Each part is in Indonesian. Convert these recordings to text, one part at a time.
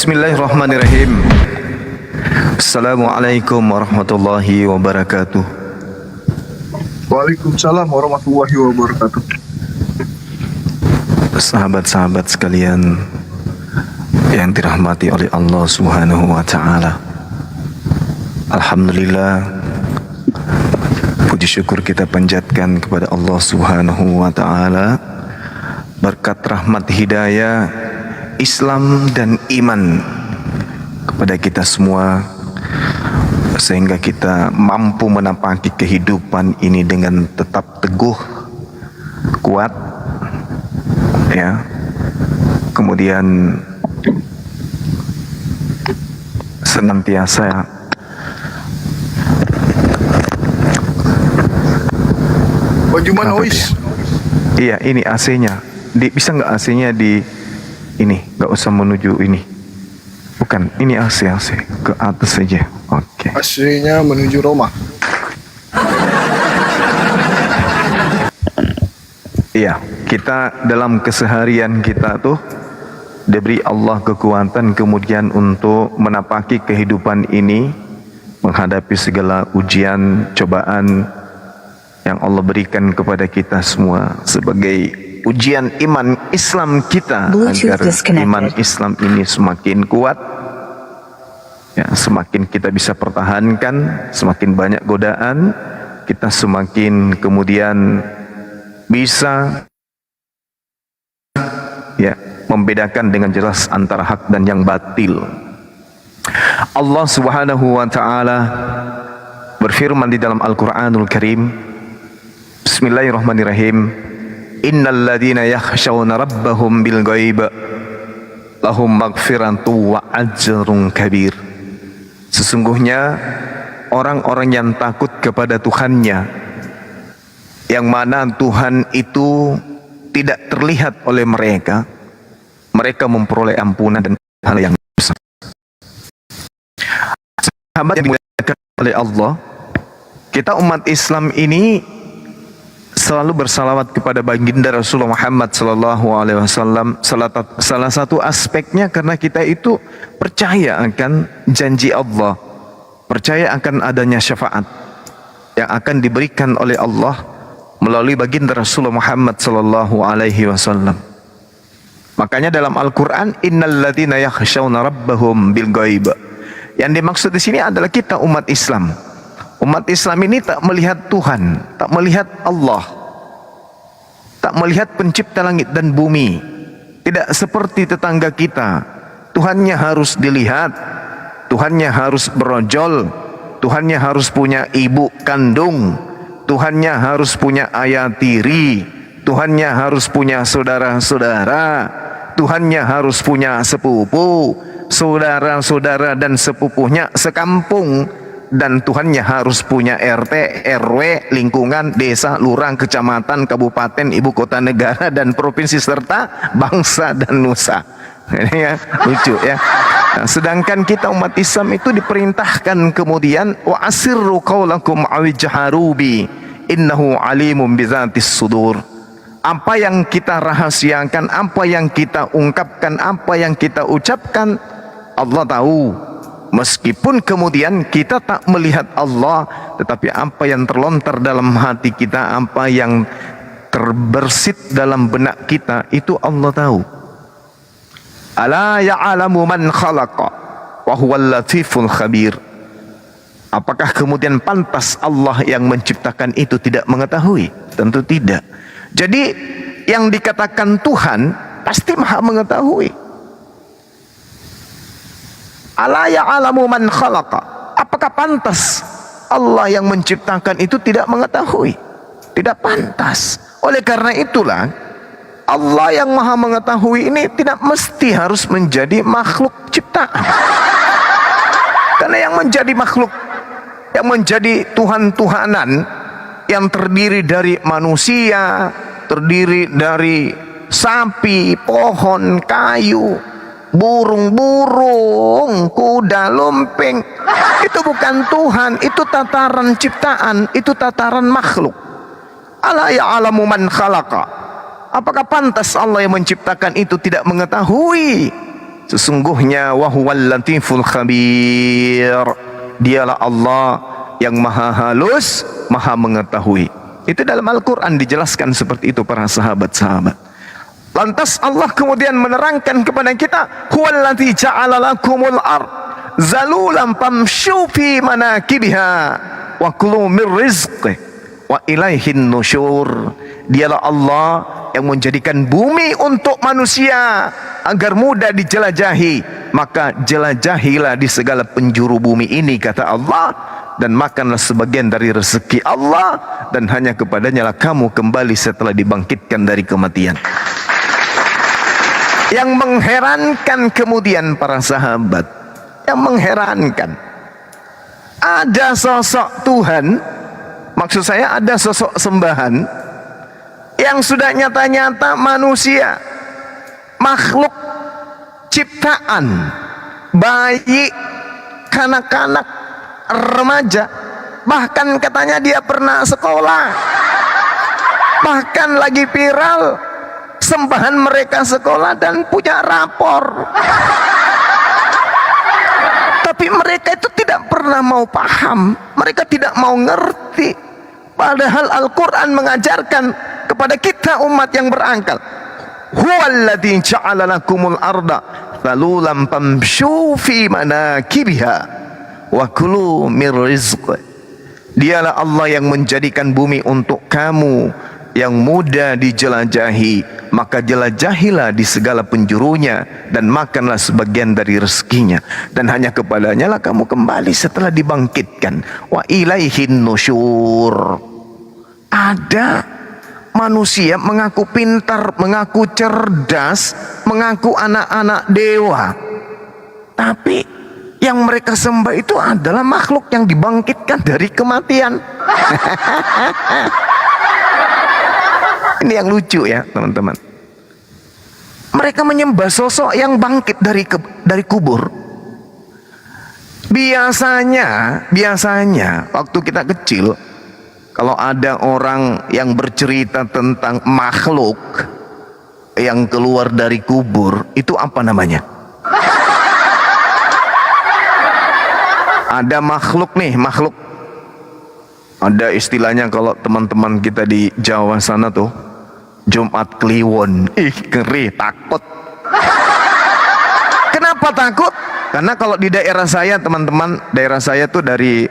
Bismillahirrahmanirrahim. Assalamualaikum warahmatullahi wabarakatuh. Waalaikumsalam warahmatullahi wabarakatuh. Sahabat-sahabat sekalian yang dirahmati oleh Allah Subhanahu wa taala. Alhamdulillah, puji syukur kita panjatkan kepada Allah Subhanahu wa taala berkat rahmat hidayah Islam dan iman kepada kita semua, sehingga kita mampu menapaki kehidupan ini dengan tetap teguh, kuat, ya. Kemudian senantiasa Bajuman Ois. Iya, ini AC-nya. Bisa nggak AC-nya di ini? Nggak usah menuju ini. Bukan, ini AC ke atas saja. Oke. AC-nya menuju Roma. Iya, kita dalam keseharian kita tuh diberi Allah kekuatan kemudian untuk menapaki kehidupan ini, menghadapi segala ujian, cobaan yang Allah berikan kepada kita semua sebagai ujian iman Islam kita, agar iman Islam ini semakin kuat, ya, semakin kita bisa pertahankan. Semakin banyak godaan, kita semakin kemudian bisa, ya, membedakan dengan jelas antara hak dan yang batil. Allah Subhanahu wa taala berfirman di dalam Al-Qur'anul Karim, Bismillahirrahmanirrahim. Innal ladzina yakhshawna rabbahum bil ghaib lahum maghfiratu wa ajrun kabir. Sesungguhnya orang-orang yang takut kepada Tuhannya, yang mana Tuhan itu tidak terlihat oleh mereka, mereka memperoleh ampunan dan hal yang besar. Sahabat yang dimuliakan oleh Allah, kita umat Islam ini selalu bersalawat kepada baginda Rasulullah Muhammad SAW. Salah satu aspeknya karena kita itu percaya akan janji Allah, percaya akan adanya syafaat yang akan diberikan oleh Allah melalui baginda Rasulullah Muhammad SAW. Makanya dalam Al-Quran, Innal ladzina yakhshawna rabbahum bil ghaib. Yang dimaksud di sini adalah kita umat Islam. Umat Islam ini tak melihat Tuhan, tak melihat Allah, tak melihat pencipta langit dan bumi. Tidak seperti tetangga kita, Tuhannya harus dilihat, Tuhannya harus berojol, Tuhannya harus punya ibu kandung, Tuhannya harus punya ayah tiri, Tuhannya harus punya saudara-saudara, Tuhannya harus punya sepupu, saudara-saudara dan sepupunya sekampung, dan Tuhannya harus punya RT, RW, lingkungan, desa, lurah, kecamatan, kabupaten, ibu kota negara, dan provinsi, serta bangsa dan nusa. Ini ya, lucu ya. Nah, sedangkan kita umat Islam itu diperintahkan kemudian wa asirru qaulakum awijharu bi innahu alimun bizatis sudur. Apa yang kita rahasiakan, apa yang kita ungkapkan, apa yang kita ucapkan, Allah tahu. Meskipun kemudian kita tak melihat Allah, tetapi apa yang terlontar dalam hati kita, apa yang terbersit dalam benak kita, itu Allah tahu. Ala ya'lamu man khalaqa wa huwal latiful khabir. Apakah kemudian pantas Allah yang menciptakan itu tidak mengetahui? Tentu tidak. Jadi yang dikatakan Tuhan pasti Maha mengetahui. Ala ya'lamu man khalaqa. Apakah pantas Allah yang menciptakan itu tidak mengetahui? Tidak pantas. Oleh karena itulah Allah yang Maha mengetahui ini tidak mesti harus menjadi makhluk ciptaan. Karena yang menjadi makhluk, yang menjadi Tuhan-Tuhanan, yang terdiri dari manusia, terdiri dari sapi, pohon, kayu, burung-burung, kuda lumping, itu bukan Tuhan, itu tataran ciptaan, itu tataran makhluk. Ala ya'lamu man khalaqa. Apakah pantas Allah yang menciptakan itu tidak mengetahui sesungguhnya wa huwal latiful khabir, dialah Allah yang maha halus, maha mengetahui. Itu dalam Al-Quran dijelaskan seperti itu para sahabat-sahabat. Lantas Allah kemudian menerangkan kepada kita, huwallazi ja'ala lakumul ard zalulan famshu fi manakibiha wa kulu mir rizqih wa ilaihin nusyur. Dialah Allah yang menjadikan bumi untuk manusia agar mudah dijelajahi, maka jelajahilah di segala penjuru bumi ini, kata Allah, dan makanlah sebagian dari rezeki Allah, dan hanya kepadanya lah kamu kembali setelah dibangkitkan dari kematian. Yang mengherankan kemudian para sahabat, yang mengherankan, ada sosok Tuhan, maksud saya ada sosok sembahan yang sudah nyata-nyata manusia, makhluk ciptaan, bayi, kanak-kanak, remaja, bahkan katanya dia pernah sekolah, bahkan lagi viral sembahan mereka sekolah dan punya rapor. Tapi mereka itu tidak pernah mau paham, mereka tidak mau ngerti, padahal Al-Quran mengajarkan kepada kita umat yang berakal, huwallazi ja'ala lakumul arda zalulan famshu fi manakibiha wa kulu mir rizqih. Dialah Allah yang menjadikan bumi untuk kamu yang mudah dijelajahi, maka jelajahilah di segala penjurunya dan makanlah sebagian dari rezekinya, dan hanya kepadanya lah kamu kembali setelah dibangkitkan. Wa ilaihin nusyur. Ada manusia mengaku pintar, mengaku cerdas, mengaku anak-anak dewa, tapi yang mereka sembah itu adalah makhluk yang dibangkitkan dari kematian. Ini yang lucu ya teman-teman. Mereka menyembah sosok yang bangkit dari kubur. Biasanya waktu kita kecil, kalau ada orang yang bercerita tentang makhluk yang keluar dari kubur, itu apa namanya? Ada makhluk nih, makhluk. Ada istilahnya kalau teman-teman kita di Jawa sana tuh, Jumat Kliwon. Ngeri, takut. Kenapa takut? Karena kalau di daerah saya, teman-teman, daerah saya tuh di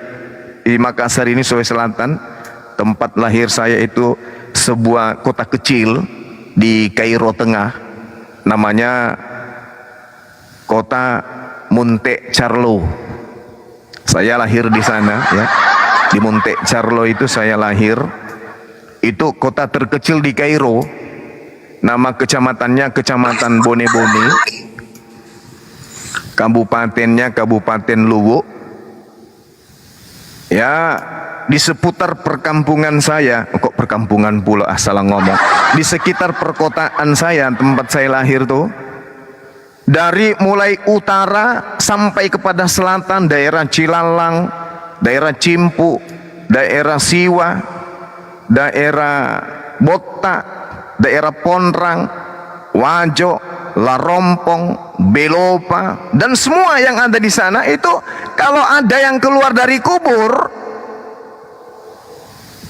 Makassar ini, Sulawesi Selatan. Tempat lahir saya itu sebuah kota kecil di Kairo Tengah, namanya kota Monte Carlo. Saya lahir di sana ya, di Monte Carlo itu saya lahir. Itu kota terkecil di Kairo. Nama kecamatannya Kecamatan Bone-Bone, kabupatennya Kabupaten Luwu. Ya, di seputar perkampungan saya, kok perkampungan pula, salah ngomong. Di sekitar perkotaan saya, tempat saya lahir tuh, dari mulai utara sampai kepada selatan, daerah Cilalang, daerah Cimpu, daerah Siwa, daerah Botta, daerah Ponrang, Wajo, Larompong, Belopa, dan semua yang ada di sana itu, kalau ada yang keluar dari kubur,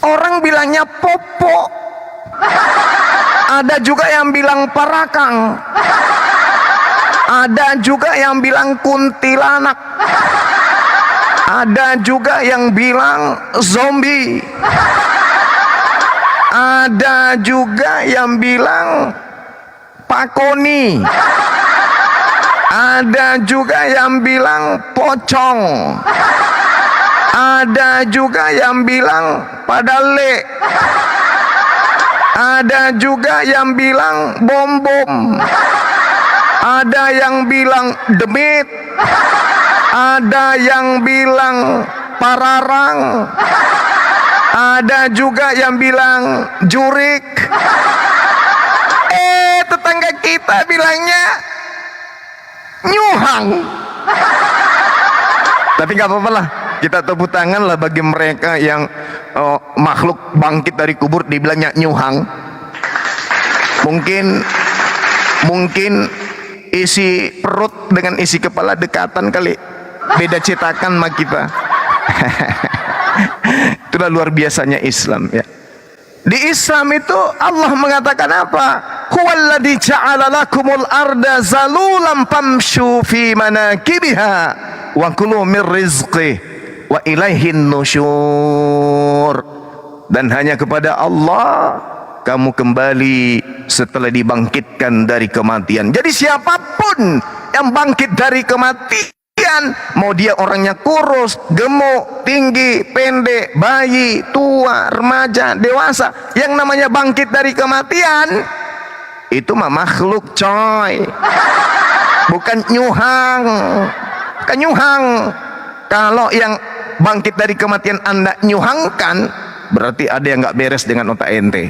orang bilangnya popo, ada juga yang bilang parakang, ada juga yang bilang kuntilanak, ada juga yang bilang zombie, ada juga yang bilang pakoni, ada juga yang bilang pocong, ada juga yang bilang padale, ada juga yang bilang bom-bom, ada yang bilang demit, ada yang bilang pararang, ada juga yang bilang jurik. Tetangga kita bilangnya nyuhang. Tapi nggak apa-apa lah, kita tepuk tangan lah bagi mereka yang makhluk bangkit dari kubur dibilangnya nyuhang. Mungkin isi perut dengan isi kepala dekatan kali, beda cetakan sama kita. Itulah luar biasanya Islam ya. Di Islam itu Allah mengatakan apa? Huwallazi ja'ala lakumul arda zalulan famshu fi manakibiha wa kulu mir rizqih wa ilaihin nusyur. Dan hanya kepada Allah kamu kembali setelah dibangkitkan dari kematian. Jadi siapapun yang bangkit dari kematian, mau dia orangnya kurus, gemuk, tinggi, pendek, bayi, tua, remaja, dewasa, yang namanya bangkit dari kematian itu mah makhluk coy, bukan nyuhang. Bukan nyuhang. Kalau yang bangkit dari kematian Anda nyuhangkan, berarti ada yang nggak beres dengan otak ente.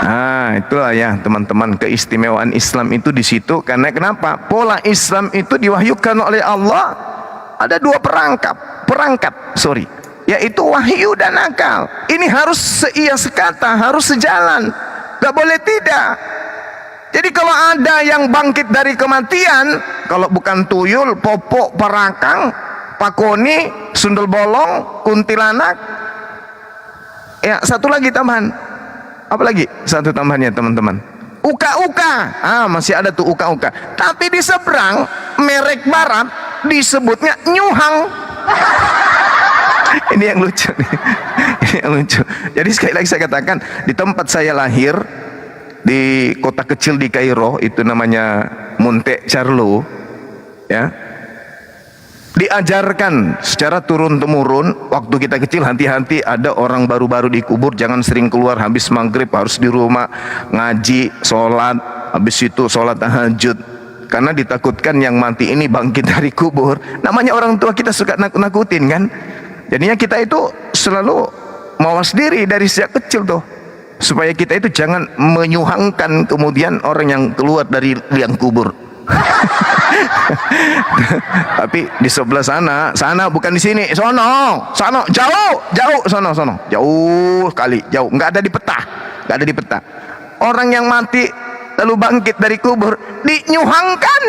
Nah, itulah ya teman-teman, keistimewaan Islam itu di situ. Karena kenapa? Pola Islam itu diwahyukan oleh Allah ada dua perangkat, yaitu wahyu dan akal. Ini harus seia sekata, harus sejalan, gak boleh tidak. Jadi kalau ada yang bangkit dari kematian, kalau bukan tuyul, popok, parakang, pakoni, sundel bolong, kuntilanak, ya satu lagi tambahan. Apa lagi satu tambahannya teman-teman? Uka-uka. Masih ada tuh uka-uka. Tapi di seberang merek barat disebutnya nyuhang. Ini yang lucu nih. Ini yang lucu. Jadi sekali lagi saya katakan, di tempat saya lahir, di kota kecil di Kairo, itu namanya Monte Carlo, ya, diajarkan secara turun-temurun waktu kita kecil, hati-hati ada orang baru-baru dikubur, jangan sering keluar habis maghrib, harus di rumah ngaji, sholat, habis itu sholat tahajud, karena ditakutkan yang mati ini bangkit dari kubur. Namanya orang tua kita suka nakut-nakutin kan, jadinya kita itu selalu mawas diri dari sejak kecil tuh, supaya kita itu jangan menyuhangkan kemudian orang yang keluar dari liang kubur. Tapi di sebelah sana bukan di sini, sono, jauh, sono, jauh kali, jauh, nggak ada di peta. Orang yang mati lalu bangkit dari kubur dinyuhangkan.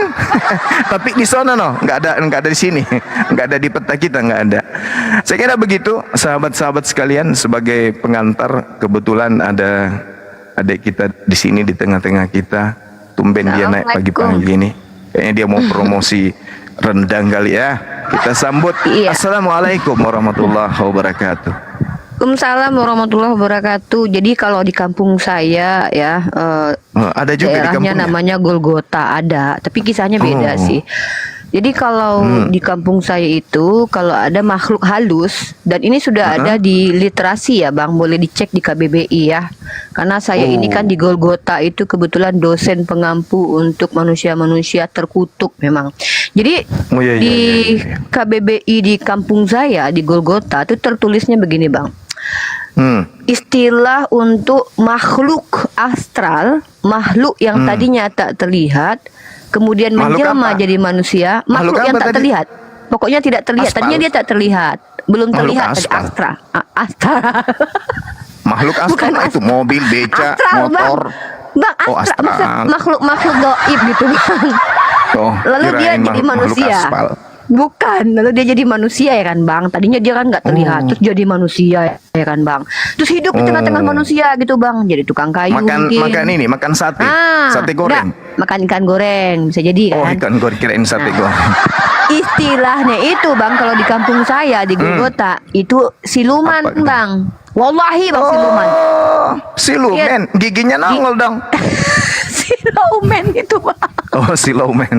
Tapi di sono nggak ada di sini, nggak ada di peta kita, nggak ada. Saya kira begitu sahabat-sahabat sekalian. Sebagai pengantar, kebetulan ada adik kita di sini di tengah-tengah kita. Tumben dia naik pagi-pagi gini. Kayaknya dia mau promosi rendang kali ya. Kita sambut. Iya. Assalamualaikum warahmatullahi wabarakatuh. Waalaikumsalam warahmatullahi wabarakatuh. Jadi kalau di kampung saya ya, ada juga daerahnya di namanya Golgota, ada. Tapi kisahnya beda sih. Jadi kalau di kampung saya itu kalau ada makhluk halus, dan ini sudah ada di literasi ya Bang, boleh dicek di KBBI ya. Karena saya ini kan di Golgota itu kebetulan dosen pengampu untuk manusia-manusia terkutuk memang. Jadi di KBBI di kampung saya di Golgota itu tertulisnya begini Bang. Istilah untuk makhluk astral, makhluk yang tadinya tak terlihat, kemudian menjelma jadi manusia, makhluk yang tak terlihat. Pokoknya tidak terlihat. Tadinya dia tak terlihat, belum terlihat tadi astral. Astral. Makhluk astral itu mobil, beca, motor. Bang, astral. Makhluk gaib gitu Bang. Lalu dia jadi manusia. Bukan, lalu dia jadi manusia ya kan Bang. Tadinya dia kan nggak terlihat, terus jadi manusia ya kan Bang. Terus hidup di tengah-tengah manusia gitu Bang. Jadi tukang kayu makan sate, sate goreng. Makan ikan goreng bisa jadi kan. Ikan goreng, kirain sate goreng. Istilahnya itu Bang, kalau di kampung saya di Golgota itu siluman Bang. Wallahi Bang, siluman. Siluman, giginya nongol dong. Siluman itu Bang. Siluman.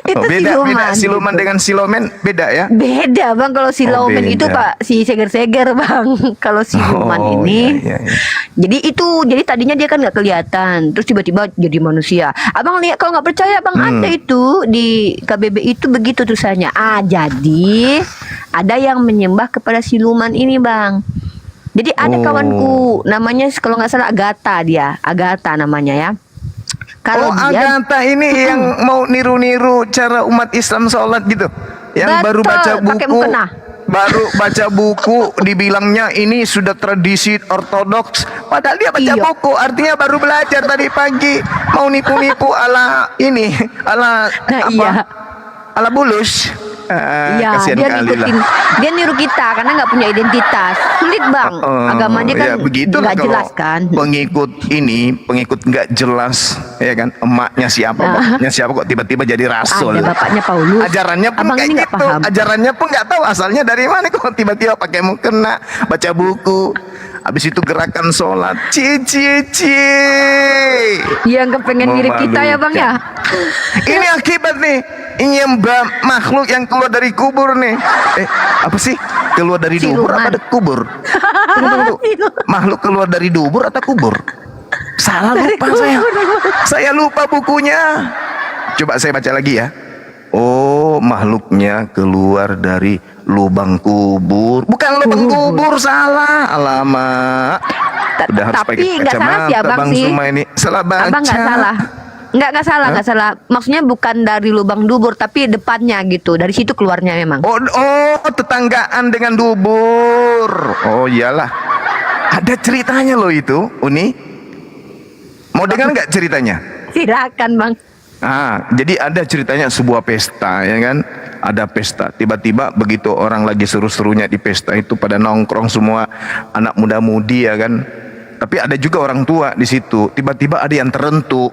Itu beda siluman dengan siluman beda ya? Beda Bang, kalau siluman itu Pak si seger-seger Bang. Kalau siluman ini iya. Jadi tadinya dia kan nggak kelihatan, terus tiba-tiba jadi manusia. Abang lihat, kalau nggak percaya Bang, ada itu di KBBI itu begitu tulisannya. Jadi ada yang menyembah kepada siluman ini Bang. Jadi ada kawanku namanya kalau nggak salah Agatha namanya ya. Kalau Agatha ini yang mau niru-niru cara umat Islam sholat gitu, yang baru baca buku. Pakai mukena. baru baca buku dibilangnya ini sudah tradisi ortodoks, padahal dia baca Iya. buku, artinya baru belajar tadi pagi, mau nipu-nipu ala ini, ala Nah, apa? iya. Ala bulus. Iya, Kasihan dia kali ngikutin, lah. dia niru kita karena nggak punya identitas. Sulit bang, agamanya kan ya begitulah nggak kalau jelas kan. pengikut nggak jelas, ya kan? Emaknya siapa, bapaknya siapa, kok tiba-tiba jadi rasul? Ada bapaknya Paulus. Ajarannya pun Abang kayak ini nggak gitu, paham. ajarannya pun nggak tahu asalnya dari mana, kok tiba-tiba pakai mukena, baca buku, habis itu gerakan sholat, cie. Yang kepengen mirip kita ya bang ya. Ini akibat nih, ini yang makhluk yang keluar dari kubur nih. Apa sih? Keluar dari dubur Siluman. apa ada kubur? Tunggu. Makhluk keluar dari dubur atau kubur? Salah, lupa saya. Saya lupa bukunya. Coba saya baca lagi ya. Oh, makhluknya keluar dari lubang kubur. Bukan lubang kubur, salah. Alamak. Udah harus Tapi pakai nggak salah sih kacamata, abang Bang sih. Suma ini. Salah baca. Abang nggak salah. Nggak salah. Maksudnya bukan dari lubang dubur, tapi depannya gitu. Dari situ keluarnya memang. Oh, tetanggaan dengan dubur. Oh iyalah. Ada ceritanya loh itu, Uni. Mau dengar nggak ceritanya? Silakan bang. Jadi ada ceritanya sebuah pesta, ya kan? Ada pesta. Tiba-tiba begitu orang lagi seru-serunya di pesta itu pada nongkrong semua anak muda-mudi, ya kan? Tapi ada juga orang tua di situ. Tiba-tiba ada yang terlentuk.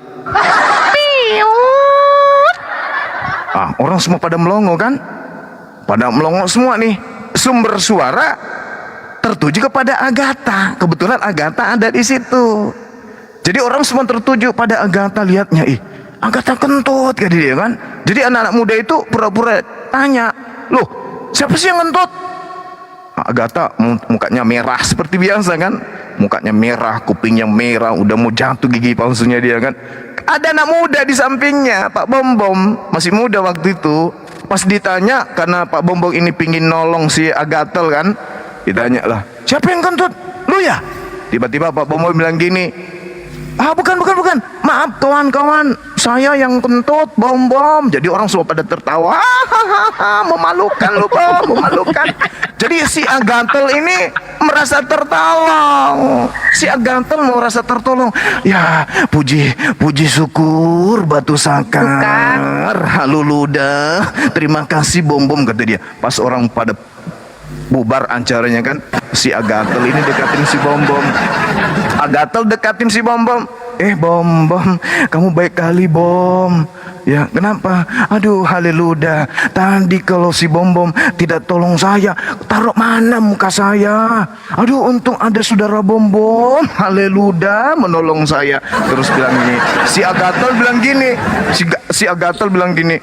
Orang semua pada melongo kan? Pada melongo semua nih. Sumber suara tertuju kepada Agatha. Kebetulan Agatha ada di situ. Jadi orang semua tertuju pada Agatha, lihatnya, Agatha kentut kata dia kan. Jadi anak-anak muda itu pura-pura tanya, "Loh, siapa sih yang kentut?" Agatha mukanya merah seperti biasa kan. Mukanya merah, kupingnya merah, udah mau jatuh gigi palsunya dia kan. Ada anak muda di sampingnya, Pak Bombom, masih muda waktu itu. Pas ditanya, karena Pak Bombom ini pingin nolong si Agatel kan, ditanya lah, "Siapa yang kentut? Lu ya?" Tiba-tiba Pak Bombom bilang gini, bukan. Maaf kawan-kawan, saya yang kentut, Bom. Jadi orang semua pada tertawa. Memalukan lu, Bom, memalukan. Jadi si Agatel ini merasa tertolong. Si Agatel merasa tertolong. Ya, puji syukur batu sakar. Haluludah. Terima kasih Bom, kata dia. Pas orang pada bubar acaranya kan, si Agatel ini dekatin si Bom. Agatel dekatin si Bom. Bom, kamu baik kali Bom. Ya, kenapa? Aduh, haleluya. Tadi kalau si Bom tidak tolong saya, taruh mana muka saya? Aduh, untung ada saudara Bom. Haleluya, menolong saya. Terus bilang gini, si Agatel bilang gini,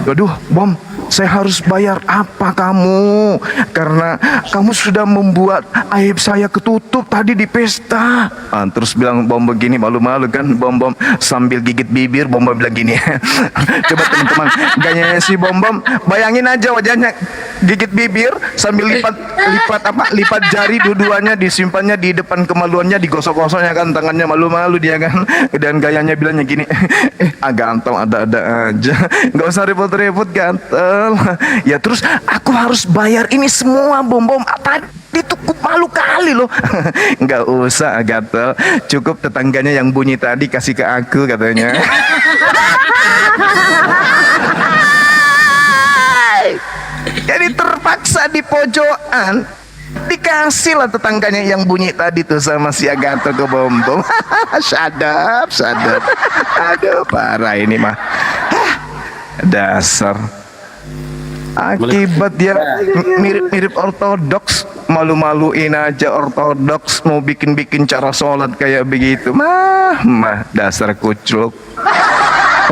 aduh, Bom, saya harus bayar apa kamu? Karena kamu sudah membuat aib saya ketutup tadi di pesta. Terus bilang Bom begini, malu-malu kan Bom sambil gigit bibir. Bom bilang gini, coba teman-teman gayanya si Bom, bayangin aja wajahnya gigit bibir sambil lipat jari dua-duanya, disimpannya di depan kemaluannya, digosok-gosoknya kan tangannya, malu-malu dia kan. Dan gayanya bilangnya gini, ganteng ada-ada aja, nggak usah repot-repot ganteng. Ya terus aku harus bayar ini semua Bom. Tadi tuh malu kali loh. Nggak usah Gatel, cukup tetangganya yang bunyi tadi kasih ke aku katanya. Jadi terpaksa di pojokan dikasih lah tetangganya yang bunyi tadi tuh sama si Agato ke Bom. Sadap. Aduh parah ini mah. Dasar. Akibat dia mirip ortodoks, malu-maluin aja ortodoks, mau bikin cara sholat kayak begitu. Mah dasar kucluk,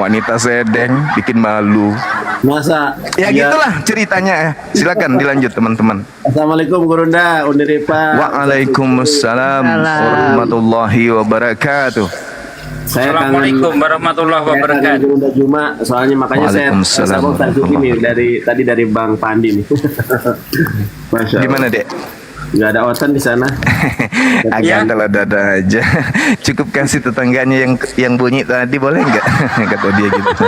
wanita sedeng bikin malu. Masa ya gitulah ceritanya. Silakan dilanjut teman-teman. Assalamualaikum Gurunda, Undiripa. Waalaikumsalam warahmatullahi wabarakatuh. Assalamualaikum warahmatullahi wabarakatuh. Gurunda Juma, soalnya makanya saya gini dari Bang Pandi nih. Masya Allah. Gimana Dek? Nggak ada otan di sana. Agak dada aja. Cukup kasih tetangganya yang bunyi tadi boleh nggak? Kata dia gitu.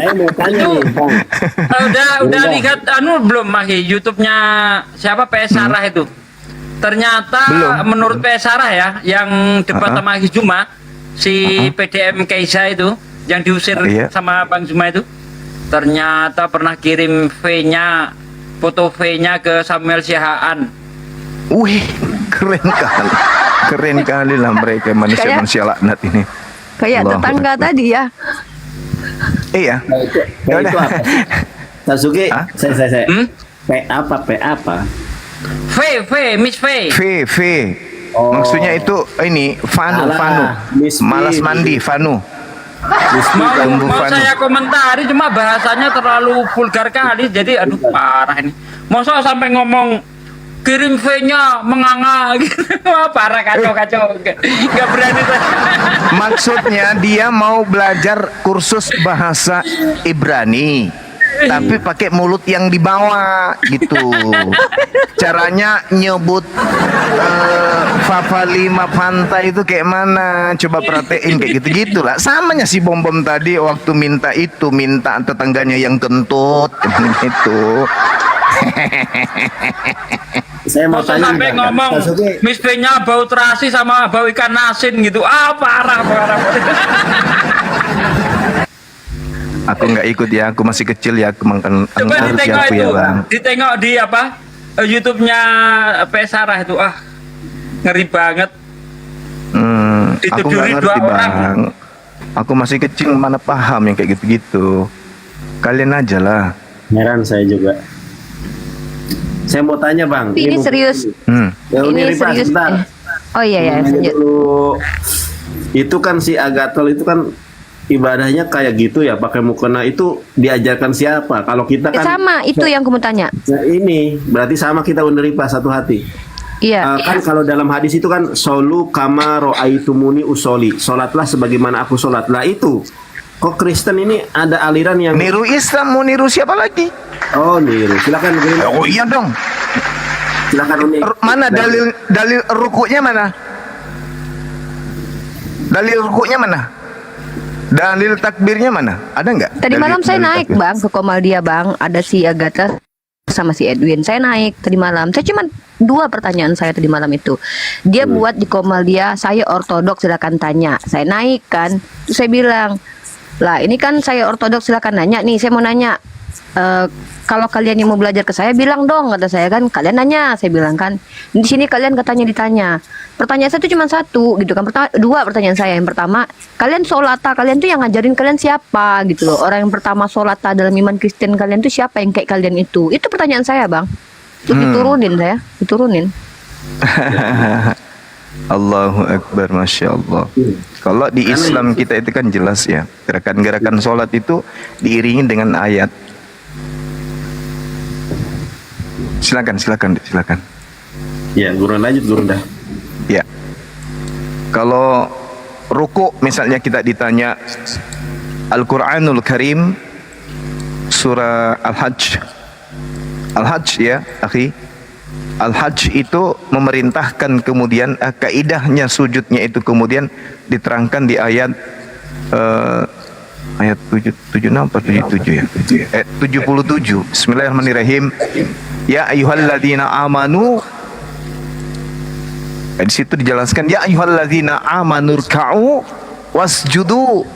Saya mau tanya nih, Bang. Udah lihat belum Maki YouTube-nya siapa PS Sarah itu? Ternyata Belum. menurut PS Sarah ya, yang debat sama Ki Juma, si PDM Keisa itu yang diusir Iya. sama Bang Juma itu, ternyata pernah kirim V-nya, foto V-nya ke Samuel Sihaan. Wih, keren kali lah mereka manusia laknat ini. Kayak Allahu tetangga Akbar. tadi ya. Iya. P itu apa sih? Sasuke, Hah? saya. Hmm? P apa? V, Miss V. V. Oh. Maksudnya itu ini Vanu. Alah, Miss V. Malas mandi Vanu. Mau Vanu. saya komentari cuma bahasanya terlalu vulgar kali, jadi aduh parah ini. Masa sampai ngomong kirim V-nya menganga gitu. Wah parah, kacau nggak berani saya. Maksudnya dia mau belajar kursus bahasa Ibrani, tapi pakai mulut yang dibawa gitu. Caranya nyebut Fafali Mapanta itu kayak mana? Coba perhatiin kayak gitu-gitu lah. Samanya si Bom tadi waktu minta tetangganya yang kentut gitu. Saya mau Masa tanya sampai nih, ngomong Sasuke, Miss V-nya bau terasi sama bau ikan asin gitu. Ah parah. Aku nggak ikut ya, aku masih kecil ya, aku makan Coba ditengok aku itu, ya bang. ditengok di apa YouTube-nya PS Sarah itu, ngeri banget. Aku Dituduri nggak dua ngerti orang. bang. Aku masih kecil, mana paham yang kayak gitu-gitu. Kalian aja lah. heran saya juga. Saya mau tanya Bang. Ini mungkin- serius. Ya, Ini Ripa, serius. sebentar. Oh iya ya, Nanya lanjut. dulu. Itu kan si Agatol itu kan ibadahnya kayak gitu ya, pakai mukena itu diajarkan siapa? Kalau kita kan Sama itu yang aku mau tanya. Nah, ini berarti sama kita Uneripa satu hati. Iya. Kan kalau dalam hadis itu kan solu kama ro'aitumuni usoli, solatlah sebagaimana aku solat. Lah itu kok Kristen ini ada aliran yang Niru Islam, mau niru siapa lagi? oh niru. Silakan Uni. Oh iya dong. Silakan Uni. Mana dalil rukuknya mana? Dalil rukuknya mana? Dalil takbirnya mana? Ada nggak? Tadi Dalil- malam saya dalil naik takbir? bang ke Komaldia bang, ada si Agatha sama si Edwin. Saya naik tadi malam. Saya cuma 2 pertanyaan saya tadi malam itu. Dia buat di Komaldia, saya ortodoks silakan tanya. Saya naik kan, terus saya bilang, lah ini kan saya ortodoks silakan nanya nih. Saya mau nanya, kalau kalian yang mau belajar ke saya bilang dong, kata saya kan. Kalian nanya, saya bilang kan. Di sini kalian katanya ditanya. Pertanyaan saya itu cuma 1 gitu kan. 2 pertanyaan saya. Yang pertama, kalian solata, kalian tuh yang ngajarin kalian siapa gitu loh. Orang yang pertama solata dalam iman Kristen kalian tuh siapa yang kayak kalian itu? Itu pertanyaan saya bang. Terus diturunin. Allahu Akbar, Masya Allah. Kalau di Islam kita itu kan jelas ya, gerakan-gerakan sholat itu diiringi dengan ayat. Silakan. Ya, guru lanjut guru dah. Ya. Kalau ruku misalnya kita ditanya Al-Qur'anul Karim surah Al-Hajj. Al-Hajj ya, akhi. Al-Hajj itu memerintahkan kemudian kaidahnya sujudnya itu kemudian diterangkan di ayat ayat 76 atau 77 ya? 77. Bismillahirrahmanirrahim. Ya ayyuhalladzina amanu. Di situ dijelaskan ya ayyuhalladzina amanu ruk'u wasjudu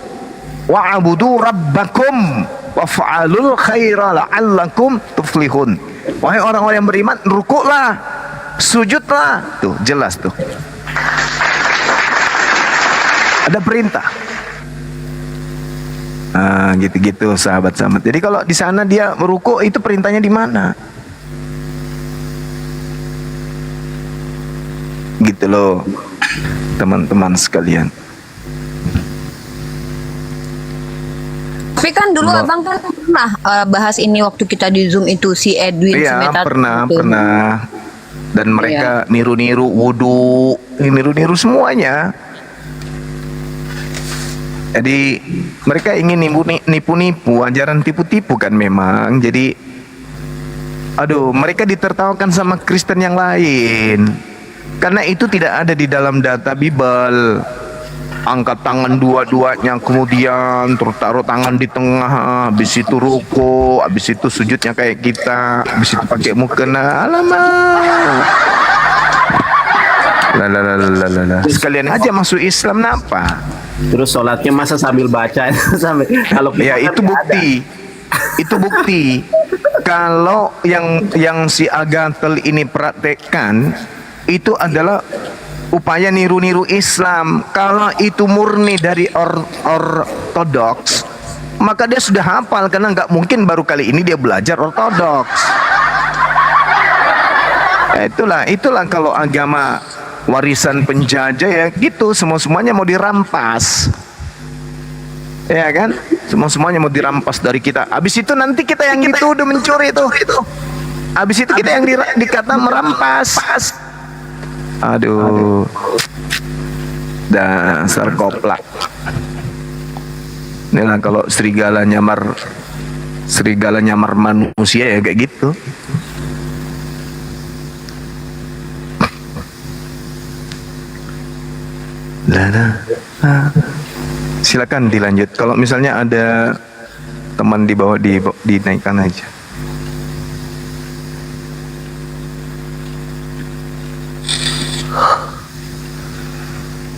wa'budu rabbakum waf'alul khaira la'allakum tuflihun. Wahai orang-orang yang beriman, rukuklah, sujudlah. Tuh, jelas tuh. Ada perintah. Gitu-gitu sahabat-sahabat. Jadi kalau di sana dia merukuk itu perintahnya di mana? Gitu loh, teman-teman sekalian. Tapi kan dulu abang kan pernah bahas ini waktu kita di Zoom itu si Edwin si Iya, Meta pernah. itu. Dan mereka niru-niru wudu, niru-niru semuanya. Jadi mereka ingin nipu-nipu, ajaran tipu-tipu kan memang. Jadi Aduh, mereka ditertawakan sama Kristen yang lain. Karena itu tidak ada di dalam data Bible. Angkat tangan dua-duanya, kemudian terus taruh tangan di tengah, habis itu ruku, habis itu sujudnya kayak kita, habis itu pakai mukena. Alamak. Lah. Sekalian aja masuk Islam napa? Terus sholatnya masa sambil baca sambil kalau Ya itu bukti. Itu bukti. Kalau yang si Agatel ini praktekkan itu adalah upaya niru-niru Islam. Kalau itu murni dari ortodoks, maka dia sudah hafal, karena nggak mungkin baru kali ini dia belajar ortodoks. Itulah kalau agama warisan penjajah ya gitu, semuanya mau dirampas. Ya kan? Semuanya mau dirampas dari kita. Habis itu nanti kita yang dituduh mencuri itu. Habis itu kita yang dikata merampas. Aduh, dasar koplak. Inilah kalau serigala nyamar manusia ya kayak gitu. Silakan dilanjut. Kalau misalnya ada teman di bawah dinaikkan aja.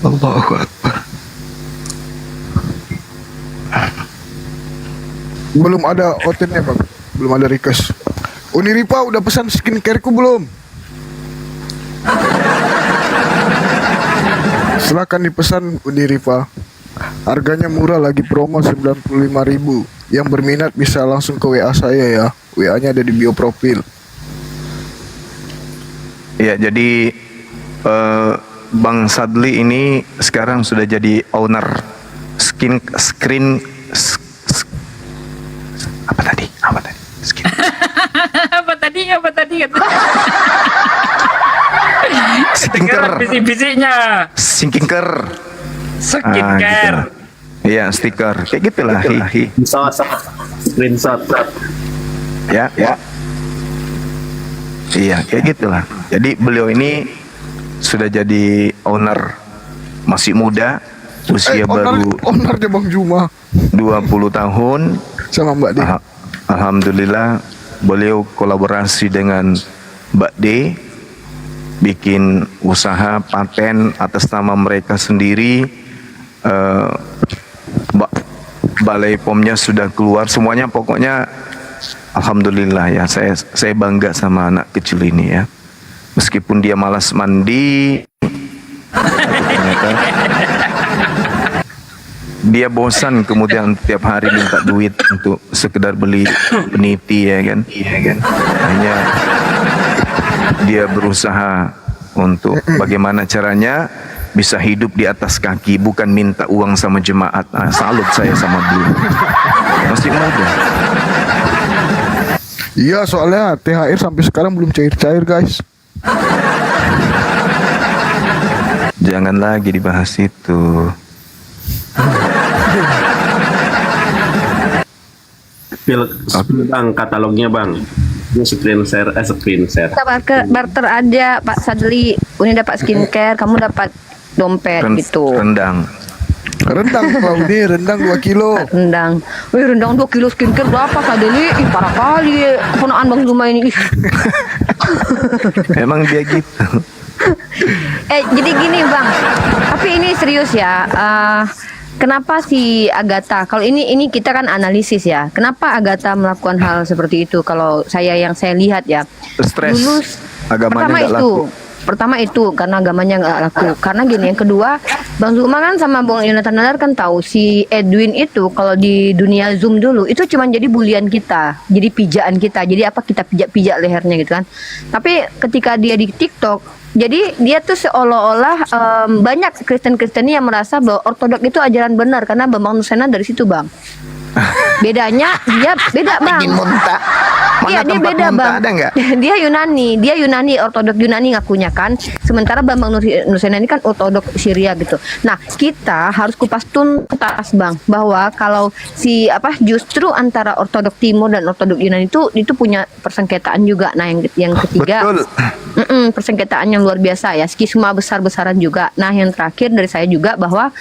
Allahu Akbar. Belum ada outletnya bang, belum ada request. Uniripa udah pesan skincareku belum? Silakan dipesan Uniripa. Harganya murah, lagi promo 95.000. Yang berminat bisa langsung ke WA saya ya. WA-nya ada di bio profil. Ya, jadi Bang Sadli ini sekarang sudah jadi owner apa tadi? Skin. apa tadi? Skincare. Bisik-bisiknya. Skincare. Skincare. Iya, stiker. Kayak gitulah. Screenshot. Ya. Iya, kayak gitulah. Jadi beliau ini sudah jadi owner, masih muda, usia baru Ownernya Bang Juma 20 tahun. sama Mbak D. Alhamdulillah beliau kolaborasi dengan Mbak D, bikin usaha paten atas nama mereka sendiri. Balai POM-nya sudah keluar semuanya, pokoknya alhamdulillah ya, saya bangga sama anak kecil ini ya. Meskipun dia malas mandi, ternyata dia bosan kemudian tiap hari minta duit untuk sekedar beli peniti ya kan. Hanya dia berusaha untuk bagaimana caranya bisa hidup di atas kaki, bukan minta uang sama jemaat. Salut saya sama beliau, masih muda. Iya, soalnya THR sampai sekarang belum cair-cair guys. Jangan lagi dibahas itu. Bang, katalognya bang. Ini screen share. Kita barter aja Pak Sadli. Ini dapat skincare, kamu dapat dompet gitu. Rendang Pak Udi, rendang 2 kilo. Rendang. Rendang 2 kilo skincare berapa Sadli? Ih, parah kali keponaan Bang Zuma ini. Emang dia gitu. Jadi gini Bang, tapi ini serius ya. Kenapa si Agatha? Kalau ini kita kan analisis ya. Kenapa Agatha melakukan hal seperti itu? Kalau yang saya lihat ya. Stres. Dulu Agamanya nggak laku. Pertama itu karena agamanya nggak laku. Karena gini, yang kedua, Bang Zuma kan sama Bang Yonatan Nadar kan tahu si Edwin itu kalau di dunia Zoom dulu itu cuma jadi bulian kita, jadi pijaan kita. Jadi apa, kita pijak-pijak lehernya gitu kan. Tapi ketika dia di TikTok, jadi dia tuh seolah-olah banyak Kristen-Kristen yang merasa bahwa ortodok itu ajaran benar karena Bambang Nusena dari situ Bang. Bedanya dia beda bang. Ingin muntah. Mana Iya dia tempat beda muntah, bang. ada nggak? Dia Yunani, Ortodok Yunani ngakunya kan. Sementara Bambang Nursenan ini kan Ortodok Syria gitu. Nah kita harus kupas tuntas bang, bahwa kalau justru antara Ortodok Timur dan Ortodok Yunani itu punya persengketaan juga. Nah yang ketiga, Betul. persengketaan yang luar biasa ya, skisma besar-besaran juga. Nah yang terakhir dari saya juga bahwa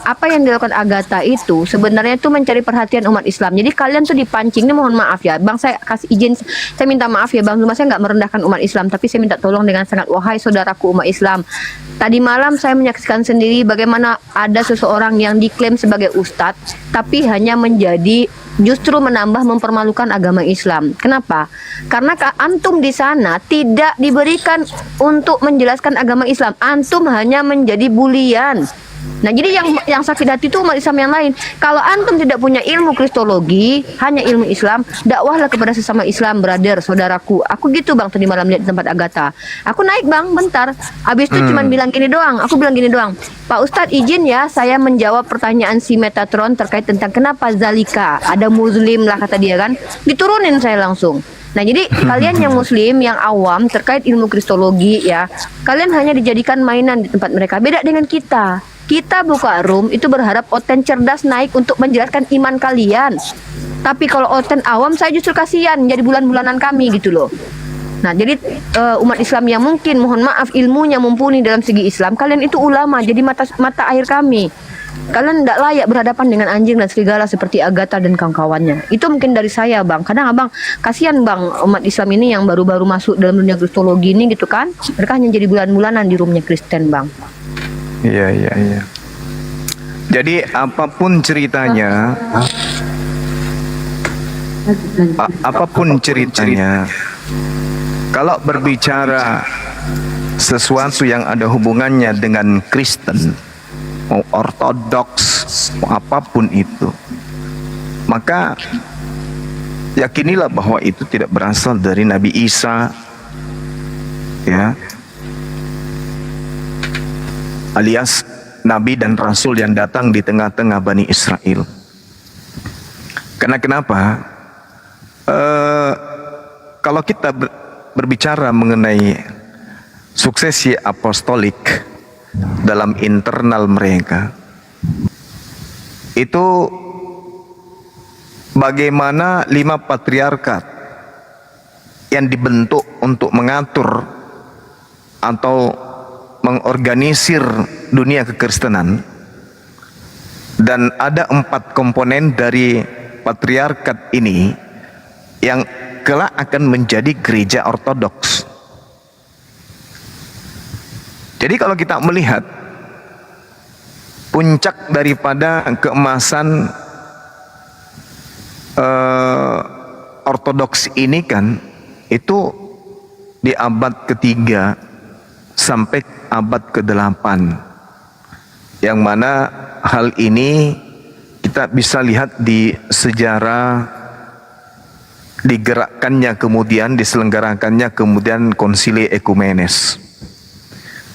apa yang dilakukan Agatha itu sebenarnya itu mencari perhatian umat Islam. Jadi kalian tuh dipancing, ini mohon maaf ya bang, saya kasih izin, saya minta maaf ya bang, cuma saya nggak merendahkan umat Islam, tapi saya minta tolong dengan sangat, wahai saudaraku umat Islam. Tadi malam saya menyaksikan sendiri bagaimana ada seseorang yang diklaim sebagai ustadz, tapi hanya menjadi justru menambah mempermalukan agama Islam. Kenapa? Karena antum di sana tidak diberikan untuk menjelaskan agama Islam. Antum hanya menjadi bulian. Nah, jadi yang sakit hati itu umat Islam yang lain. Kalau antum tidak punya ilmu kristologi, hanya ilmu Islam, dakwahlah kepada sesama Islam, brother, saudaraku. Aku gitu bang tadi malam lihat di tempat Agatha. Aku naik bang, bentar. Habis itu cuman bilang gini doang. Aku bilang gini doang. Pak Ustadz izin ya, saya menjawab pertanyaan si Metatron terkait tentang kenapa Zalika ada muslim lah kata dia kan. Diturunin saya langsung. Nah jadi kalian yang muslim, yang awam terkait ilmu kristologi ya, kalian hanya dijadikan mainan di tempat mereka. Beda dengan kita. Kita buka room itu berharap Oten cerdas naik untuk menjelaskan iman kalian. Tapi kalau Oten awam, saya justru kasihan jadi bulan-bulanan kami gitu loh. Nah jadi umat Islam yang mungkin mohon maaf ilmunya mumpuni dalam segi Islam, kalian itu ulama, jadi mata air kami. Kalian tidak layak berhadapan dengan anjing dan serigala seperti Agatha dan kawan-kawannya. Itu mungkin dari saya bang. Kadang abang kasihan bang umat Islam ini yang baru-baru masuk dalam dunia kristologi ini gitu kan. Mereka hanya jadi bulan-bulanan di roomnya Kristen bang. Iya. Jadi apapun ceritanya, kalau berbicara sesuatu yang ada hubungannya dengan Kristen, mau ortodoks, mau apapun itu, maka yakinilah bahwa itu tidak berasal dari Nabi Isa, ya, alias Nabi dan Rasul yang datang di tengah-tengah Bani Israel. Karena kenapa? Kalau kita berbicara mengenai suksesi apostolik dalam internal mereka, itu bagaimana 5 patriarkat yang dibentuk untuk mengatur atau mengorganisir dunia kekristenan, dan ada 4 komponen dari patriarkat ini yang kelak akan menjadi gereja ortodoks. Jadi kalau kita melihat puncak daripada keemasan ortodoks ini kan itu di abad ketiga sampai abad ke-8, yang mana hal ini kita bisa lihat di sejarah digerakkannya kemudian diselenggarakannya kemudian konsili ekumenes.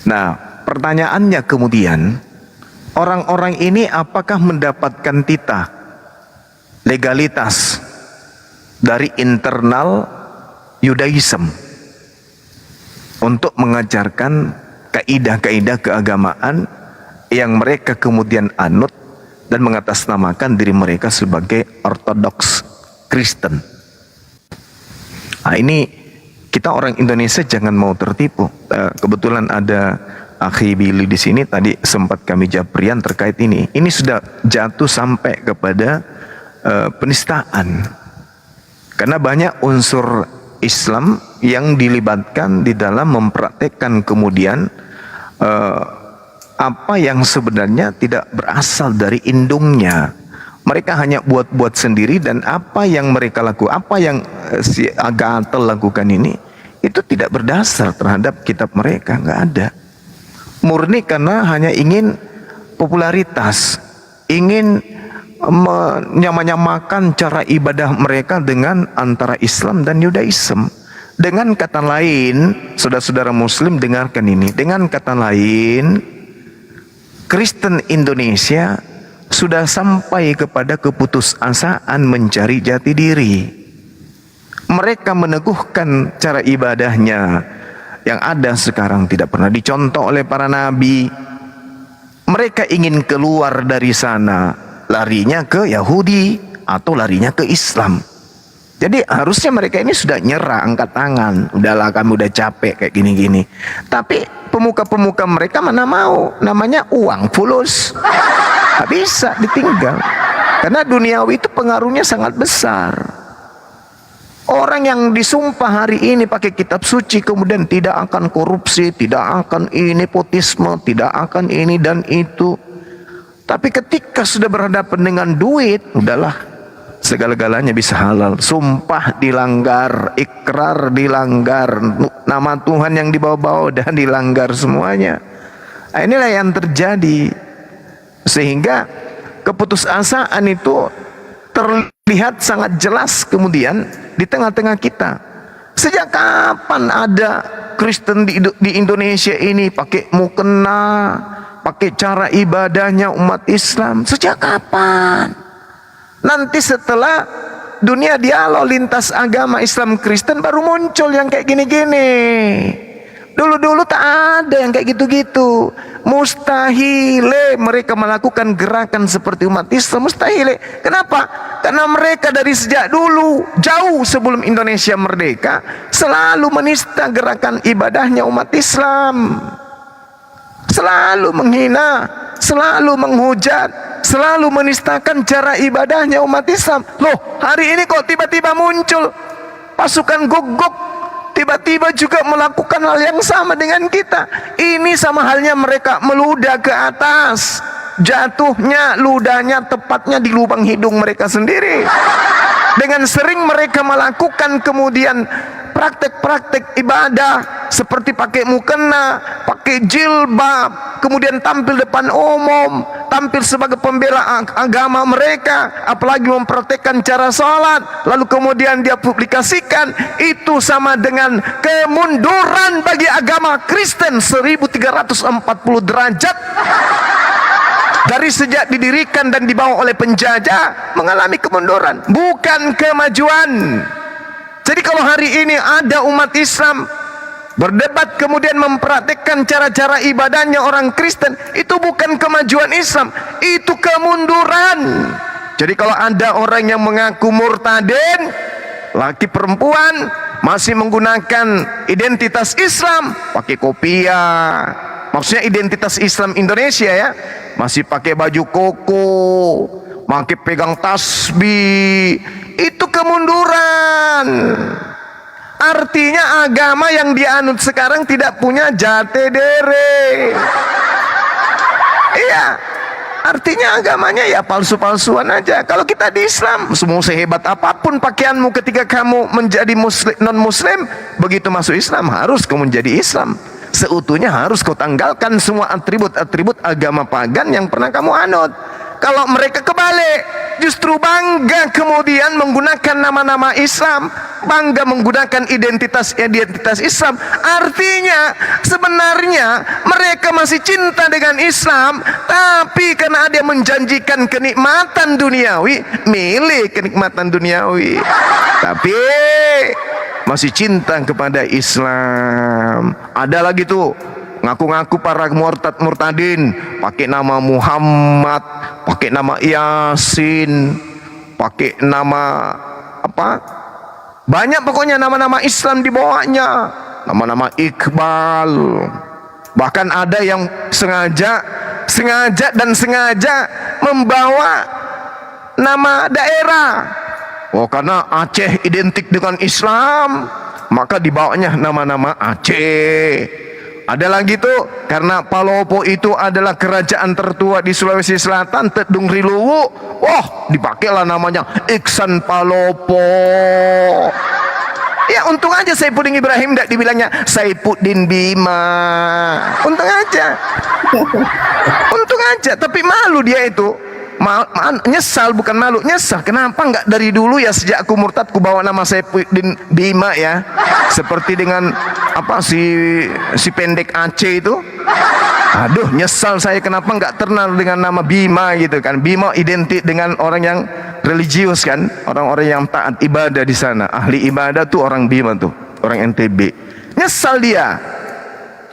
Nah, pertanyaannya kemudian, orang-orang ini apakah mendapatkan titah legalitas dari internal Yudaism untuk mengajarkan kaidah-kaidah keagamaan yang mereka kemudian anut dan mengatasnamakan diri mereka sebagai ortodoks Kristen. Nah, ini kita orang Indonesia jangan mau tertipu. Kebetulan ada Akhi Billy di sini, tadi sempat kami japrian terkait ini. Ini sudah jatuh sampai kepada penistaan. Karena banyak unsur Islam yang dilibatkan di dalam mempraktekkan kemudian apa yang sebenarnya tidak berasal dari indungnya. Mereka hanya buat-buat sendiri, dan apa yang mereka lakukan, apa yang si Agatha lakukan ini, itu tidak berdasar terhadap kitab mereka, nggak ada. Murni karena hanya ingin popularitas, ingin menyamakan cara ibadah mereka dengan antara Islam dan Yudaism. Dengan kata lain, saudara-saudara Muslim dengarkan ini. Dengan kata lain, Kristen Indonesia sudah sampai kepada keputusasaan mencari jati diri. Mereka meneguhkan cara ibadahnya yang ada sekarang tidak pernah dicontoh oleh para nabi. Mereka ingin keluar dari sana, larinya ke Yahudi atau larinya ke Islam. Jadi harusnya mereka ini sudah nyerah, angkat tangan. Udahlah, kami udah capek kayak gini-gini. Tapi pemuka-pemuka mereka mana mau, namanya uang fulus. Gak bisa ditinggal. Karena duniawi itu pengaruhnya sangat besar. Orang yang disumpah hari ini pakai kitab suci kemudian tidak akan korupsi, tidak akan ini nepotisme, tidak akan ini dan itu. Tapi ketika sudah berhadapan dengan duit, udahlah. Segala-galanya bisa halal. Sumpah dilanggar, ikrar dilanggar, nama Tuhan yang dibawa-bawa dan dilanggar semuanya. Nah, inilah yang terjadi. Sehingga keputusasaan itu terlihat sangat jelas kemudian di tengah-tengah kita. Sejak kapan ada Kristen di Indonesia ini pakai mukena, pakai cara ibadahnya umat Islam? Sejak kapan? Nanti setelah dunia dialog lintas agama Islam Kristen baru muncul yang kayak gini-gini. Dulu-dulu tak ada yang kayak gitu-gitu. Mustahil mereka melakukan gerakan seperti umat Islam. Mustahil. Kenapa? Karena mereka dari sejak dulu, jauh sebelum Indonesia merdeka, selalu menista gerakan ibadahnya umat Islam. Selalu menghina, selalu menghujat, selalu menistakan cara ibadahnya umat Islam. Loh, hari ini kok tiba-tiba muncul pasukan guguk, tiba-tiba juga melakukan hal yang sama dengan kita. Ini sama halnya mereka meludah ke atas, jatuhnya ludahnya tepatnya di lubang hidung mereka sendiri. Dengan sering mereka melakukan kemudian praktek-praktek ibadah seperti pakai mukena, pakai jilbab, kemudian tampil depan umum, tampil sebagai pembela agama mereka, apalagi mempraktekkan cara sholat, lalu kemudian dia publikasikan. Itu sama dengan kemunduran bagi agama Kristen 1340 derajat. Dari sejak didirikan dan dibawa oleh penjajah mengalami kemunduran, bukan kemajuan. Jadi kalau hari ini ada umat Islam berdebat kemudian mempraktikkan cara-cara ibadahnya orang Kristen, itu bukan kemajuan Islam, itu kemunduran. Jadi kalau ada orang yang mengaku murtadin, laki perempuan, masih menggunakan identitas Islam, pakai kopiah, maksudnya identitas Islam Indonesia ya, masih pakai baju koko, pakai pegang tasbih, itu kemunduran. Artinya agama yang dianut sekarang tidak punya jati diri. Iya, artinya agamanya ya palsu-palsuan aja. Kalau kita di Islam, semua sehebat apapun pakaianmu ketika kamu menjadi muslim, non-muslim, begitu masuk Islam harus kamu menjadi Islam. Seutuhnya harus kau tanggalkan semua atribut-atribut agama pagan yang pernah kamu anut. Kalau mereka kebalik, justru bangga kemudian menggunakan nama-nama Islam, bangga menggunakan identitas Islam. Artinya sebenarnya mereka masih cinta dengan Islam, tapi karena ada yang menjanjikan kenikmatan duniawi, milih kenikmatan duniawi, tapi masih cinta kepada Islam. Ada lagi tuh ngaku-ngaku para murtadin, pakai nama Muhammad, pakai nama Yasin, pakai nama apa? Banyak pokoknya nama-nama Islam dibawanya, nama-nama Iqbal. Bahkan ada yang sengaja membawa nama daerah. Oh, karena Aceh identik dengan Islam, maka dibawanya nama-nama Aceh. Ada lagi tuh, karena Palopo itu adalah kerajaan tertua di Sulawesi Selatan, Tedung Riluwu, wah dipakailah namanya Iksan Palopo. Ya untung aja Saifuddin Ibrahim tidak dibilangnya Saifuddin Bima. Untung aja. Untung aja, tapi malu dia itu. Nyesal, bukan malu, nyesal. Kenapa nggak dari dulu ya, sejak aku murtad ku bawa nama Saifuddin Bima ya, seperti dengan apa si pendek Aceh itu. Aduh, nyesal saya kenapa nggak terkenal dengan nama Bima gitu kan. Bima identik dengan orang yang religius kan, orang-orang yang taat ibadah di sana. Ahli ibadah tuh orang Bima tuh, orang NTB. Nyesal dia.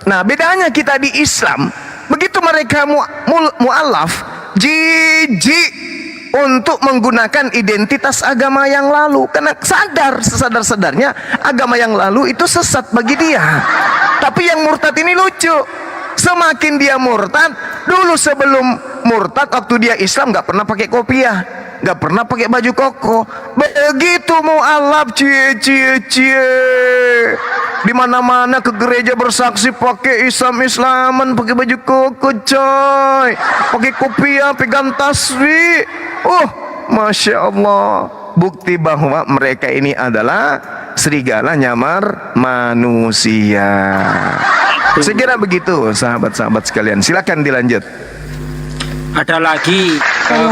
Nah, bedanya kita di Islam, begitu mereka mu'alaf, jijik untuk menggunakan identitas agama yang lalu, karena sesadar-sadarnya agama yang lalu itu sesat bagi dia. Tapi yang murtad ini lucu. Semakin dia murtad, dulu sebelum murtad waktu dia Islam nggak pernah pakai kopiah, nggak pernah pakai baju koko. Begitu mu'alaf cie di mana-mana ke gereja bersaksi pakai Islaman, pakai baju koko coy, pakai kopiah, pegang tasbih. Masya Allah, bukti bahwa mereka ini adalah serigala nyamar manusia. Segera begitu sahabat-sahabat sekalian, silakan dilanjut. Ada lagi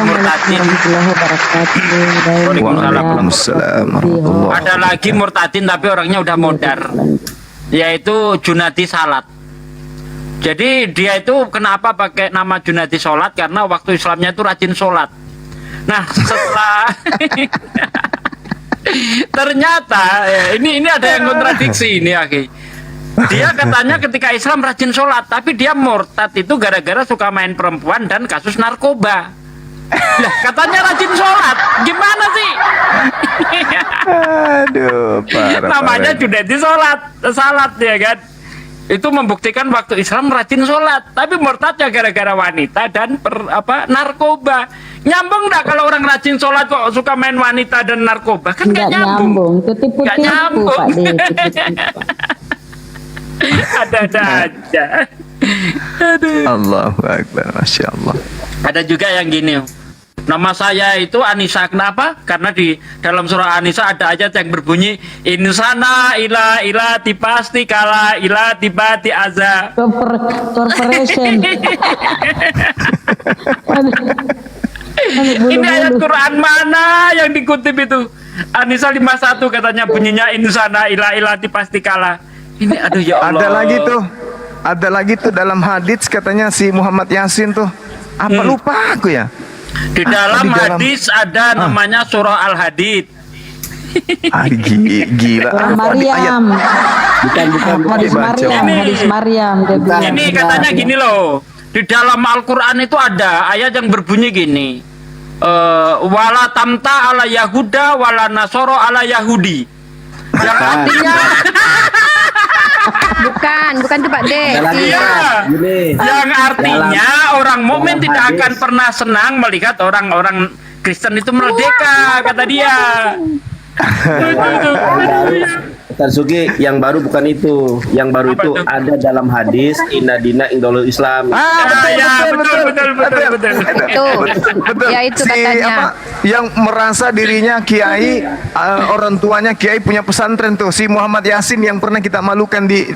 murtadin. Waalaikumsalam. Ada lagi murtadin tapi orangnya udah modar, yaitu Junadi Salat. Jadi dia itu kenapa pakai nama Junadi Salat, karena waktu Islamnya itu rajin sholat. Nah setelah ternyata ya, ini ada yang kontradiksi ini Aki. Dia katanya ketika Islam rajin sholat, tapi dia murtad itu gara-gara suka main perempuan dan kasus narkoba. Lah katanya rajin sholat, gimana sih? Aduh, parah. Namanya Junadi salat ya kan. Itu membuktikan waktu Islam rajin sholat, tapi murtadnya gara-gara wanita dan narkoba. Nyambung nggak kalau orang rajin sholat kok suka main wanita dan narkoba? Kan nggak nyambung. Nggak nyambung. Ada aja. Aduh. Allahu Akbar, Masya Allah. Ada juga yang gini, nama saya itu Anissa. Kenapa? Karena di dalam surah Anissa ada ayat yang berbunyi insana ila tipasti kala ila tiba ti aza corporation. Ini ayat Quran mana yang dikutip itu? Anissa 51 katanya bunyinya insana ila tipasti kala. Ini aduh ya Allah. Ada lagi tuh dalam hadits katanya si Muhammad Yasin tuh. Apa lupa aku ya? Di dalam hadis ada namanya surah Al-Hadid. Gila. Maryam. Bukan hadis Maryam. Ini katanya gini loh. Di dalam Al-Qur'an itu ada ayat yang berbunyi gini. Wala tamta ala Yahuda wala nasoro ala Yahudi. Yang artinya Bukan tuh Pak De. iya. Yang artinya orang mukmin tidak akan pernah senang melihat orang-orang Kristen itu merdeka, kata dia. Tarsugi, yang baru bukan itu. Yang baru Apa itu tuh? ada dalam hadis inna dina indolul Islam. Betul. Betul. Ya itu katanya. Yang merasa dirinya kiai, orang tuanya kiai punya pesantren tuh, si Muhammad Yasin yang pernah kita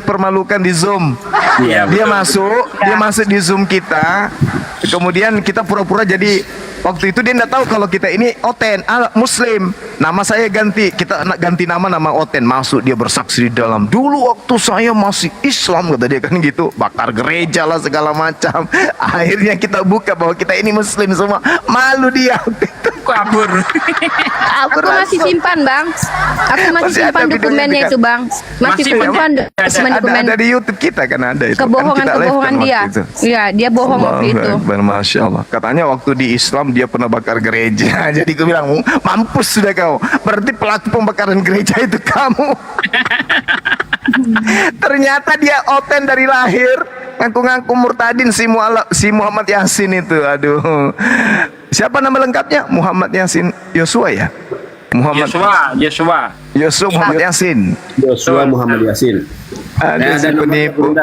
permalukan di Zoom. Iya, Dia betul. masuk di Zoom kita. Kemudian kita pura-pura jadi, waktu itu dia tidak tahu kalau kita ini Oten Muslim. Nama saya ganti, kita ganti nama Oten. Masuk dia bersaksi di dalam. Dulu waktu saya masih Islam, kata dia kan gitu. Bakar gereja lah segala macam. Akhirnya kita buka bahwa kita ini Muslim semua. Malu dia. Kabur. Aku masih simpan, Bang. Aku masih Masih ada simpan dokumennya videonya itu, Bang. Masih Masih simpan dokumen Ada di YouTube kita kan ada itu. kebohongan-kebohongan dia. Iya, dia bohong waktu itu. Masya Allah. Katanya waktu di Islam dia pernah bakar gereja. Jadi gue bilang, mampus sudah kau. Berarti pelaku pembakaran gereja itu kamu. Ternyata dia Oten dari lahir. Ngaku-ngaku murtadin si Muhammad Yasin itu. Aduh. Siapa nama lengkapnya? Muhammad Yasin Yosua ya? Yosua. Muhammad Yasin. Yosua Muhammad Yasin. Ada si penipu.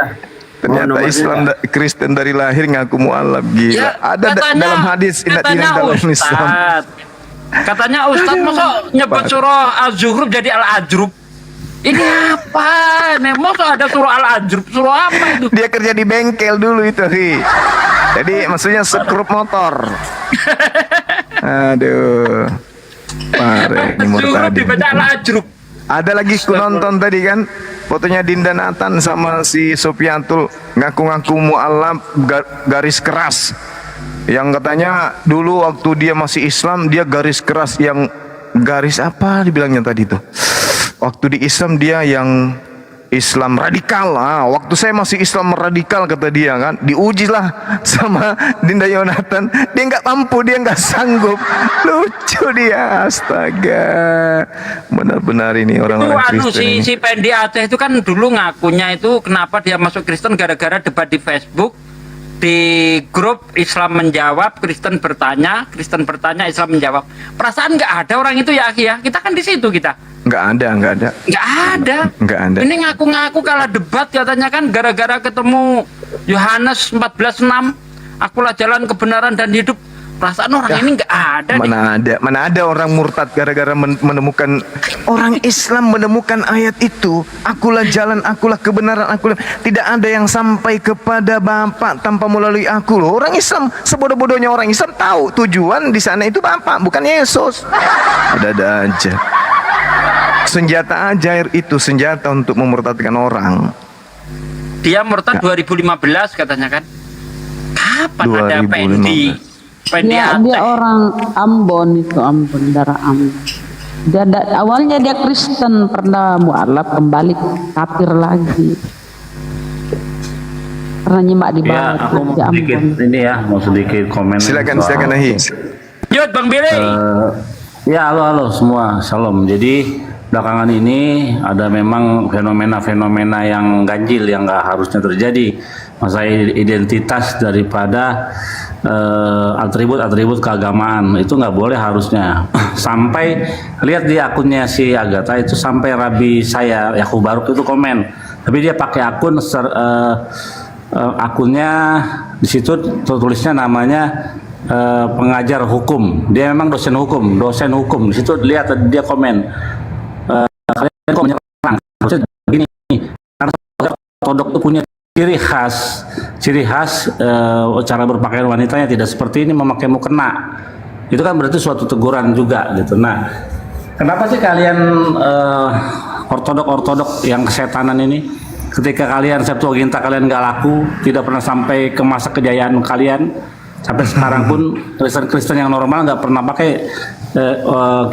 Ternyata nomornya Islam Kristen dari lahir ngaku mualaf, gila. Ya, Ada dalam hadis katanya dalam Islam. Ustaz. Katanya Ustaz masa nyebut surah Az-Zukhruf jadi Al-Ajrub. Ini apa? Nih, masa ada suruh Al-Ajrub, suruh apa itu? Dia kerja di bengkel dulu itu sih. Jadi maksudnya skrup motor. Aduh. Parah ini Suruh murtadi. dibaca Al-Ajrub. Ada lagi ku nonton tadi kan fotonya Dinda Nathan sama si Sofiantul ngaku-ngaku mu'alaf garis keras. Yang katanya dulu waktu dia masih Islam dia garis keras, yang garis apa dibilangnya tadi tuh. Waktu di Islam dia yang Islam radikal. Waktu saya masih Islam radikal kata dia kan, diujilah sama Dinda Yonatan, dia nggak mampu, dia nggak sanggup. Lucu dia, astaga. Benar-benar ini orang-orang Itu Kristen ini. si Pendi Aceh itu kan dulu ngakunya itu kenapa dia masuk Kristen gara-gara debat di Facebook, di grup Islam menjawab, Kristen bertanya, Islam menjawab. Perasaan nggak ada orang itu ya, Aki ya. Kita kan di situ kita. Nggak ada. Nggak ada. Ini ngaku-ngaku kalah debat katanya kan gara-gara ketemu Yohanes 14:6. Akulah jalan kebenaran dan hidup. Perasaan orang ini nggak ada. Mana ada orang murtad gara-gara menemukan orang Islam menemukan ayat itu, akulah jalan, akulah kebenaran, akulah, tidak ada yang sampai kepada Bapa tanpa melalui aku loh. Orang Islam sebodoh-bodohnya orang Islam tahu tujuan di sana itu Bapa, bukan Yesus. Ada aja. Senjata ajair itu senjata untuk memurtadkan orang. Dia murtad 2015 katanya kan. Kapan ada 2015. Pendi Dia Aceh? orang Ambon, darah Ambon. Awalnya dia Kristen, pernah mualaf, kembali kafir lagi. Pernah nyimak di Ya, bawah aku mau di sedikit Ambon. ini ya, mau sedikit komen. Silakan soal- Ahi. Yud Bang Billy. Ya, halo semua, shalom. Jadi belakangan ini ada memang fenomena-fenomena yang ganjil yang nggak harusnya terjadi. Masalah identitas daripada atribut-atribut keagamaan itu nggak boleh harusnya. Sampai lihat di akunnya si Agatha itu sampai Rabi saya Yakub Baruk itu komen. Tapi dia pakai akun akunnya di situ tulisnya namanya pengajar hukum. Dia memang dosen hukum. Di situ lihat dia komen. Kalian kok menyerang? Harusnya begini. Karena ortodok itu punya ciri khas cara berpakaian wanitanya tidak seperti ini memakai mukena. Itu kan berarti suatu teguran juga gitu. Nah, kenapa sih kalian ortodok yang kesetanan ini, ketika kalian Septuaginta kalian nggak laku, tidak pernah sampai ke masa kejayaan kalian, sampai sekarang pun Kristen yang normal nggak pernah pakai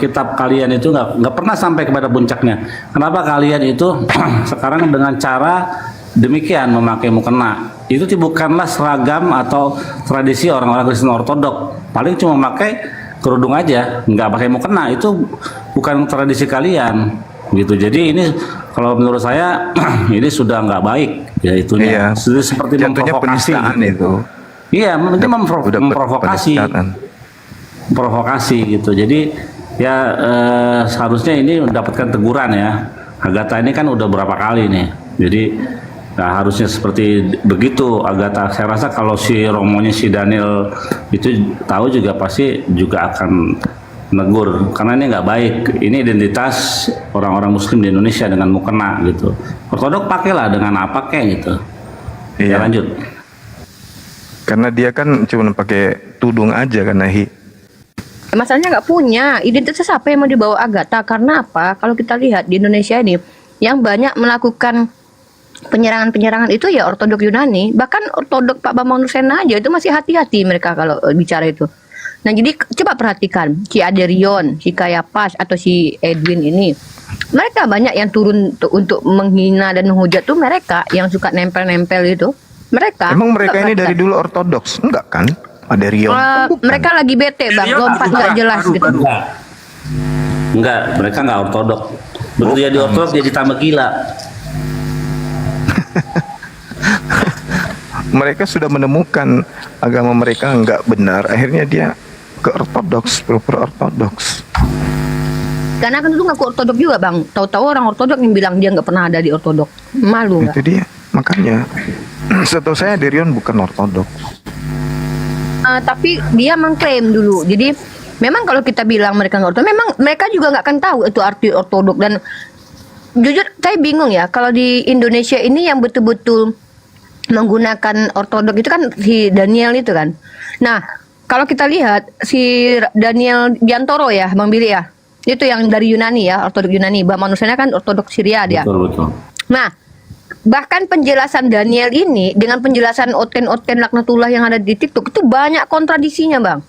kitab kalian itu nggak pernah sampai kepada puncaknya. Kenapa kalian itu sekarang dengan cara demikian memakai mukena? Itu bukanlah seragam atau tradisi orang-orang Kristen ortodok. Paling cuma pakai kerudung aja, nggak pakai mukena. Itu bukan tradisi kalian, gitu. Jadi ini kalau menurut saya ini sudah nggak baik, ya itunya. Iya. Sudah seperti Jatuhnya memprovokasi. penistaan Gitu. itu. Iya, itu Udah memprovokasi. penistaan. Provokasi gitu. Jadi ya seharusnya ini mendapatkan teguran ya. Agatha ini kan udah berapa kali nih. Jadi nah, harusnya seperti begitu Agatha. Saya rasa kalau si Romonya si Daniel itu tahu juga pasti juga akan negur karena ini nggak baik. Ini identitas orang-orang Muslim di Indonesia dengan mukena gitu. Ortodok pakailah dengan apa kayak gitu. Iya. Ya lanjut. Karena dia kan cuma pakai tudung aja kan Ahi. Masalahnya nggak punya identitas apa yang mau dibawa Agatha, karena apa? Kalau kita lihat di Indonesia ini yang banyak melakukan penyerangan itu ya ortodok Yunani, bahkan ortodok Pak Bambang Nusena aja itu masih hati-hati mereka kalau bicara itu. Nah jadi coba perhatikan si Aderion, si Kayapas atau si Edwin ini, mereka banyak yang turun untuk menghina dan menghujat tuh mereka yang suka nempel-nempel itu. Mereka. Emang mereka coba ini dari perhatikan. dulu ortodoks? Enggak kan? Ada Rion. Mereka lagi bete bang, lompat nggak jelas gitu. Enggak, mereka nggak ortodok. Begitu jadi ortodok jadi tambah gila. Mereka sudah menemukan agama mereka nggak benar, akhirnya dia ke ortodoks, pura-pura ortodoks. Karena kan dulu ngaku ortodok juga bang. Tahu-tahu orang ortodok yang bilang dia nggak pernah ada di ortodok. Malu nggak? Itu dia, makanya. Setahu saya Derion bukan ortodoks. Tapi dia mengklaim dulu. Jadi memang kalau kita bilang mereka nggak ortodok, memang mereka juga nggak akan tahu itu arti ortodok. Dan jujur saya bingung ya kalau di Indonesia ini yang betul-betul menggunakan ortodok itu kan si Daniel itu kan. Nah, kalau kita lihat si Daniel Biantoro ya, Bang Billy ya. Itu yang dari Yunani ya, ortodok Yunani. Bah manusianya kan ortodok Syria dia. Betul. Nah, bahkan penjelasan Daniel ini dengan penjelasan oten-oten laknatullah yang ada di TikTok itu banyak kontradisinya, Bang.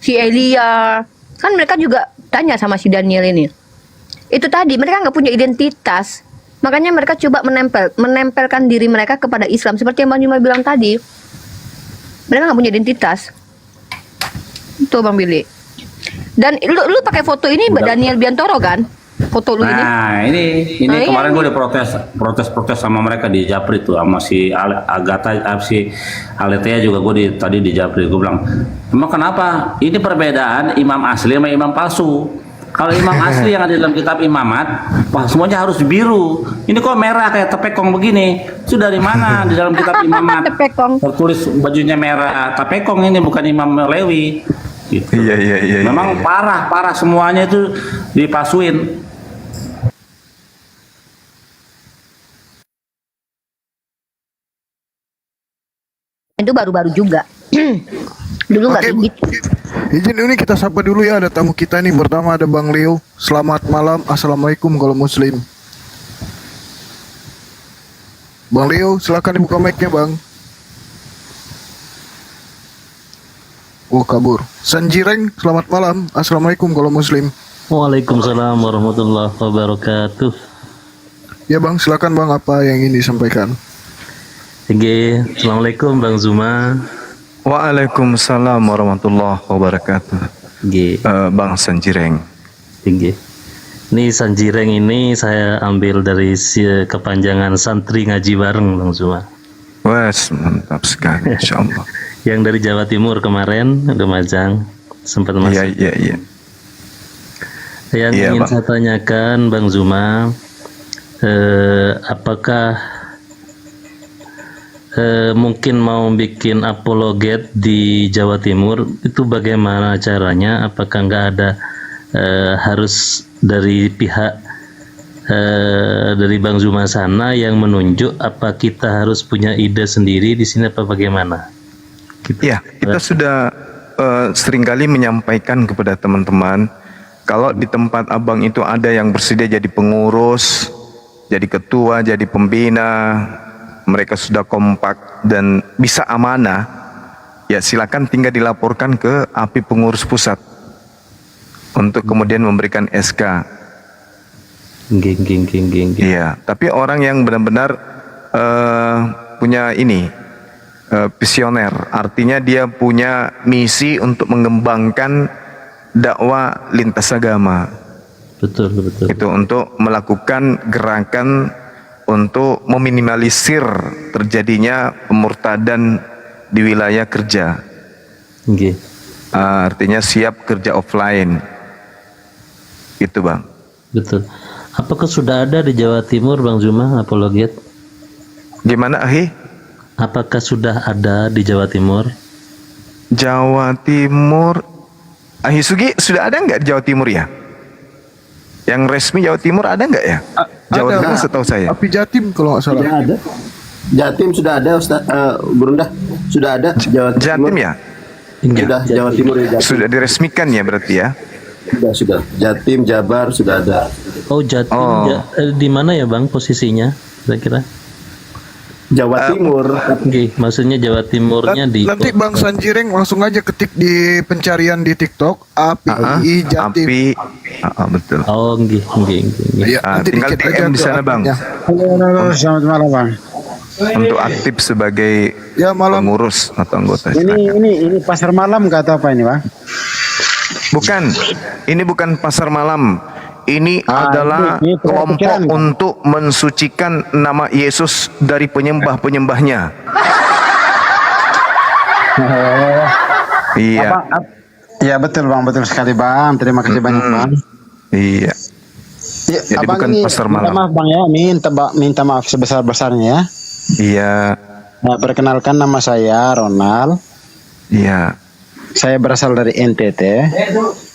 Si Elia, kan mereka juga tanya sama si Daniel ini. Itu tadi mereka nggak punya identitas, makanya mereka coba menempelkan diri mereka kepada Islam seperti yang Bang Juma bilang tadi. Mereka nggak punya identitas. Itu Bang Billy. Dan lu pakai foto ini Daniel Biantoro kan? Foto lu ini. Nah, ini kemarin iya. gue udah protes sama mereka di Japri tuh, sama si si Aletea juga gue tadi di Japri. Gue bilang, emang kenapa? Ini perbedaan imam asli sama imam palsu. Kalau imam asli yang ada dalam kitab imamat, wah semuanya harus biru. Ini kok merah kayak tepekong begini? Itu dari mana di dalam kitab imamat? Tepekong. Tertulis bajunya merah. Tepekong ini bukan Imam Lewi. Gitu. Iya. Memang parah semuanya itu dipasuin. Itu baru-baru juga. Dulu nggak kayak gitu. Izin ini kita sapa dulu ya, ada tamu kita nih. Pertama ada Bang Leo. Selamat malam, assalamualaikum kalau muslim. Bang Leo, silakan dibuka mic-nya Bang. Oh kabur. Sanjireng, selamat malam, assalamualaikum kalau muslim. Waalaikumsalam warahmatullahi wabarakatuh. Ya Bang, silakan Bang, apa yang ingin disampaikan? Oke, assalamualaikum Bang Zuma. Waalaikumsalam warahmatullahi wabarakatuh. Oke. Bang Sanjireng. Oke. Ini Sanjireng ini saya ambil dari kepanjangan santri ngaji bareng Bang Zuma. Wes, mantap sekali, insyaallah. Yang dari Jawa Timur kemarin, Lumajang, sempat masuk. Iya. Yang Iya, ingin Bang. saya tanyakan Bang Zuma, apakah mungkin mau bikin apologet di Jawa Timur, itu bagaimana caranya? Apakah nggak ada harus dari pihak dari Bang Zuma sana yang menunjuk, apa kita harus punya ide sendiri di sini apa bagaimana? Gitu. Ya, kita sudah seringkali menyampaikan kepada teman-teman, kalau di tempat abang itu ada yang bersedia jadi pengurus, jadi ketua, jadi pembina, mereka sudah kompak dan bisa amanah, ya silakan tinggal dilaporkan ke API pengurus pusat untuk kemudian memberikan SK. Iya, tapi orang yang benar-benar punya ini visioner, artinya dia punya misi untuk mengembangkan dakwah lintas agama. Betul. Itu untuk melakukan gerakan untuk meminimalisir terjadinya pemurtadan di wilayah kerja. Artinya siap kerja offline. Gitu Bang. Betul. Apakah sudah ada di Jawa Timur Bang Zuma apologet? Gimana Ahi? Apakah sudah ada di Jawa Timur? Jawa Timur, Ahi Sugi sudah ada nggak di Jawa Timur ya? Yang resmi Jawa Timur ada nggak ya? Jawa Ada. Timur setahu saya. API Jatim kalau nggak salah. Sudah ada. Jatim sudah ada Ustaz, Burunda sudah ada. Jatim ya? Sudah Jawa Timur ya. Jatim. Sudah diresmikan ya berarti ya? Sudah. Jatim, Jabar sudah ada. Oh Jatim, di mana ya Bang posisinya kira-kira? Jawa Timur. Maksudnya Jawa Timurnya di Nanti Bang Sanjireng langsung aja ketik di pencarian di TikTok API Jatim. API, betul. Oh, Ya, nanti Tinggal dicek aja DM di ke sana Bang, API-nya. Selamat malam Bang. untuk aktif sebagai Ya malam. pengurus atau anggota. Ini pasar malam nggak tahu apa ini Bang? Bukan, ini bukan pasar malam. Ini adalah ini kelompok pikiran, Bang. untuk mensucikan nama Yesus dari penyembah-penyembahnya. Iya, Ya betul Bang, betul sekali Bang. Terima kasih banyak Bang. iya. Ya, Jadi Abang bukan ini pasar minta malam. maaf Bang ya, minta maaf sebesar-besarnya ya. Iya, Nah, perkenalkan nama saya Ronald. iya. Saya berasal dari NTT.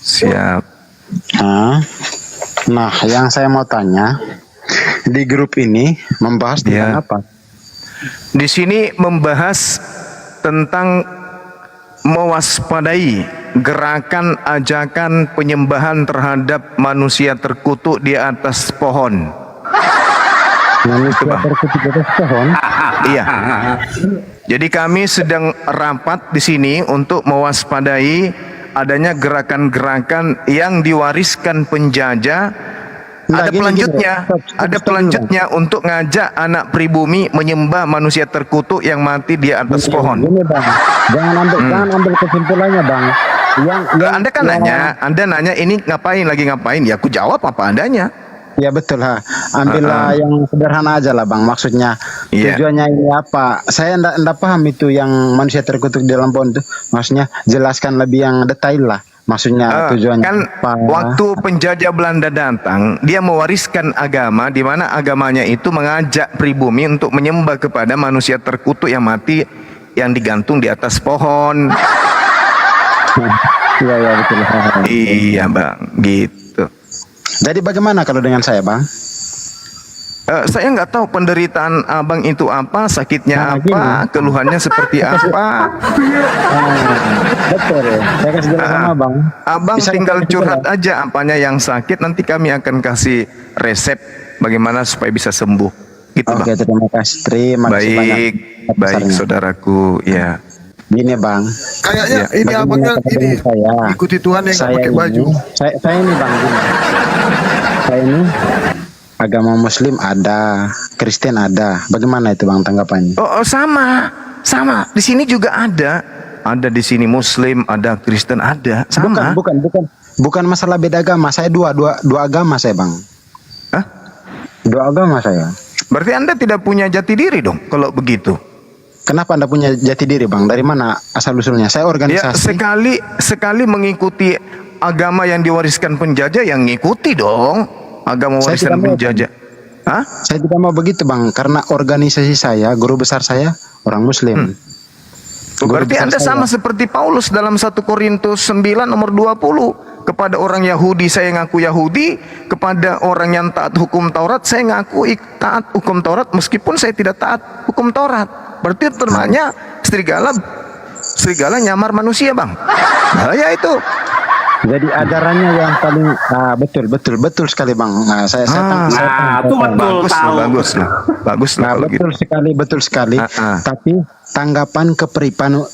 Siap. Nah, yang saya mau tanya, di grup ini membahas tentang Ya. apa? Di sini membahas tentang mewaspadai gerakan ajakan penyembahan terhadap manusia terkutuk di atas pohon. Manusia Bang. terkutuk di atas pohon. Iya. Jadi kami sedang rapat di sini untuk mewaspadai adanya gerakan-gerakan yang diwariskan penjajah. Nah, Ada gini, pelanjutnya, gini. Stop ada dulu, pelanjutnya untuk ngajak anak pribumi menyembah manusia terkutuk yang mati di atas pohon. Gini bang, jangan ambil kesimpulannya bang. Anda kan Anda nanya ini ngapain Ya aku jawab apa adanya. Ya betul ha. Ambillah yang sederhana aja lah bang. Maksudnya Iya. tujuannya ini apa? Saya ndak paham itu yang manusia terkutuk di dalam pohon itu. Maksudnya jelaskan lebih yang detail lah. Maksudnya tujuannya Kan apa? waktu penjajah Belanda datang, dia mewariskan agama di mana agamanya itu mengajak pribumi untuk menyembah kepada manusia terkutuk yang mati yang digantung di atas pohon. Iya ya betul. Iya bang, gitu. Jadi bagaimana kalau dengan saya bang? Saya nggak tahu penderitaan abang itu apa, sakitnya Nah, apa, keluhannya seperti apa. Betul ya. Saya kasih jelas sama bang. Abang Bisa tinggal kita curhat aja apanya yang sakit, nanti kami akan kasih resep bagaimana supaya bisa sembuh. Gitu Oke, bang. terima kasih. Terima kasih banyak. Baik saudaraku, ya. Gini bang. Kayaknya Ya, ini abangnya ini saya. ikuti Tuhan yang nggak Saya pakai ini, baju. saya ini bang. Gini. Saya ini agama Muslim ada, Kristen ada. Bagaimana itu bang tanggapannya? Oh, sama. Di sini juga ada. Ada di sini Muslim, ada Kristen, ada. Sama. Bukan masalah beda agama. Saya dua agama saya bang. Hah? Dua agama saya. Berarti Anda tidak punya jati diri dong kalau begitu. Kenapa Anda punya jati diri bang? Dari mana asal usulnya? Saya Ya, organisasi. sekali mengikuti agama yang diwariskan penjajah, yang ngikuti dong agama Saya warisan tidak mau, penjajah. Hah? Saya tidak mau begitu bang, karena organisasi saya, guru besar saya orang Muslim. Guru Berarti besar Anda saya. sama seperti Paulus dalam 1 Korintus 9 nomor 20. Kepada orang Yahudi saya ngaku Yahudi, kepada orang yang taat hukum Taurat saya ngaku taat hukum Taurat meskipun saya tidak taat hukum Taurat. Berarti termanya serigala nyamar manusia bang. Bahaya itu. Jadi ajarannya yang paling betul sekali bang. Nah, saya Itu betul tahu. Bagus lah kalau gitu. betul sekali. Ah. Tapi tanggapan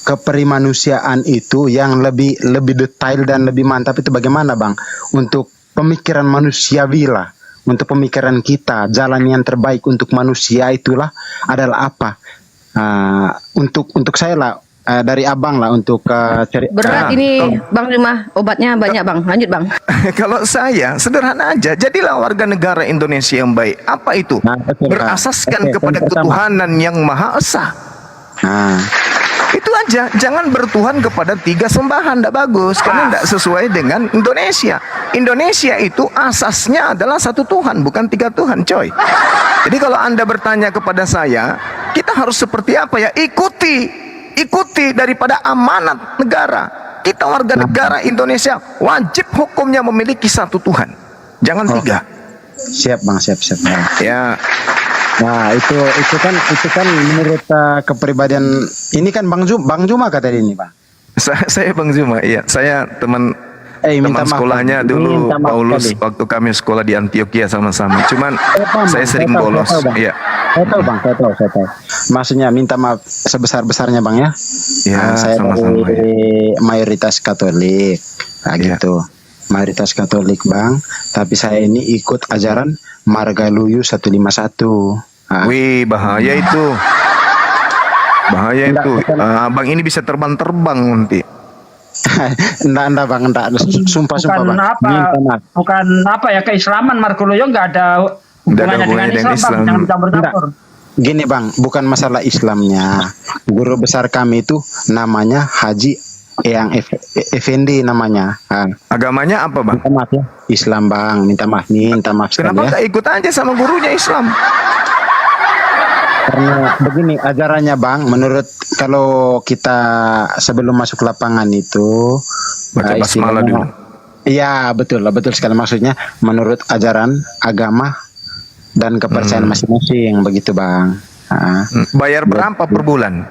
keperimanusiaan itu yang lebih detail dan lebih mantap itu bagaimana bang? Untuk pemikiran manusiawi lah, untuk pemikiran kita, jalan yang terbaik untuk manusia itulah adalah apa? Untuk saya lah. Dari abang lah untuk Berat ini Bang Rima, obatnya banyak Bang. Lanjut Bang. Kalau saya sederhana aja, jadilah warga negara Indonesia yang baik. Apa itu? Nah, betul, Berasaskan Oke, kepada yang pertama. ketuhanan yang Maha Esa. Nah, Itu aja, jangan bertuhan kepada 3 sembahan, tidak bagus karena tidak sesuai dengan Indonesia. Indonesia itu asasnya adalah 1 Tuhan, bukan 3 Tuhan, coy. Jadi kalau Anda bertanya kepada saya, kita harus seperti apa ya? Ikuti daripada amanat negara. Kita warga negara Indonesia wajib hukumnya memiliki 1 Tuhan, jangan 3. siap bang. Ya, Nah itu kan menurut kepribadian ini kan Bang Juma kata ini bang. saya Bang Zuma, iya, saya teman Minta maaf, sekolahnya Bang. dulu Minta maaf Paulus sekali. waktu kami sekolah di Antioquia sama-sama. Cuman Paham, saya Bang. sering Saya tahu, bolos. saya tahu, Bang. Iya. Saya tahu. Maksudnya minta maaf sebesar-besarnya bang ya. Ya, Saya sama-sama, dari mayoritas Katolik, nah, Ya. gitu. Mayoritas Katolik bang. Tapi saya ini ikut ajaran Margaluyu 151. Nah, Wih, bahaya itu. Bahaya Enggak, itu. bukan. Abang ini bisa terbang-terbang nanti. enggak bang, enggak. Sumpah bang. Minta maaf. Bukan apa ya, keislaman Margoloyo nggak ada hubungannya dengan Islam, Bang. Jangan campur-campur. Gini bang, bukan masalah Islamnya. Guru besar kami itu namanya Haji Eyang Effendi namanya. Agamanya apa, Bang? Minta maaf ya. Islam bang, minta maaf sekali Kenapa ya. nggak ikut aja sama gurunya Islam? Karena begini ajarannya bang, menurut kalau kita sebelum masuk lapangan itu Baca basmalah istilahnya- dulu. Iya betul sekali, maksudnya menurut ajaran agama dan kepercayaan masing-masing begitu bang. Bayar berapa per bulan?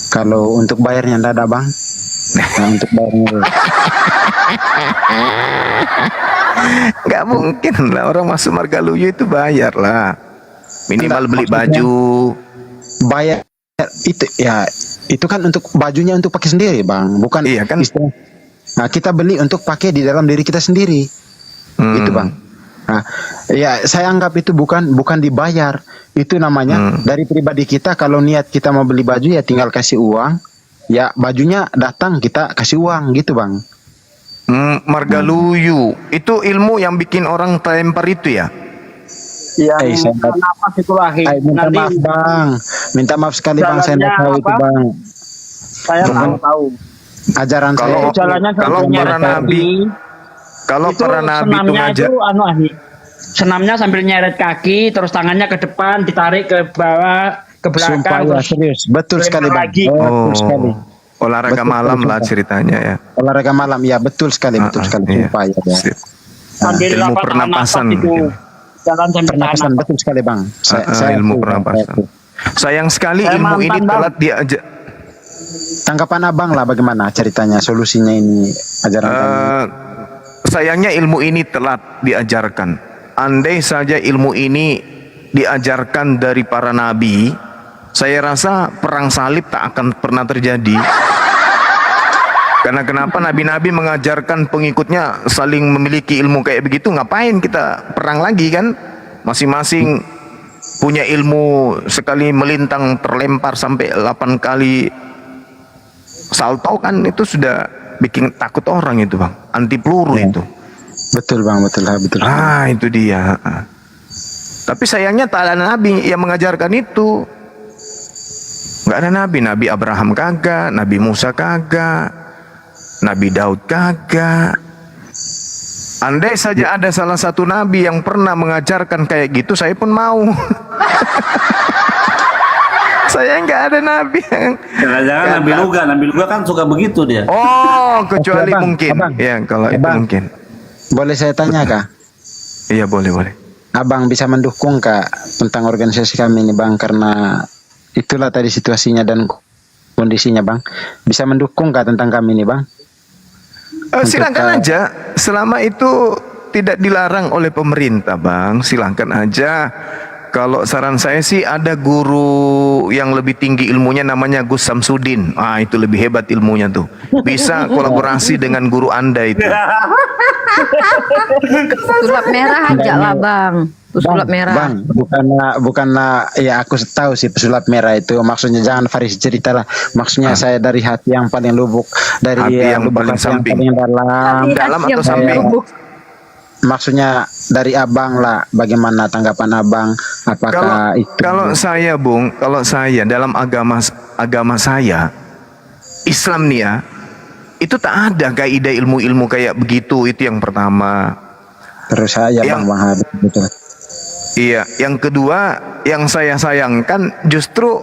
Kalau untuk bayarnya enggak ada bang. Nah, untuk bayarnya Nggak mungkin lah orang masuk Margaluyu itu bayar lah. Minimal beli Maksudnya- baju. bayar itu ya, itu kan untuk bajunya untuk pakai sendiri bang, bukan Iya kan? Nah, kita beli untuk pakai di dalam diri kita sendiri. Gitu bang. Nah, ya saya anggap itu bukan dibayar. Itu namanya dari pribadi kita, kalau niat kita mau beli baju ya tinggal kasih uang. Ya bajunya datang kita kasih uang gitu bang. Margaluyu itu ilmu yang bikin orang terlempar itu ya? Yang saya- napas itu lagi. Minta maaf bang, minta maaf sekali bang, saya nggak tahu itu apa? bang. Saya mau tahu. Ajaran saya Kalau- Jalannya kalau sambil para nyeret nabi, kaki, kalau itu para nabi itu senamnya ngajar, itu senamnya sambil nyeret kaki, terus tangannya ke depan, ditarik ke bawah, ke belakang, sumpah ya terus serius, betul sekali bang. lagi. Betul sekali. olahraga Betul, malam betul, lah betul. ceritanya ya. Olahraga malam ya betul sekali, betul sekali. Iya. Sumpah ya. Bang. Sip. sambil ilmu apa, pernapasan napas itu mungkin. jalan sambil tahan Pernapasan napas. betul sekali bang. Saya Ilmu akui, Bang. pernapasan. Sayang sekali Saya ilmu mantan, ini Bang. telat diajar. Tanggapan abang lah bagaimana ceritanya, solusinya ini ajaran kami. Sayangnya ilmu ini telat diajarkan. Andai saja ilmu ini diajarkan dari para nabi, saya rasa perang salib tak akan pernah terjadi. Karena kenapa nabi-nabi mengajarkan pengikutnya saling memiliki ilmu kayak begitu? Ngapain kita perang lagi kan? Masing-masing punya ilmu, sekali melintang terlempar sampai 8 kali salto kan, itu sudah bikin takut orang itu bang. Anti peluru itu. Betul bang, betul lah, betul. Itu dia. Tapi sayangnya tak ada nabi yang mengajarkan itu. Nggak ada nabi. Nabi Abraham kagak, Nabi Musa kagak, Nabi Daud kagak. Andai saja ada salah satu nabi yang pernah mengajarkan kayak gitu, saya pun mau. Saya nggak ada nabi yang... Jangan-jangan Nabi Luga kan suka begitu dia. Oh, kecuali Oke, Abang. mungkin. Abang. Ya, kalau itu Abang. mungkin. Boleh saya tanya kah? Iya, boleh. Abang bisa mendukung kak tentang organisasi kami ini bang, karena itulah tadi situasinya dan kondisinya bang. Bisa mendukung kak tentang kami ini bang? Silakan aja, selama itu tidak dilarang oleh pemerintah bang, silakan aja. Kalau saran saya sih, ada guru yang lebih tinggi ilmunya namanya Gus Samsudin. Itu lebih hebat ilmunya tuh. Bisa kolaborasi dengan guru Anda itu. Sulap merah aja lah bang. Sulap merah. Bang, bukanlah ya aku tahu sih pesulap merah itu maksudnya, jangan Faris cerita lah. Maksudnya saya dari hati yang paling lubuk, dari Hati yang lubuk paling hati samping. yang paling dalam. Dalam atau Yang samping? lubuk. Maksudnya dari abang lah, bagaimana tanggapan abang? Apakah itu? Kalau saya bung, kalau saya dalam agama saya Islam nih ya, itu tak ada kaidah ilmu-ilmu kayak begitu. Itu yang pertama. Terus saya Yang- bang Habib betul. Iya, yang kedua yang saya sayangkan justru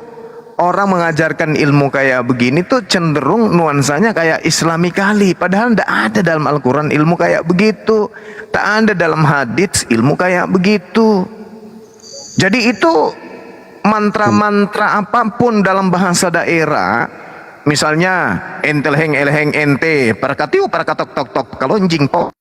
orang mengajarkan ilmu kayak begini tuh cenderung nuansanya kayak Islami kali. Padahal tidak ada dalam Al-Quran ilmu kayak begitu. Tak ada dalam hadits ilmu kayak begitu. Jadi itu mantra-mantra apapun dalam bahasa daerah. Misalnya entelheng elheng ente parakatiu parakatok tok tok kalonjing po.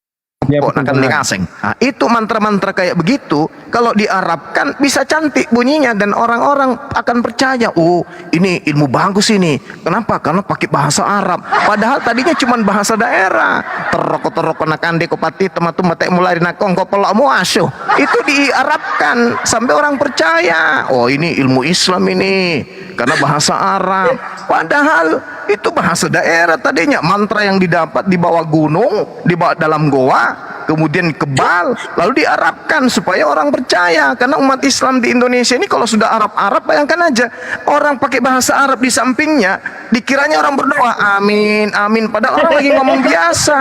Ya, Kok betul, akan benar. lingaseng. Itu mantra-mantra kayak begitu kalau diarabkan bisa cantik bunyinya dan orang-orang akan percaya. Oh, ini ilmu bagus ini. Kenapa? Karena pakai bahasa Arab. Padahal tadinya cuma bahasa daerah. Teroko nakande kopati tematu mate mulai nakong kopolok muasyuh. Itu diarabkan sampai orang percaya. Oh, ini ilmu Islam ini karena bahasa Arab. Padahal itu bahasa daerah tadinya. Mantra yang didapat di bawah gunung, di bawah dalam goa, kemudian kebal, lalu diarabkan supaya orang percaya. Karena umat Islam di Indonesia ini kalau sudah Arab-Arab, bayangkan aja orang pakai bahasa Arab di sampingnya, dikiranya orang berdoa amin amin, padahal orang lagi ngomong biasa.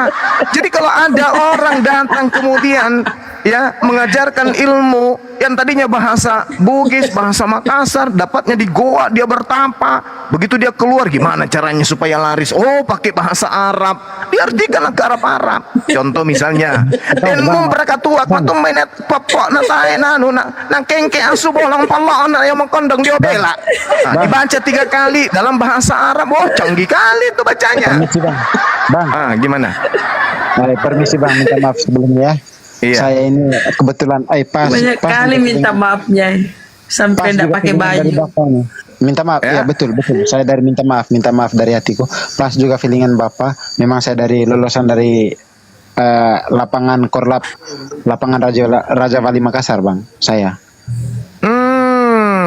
Jadi kalau ada orang datang kemudian ya mengajarkan ilmu yang tadinya bahasa Bugis, bahasa Makassar, dapatnya di Goa, dia bertapa. Begitu dia keluar, gimana caranya supaya laris? Oh, pakai bahasa Arab, diartikanlah ke Arab. Contoh misalnya, ilmu berakatua katu mainat popok na tae nanu na kengke asu bolong polok na yang mengkondong dia bela. Nah, dibaca 3 kali dalam bahasa Arab. Oh, canggih kali itu bacanya. Permisi bang. Bang, Gimana? permisi bang, minta maaf sebelumnya. Iya. Saya ini kebetulan Banyak kali minta maafnya sampai tidak pakai baju. Minta maaf, ya betul. Saya dari minta maaf dari hatiku. Pas juga feelingan Bapak, memang saya dari lulusan dari lapangan Korlap, lapangan Raja Wali Makassar, Bang. Saya.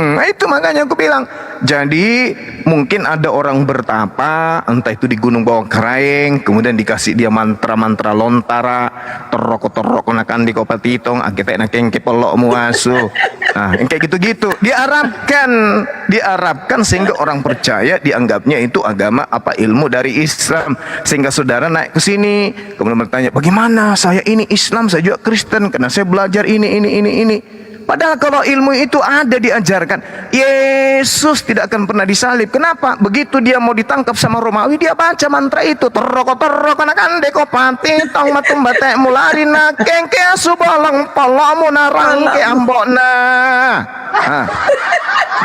Nah itu makanya aku bilang. Jadi mungkin ada orang bertapa, entah itu di Gunung Bawah Keraeng, kemudian dikasih dia mantra-mantra lontara, teroko nakan di kopatitong, akita nakeng kepolok muasu. Nah, yang kayak gitu-gitu diarabkan sehingga orang percaya, dianggapnya itu agama apa ilmu dari Islam. Sehingga saudara naik ke sini, kemudian bertanya, "Bagaimana? Saya ini Islam, saya juga Kristen karena saya belajar ini." Padahal kalau ilmu itu ada diajarkan, Yesus tidak akan pernah disalib. Kenapa? Begitu dia mau ditangkap sama Romawi, dia baca mantra itu. Teroko nakan deko pati tong matum batek mularina kengke asu bolong polomu narang ke ambona.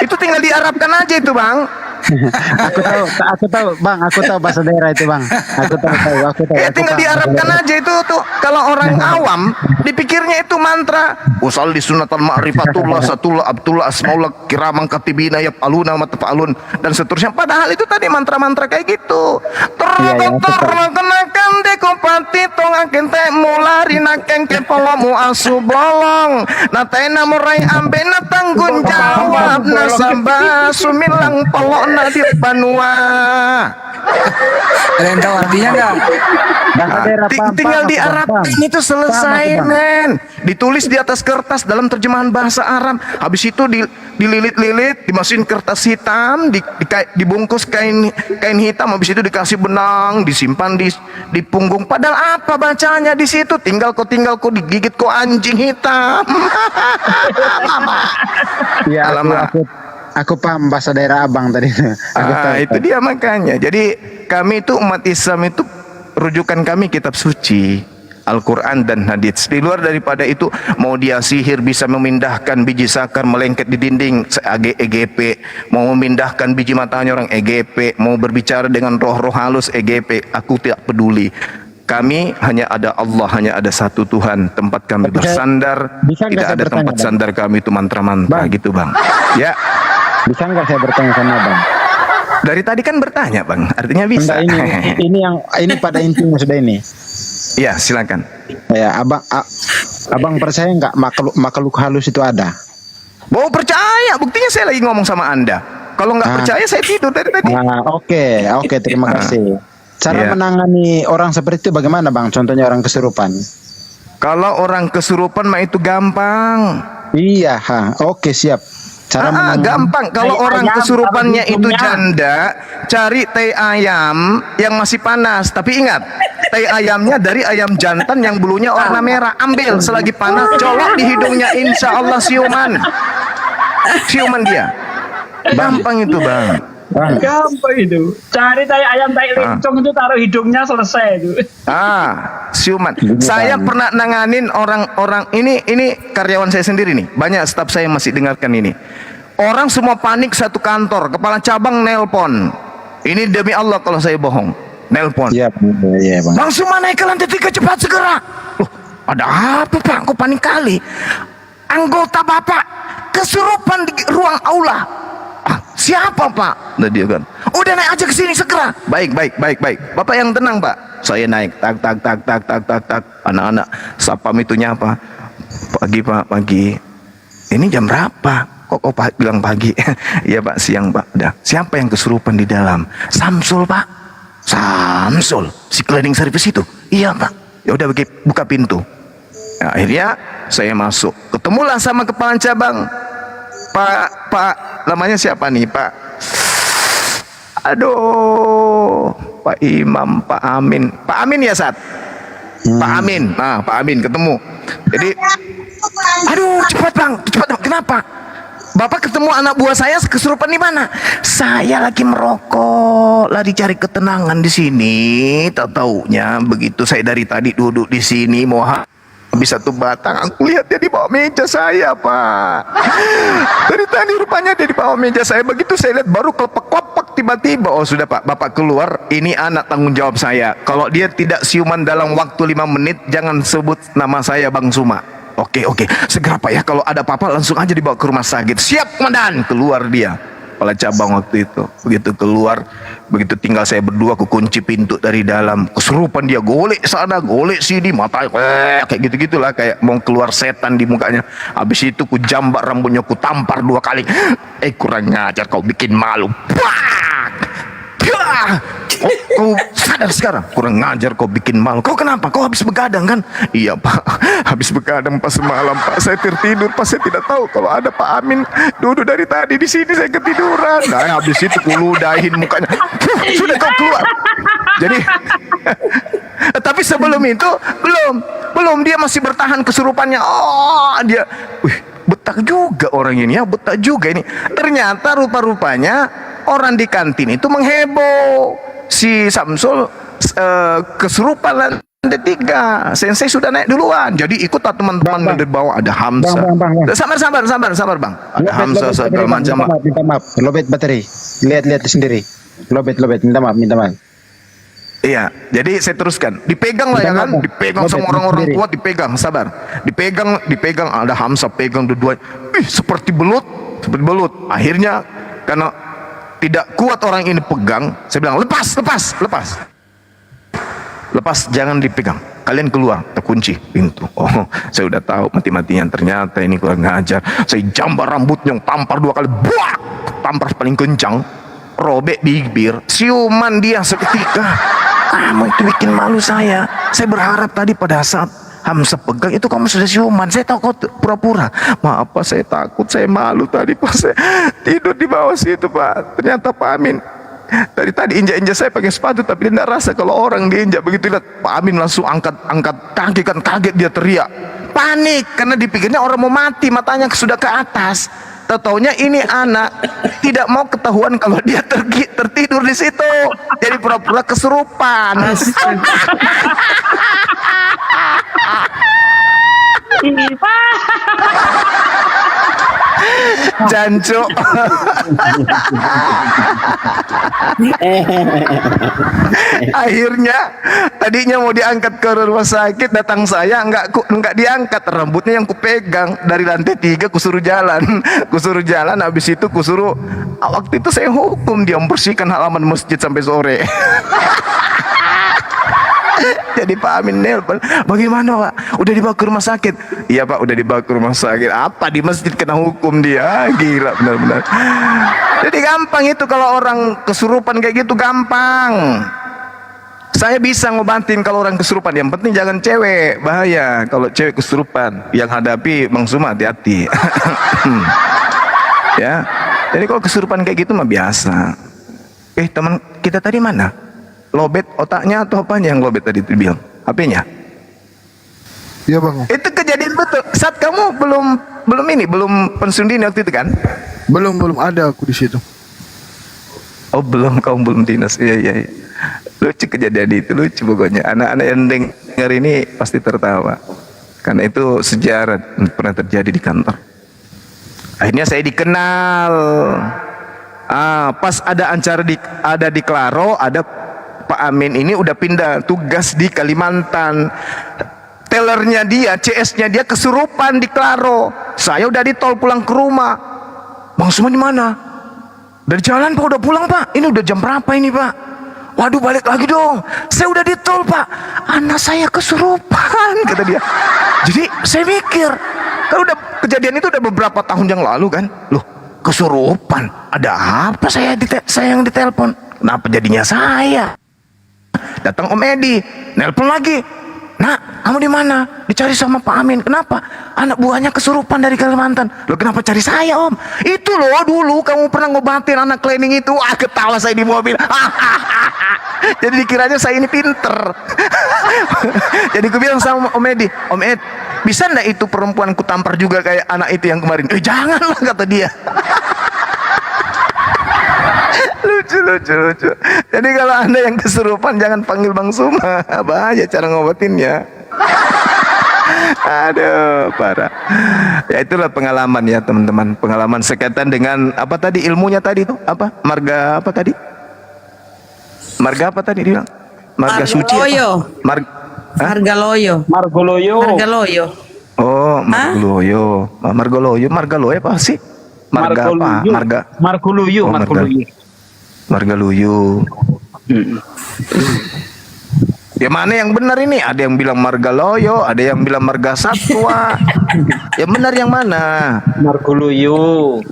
Itu tinggal diarabkan aja itu, Bang. aku tahu bang, aku tahu bahasa daerah itu bang, aku tahu. Tinggal diarabkan aja itu tuh. Kalau orang awam dipikirnya itu mantra usalli sunatan ma'rifatullah satullah abdullah asmaullah kiramang katibina yaf'aluna ma taf'alun dan seterusnya. Padahal itu tadi mantra-mantra kayak gitu. Kenakan dekopati tongaken te mulari nakeng ke polomu asu bolong natena murai ambena tanggung jawab nasabah sumilang polok nadir panua. Ada yang tahu artinya nggak? Tinggal diarabkan itu selesai, men. Ditulis di atas kertas dalam terjemahan bahasa Arab. Habis itu dililit-lilit, dimasukin kertas hitam, dibungkus kain hitam. Habis itu dikasih benang, disimpan di punggung. Padahal apa bacanya di situ? Tinggal kau digigit kau anjing hitam. Iya, aku paham bahasa daerah abang tadi. Itu dia makanya. Jadi kami itu umat Islam itu rujukan kami kitab suci, Al-Quran dan hadits. Di luar daripada itu, mau dia sihir bisa memindahkan biji sakar melengket di dinding EGP, mau memindahkan biji matanya orang EGP, mau berbicara dengan roh-roh halus EGP, aku tidak peduli. Kami hanya ada Allah, hanya ada satu Tuhan. Tempat kami bersandar, tidak ada tempat sandar kami itu mantra-mantra gitu, Bang. Ya. Bisa nggak saya bertanya sama Bang? Dari tadi kan bertanya, Bang. Artinya bisa. Ini pada intinya sudah ini. Ya, silakan. Ya, abang percaya nggak makhluk halus itu ada? Mau percaya, buktinya saya lagi ngomong sama Anda. Kalau nggak percaya saya tidur dari tadi. Oke, terima kasih. Cara menangani orang seperti itu bagaimana, Bang? Contohnya orang kesurupan. Kalau orang kesurupan mah itu gampang. Iya, oke siap. Gampang. Kalau orang kesurupannya itu janda, cari teh ayam yang masih panas. Tapi ingat, teh ayamnya dari ayam jantan yang bulunya warna merah. Ambil selagi panas, colok di hidungnya, insya Allah siuman dia. Gampang itu, Bang. Gampang itu. Cari tai ayam tai lencong itu taruh hidungnya selesai itu. Siuman. Saya pernah nanganin orang ini karyawan saya sendiri nih. Banyak staf saya masih dengarkan ini. Orang semua panik satu kantor, kepala cabang nelpon. Ini demi Allah kalau saya bohong. Nelpon. Iya, Bang. Bang Suma naik ke lantai 3 cepat segera. Loh, ada apa, Pak? Kok panik kali? Anggota Bapak kesurupan di ruang aula. Siapa, Pak? Nah, dia kan, udah naik aja ke sini segera. Baik. Bapak yang tenang, Pak. Saya naik, tak. Anak-anak sapam itu nyapa. Pagi, Pak, pagi. Ini jam berapa? Kok bilang pagi? Iya, Pak, siang, Pak. Udah. Siapa yang kesurupan di dalam? Samsul, Pak. Samsul, si cleaning service itu. Iya, Pak. Ya udah, buka pintu. Nah, akhirnya saya masuk. Ketemulah sama kepala cabang. Pak, namanya siapa nih, Pak? Aduh, Pak Imam, Pak Amin ya, Sat? Pak Amin. Nah, Pak Amin ketemu. Jadi, aduh cepat bang, kenapa? Bapak ketemu anak buah saya kesurupan di mana? Saya lagi merokok, lagi cari ketenangan di sini. Tahu-taunya begitu saya dari tadi duduk di sini mau habis satu batang, aku lihat dia di bawah meja saya, Pak. Dari tadi rupanya dia di bawah meja saya. Begitu saya lihat baru kelepek-kelepek tiba-tiba. Oh sudah Pak, Bapak keluar. Ini anak tanggung jawab saya. Kalau dia tidak siuman dalam waktu 5 menit, jangan sebut nama saya Bang Suma. Oke, segera Pak ya. Kalau ada apa-apa langsung aja dibawa ke rumah sakit. Siap, Komandan. Keluar dia, kepala cabang waktu itu. Begitu keluar, begitu tinggal saya berdua, aku kunci pintu dari dalam. Kesurupan dia, golek sana, golek sini, mata kayak gitu-gitulah, kayak mau keluar setan di mukanya. Habis itu ku jambak rambutnya, ku tampar 2 kali. Kurang ngajar kau, bikin malu. Kau sadar sekarang? Kurang ngajar kau, bikin malu. Kau kenapa? Kau habis begadang kan? Iya Pak, habis begadang pas semalam Pak. Saya tertidur Pak, saya tidak tahu kalau ada Pak Amin duduk dari tadi di sini, saya ketiduran. Nah habis itu kuludahin mukanya. Sudah kau keluar. Jadi tapi sebelum itu belum dia masih bertahan kesurupannya. Oh dia, betah juga orang ini ya, betah juga ini. Ternyata rupa-rupanya orang di kantin itu mengheboh. Si Samsul kesurupan lantai 3. Sensei sudah naik duluan. Jadi ikutlah teman-teman dari bawah. Ada Hamzah. Sabar bang. Ada Hamzah segala macam. Minta maaf. Lobet bateri. Lihat sendiri. Lobet. Minta maaf. Iya, jadi saya teruskan. Dipegang lah ya kan, dipegang sama orang-orang kuat, dipegang, sabar. Dipegang, ada Hamzah pegang dua-dua. Seperti belut. Akhirnya karena tidak kuat orang ini pegang, saya bilang lepas, jangan dipegang. Kalian keluar, terkunci pintu. Oh, saya udah tahu mati-matian, ternyata ini kurang ngajar. Saya jambar rambutnya, tampar 2 kali, buak, tampar paling kencang, robek bibir, siuman dia seketika. Kamu itu bikin malu saya. Saya berharap tadi pada saat Hamzah pegang itu kamu sudah siuman. Saya tahu kau pura-pura. Maaf Pak, saya takut, saya malu tadi Pak. Saya tidur di bawah situ Pak. Ternyata Pak Amin tadi injak-injak saya pakai sepatu, tapi dia tidak rasa kalau orang diinjak. Begitu lihat Pak Amin langsung angkat kaki, kan kaget dia, teriak panik karena dipikirnya orang mau mati, matanya sudah ke atas. Tahu-taunya ini anak tidak mau ketahuan kalau dia tertidur di situ, jadi pura-pura kesurupan. Jancuk. Akhirnya tadinya mau diangkat ke rumah sakit, datang saya enggak diangkat, rambutnya yang kupegang dari lantai 3 kusuruh jalan. Habis itu kusuruh, waktu itu saya hukum dia membersihkan halaman masjid sampai sore. Jadi Pak Amin nelpon, bagaimana Pak? Udah dibawa ke rumah sakit? Iya Pak, udah dibawa ke rumah sakit. Apa di masjid kena hukum dia? Gila benar-benar. Jadi gampang itu kalau orang kesurupan kayak gitu, gampang. Saya bisa ngobatin kalau orang kesurupan. Yang penting jangan cewek, bahaya. Kalau cewek kesurupan, yang hadapi Bang Suma hati-hati. Ya. Jadi kalau kesurupan kayak gitu mah biasa. Teman kita tadi mana? Lobet otaknya atau apanya yang lobet tadi dibilang? HP-nya? Iya Bang. Itu kejadian betul. Saat kamu belum pensiun dini waktu itu kan? Belum ada aku di situ. Oh kamu belum dinas. Iya. Lucu kejadian itu, lucu pokoknya. Anak-anak yang dengar ini pasti tertawa. Karena itu sejarah pernah terjadi di kantor. Akhirnya saya dikenal. Pas ada acara di Klaro, ada Pak Amin ini udah pindah tugas di Kalimantan. Tellernya dia, CS-nya dia kesurupan di Klaro. Saya udah di tol pulang ke rumah. Bang Suma di mana? Dari jalan Pak, udah pulang Pak. Ini udah jam berapa ini Pak? Waduh, balik lagi dong. Saya udah di tol Pak. Anak saya kesurupan, kata dia. Jadi saya mikir, kalau udah kejadian itu udah beberapa tahun yang lalu kan. Loh, kesurupan. Ada apa saya yang ditelepon? Kenapa jadinya saya? Datang Om Edi, nelpon lagi. Nak, kamu di mana? Dicari sama Pak Amin. Kenapa? Anak buahnya kesurupan dari Kalimantan. Loh, kenapa cari saya Om? Itu loh dulu kamu pernah ngobatin anak cleaning itu. Ketawa saya di mobil. Jadi dikiranya saya ini pinter. Jadi ku bilang sama Om Edi, Om Ed, bisa ndak itu perempuan ku tampar juga kayak anak itu yang kemarin? Janganlah, kata dia. lucu. Jadi kalau Anda yang kesurupan jangan panggil Bang Suma, bahaya cara ngobatinnya. Aduh, parah. Ya itulah pengalaman ya teman-teman, pengalaman sekaitan dengan apa tadi ilmunya tadi itu apa? Marga apa tadi? Marga apa tadi dia? Marga suci apa? Margaloyo. Margaloyo. Oh, Margoloyo apa sih? Marga apa? Marguluyu. Margaluyu. Ya mana yang benar ini? Ada yang bilang Margaloyo, ada yang bilang Marga Satwa. Yang benar yang mana? Marguluyu.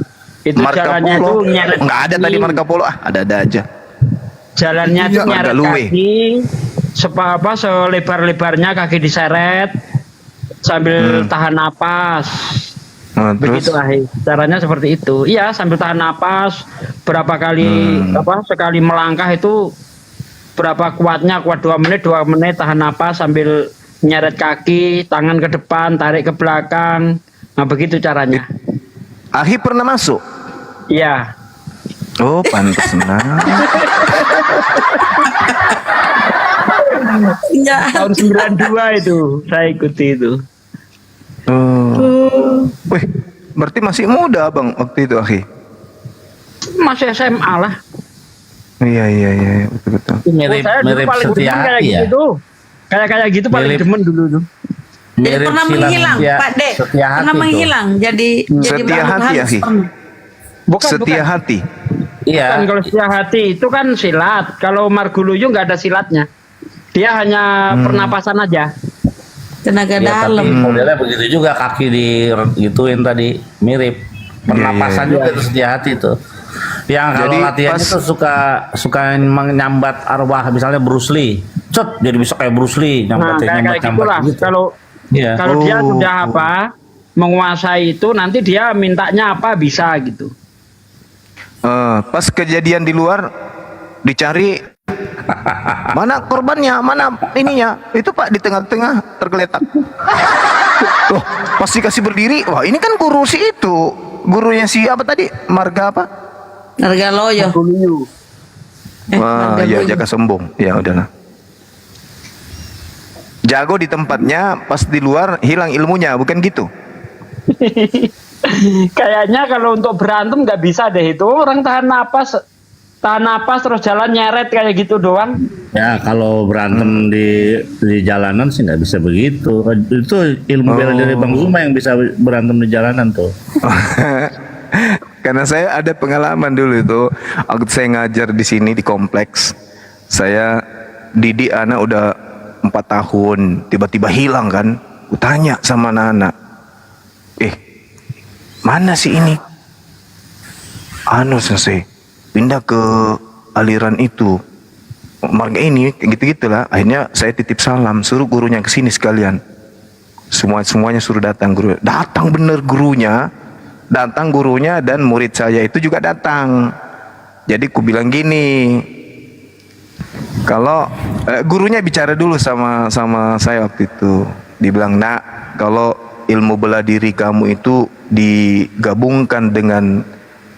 Itu Marga jalannya Polo. tuh nyeret. Enggak ada tadi Marga Polo, ada aja. Jalannya tuh nyeret Margalue. kaki, selebar-lebarnya kaki diseret sambil tahan napas. Nah, terus Begitu caranya seperti itu. Iya, sambil tahan napas berapa kali sekali melangkah itu berapa kuatnya, kuat 2 menit tahan napas sambil nyeret kaki, tangan ke depan, tarik ke belakang. Nah, begitu caranya. Akhi pernah masuk? Iya. Oh, pantas nah. Tahun 92 itu saya ikuti itu. Wih, berarti masih muda Bang waktu itu, Akhi? Masih SMA lah. Iya, betul. Mirip Saya dulu paling setia demen kayak hati ya. gitu. Kayak gitu paling Mirip- demen dulu tuh. Jadi pernah menghilang, Pak Dek. Pernah menghilang. Jadi Setia makhluk hati, halus Akhi. pernah. Setia hati. Iya. Kan kalau setia hati itu kan silat. Kalau Marguluyu nggak ada silatnya. Dia hanya pernapasan aja. Tenaga Ya, tapi dalam. modelnya begitu juga, kaki di gituin tadi mirip pernapasan Iya. juga itu setia hati tuh. Yang kalau Jadi latihan pas- itu suka menyambat arwah, misalnya Bruce Lee, jadi bisa kayak Bruce Lee Nah, kayak gitulah. gitu. Kalau Iya. dia Oh. sudah menguasai itu, nanti dia mintanya apa bisa gitu. Pas kejadian di luar dicari mana korbannya, mana ininya, itu Pak di tengah-tengah tergeletak. Loh, pas dikasih berdiri, wah ini kan guru si itu, gurunya si apa tadi, Marga apa? Margaloyo. Wah, ya jaga sombong, ya udahlah. Jago di tempatnya, pas di luar hilang ilmunya, bukan gitu? Kayaknya kalau untuk berantem nggak bisa deh itu, orang tahan napas terus jalan nyeret kayak gitu doang. Ya kalau berantem di jalanan sih nggak bisa begitu. Itu ilmu bela diri Bang Zuma yang bisa berantem di jalanan tuh. Karena saya ada pengalaman dulu itu, waktu saya ngajar di sini di kompleks, saya didik anak udah 4 tahun, tiba-tiba hilang kan, kutanya sama anak-anak, mana sih ini? Sensei, pindah ke aliran itu, marga ini, gitu-gitulah. Akhirnya saya titip salam, suruh gurunya ke sini sekalian. Semuanya suruh datang guru, datang bener gurunya. Datang gurunya dan murid saya itu juga datang. Jadi ku bilang gini, kalau gurunya bicara dulu sama saya waktu itu, dibilang, nak, kalau ilmu bela diri kamu itu digabungkan dengan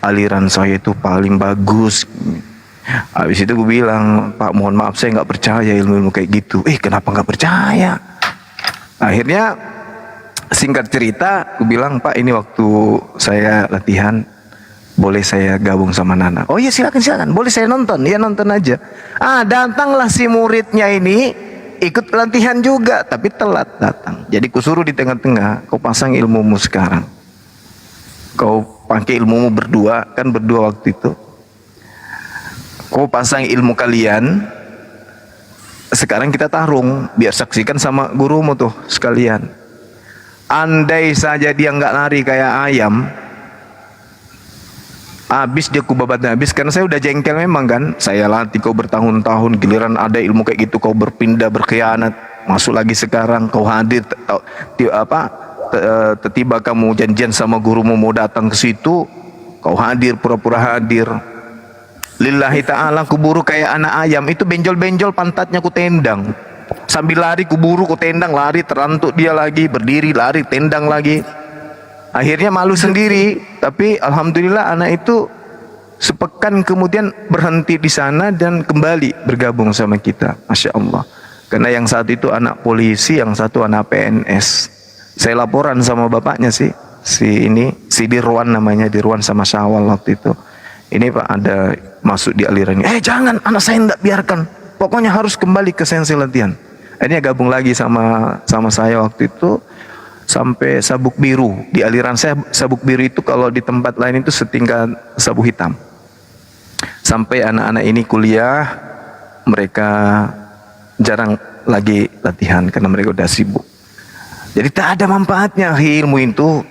aliran saya itu paling bagus. Habis itu gue bilang, Pak mohon maaf saya nggak percaya ilmu-ilmu kayak gitu. Kenapa nggak percaya? Akhirnya singkat cerita, aku bilang, Pak ini waktu saya latihan, boleh saya gabung sama Nana? Oh iya silakan, boleh saya nonton? Iya nonton aja. Datanglah si muridnya ini, ikut latihan juga, tapi telat datang. Jadi kusuruh di tengah-tengah, kau pasang ilmumu sekarang. Kau pakai ilmumu berdua, kan berdua waktu itu. Kau pasang ilmu kalian, sekarang kita tarung, biar saksikan sama gurumu tuh sekalian. Andai saja dia nggak lari kayak ayam, habis dia kubabatnya habis, karena saya udah jengkel memang kan. Saya latih kau bertahun-tahun, giliran ada ilmu kayak gitu kau berpindah, berkhianat, masuk lagi sekarang kau hadir, tiba kamu janjian sama gurumu mau datang ke situ, kau hadir, pura-pura hadir. Lillahi ta'ala, kuburu kayak anak ayam, itu benjol-benjol pantatnya ku tendang. sambil lari kuburu, ku tendang, lari terantuk dia lagi, berdiri, lari, tendang lagi. Akhirnya malu sendiri, tapi alhamdulillah anak itu sepekan kemudian berhenti di sana dan kembali bergabung sama kita. Masya Allah. Karena yang satu itu anak polisi, yang satu anak PNS. Saya laporan sama bapaknya sih, si Dirwan namanya, Dirwan sama Syawal waktu itu. Ini Pak ada masuk di aliran ini. Jangan, anak saya tidak biarkan. Pokoknya harus kembali ke sensi latihan. Akhirnya gabung lagi sama saya waktu itu sampai sabuk biru. Di aliran saya sabuk biru itu kalau di tempat lain itu setingkat sabuk hitam. Sampai anak-anak ini kuliah, mereka jarang lagi latihan karena mereka udah sibuk. Jadi tak ada manfaatnya ilmu itu.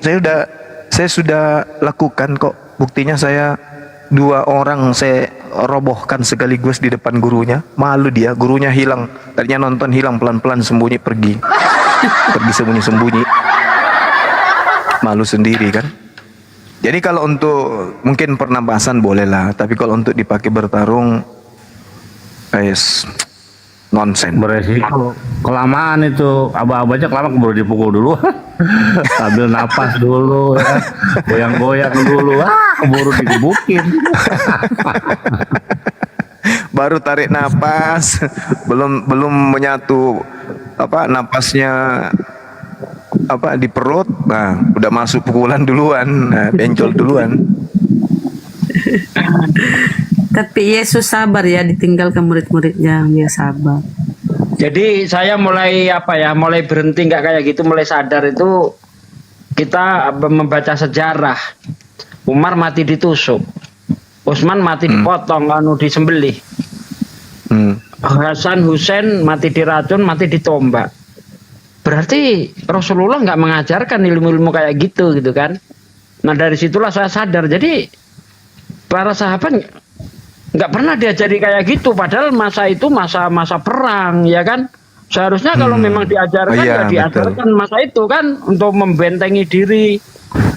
Saya sudah lakukan kok. Buktinya saya 2 orang saya robohkan sekaligus di depan gurunya. Malu dia, gurunya hilang. Tadinya nonton, hilang pelan-pelan, sembunyi pergi. Pergi sembunyi-sembunyi. Malu sendiri kan. Jadi kalau untuk mungkin pernapasan boleh lah, tapi kalau untuk dipakai bertarung, nonsen. Beresiko. Kelamaan itu, abah-abahnya kelamaan keburu dipukul dulu. Sambil napas dulu, ya. Goyang-goyang dulu, keburu digebukin. Baru tarik napas, belum menyatu napasnya di perut, nah udah masuk pukulan duluan, benjol duluan. Tapi Yesus sabar ya, ditinggal ke murid-muridnya, dia sabar. Jadi saya mulai mulai berhenti nggak kayak gitu, mulai sadar itu kita membaca sejarah. Umar mati ditusuk, Utsman mati dipotong, disembelih. Hasan Husain mati diracun, mati ditombak. Berarti Rasulullah nggak mengajarkan ilmu-ilmu kayak gitu kan? Nah dari situlah saya sadar. Jadi para sahabat nggak pernah diajari kayak gitu. Padahal masa itu masa perang, ya kan? Seharusnya kalau memang diajarkan ya diajarkan betul. Masa itu kan untuk membentengi diri.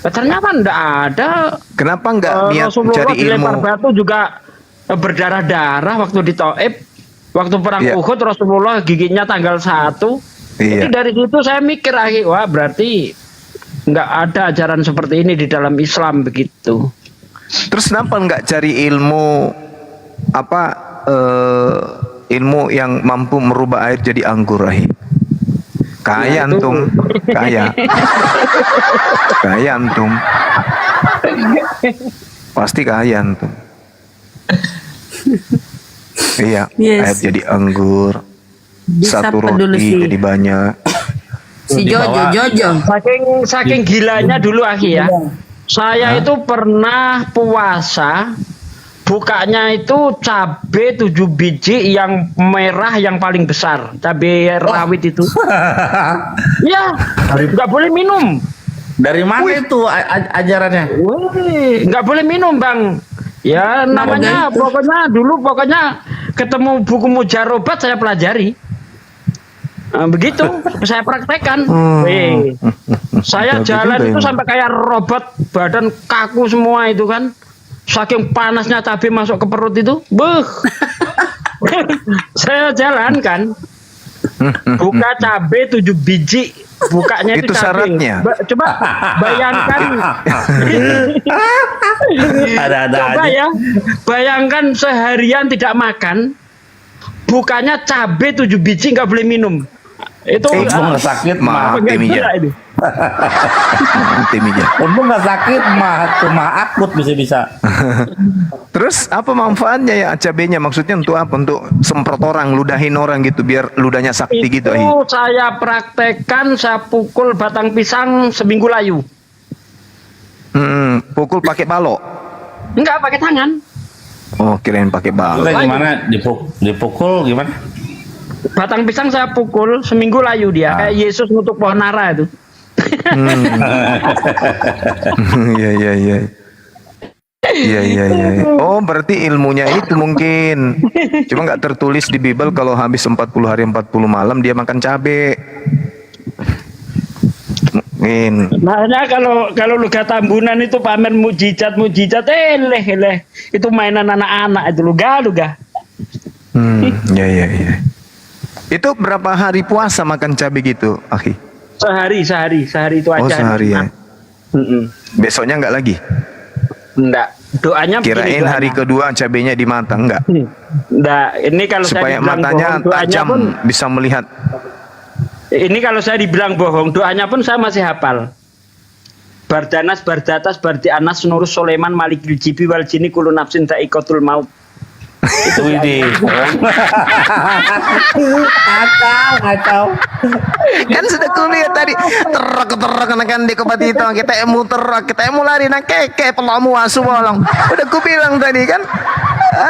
Ternyata nggak ada. Kenapa nggak niat Rasulullah cari dilempar ilmu? batu juga berdarah-darah waktu di Taif. Waktu perang Uhud Rasulullah giginya tanggal 1. Jadi dari situ saya mikir wah berarti nggak ada ajaran seperti ini di dalam Islam begitu. Terus kenapa nggak cari ilmu ilmu yang mampu merubah air jadi anggur, Ahi? Kaya antum, kaya antum, pasti kaya antum. Iya, air jadi anggur. Bisa Satu roti jadi banyak. Si Jojo. Saking gilanya dulu Akhi ya. Saya itu pernah puasa, bukanya itu cabe 7 biji yang merah yang paling besar, cabe rawit itu. Ya, nggak boleh minum. Dari mana itu ajarannya? Nggak boleh minum Bang. Ya namanya pokoknya ketemu buku mujarobat saya pelajari. Begitu saya praktekkan. Saya jalan itu sampai kayak robot, badan kaku semua itu kan. Saking panasnya cabai masuk ke perut itu. Saya jalan kan. Buka cabai 7 biji. Bukanya itu syaratnya. Coba bayangkan. Coba ya. Bayangkan seharian tidak makan. Bukanya cabai 7 biji nggak boleh minum. Itu nggak sakit mah timija. Untung nggak sakit mah, cuma akut bisa. Terus apa manfaatnya ya cabenya? Maksudnya untuk apa? Untuk semprot orang, ludahin orang gitu biar ludahnya sakti gitu. Itu saya praktekkan, saya pukul batang pisang seminggu layu. Pukul pakai balok? Enggak, pakai tangan. Oh, kirain pakai balok. Gimana dipukul gimana? Batang pisang saya pukul seminggu layu dia, kayak Yesus ngutuk pohon ara itu. Iya. Oh, berarti ilmunya itu mungkin. Cuma nggak tertulis di Bible kalau habis 40 hari 40 malam dia makan cabe. Mungkin. Makanya kalau Luga Tambunan itu pamer mujizat, leh. Itu mainan anak-anak itu Luga. Iya. Itu berapa hari puasa makan cabai gitu, akhi? Sehari itu aja. Oh, sehari ya. Besoknya enggak lagi? Enggak. Doanya begini, Kirain hari kedua cabainya dimata, enggak? Enggak. Ini kalau Supaya saya dibilang matanya bohong, doanya tajam pun, bisa melihat. ini kalau saya dibilang bohong, doanya pun saya masih hafal. Bardanas, Bardatas, Bardi Anas, Nurus, Soleman, Malikil Jibi, Wal Jini, Kulu Nafsin, Daikotul Maut. Itu ini. Atau. Kan sudah kuliah tadi terak kan di kopat itu kita muter kita lari nang keke pelamu asu bolong. Udah ku bilang tadi kan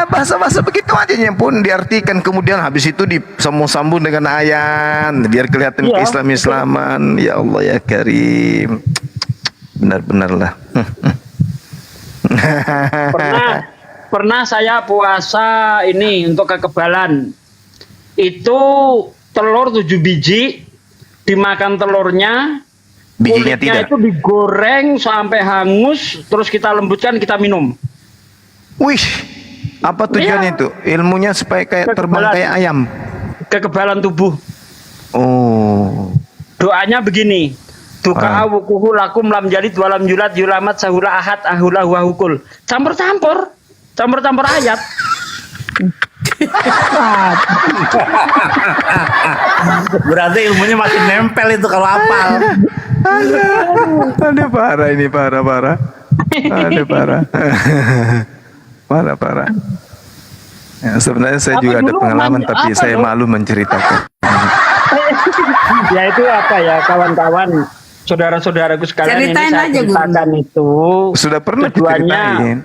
bahasa-bahasa begitu aja pun diartikan kemudian habis itu disambung-sambung dengan ayat biar kelihatan Iya, Islam-Islaman. Ya Allah ya Karim. Benar-benar lah. Pernah saya puasa ini untuk kekebalan. Itu telur 7 biji, dimakan telurnya, Bijinya kulitnya tidak. itu digoreng sampai hangus, terus kita lembutkan, kita minum. Wih, apa tujuannya itu? Ilmunya supaya kayak terbang kayak ayam. Kekebalan tubuh. Oh. Doanya begini. Duka awukuhu lakum lam jalid walam yulat yulamat sahula ahad ahula wahukul. Campur-campur ayat. Berarti ilmunya makin nempel itu kalau hafal. Ada parah ini parah. Ada parah. Parah. Ya, sebenarnya saya juga ada pengalaman tapi saya malu menceritakan. Ya itu apa ya kawan-kawan, saudara-saudaraku sekalian, Ceritain ini saya aja, Guru. ceritakan itu. Sudah pernah diceritain.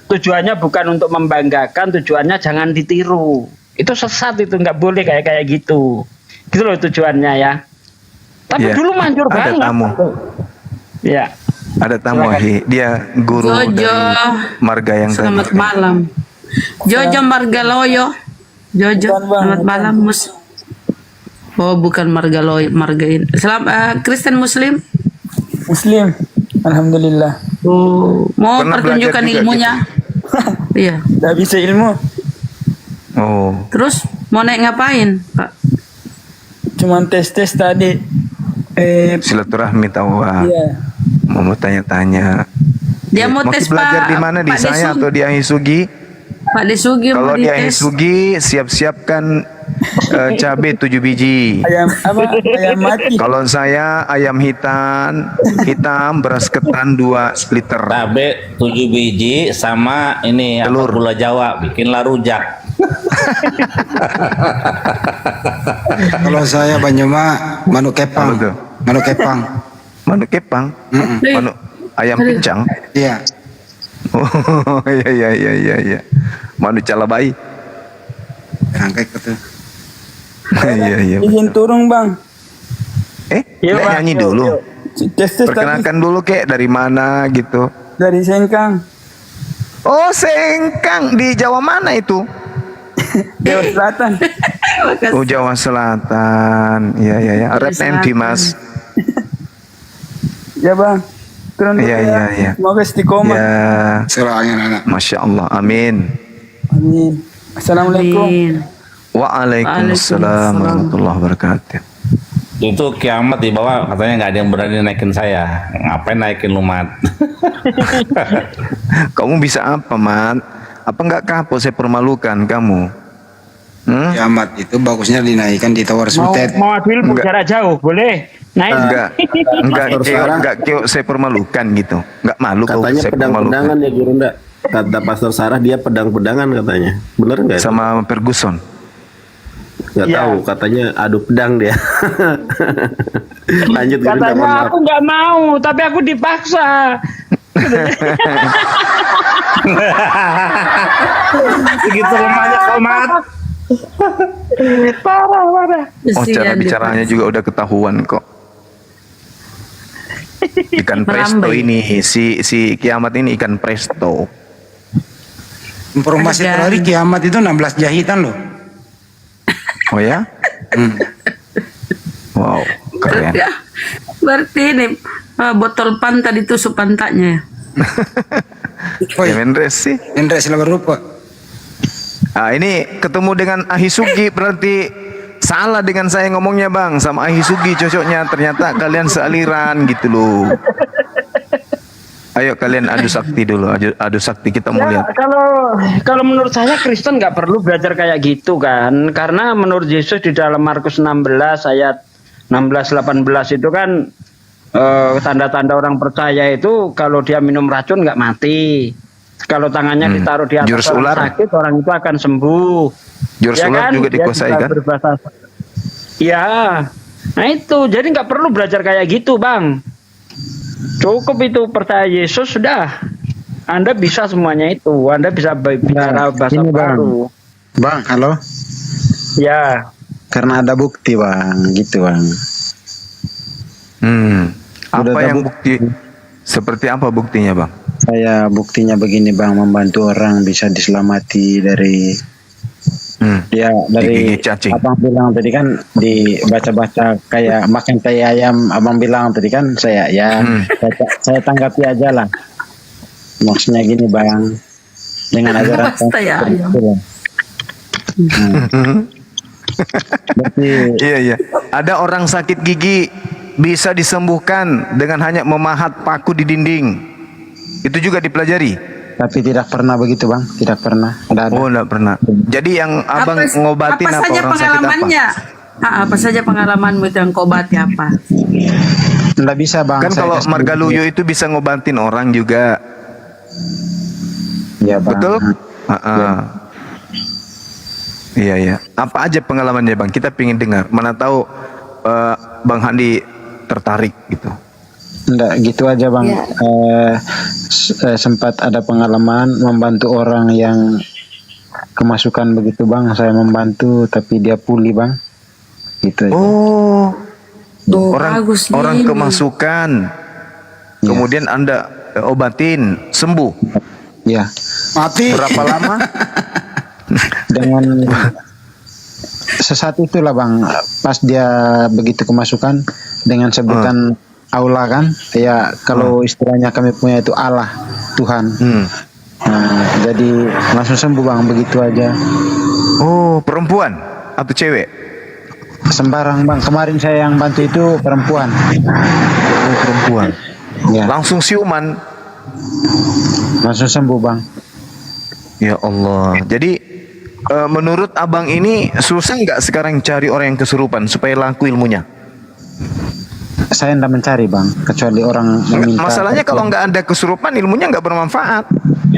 Tujuannya bukan untuk membanggakan, tujuannya jangan ditiru. Itu sesat, itu nggak boleh kayak gitu. Gitu loh tujuannya ya. Tapi Ya, dulu manjur ada banget. tamu. Ya. Ada tamu Ahi, dia guru Jojo. dari marga yang Selamat tadi. malam. Jojo Margaloyo. Jojo, selamat malam Mus. Oh, bukan Margaloyo, margain. Kristen Muslim. Muslim, alhamdulillah. Oh, mau Pernah pertunjukan belajar juga ilmunya. Iya. Udah bisa ilmu, Oh, Terus mau naik ngapain, Pak? cuman tes tadi. silaturahmi tahu. Iya. Mau tanya-tanya. Dia mau Mau tes belajar Pak. di mana? Di Pak saya Desugi. atau di Ahisugi? Pak Desugi Kalau mau di dites. Ahisugi siap-siapkan cabai 7 biji. Ayam apa? Ayam mati. Kalau saya ayam hitam beras ketan 2 liter. Cabe 7 biji sama ini Telur. apa gula Jawa, bikinlah rujak. Kalau saya Banyuma manuk kepang. Apa tuh? Manuk kepang. Manuk kepang, manuk ayam pincang. Iya. Oh iya. Manuk calabai. Rangkai itu. Iya. Izin turun bang. Iya, Nggak Bang. nyanyi Yuk, dulu. yuk. Tes tadi Perkenalkan dulu kek dari mana gitu. dari Sengkang, Oh, Sengkang di Jawa mana itu? Jawa Selatan. Oh, Jawa Selatan. Iya. Rep MD Mas. Ya bang, turun dulu Iya, ya. iya. Semoga istiqomah. Ya, Selangnya anak. Masya Allah. Amin. Amin. Assalamualaikum. Amin. Waalaikumsalam warahmatullahi wabarakatuh. Itu kiamat di bawah, katanya nggak ada yang berani naikin saya. Ngapain naikin lu, Mat? Kamu bisa apa, Mat? Apa nggak kapok saya permalukan kamu? Kiamat itu bagusnya dinaikkan di Tower Sutet. Mau adil jarak jauh, boleh? Naik. Enggak, saya permalukan gitu. Enggak malu kok Katanya saya pedang-pedangan permalukan. ya Guru ndak? Kata Pastor Sarah dia pedang-pedangan katanya. Bener nggak? Sama Ferguson. Nggak Iya. tahu, katanya adu pedang dia. Lanjut Guru, ndak, mohon Katanya maaf. aku nggak mau, tapi aku dipaksa. Segitu lemahnya kau, Mat. Parah. Oh, cara Kesian bicaranya juga udah ketahuan kok. Ikan presto Melambai. ini si kiamat ini ikan presto. Informasi Ada. terakhir kiamat itu 16 jahitan loh. Oh ya? Wow, keren. Ya, berarti ini botol panta ditusuk pantatnya ya. Woi, Ya, Mendres sih. Indra sila berupa. Ah, ini ketemu dengan Ahisugi berarti salah dengan saya ngomongnya bang, sama Ahi Sugi cocoknya, ternyata kalian sealiran gitu loh. Ayo kalian adu sakti dulu, adu sakti kita mau lihat. Kalau menurut saya Kristen nggak perlu belajar kayak gitu kan, karena menurut Yesus di dalam Markus 16 ayat 16-18 itu kan tanda-tanda orang percaya itu kalau dia minum racun nggak mati. Kalau tangannya ditaruh di atas Jurus orang ular. sakit, orang itu akan sembuh. Jurus ular juga Dia dikuasai kan? Ya, nah itu. Jadi nggak perlu belajar kayak gitu, Bang. Cukup itu percaya Yesus sudah. Anda bisa semuanya itu. Anda bisa bicara bahasa ini, Bang. baru. Bang, halo. Ya. Karena ada bukti bang, gitu bang. Apa Udah ada yang bukti? Seperti apa buktinya bang? Saya buktinya begini bang, membantu orang bisa diselamati dari ya dari digigit cacing. abang bilang tadi kan dibaca-baca kayak makan tai ayam, abang bilang tadi kan saya saya tanggapi aja lah. Maksudnya gini bang, dengan ajaran Tai ayam. Iya. Ada orang sakit gigi bisa disembuhkan dengan hanya memahat paku di dinding. Itu juga dipelajari. Tapi tidak pernah begitu bang, tidak pernah. Ada. Oh, tidak pernah. Jadi yang abang ngobatin apa, saja orang sakit apa? pengalamannya? Apa saja pengalamanmu itu yang kau obati apa? Tidak bisa bang. Kan kalau Margaluyo itu bisa ngobatin orang juga. Ya bang. Betul? Iya. Apa aja pengalamannya bang? Kita pingin dengar. Mana tahu Bang Handi tertarik gitu. Enggak, gitu aja bang. Sempat ada pengalaman membantu orang yang kemasukan begitu bang. Saya membantu tapi dia pulih bang. Gitu aja. Oh, bagus orang ini. kemasukan. Kemudian Anda obatin, sembuh. Ya. Mati. Berapa lama? Dengan sesaat itulah bang, pas dia begitu kemasukan dengan sebutan aula kan, ya kalau istilahnya kami punya itu Allah, Tuhan. Nah, jadi langsung sembuh bang, begitu aja. Oh, perempuan atau cewek? Sembarang bang, kemarin saya yang bantu itu perempuan. Oh, perempuan. Ya. Langsung siuman. Langsung sembuh bang. Ya Allah. Jadi menurut abang ini susah nggak sekarang cari orang yang kesurupan supaya laku ilmunya? Saya tidak mencari bang, kecuali orang meminta. Masalahnya kalau nggak ada kesurupan ilmunya nggak bermanfaat.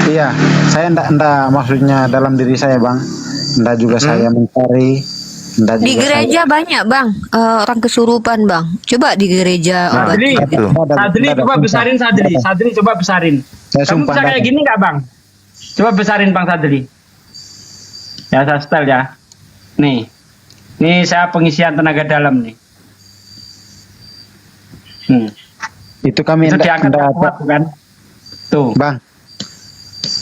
Iya, saya ndak maksudnya dalam diri saya bang, ndak juga saya mencari. Di gereja banyak bang orang kesurupan bang. Coba di gereja Sadri, obatin. coba besarin Sadri coba besarin. Kamu bisa kayak gini nggak bang? Coba besarin bang Sadri. Ya saya setel ya. Nih saya pengisian tenaga dalam nih. Itu kami itu diangkat kuat bukan? Tuh. Bang.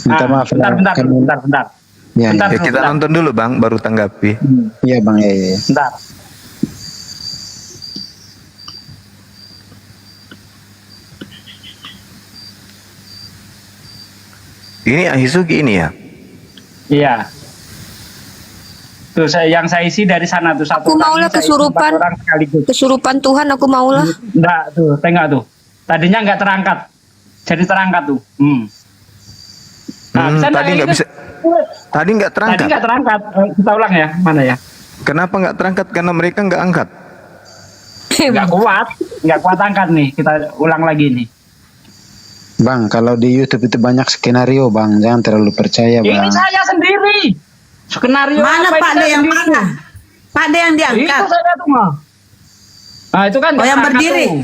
Minta maaf. Bentar. Ya, Ya, kita nonton dulu bang, baru tanggapi. Iya bang, ya. Bentar. Ini Ahisugi ini ya? Iya. Tuh yang saya isi dari sana tuh satu. Aku maulah kesurupan. Kesurupan Tuhan aku maulah. Enggak tuh, tengok tuh. Tadinya nggak terangkat. Jadi terangkat tuh. Nah, tadi nggak bisa. Tadi nggak terangkat. Tadi nggak terangkat. Kita ulang ya, mana ya? Kenapa nggak terangkat? Karena mereka nggak angkat. Nggak kuat angkat nih. Kita ulang lagi nih. Bang, kalau di YouTube itu banyak skenario bang, jangan terlalu percaya bang. Ini saya sendiri. Skenario Mana apa Pak ini De yang sendiri? mana? Pak De yang diangkat. Itu saya tuh mah. Nah itu kan Oh yang terangkat berdiri. tuh.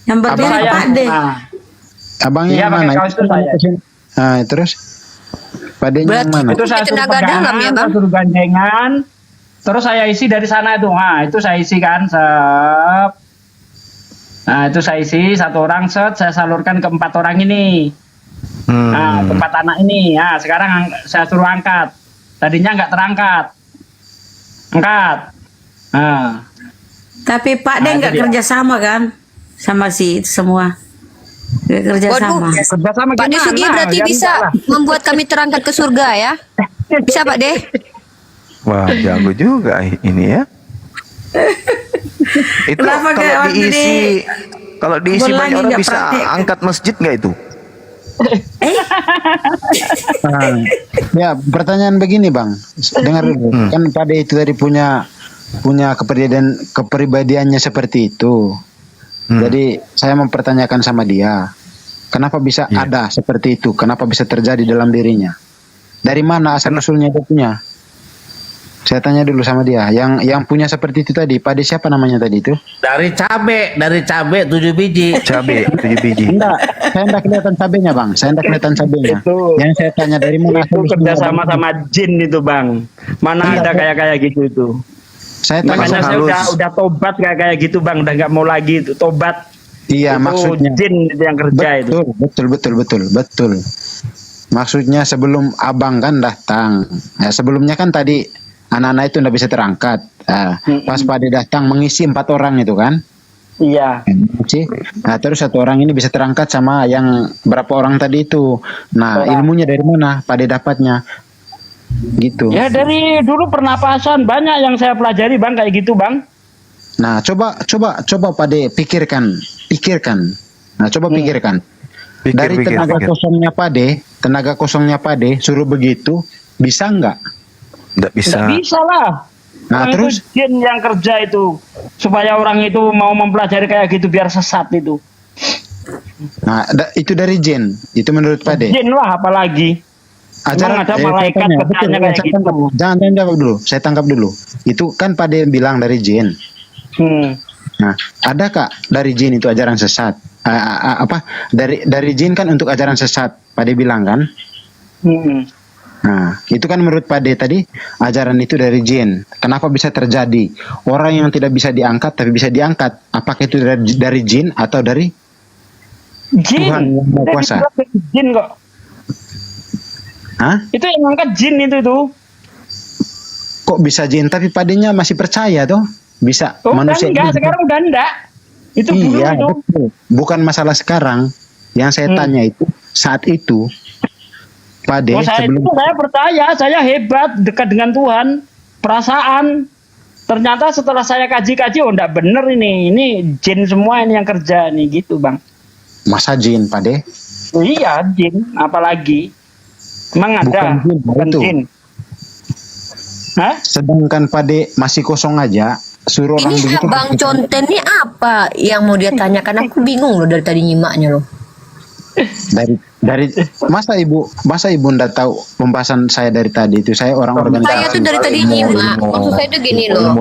Yang berdiri Saya. Pak De. Nah, Abangnya iya yang pakai mana? kaos itu saya. Nah, terus padanya yang mana? Itu saya suruh tenaga pegangan, dalam ya, Bang? saya suruh gandengan. Terus saya isi dari sana itu. Nah, itu saya isi kan. Nah, itu saya isi satu orang saya salurkan ke 4 orang ini. Nah, 4 anak ini. Nah, sekarang saya suruh angkat. Tadinya nggak terangkat. Angkat. Nah. Tapi Pak De nggak kerja sama kan? Sama si semua. Nggak kerja sama. Kerjasama Pak De gimana? Sugi berarti Ya, bisa enggak lah. membuat kami terangkat ke surga ya? Bisa Pak De? Wah, jago juga ini ya. Itu Kenapa kayak kalau waktu diisi kalau diisi Bola banyak lagi orang nggak bisa praktek. angkat masjid nggak itu? Nah, ya pertanyaan begini bang, dengar dulu. Kan pada itu tadi punya kepribadiannya seperti itu. Jadi saya mempertanyakan sama dia, kenapa bisa ada seperti itu? Kenapa bisa terjadi dalam dirinya? Dari mana asal usulnya dia punya? Saya tanya dulu sama dia, yang punya seperti itu tadi, pada siapa namanya tadi itu? Dari cabe 7 biji. Cabe 7 biji. Enggak, saya enggak kelihatan cabenya bang, saya enggak kelihatan cabenya. Yang saya tanya dari mana Itu asal kerja usulnya, sama Bang? sama jin itu bang. Mana Iya, ada Bang. kayak gitu itu. Saya tanya Makanya saya udah tobat kayak gitu bang, udah nggak mau lagi itu tobat. Iya, Itu maksudnya. jin itu yang kerja itu. Betul. Maksudnya sebelum abang kan datang, ya sebelumnya kan tadi anak-anak itu nggak bisa terangkat. Pas pada datang mengisi 4 orang itu kan. Iya. Nah, terus 1 orang ini bisa terangkat sama yang berapa orang tadi itu. Nah, ilmunya dari mana? Pada dapatnya. Gitu. Ya dari dulu pernapasan banyak yang saya pelajari bang kayak gitu bang. Nah, coba pada pikirkan. Nah, coba pikirkan. Dari tenaga kosongnya Pade suruh begitu, bisa nggak? Nggak bisa. Nggak bisa lah. Nah, Orang terus? itu jin yang kerja itu supaya orang itu mau mempelajari kayak gitu biar sesat itu. Nah, itu dari jin. Itu menurut Pade. Jin lah apalagi. Emang ada malaikat kerjanya kayak gitu. Jangan jawab dulu. Saya tangkap dulu. Itu kan Pade bilang dari jin. Nah, ada kak dari jin itu ajaran sesat? Dari jin kan untuk ajaran sesat, Pade bilang kan? Nah, itu kan menurut Pade tadi ajaran itu dari jin. Kenapa bisa terjadi orang yang tidak bisa diangkat tapi bisa diangkat? Apakah itu dari jin atau dari Jin? Tuhan yang Maha Dari Kuasa? Jin kok. Hah? Itu yang angkat jin itu. Kok bisa jin? Tapi Padenya masih percaya toh? Bisa manusia Enggak, sekarang udah enggak. Itu dulu iya, itu. betul. Bukan masalah sekarang. Yang saya tanya itu saat itu Pade Saya sebelum itu saya percaya, saya hebat, dekat dengan Tuhan, perasaan. Ternyata setelah saya kaji-kaji, oh enggak bener ini jin semua ini yang kerja nih gitu bang. masa jin Pade? Iya jin, apalagi. Emang ada? Bukan jin, itu. Jin. Hah? Sedangkan Pade masih kosong aja, suruh orang Ini begitu. Bang Conten ini apa yang mau dia tanyakan? Aku bingung loh dari tadi nyimaknya loh. Dari masa ibu ndak tahu pembahasan saya dari tadi itu, saya orang organisasi. Saya tuh dari tadi nyimak. Maksud saya tuh gini loh.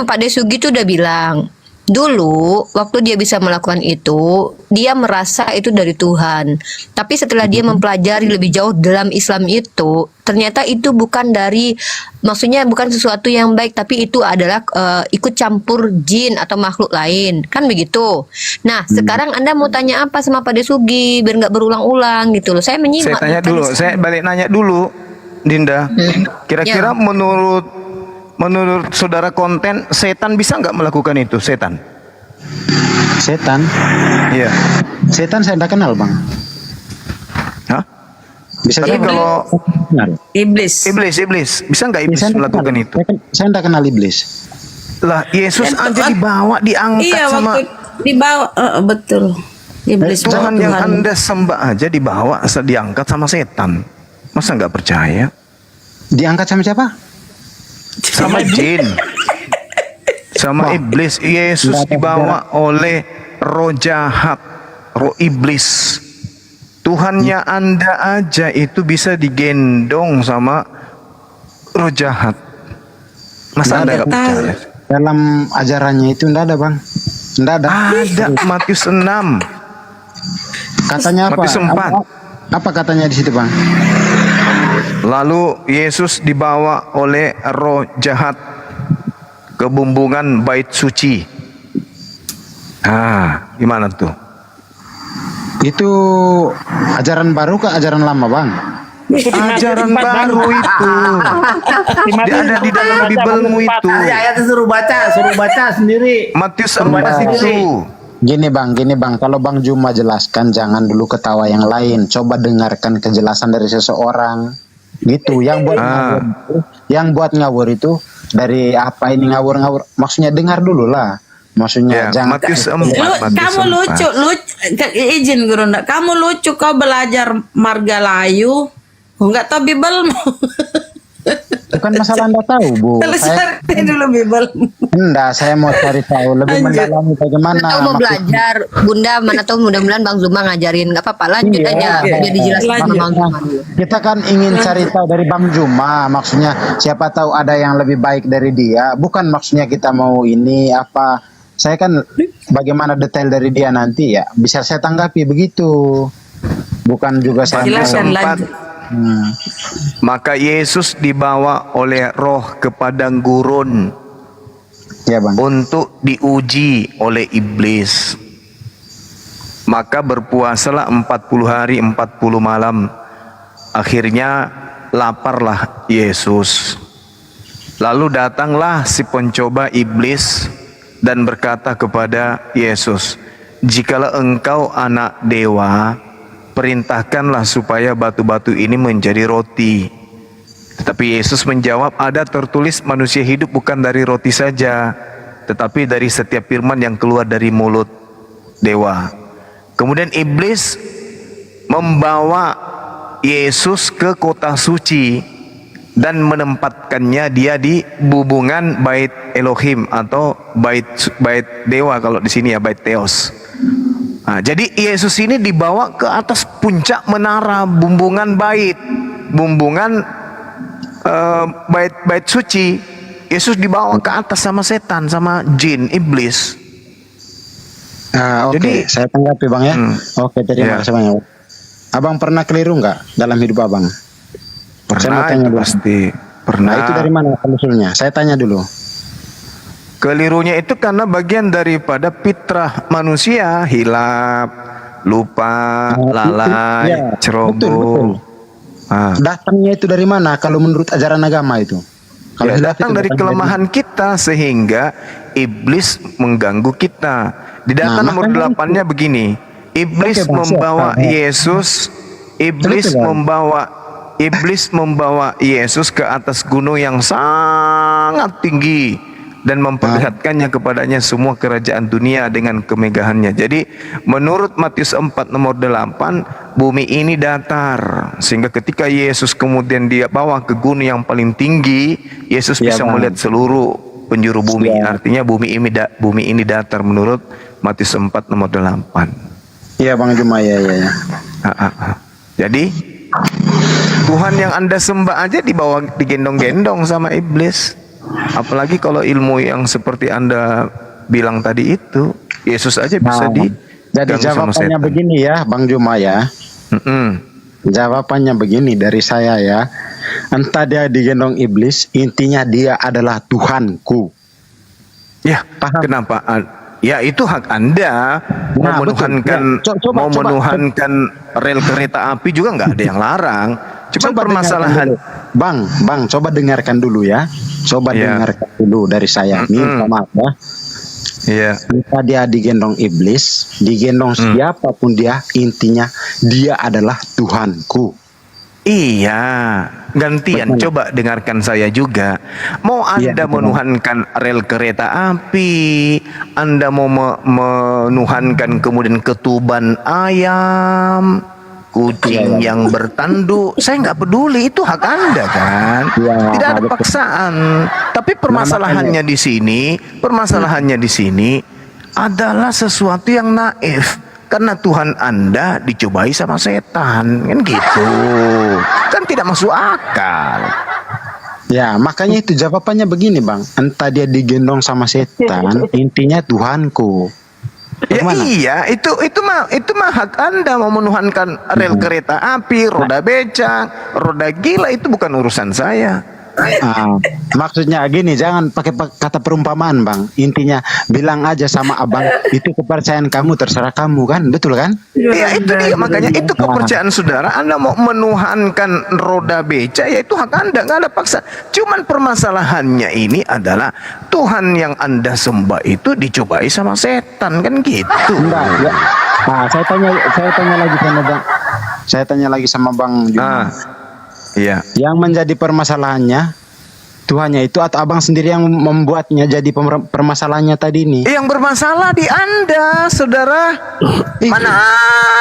Pak Desugi tuh udah bilang, dulu waktu dia bisa melakukan itu, dia merasa itu dari Tuhan. Tapi setelah dia mempelajari lebih jauh dalam Islam itu, ternyata itu bukan dari, maksudnya bukan sesuatu yang baik, tapi itu adalah ikut campur jin atau makhluk lain, kan begitu. Nah, sekarang Anda mau tanya apa sama Pak Desugi biar nggak berulang-ulang gitu loh. Saya menyimak. Saya tanya dulu, saya balik nanya dulu, Dinda. Kira-kira menurut saudara konten, setan bisa nggak melakukan itu? Setan? Iya. Setan saya tidak kenal bang. Hah? Bisa tapi jadi. kalau Iblis bisa nggak iblis melakukan itu? Saya tidak kenal iblis. Lah Yesus aja dibawa, diangkat iya sama waktu dibawa betul iblis Tuhan bawa yang Tuhan. Anda sembah aja dibawa, diangkat sama setan. Masa nggak percaya? Diangkat sama siapa? Sama jin, sama iblis. Yesus dibawa oleh roh jahat, roh iblis. Tuhannya Anda aja itu bisa digendong sama roh jahat. Masa Anda nggak percaya? Dalam ajarannya itu tidak ada bang. Tidak ada. Ada Matius 6. Katanya apa? Matius 4. Apa katanya di situ bang? Lalu Yesus dibawa oleh roh jahat ke bumbungan bait suci. Gimana tuh? Itu ajaran baru ke ajaran lama bang? Ajaran baru itu. Dia ada di dalam Bibelmu itu. Ayatnya suruh baca sendiri. Matius 4 itu. Gini bang, kalau Bang Juma jelaskan jangan dulu ketawa yang lain. Coba dengarkan kejelasan dari seseorang. Gitu. Yang buat ngawur itu dari apa ini ngawur-ngawur? Maksudnya dengar dulu lah. Maksudnya jangan. Matius 4. Kamu lucu, izin guru ndak. Kamu lucu, kau belajar marga layu, enggak tahu Bibelmu. Bukan masalah Anda tahu, Bu. Kalau cari dulu Bibelmu. Enggak, saya mau cari tahu lebih mendalami bagaimana. Tahu mau belajar, Bunda, mana tahu mudah-mudahan Bang Zuma ngajarin. Nggak apa-apa, lanjut aja. Biar dijelaskan sama Bang Zuma dulu. Kita kan ingin cari tahu dari Bang Juma, maksudnya siapa tahu ada yang lebih baik dari dia. Bukan maksudnya kita mau ini apa. Saya kan bagaimana detail dari dia nanti ya bisa saya tanggapi begitu. Bukan juga saya Silakan mau. lanjut. Maka Yesus dibawa oleh Roh ke padang gurun Ya, Bang. untuk diuji oleh iblis. Maka berpuasalah 40 hari 40 malam. Akhirnya laparlah Yesus. Lalu datanglah si pencoba iblis dan berkata kepada Yesus, "Jikalau engkau anak dewa, perintahkanlah supaya batu-batu ini menjadi roti." Tetapi Yesus menjawab, "Ada tertulis manusia hidup bukan dari roti saja, tetapi dari setiap firman yang keluar dari mulut dewa." Kemudian iblis membawa Yesus ke kota suci dan menempatkannya dia di bubungan bait Elohim atau bait dewa, kalau di sini ya bait Theos. Nah, jadi Yesus ini dibawa ke atas puncak menara bumbungan bumbungan bait suci. Yesus dibawa ke atas sama setan, sama jin, iblis. Oke, Jadi saya tanggapi Bang ya. Oke, terima kasih banyak. Abang pernah keliru nggak dalam hidup Abang? Saya mau pernah, tanya itu dulu. pasti Nah, pernah. itu dari mana usulnya? Saya tanya dulu. Kelirunya itu karena bagian daripada fitrah manusia, hilap, lupa, lalai, Ya, ceroboh. betul. Datangnya itu dari mana kalau menurut ajaran agama itu? Kalau Ya, hilaf datang itu dari datang kelemahan kita sehingga iblis mengganggu kita. Di data Nah, nomor makanya 8-nya begini. Iblis Oke, Bang, membawa siap. Yesus, iblis membawa Yesus ke atas gunung yang sangat tinggi dan memperlihatkannya kepadanya semua kerajaan dunia dengan kemegahannya. Jadi menurut Matius 4 nomor 8, bumi ini datar sehingga ketika Yesus kemudian dia bawa ke gunung yang paling tinggi, Yesus Ya, bisa Bang. melihat seluruh penjuru bumi. Ya. Artinya bumi ini datar menurut Matius 4 nomor 8. Iya Bang Juma, ya. Jadi Tuhan yang Anda sembah aja digendong-gendong sama iblis. Apalagi kalau ilmu yang seperti Anda bilang tadi itu, Yesus aja bisa Jadi diganggu sama jawabannya setan. begini ya, Bang Juma ya. Jawabannya begini dari saya ya. Entah dia digendong iblis, intinya dia adalah Tuhanku. Ya, kenapa? Ya itu hak Anda Nah, menuhankan betul. Ya, coba, menuhankan rel kereta api juga nggak ada yang larang. Cuma permasalahan, Bang, coba dengarkan dulu ya. Coba Ya. dengarkan dulu dari saya. Minta maaf ya. ya, Entah dia digendong iblis, digendong siapapun dia, intinya dia adalah Tuhanku. iya, gantian. Coba dengarkan saya juga. Mau Iya, Anda betul. menuhankan rel kereta api, Anda mau menuhankan kemudian ketuban ayam, kucing yang bertanduk, saya nggak peduli, itu hak Anda kan. Ya, Tidak ada betul. paksaan. Tapi permasalahannya di sini adalah sesuatu yang naif. Karena Tuhan Anda dicobai sama setan, kan gitu. Kan tidak masuk akal. Ya, makanya itu jawabannya begini, Bang. Entah dia digendong sama setan, intinya Tuhanku. Ya iya, itu mah hak Anda mau menuhankan rel kereta api, roda becak, roda gila, itu bukan urusan saya. Maksudnya gini, jangan pakai kata perumpamaan, Bang. Intinya bilang aja sama Abang, itu kepercayaan kamu, terserah kamu kan, betul kan? Iya, itu dia, makanya itu kepercayaan saudara. Anda mau menuhankan roda beca, ya itu hak Anda, nggak ada paksa. Cuman permasalahannya ini adalah Tuhan yang Anda sembah itu dicobai sama setan, kan gitu. Enggak, ya. Nah, saya tanya lagi sama Bang. Saya tanya lagi sama Bang Juma. Iya. Yang menjadi permasalahannya Tuhannya itu atau abang sendiri yang membuatnya jadi permasalahannya tadi ini? Yang bermasalah di Anda, saudara. Mana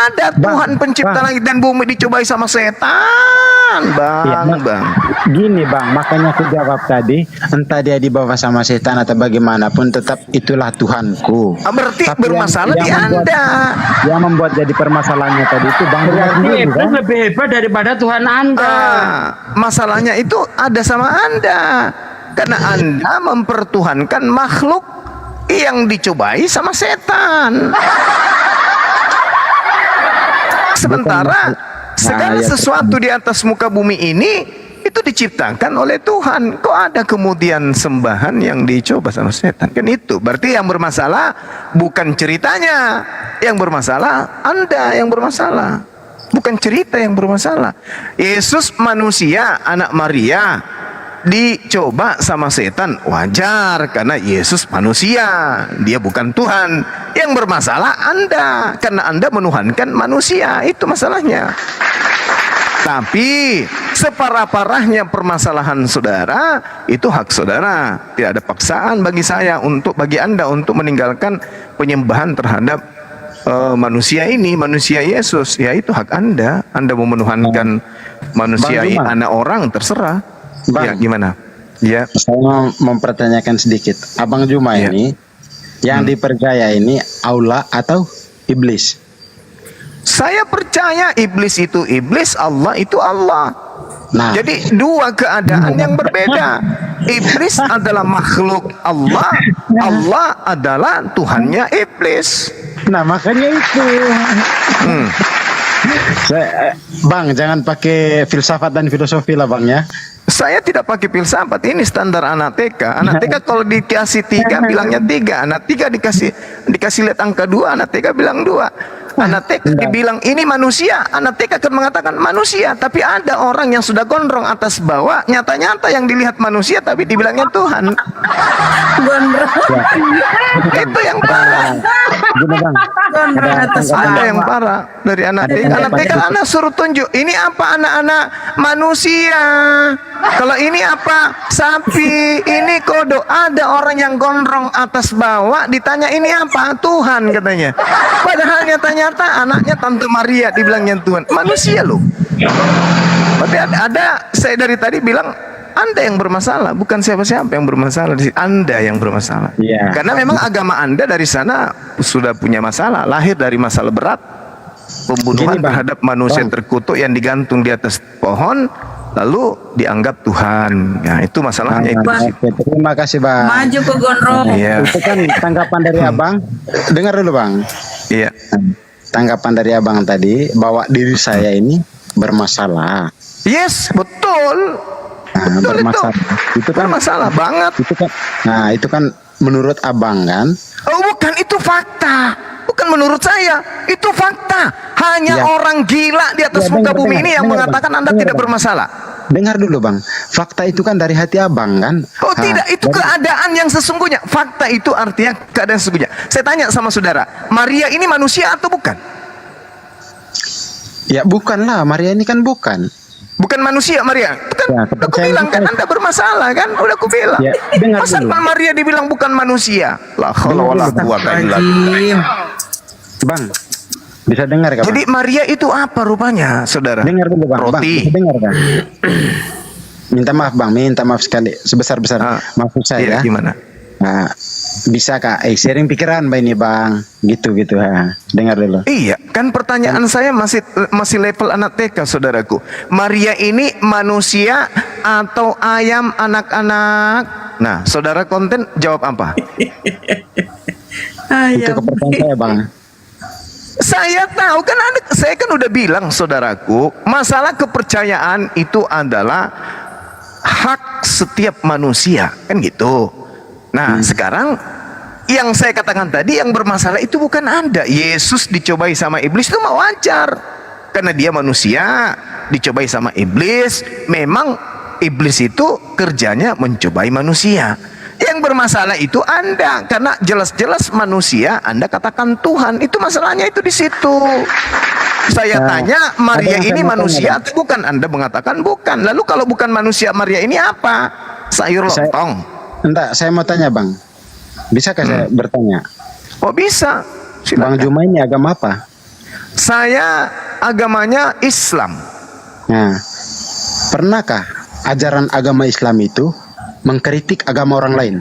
ada Tuhan pencipta langit dan bumi dicobai sama setan, Bang. Iya, Bang. Gini Bang, makanya aku jawab tadi, entah dia dibawa sama setan atau bagaimanapun, tetap itulah Tuhanku. Berarti Tapi bermasalah di membuat, Anda. yang membuat jadi permasalahannya tadi itu Bang Berarti Rizal iblis kan? lebih hebat daripada Tuhan Anda. Masalahnya itu ada sama Anda. Karena Anda mempertuhankan makhluk yang dicobai sama setan. Sementara segala sesuatu di atas muka bumi ini itu diciptakan oleh Tuhan. Kok ada kemudian sembahan yang dicoba sama setan? Kan itu berarti yang bermasalah bukan ceritanya, yang bermasalah Anda yang bermasalah, bukan cerita yang bermasalah. Yesus manusia, anak Maria, dicoba sama setan, wajar karena Yesus manusia, dia bukan Tuhan. Yang bermasalah Anda karena Anda menuhankan manusia, itu masalahnya. Tapi separah-parahnya permasalahan saudara, itu hak saudara. Tidak ada paksaan bagi saya bagi Anda untuk meninggalkan penyembahan terhadap manusia ini, manusia Yesus. Ya itu hak Anda. Anda mau menuhankan manusia anak orang, terserah. Bang, ya gimana? Ya. Saya mau mempertanyakan sedikit. Abang Juma ini yang dipercaya ini Allah atau iblis? Saya percaya iblis itu iblis, Allah itu Allah. Nah, jadi dua keadaan yang berbeda. Iblis adalah makhluk Allah, Allah adalah Tuhannya iblis. Nah makanya itu. Bang, jangan pakai filsafat dan filosofi lah Bang ya. Saya tidak pakai filsafat, ini standar anak TK. Anak TK kalau dikasih 3 bilangnya 3. Anak 3 dikasih lihat angka 2, anak TK bilang 2. Anak TK dibilang ini manusia, anak TK akan mengatakan manusia. Tapi ada orang yang sudah gondrong atas bawah, nyata-nyata yang dilihat manusia tapi dibilangnya Tuhan. Gondrong. Itu yang parah. Gini Bang, Ada yang parah dari anak TK. Anak TK anak suruh tunjuk, ini apa anak-anak? Manusia. Kalau ini apa? Sapi. Ini kodok. Ada orang yang gondrong atas bawah, ditanya ini apa? Tuhan katanya. Padahal nyata-nyata anaknya Tante Maria dibilangnya Tuhan. Manusia loh. Tapi ada saya dari tadi bilang Anda yang bermasalah, bukan siapa-siapa yang bermasalah. Anda yang bermasalah. Karena memang agama Anda dari sana sudah punya masalah, lahir dari masalah berat, pembunuhan terhadap manusia terkutuk yang digantung di atas pohon, lalu dianggap Tuhan. Ya, itu masalahnya. Terima kasih Bang. Maju ke gondrong. Itu kan tanggapan dari Abang. Dengar dulu Bang. Iya. Tanggapan dari Abang tadi bahwa diri saya ini bermasalah. Yes, betul. Betul bermasalah. Itu kan masalah banget. Itu kan, nah itu kan menurut Abang kan? Oh bukan, itu fakta. Bukan menurut saya, itu fakta. Hanya orang gila di atas muka bumi ini yang mengatakan Anda tidak bermasalah. Dengar dulu Bang, fakta itu kan dari hati Abang kan? Oh tidak, itu keadaan yang sesungguhnya. Fakta itu artinya keadaan sesungguhnya. Saya tanya sama saudara, Maria ini manusia atau bukan? Ya bukan lah, Maria ini kan bukan. Bukan manusia Maria. Kan udah aku bilang kan Anda bermasalah kan? Udah aku bilang. Masa Maria dibilang bukan manusia? La haula wala quwata illa billah. Bang, bisa dengar kan? Jadi Maria itu apa rupanya, saudara? Dengar dulu Bang. Roti. Bang, dengar Bang. Minta maaf sekali, sebesar-besar maksud saya. Gimana? Nah, bisa Kak, sharing pikiran Mbak ini Bang, gitu. Dengar dulu. Iya, kan pertanyaan saya masih level anak TK, saudaraku. Maria ini manusia atau ayam anak-anak? Nah, saudara konten jawab apa? Itu kepercayaan saya Bang. Saya tahu kan, saya kan udah bilang saudaraku, masalah kepercayaan itu adalah hak setiap manusia, kan gitu. Nah, sekarang yang saya katakan tadi yang bermasalah itu bukan Anda. Yesus dicobai sama iblis itu mah wajar. Karena dia manusia, dicobai sama iblis. Memang iblis itu kerjanya mencobai manusia. Yang bermasalah itu Anda, karena jelas-jelas manusia Anda katakan Tuhan. Itu masalahnya itu di situ. Saya tanya, Maria ada yang ini saya mau manusia tanya, atau bukan? Anda mengatakan bukan. Lalu kalau bukan manusia, Maria ini apa? Sayur lontong. Enggak, saya mau tanya Bang. Bisakah saya bertanya? Oh bisa. Bang Silakan. Juma ini agama apa? Saya agamanya Islam. Nah, pernahkah ajaran agama Islam itu mengkritik agama orang lain?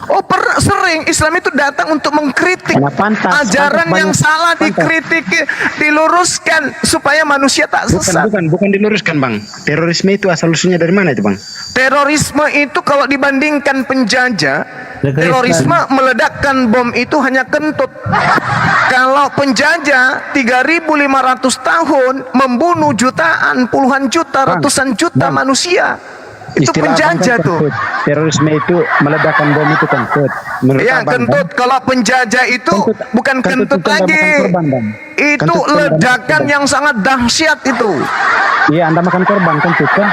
Oh sering Islam itu datang untuk mengkritik Nah, pantas ajaran yang banyak- salah, dikritik, diluruskan supaya manusia tak sesat. Bukan diluruskan Bang. Terorisme itu asal usulnya dari mana itu Bang? Terorisme itu kalau dibandingkan penjajah, terorisme meledakkan bom itu hanya kentut. Kalau penjajah 3.500 tahun membunuh jutaan, puluhan juta, Bang, ratusan juta Bang. manusia. Itu Istilah Abang penjajah kan tuh. kentut. Terorisme itu meledakkan bom itu kentut. Menurut Ya Abang, kentut. Kalau penjajah itu bukan kentut itu lagi. Anda makan korban, Bang. Itu Kentut kan Anda ledakan makan yang sangat dahsyat itu. Iya, Anda makan korban kentut kan?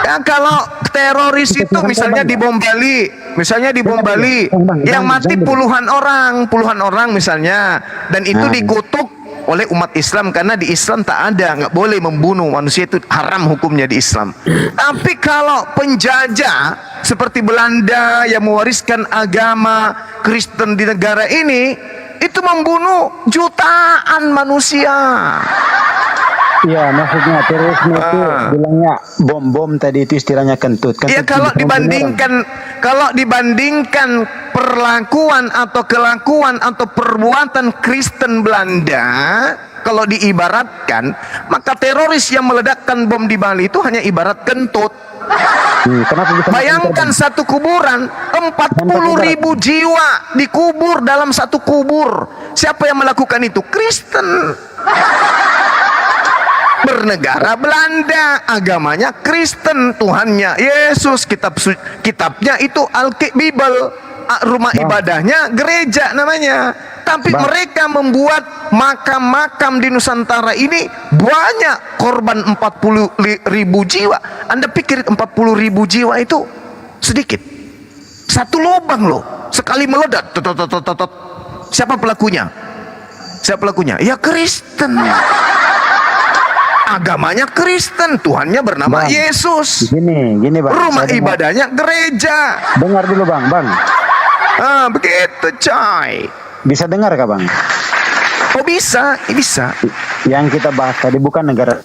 Ya kalau teroris itu misalnya di bom Bali, misalnya di bom Bali, yang mati puluhan orang misalnya, dan itu dikutuk oleh umat Islam karena di Islam tak ada, nggak boleh membunuh manusia, itu haram hukumnya di Islam. Tapi kalau penjajah seperti Belanda yang mewariskan agama Kristen di negara ini, itu membunuh jutaan manusia. Iya, maksudnya terorisme itu bilangnya bom-bom tadi itu istilahnya kentut. Ya kalau dibandingkan perlakuan atau kelakuan atau perbuatan Kristen Belanda, kalau diibaratkan, maka teroris yang meledakkan bom di Bali itu hanya ibarat kentut. Bayangkan satu kuburan 40.000 jiwa dikubur dalam satu kubur. Siapa yang melakukan itu? Kristen. Bernegara Belanda, agamanya Kristen, Tuhannya Yesus, kitabnya itu Bible, rumah ibadahnya gereja namanya. Tapi mereka membuat makam-makam di Nusantara ini banyak korban 40.000 jiwa. Anda pikir 40.000 jiwa itu sedikit? Satu lubang loh, sekali meledak. Siapa pelakunya? Siapa pelakunya? Ya Kristen. Agamanya Kristen, Tuhannya bernama Yesus. Gini Bang. Rumah ibadahnya gereja. Dengar dulu Bang. Begitu coy. Bisa dengar kah Bang? Oh bisa. Yang kita bahas tadi bukan negara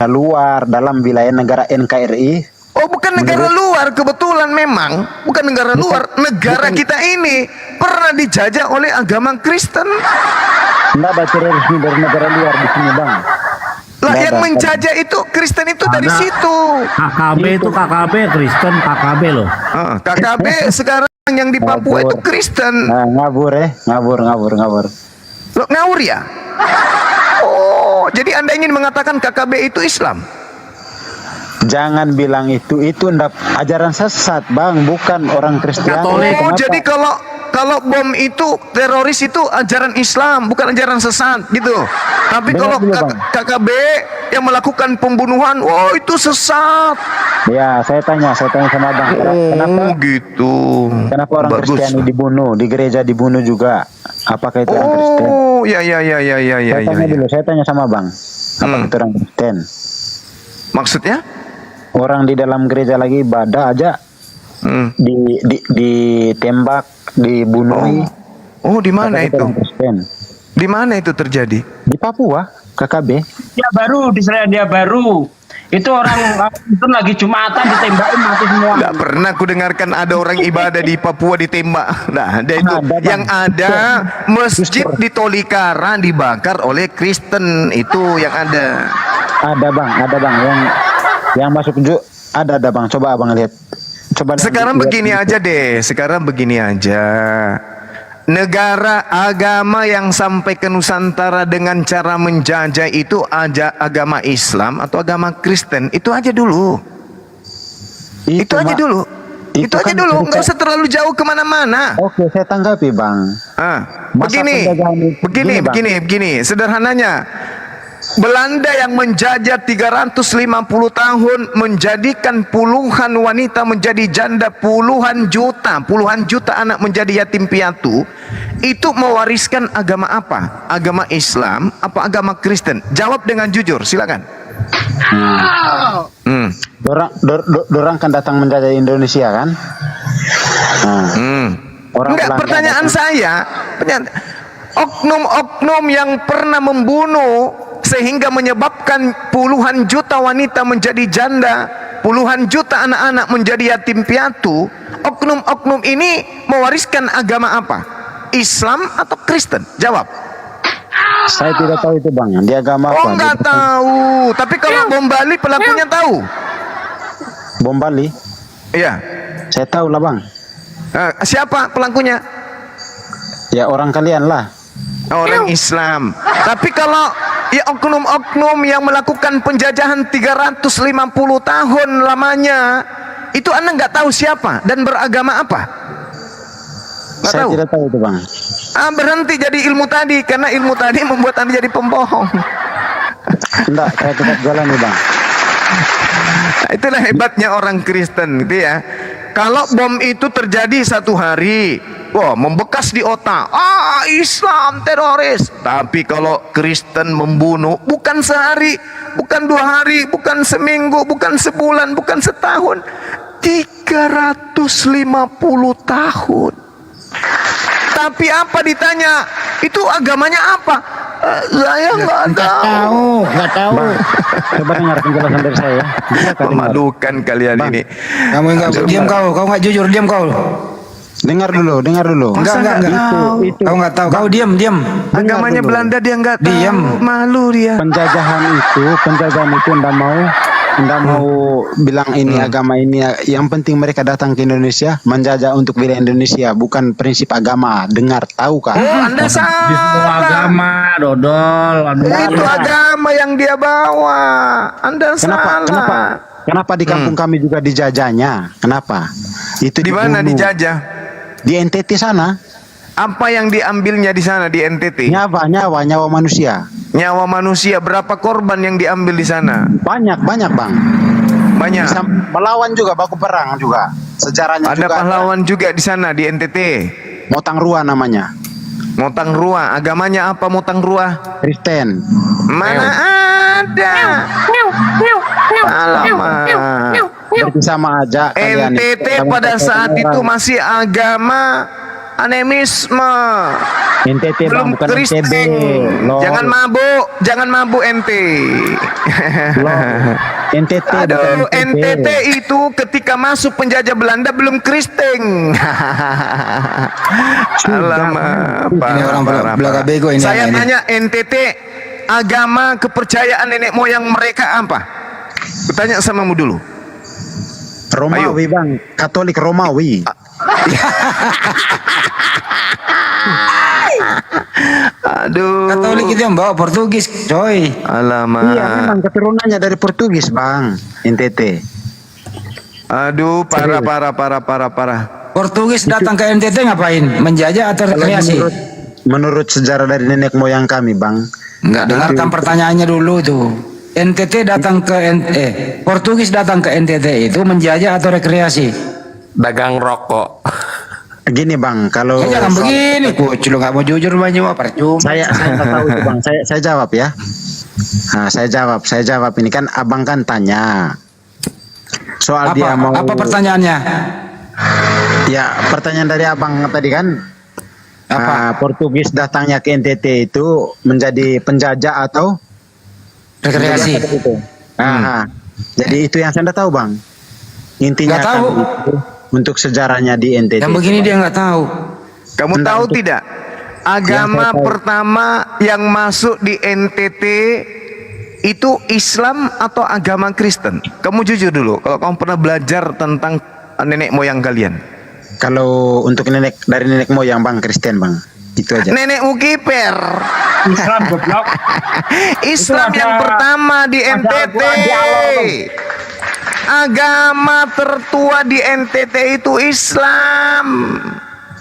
luar, dalam wilayah negara NKRI. Oh bukan negara luar, kebetulan memang bukan negara luar. Negara kita ini pernah dijajah oleh agama Kristen. Enggak ada terorisme dari negara luar di sini Bang. Lah yang menjajah itu Kristen itu dari situ. KKB itu KKB Kristen, KKB loh. KKB sekarang yang di Papua itu Kristen. Nah, ngabur. Loh, ngawur ya? Oh, jadi Anda ingin mengatakan KKB itu Islam? Jangan bilang itu ndak ajaran sesat Bang, bukan orang Kristen. Oh, jadi kalau bom itu, teroris itu ajaran Islam, bukan ajaran sesat gitu. Tapi kalau KKB yang melakukan pembunuhan, oh itu sesat. Ya, saya tanya sama Bang. Kenapa gitu? Kenapa orang Kristen dibunuh, di gereja dibunuh juga? Apakah itu orang Kristen? Oh, ya. Saya tanya sama Bang. Apakah itu orang Kristen? Maksudnya? Orang di dalam gereja lagi ibadah aja ditembak, dibunuh. Oh, di mana itu? Di mana itu terjadi? Di Papua, KKB. Di Selandia Baru. Itu orang itu lagi Jumatan ditembakin mati semua. Nggak pernah aku dengarkan ada orang ibadah di Papua ditembak. Nah, ada itu. Yang ada masjid di Tolikara dibakar oleh Kristen, itu yang ada. Ada bang yang masuk ada bang. Coba abang lihat. Sekarang begini aja deh. Negara agama yang sampai ke Nusantara dengan cara menjajah itu agama Islam atau agama Kristen, itu aja dulu. Itu aja dulu. Nggak usah terlalu jauh kemana-mana. Oke, saya tanggapi bang. Begini. Sederhananya, Belanda yang menjajah 350 tahun menjadikan puluhan wanita menjadi janda, puluhan juta anak menjadi yatim piatu. itu mewariskan agama apa? Agama Islam apa agama Kristen? Jawab dengan jujur, silakan. Dorang kan datang menjajah Indonesia kan? Enggak, pertanyaan saya, oknum-oknum yang pernah membunuh sehingga menyebabkan puluhan juta wanita menjadi janda, puluhan juta anak-anak menjadi yatim piatu, oknum-oknum ini mewariskan agama apa? Islam atau Kristen? Jawab. Saya tidak tahu itu bang, dia agama apa? Oh, nggak tahu. Tapi kalau bom Bali pelakunya tahu. Bom Bali? Iya. Saya tahu lah bang. Siapa pelakunya? Ya orang kalian lah. Orang Islam. Tapi kalau ya oknum-oknum yang melakukan penjajahan 350 tahun lamanya, itu Anda nggak tahu siapa dan beragama apa? Nggak Saya tahu. tidak tahu itu bang. Berhenti jadi ilmu tadi, karena ilmu tadi membuat Anda jadi pembohong. Enggak, saya tetap jalan nih bang. Itulah hebatnya orang Kristen gitu ya. Kalau bom itu terjadi satu hari, wah membekas di otak, Islam teroris. Tapi kalau Kristen membunuh, bukan sehari, bukan 2 hari, bukan seminggu, bukan sebulan, bukan setahun, 350 tahun. Tapi apa ditanya, itu agamanya apa? Saya nggak tahu. Nggak tahu. Coba dengar penjelasan dari saya. Memalukan kalian ini. Kamu enggak diam kau enggak jujur, diam kau. Dengar dulu. Enggak. Kau enggak tahu. Kau diam. Agamanya Belanda dia nggak tahu. Diam. Malu dia. Penjajahan itu ndak mau bilang ini agama ini. Yang penting mereka datang ke Indonesia menjajah untuk wilayah Indonesia, bukan prinsip agama. Dengar, tahu kah? Oh, Anda salah. Agama, dodol. Itu agama yang dia bawa. Anda salah. Kenapa di kampung kami juga dijajahnya? Kenapa? Itu Di mana dibunuh. dijajah? Di NTT sana. Apa yang diambilnya di sana di NTT? Nyawa manusia. Nyawa manusia. Berapa korban yang diambil di sana? Banyak bang. Banyak. Bisa melawan juga, baku perang juga. Sejarahnya Ada juga pahlawan juga di sana di NTT. Motang Rua namanya. Motang Rua. Agamanya apa Motang Rua? Kristen. Mana ada? Alamak. Berarti sama aja kalian. NTT pada saat itu masih agama animisme. NTT Belum bukan Kristen. NTB. Lol. Jangan mabuk ente. NTT Aduh, bukan NTT itu ketika masuk penjajah Belanda belum Kristen. Alamak. Ini orang belaka bego ini. Saya tanya NTT, agama kepercayaan nenek moyang mereka apa? Bertanya samamu dulu. Romawi bang, Katolik Romawi. Aduh. Katolik itu yang bawa Portugis, coy. Alamak. Iya memang keturunannya dari Portugis bang, NTT. Aduh, parah. Portugis datang ke NTT ngapain? Menjajah atau rekreasi? Menurut sejarah dari nenek moyang kami bang. Enggak, dengarkan pertanyaannya dulu tuh. NTT datang ke Portugis datang ke NTT itu menjajah atau rekreasi? Dagang rokok. Gini bang, kalau Ya, jangan begini, kucu lu nggak mau jujur banyak percuma. saya nggak tahu itu bang. Saya jawab ya. Nah, saya jawab ini kan abang kan tanya soal dia mau. Apa pertanyaannya? Ya pertanyaan dari abang tadi kan. Portugis datangnya ke NTT itu menjadi penjajah atau rekreasi? Jadi itu yang saya nggak tahu bang. Intinya Nggak tahu. kan itu untuk sejarahnya di NTT. Yang begini dia nggak tahu. Kamu tahu tidak? Agama pertama yang masuk di NTT itu Islam atau agama Kristen? Kamu jujur dulu. Kalau kamu pernah belajar tentang nenek moyang kalian. Kalau untuk dari nenek moyang bang Kristen bang, itu aja. Nenekmu kiper. Islam goblok. Islam Itu yang ada- pertama di ada NTT. Al-Quran di Allah, Agama tertua di NTT itu Islam.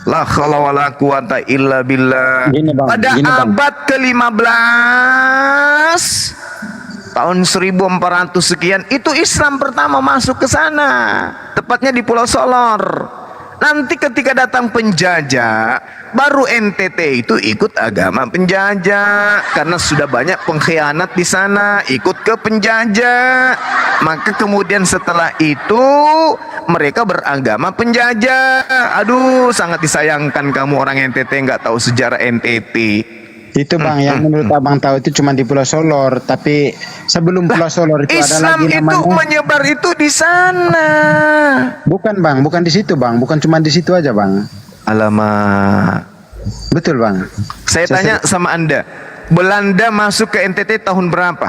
La haula wala quwata illa billah. Pada abad ke-15 tahun 1400 sekian itu Islam pertama masuk ke sana. Tepatnya di Pulau Solor. Nanti ketika datang penjajah, baru NTT itu ikut agama penjajah, karena sudah banyak pengkhianat di sana, ikut ke penjajah. Maka kemudian setelah itu mereka beragama penjajah. Aduh, sangat disayangkan kamu orang NTT nggak tahu sejarah NTT. Itu bang, yang menurut abang tahu itu cuma di Pulau Solor, tapi sebelum Pulau Solor itu ada Islam lagi itu namanya. menyebar itu di sana. Bukan bang, bukan di situ bang, bukan cuma di situ aja bang. Alamak. Betul bang. Saya tanya sama Anda, Belanda masuk ke NTT tahun berapa?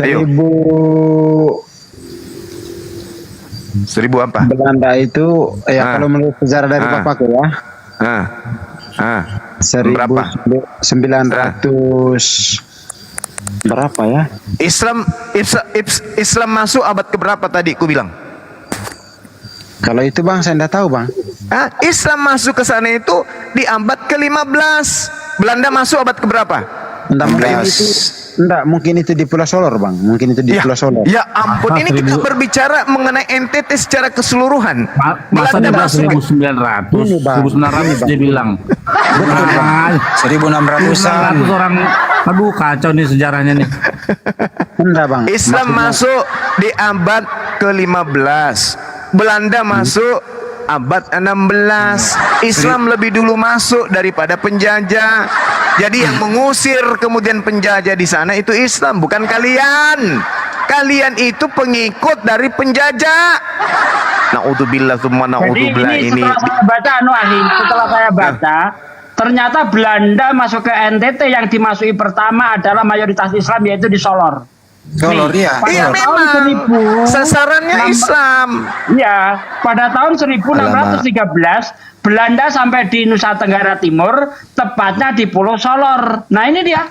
Ayo. 1000 apa? Belanda itu ya kalau menurut sejarah dari papaku ya. 1900 berapa ya? Islam masuk abad keberapa tadi ku bilang? Kalau itu bang saya tidak tahu bang. Islam masuk ke sana itu di abad ke-15. Belanda masuk abad keberapa? Mungkin itu di Pulau Solor bang. Mungkin itu di Pulau Solor. Ya ampun, ini kita berbicara mengenai NTT secara keseluruhan. Masa dia bilang 1900 dia bilang. 1600-an. Orang, aduh kacau nih sejarahnya nih. Enggak bang. Islam masuk di abad ke-15. Belanda masuk abad 16. Islam lebih dulu masuk daripada penjajah. Jadi yang mengusir kemudian penjajah di sana itu Islam, bukan kalian. Kalian itu pengikut dari penjajah. Naudzubillah tsumma naudzubillah ini. Setelah saya baca, ternyata Belanda masuk ke NTT yang dimasuki pertama adalah mayoritas Islam, yaitu di Solor. Solor ya. Iya memang. Sasarannya Islam. Iya, pada tahun 1613 Belanda sampai di Nusa Tenggara Timur, tepatnya di Pulau Solor. Nah ini dia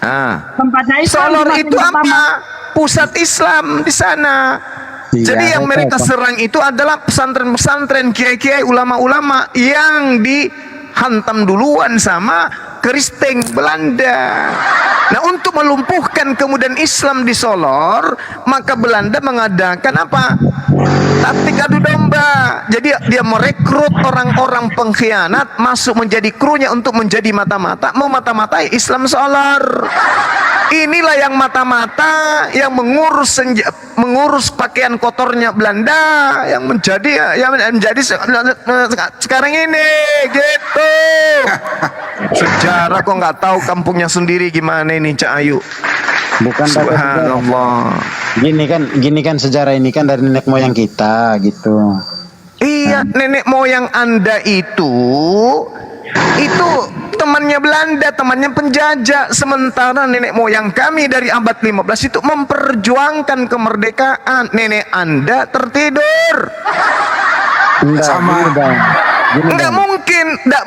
tempatnya Islam. Solor itu apa? Pusat Islam di sana. Jadi yang mereka serang itu adalah pesantren-pesantren, kiai-kiai, ulama-ulama yang dihantam duluan sama Kristen Belanda. Nah, untuk melumpuhkan kemudian Islam di Solor, maka Belanda mengadakan apa? Taktik adu domba. Jadi dia merekrut orang-orang pengkhianat masuk menjadi krunya untuk menjadi mata-mata, memata-matai Islam Solor. Inilah yang mata-mata yang mengurus pakaian kotornya Belanda yang menjadi sekarang ini gitu. Sejarah kok nggak tahu kampungnya sendiri gimana ini Cak Ayu. Bukan subhanallah. Gini kan sejarah ini kan dari nenek moyang kita gitu. Iya, nenek moyang Anda itu temannya Belanda, temannya penjajah. Sementara nenek moyang kami dari abad 15 itu memperjuangkan kemerdekaan. Nenek Anda tertidur. Enggak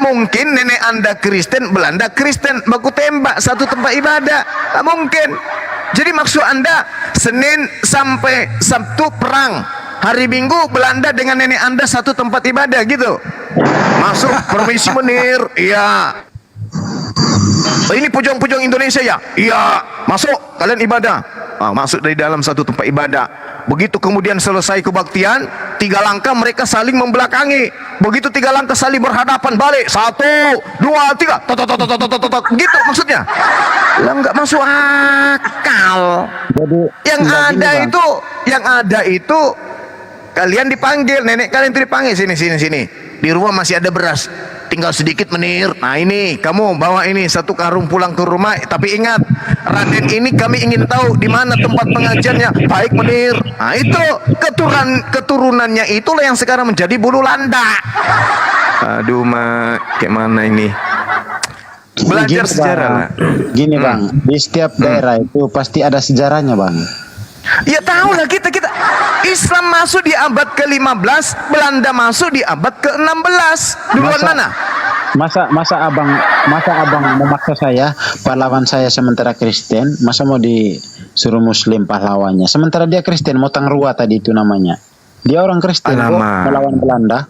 mungkin nenek Anda Kristen, Belanda Kristen, baku tembak satu tempat ibadah. Enggak mungkin. Jadi maksud Anda Senin sampai Sabtu perang, hari Minggu Belanda dengan nenek Anda satu tempat ibadah gitu. Masuk permisi menir, iya. Ini pujang-pujang Indonesia ya? Iya. Masuk, kalian ibadah. Masuk dari dalam satu tempat ibadah. Begitu kemudian selesai kebaktian, 3 langkah mereka saling membelakangi. Begitu 3 langkah saling berhadapan, balik 1, 2, 3, gitu maksudnya. Lah nggak masuk akal. Yang ada itu kalian dipanggil, nenek kalian itu dipanggil, sini. Di rumah masih ada beras, tinggal sedikit menir. Nah ini kamu bawa ini 1 karung pulang ke rumah. Tapi ingat, Raden ini kami ingin tahu di mana tempat pengajiannya. Baik menir. Nah itu keturunannya itulah yang sekarang menjadi bulu landak. Aduh kayak mana ini? Belajar sejarah lah. Gini bang, di setiap daerah itu pasti ada sejarahnya bang. Ya tahu lah kita Islam masuk di abad ke-15, Belanda masuk di abad ke-16. Duluan mana? Masa abang memaksa saya pahlawan saya sementara Kristen, masa mau disuruh Muslim pahlawannya? Sementara dia Kristen, Motang Rua tadi itu namanya. Dia orang Kristen kok melawan Belanda.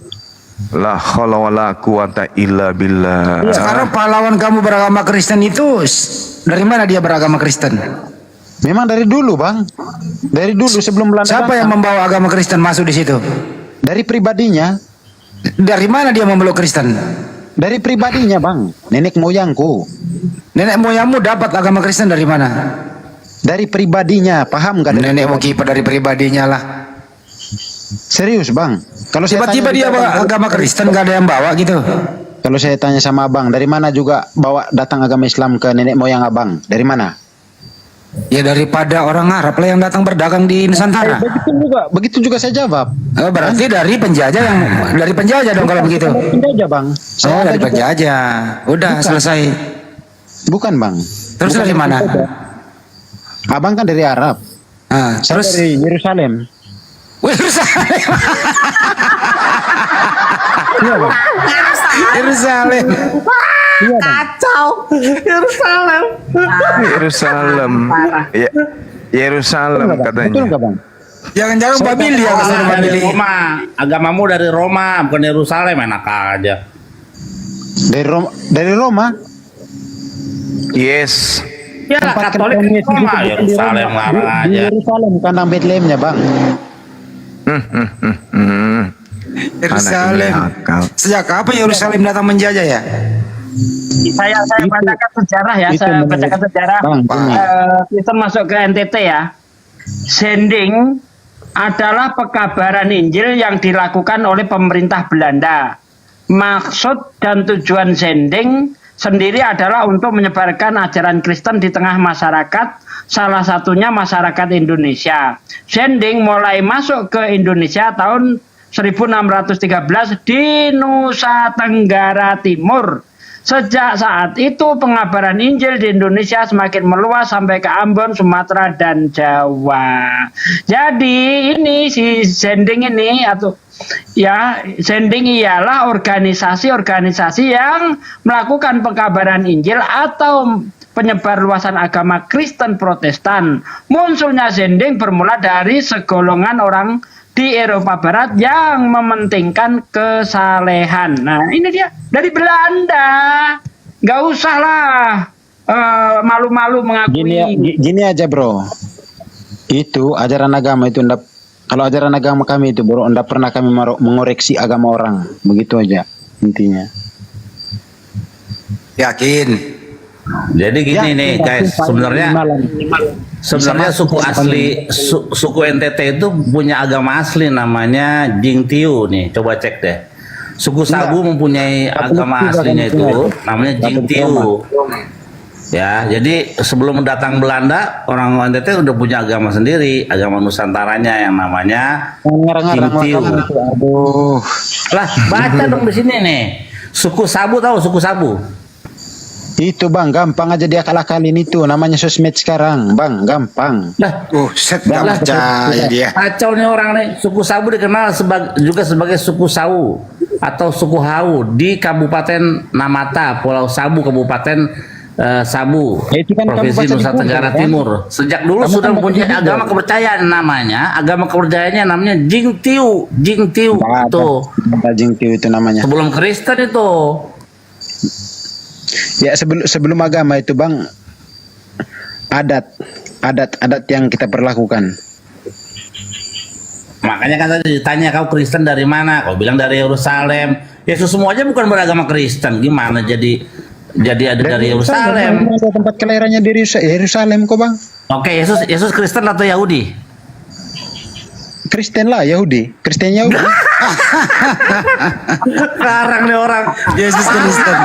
La haula wala quwata illa billah. Sekarang pahlawan kamu beragama Kristen itu dari mana dia beragama Kristen? Memang dari dulu bang, dari dulu sebelum Belanda. Siapa yang membawa agama Kristen masuk di situ? Dari pribadinya. Dari mana dia memeluk Kristen? Dari pribadinya, Bang. Nenek moyangku. Nenek moyangmu dapat agama Kristen dari mana? Dari pribadinya, paham gak? Nenek mau kiper dari pribadinya lah. Serius, Bang. Kalau saya Tiba-tiba dia bawa agama Kristen, gak ada yang bawa gitu. Kalau saya tanya sama Abang, dari mana juga bawa datang agama Islam ke nenek moyang Abang? Dari mana? Ya daripada orang Arab lah yang datang berdagang di Nusantara. Begitu juga saya jawab. Oh, berarti dari penjajah dong kalau begitu. Penjajah, Bang. Oh, dari penjajah. Udah selesai. Bukan, Bang. Terus dari mana? Abang kan dari Arab. Terus dari Yerusalem. Yerusalem. Iya, Bang. Yerusalem. Kacau. Yerusalem. Yerusalem. Ya, Yerusalem katanya. Betul nggak, Bang? Jangan-jangan Babili ya kesana dari Babili. Roma. Agamamu dari Roma, bukan Yerusalem, enak aja. Dari Roma. Yes. Ya lah, Katolik di Roma, Yerusalem ngarang aja. Di Yerusalem, kandang Bethlehemnya, Bang. Yerusalem. Sejak kapan Yerusalem datang menjajah ya? Saya bacakan sejarah ya, saya bacakan sejarah. Kita masuk ke NTT ya. Sending adalah pekabaran Injil yang dilakukan oleh pemerintah Belanda. Maksud dan tujuan sending sendiri adalah untuk menyebarkan ajaran Kristen di tengah masyarakat, salah satunya masyarakat Indonesia. Sending mulai masuk ke Indonesia tahun 1613 di Nusa Tenggara Timur. Sejak saat itu pengabaran Injil di Indonesia semakin meluas sampai ke Ambon, Sumatera, dan Jawa. Jadi ini si Sending ini atau ya Sending ialah organisasi-organisasi yang melakukan pengabaran Injil atau penyebar luasan agama Kristen Protestan. Munculnya Sending bermula dari segolongan orang di Eropa Barat yang mementingkan kesalehan. Nah, ini dia dari Belanda. Nggak usah lah malu-malu mengakui. Gini aja, Bro. Itu ajaran agama itu kalau ajaran agama kami itu, Bro, ndak pernah kami mengoreksi agama orang. Begitu aja intinya. Yakin. Jadi gini nih guys, sebenarnya suku asli suku NTT itu punya agama asli namanya Jingtiu nih, coba cek deh. Suku Sabu mempunyai agama aslinya itu namanya Jingtiu. Ya, jadi sebelum datang Belanda, orang NTT udah punya agama sendiri, agama Nusantaranya yang namanya Jingtiu. Lah, baca dong di sini nih. Suku Sabu, tahu suku Sabu? Itu, Bang, gampang aja dia akalin itu, namanya sosmed sekarang, Bang, gampang. Lah, nggak percaya dia. Kacau nih orang nih. Suku Sabu dikenal juga sebagai suku Sau atau suku Hau di Kabupaten Namata, Pulau Sabu, Kabupaten Sabu, Provinsi Nusa Tenggara Timur. Sejak dulu sudah mempunyai agama kepercayaan agama kepercayaannya namanya Jingtiu. Jingtiu tuh. Jingtiu itu namanya. Sebelum Kristen itu. Ya sebelum agama itu, Bang, adat yang kita perlakukan. Makanya kan tadi ditanya kau Kristen dari mana, kau bilang dari Yerusalem. Yesus semuanya bukan beragama Kristen, gimana jadi ada dari Yerusalem? Tempat kelahirannya dari Yerusalem kok, Bang. Oke, Yesus Kristen atau Yahudi? Kristen lah, Yahudi. Kristen Yahudi. Sekarang nih orang Yesus Kristen.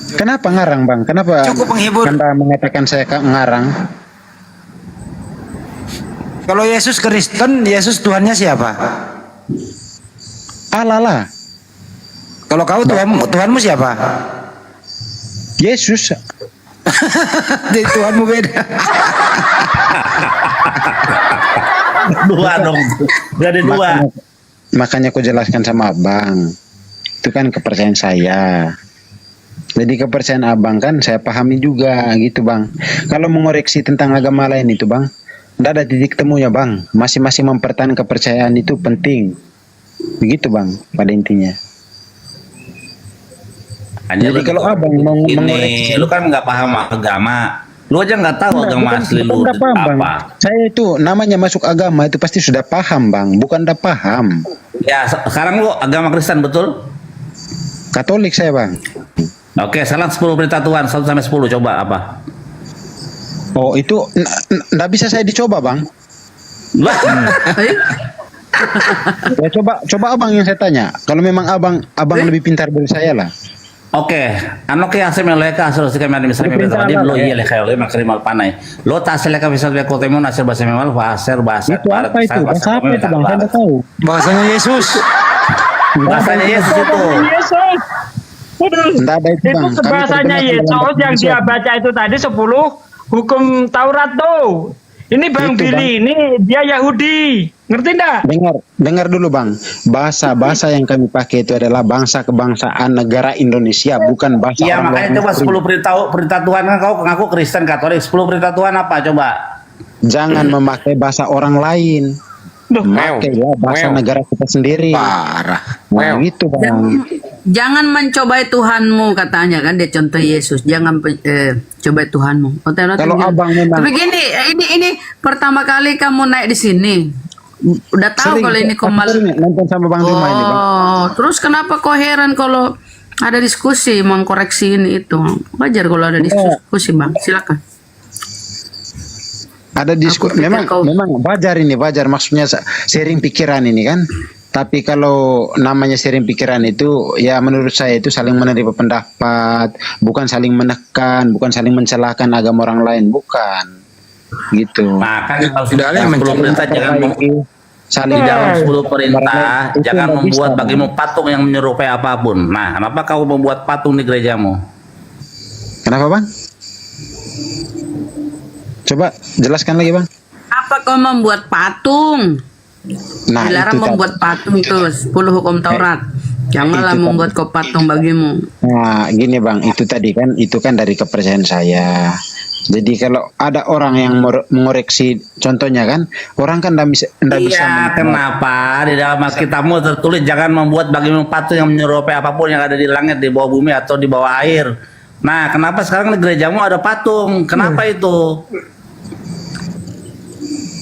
Kenapa ngarang, Bang? Kenapa Cukup menghibur. Anda mengatakan saya ngarang? Kalau Yesus Kristen, Yesus Tuhannya siapa? Allah lah. Kalau kau Tuhanmu siapa? Yesus. Tuhanmu beda. Dua dong, jadi dua. Makanya aku jelaskan sama Abang. Itu kan kepercayaan saya. Jadi kepercayaan Abang kan saya pahami juga gitu, Bang. Kalau mengoreksi tentang agama lain itu, Bang, tidak ada titik temunya, Bang. Masing-masing mempertahankan kepercayaan itu penting. Begitu, Bang, pada intinya. Hanya jadi kalau Abang mau mengoreksi, lu kan nggak paham agama. Lu aja nggak tahu agama asli lu Bukan paham, Bang. apa. Saya itu namanya masuk agama itu pasti sudah paham, Bang. Bukan udah paham. Ya, sekarang lu agama Kristen betul? Katolik saya, Bang. Oke, salah 10 perintah Tuhan 1 sampai 10 coba apa? Oh, itu nggak bisa saya dicoba, Bang. Lah, Ya coba abang yang saya tanya. Kalau memang abang lebih pintar dari saya lah. oke, anoke ase meleka asal sika mari misalnya beta dia lo iya leka oleh makrimal panai. Lo ta seleka bisa be kotemu nasir bahasa memal faser bahasa Itu apa itu? Bahasa apa itu, Bang? Saya nggak tahu. Bahasanya Yesus. Bahasanya Yesus itu. Yesus. Nggak ada itu, Bang. Itu Kami bahasanya terkenal Yesus dalam yang bahasa dia baca itu tadi 10 hukum Taurat tuh. Ini Bang Itu, Billy, ini dia Yahudi. Ngerti enggak? Dengar dulu, Bang. Bahasa yang kami pakai itu adalah bangsa kebangsaan negara Indonesia, bukan bahasa Iya, orang makanya luar coba negeri. 10 perintah Tuhan kan kau ngaku Kristen Katolik. 10 perintah Tuhan apa coba? Jangan memakai bahasa orang lain. Makailah bahasa negara kita sendiri. Parah. Nah, gitu, Bang. Jangan mencobai Tuhanmu katanya kan, dia contoh Yesus. Jangan cobai Tuhanmu. Kalau abang memang Tapi gini, ini pertama kali kamu naik di sini. Udah tahu sering, kalau ini aku komal. sering nonton sama Bang Duma ini, Bang. Oh, terus kenapa kok heran kalau ada diskusi mengkoreksi ini itu? Wajar kalau ada diskusi, Bang. Silakan. Ada diskusi, memang wajar maksudnya sharing pikiran ini kan. Tapi kalau namanya sharing pikiran itu ya menurut saya itu saling menerima pendapat, bukan saling menekan, bukan saling mencelakakan agama orang lain, bukan. Gitu. Nah, kan kalau sudah 10 perintah jangan saling di dalam 10 perintah jangan membuat bagimu patung yang menyerupai apapun. Nah, kenapa kau membuat patung di gerejamu? Kenapa, Bang? Coba jelaskan lagi, Bang. Apa kau membuat patung? Nah, Dilarang itu membuat patung itu 10 hukum Taurat. Janganlah itu membuat kau patung bagimu. Nah, gini, Bang, itu tadi kan itu kan dari kepercayaan saya. Jadi kalau ada orang yang mengoreksi, contohnya kan, orang kan nggak bisa Iya, kenapa di dalam Alkitabmu tertulis jangan membuat bagimu patung yang menyerupai apapun yang ada di langit, di bawah bumi atau di bawah air. Nah, kenapa sekarang di gerejamu ada patung? Kenapa itu?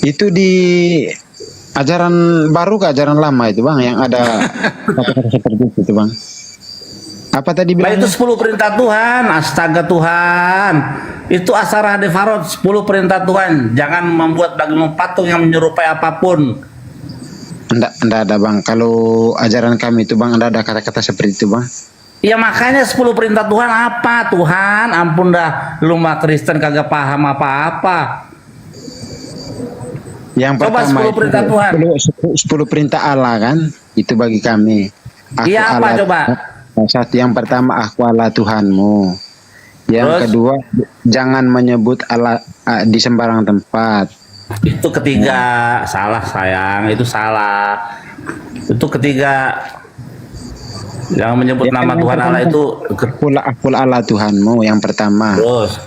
Itu di ajaran baru ke ajaran lama itu, Bang, yang ada kata-kata seperti itu, Bang. Apa tadi Nah, bilang? itu 10 perintah Tuhan, astaga Tuhan. Itu Asarah Devarot 10 perintah Tuhan. Jangan membuat bagimu patung yang menyerupai apapun. Enggak ada, Bang. Kalau ajaran kami itu, Bang, enggak ada kata-kata seperti itu, Bang. Ya makanya 10 perintah Tuhan apa? Tuhan, ampun dah, lu mah Kristen kagak paham apa-apa. Yang Coba pertama 10 perintah Tuhan. 10 perintah Allah kan, itu bagi kami. Iya, apa coba? Satu, yang pertama, aku Allah Tuhanmu. Yang Terus? kedua, jangan menyebut Allah di sembarang tempat. Itu ketiga, salah sayang, itu salah. Itu ketiga, yang menyebut Ya, nama yang Tuhan Allah pertama, itu. aku Allah Tuhanmu, yang pertama. Terus,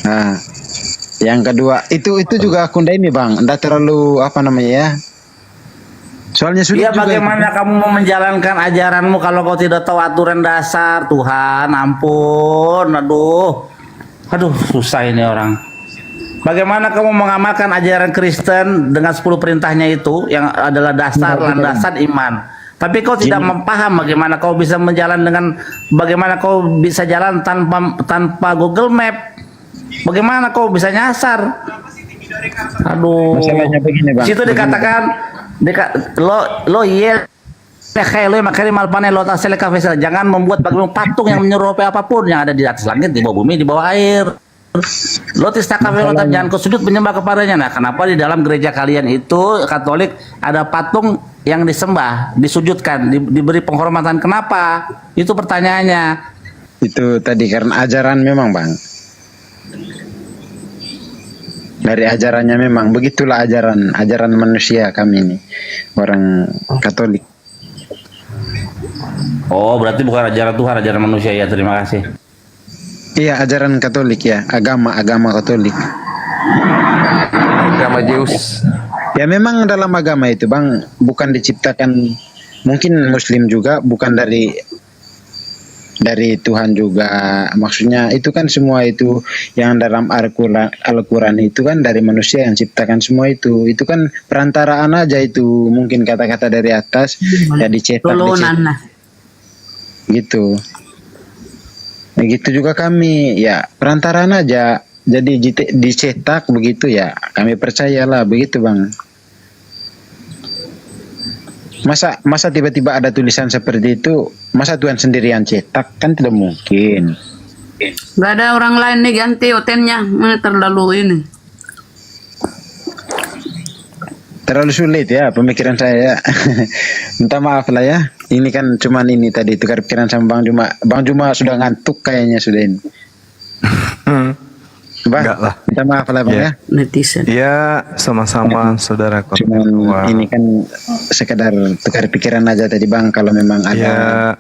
Nah, yang kedua, itu juga aku ndak ini, Bang, ndak terlalu apa namanya ya. Soalnya sulit iya, juga. bagaimana kamu mau menjalankan ajaranmu kalau kau tidak tahu aturan dasar? Tuhan, ampun, aduh, susah ini orang. Bagaimana kamu mengamalkan ajaran Kristen dengan 10 perintahnya itu yang adalah dasar landasan iman? Tapi kau tidak paham bagaimana kau bisa menjalan bagaimana kau bisa jalan tanpa Google Map? Bagaimana kau bisa nyasar? Aduh. Masalahnya begini, Bang. Situ dikatakan lo iya lo makanya malpane lo tasele kafesel, jangan membuat bagimu patung yang menyerupai apapun yang ada di atas langit, di bawah bumi, di bawah air. Lo tistakafe lo jangan kau sujud menyembah kepadanya. Nah, kenapa di dalam gereja kalian itu Katolik ada patung yang disembah, disujudkan, diberi penghormatan? Kenapa? Itu pertanyaannya. Itu tadi karena ajaran memang, Bang. Dari ajarannya memang begitulah ajaran manusia kami ini, orang Katolik. Oh, berarti bukan ajaran Tuhan, ajaran manusia ya. Terima kasih. Iya, ajaran Katolik ya, agama Katolik. Agama Zeus. Ya memang dalam agama itu, Bang, bukan diciptakan, mungkin Muslim juga bukan dari dari Tuhan juga. Maksudnya itu kan semua itu yang dalam Al-Quran itu kan dari manusia yang ciptakan semua itu kan perantaraan aja itu, mungkin kata-kata dari atas ya dicetak gitu. Begitu juga kami ya perantaraan aja, jadi dicetak begitu ya, kami percayalah begitu Bang. Masa tiba-tiba ada tulisan seperti itu, masa Tuhan sendiri yang cetak, kan tidak mungkin. Gak ada orang lain nih ganti otennya, terlalu ini. Terlalu sulit ya pemikiran saya. Minta maaf lah ya. Ini kan cuman ini tadi tukar pikiran sama Bang Juma. Bang Juma sudah ngantuk kayaknya sudah ini. Bang, Enggak lah. minta maaf lah Bang ya. Netizen. Ya, sama-sama saudara. Cuman ini kan sekedar tukar pikiran aja tadi Bang, kalau memang ada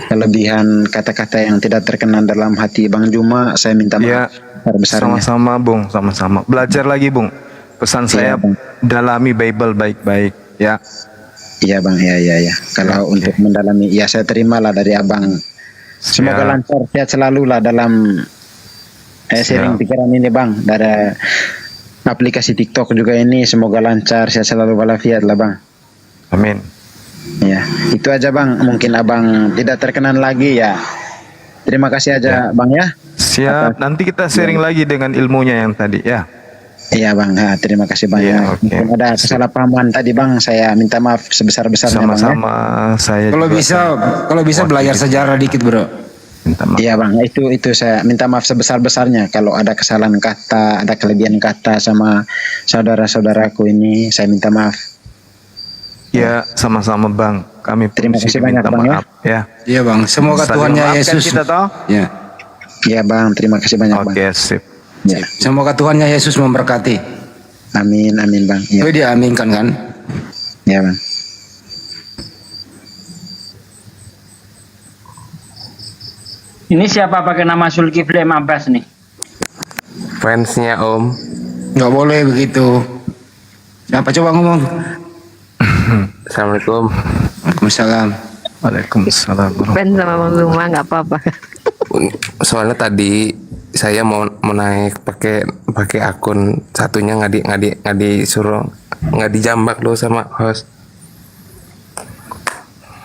kelebihan kata-kata yang tidak terkenal dalam hati Bang Juma, saya minta maaf besar-besarnya. Sama-sama Bung, sama-sama. Belajar lagi Bung. Pesan saya dalami Bible baik-baik ya. Iya Bang, ya. Kalau untuk mendalami, ya saya terimalah dari Abang. Semoga lancar, sehat selalu lah dalam sharing pikiran ini Bang. Dari aplikasi TikTok juga ini, semoga lancar, sehat selalu walafiat lah Bang. Amin. Ya, itu aja Bang. Mungkin Abang tidak terkenan lagi ya. Terima kasih aja Bang ya. Siap. Nanti kita sharing lagi dengan ilmunya yang tadi ya. Iya Bang, terima kasih Bang. Mungkin ada kesalahpahaman tadi Bang, saya minta maaf sebesar-besarnya Bang. Sama-sama, saya kalau bisa belajar sejarah dikit Bro. Iya Bang, itu saya minta maaf sebesar-besarnya kalau ada kesalahan kata, ada kelebihan kata sama saudara-saudaraku ini, saya minta maaf. Ya, sama-sama Bang. Kami terima kasih banyak minta Bang maaf ya. Iya Bang, semoga Tuhannya Yesus kita tahu. Ya. Iya Bang, terima kasih banyak Bang. Oke, sip. Ya. Semoga Tuhannya Yesus memberkati. Amin Bang. Ya. Itu dia aminkan kan? Ya Bang. Ini siapa pakai nama Zulkifli Abbas nih? Fansnya Om. Nggak boleh begitu. Apa coba ngomong? Assalamualaikum. Waalaikumsalam. Waalaikumsalam. Fans sama Bang Zuma nggak apa-apa. Soalnya tadi saya mau naik pakai akun satunya nggak disuruh, nggak dijambak loh sama host.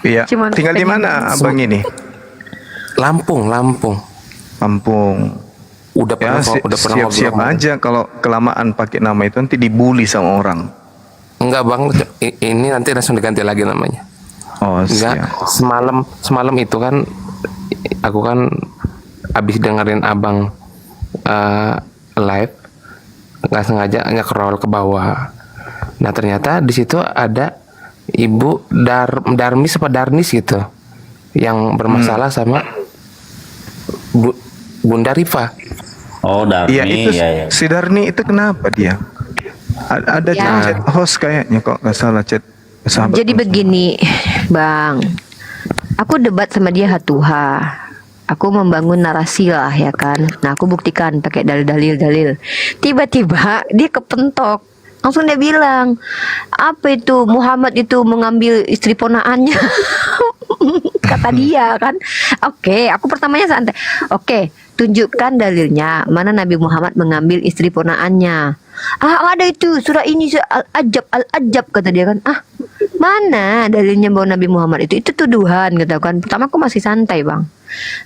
Iya. Tinggal di mana Abang ini? Lampung. Udah pernah siap-siap aja kalau kelamaan pakai nama itu nanti dibully sama orang. Enggak Bang, ini nanti langsung diganti lagi namanya. Oh, enggak. Semalam itu kan aku kan habis dengerin Abang live, nggak sengaja nge-scroll ke bawah. Nah ternyata di situ ada Ibu Darmis apa Darnis gitu yang bermasalah sama Bunda Rifa. Oh, Darni. Iya, itu si Darni itu kenapa dia? Ada chat host kayaknya kok nggak salah chat sahabat. Jadi begini, Bang. Aku debat sama dia hatuha. Aku membangun narasi lah ya kan. Nah, aku buktikan pakai dalil-dalil. Tiba-tiba dia kepentok. Langsung dia bilang, apa itu Muhammad itu mengambil istri ponaannya. Kata dia kan. Oke, aku pertamanya santai. Oke, tunjukkan dalilnya mana Nabi Muhammad mengambil istri ponaannya. Ada itu surah ini Al-Ajab kata dia kan. Mana dalilnya bahwa Nabi Muhammad itu tuduhan gitu kan. Pertama aku masih santai Bang.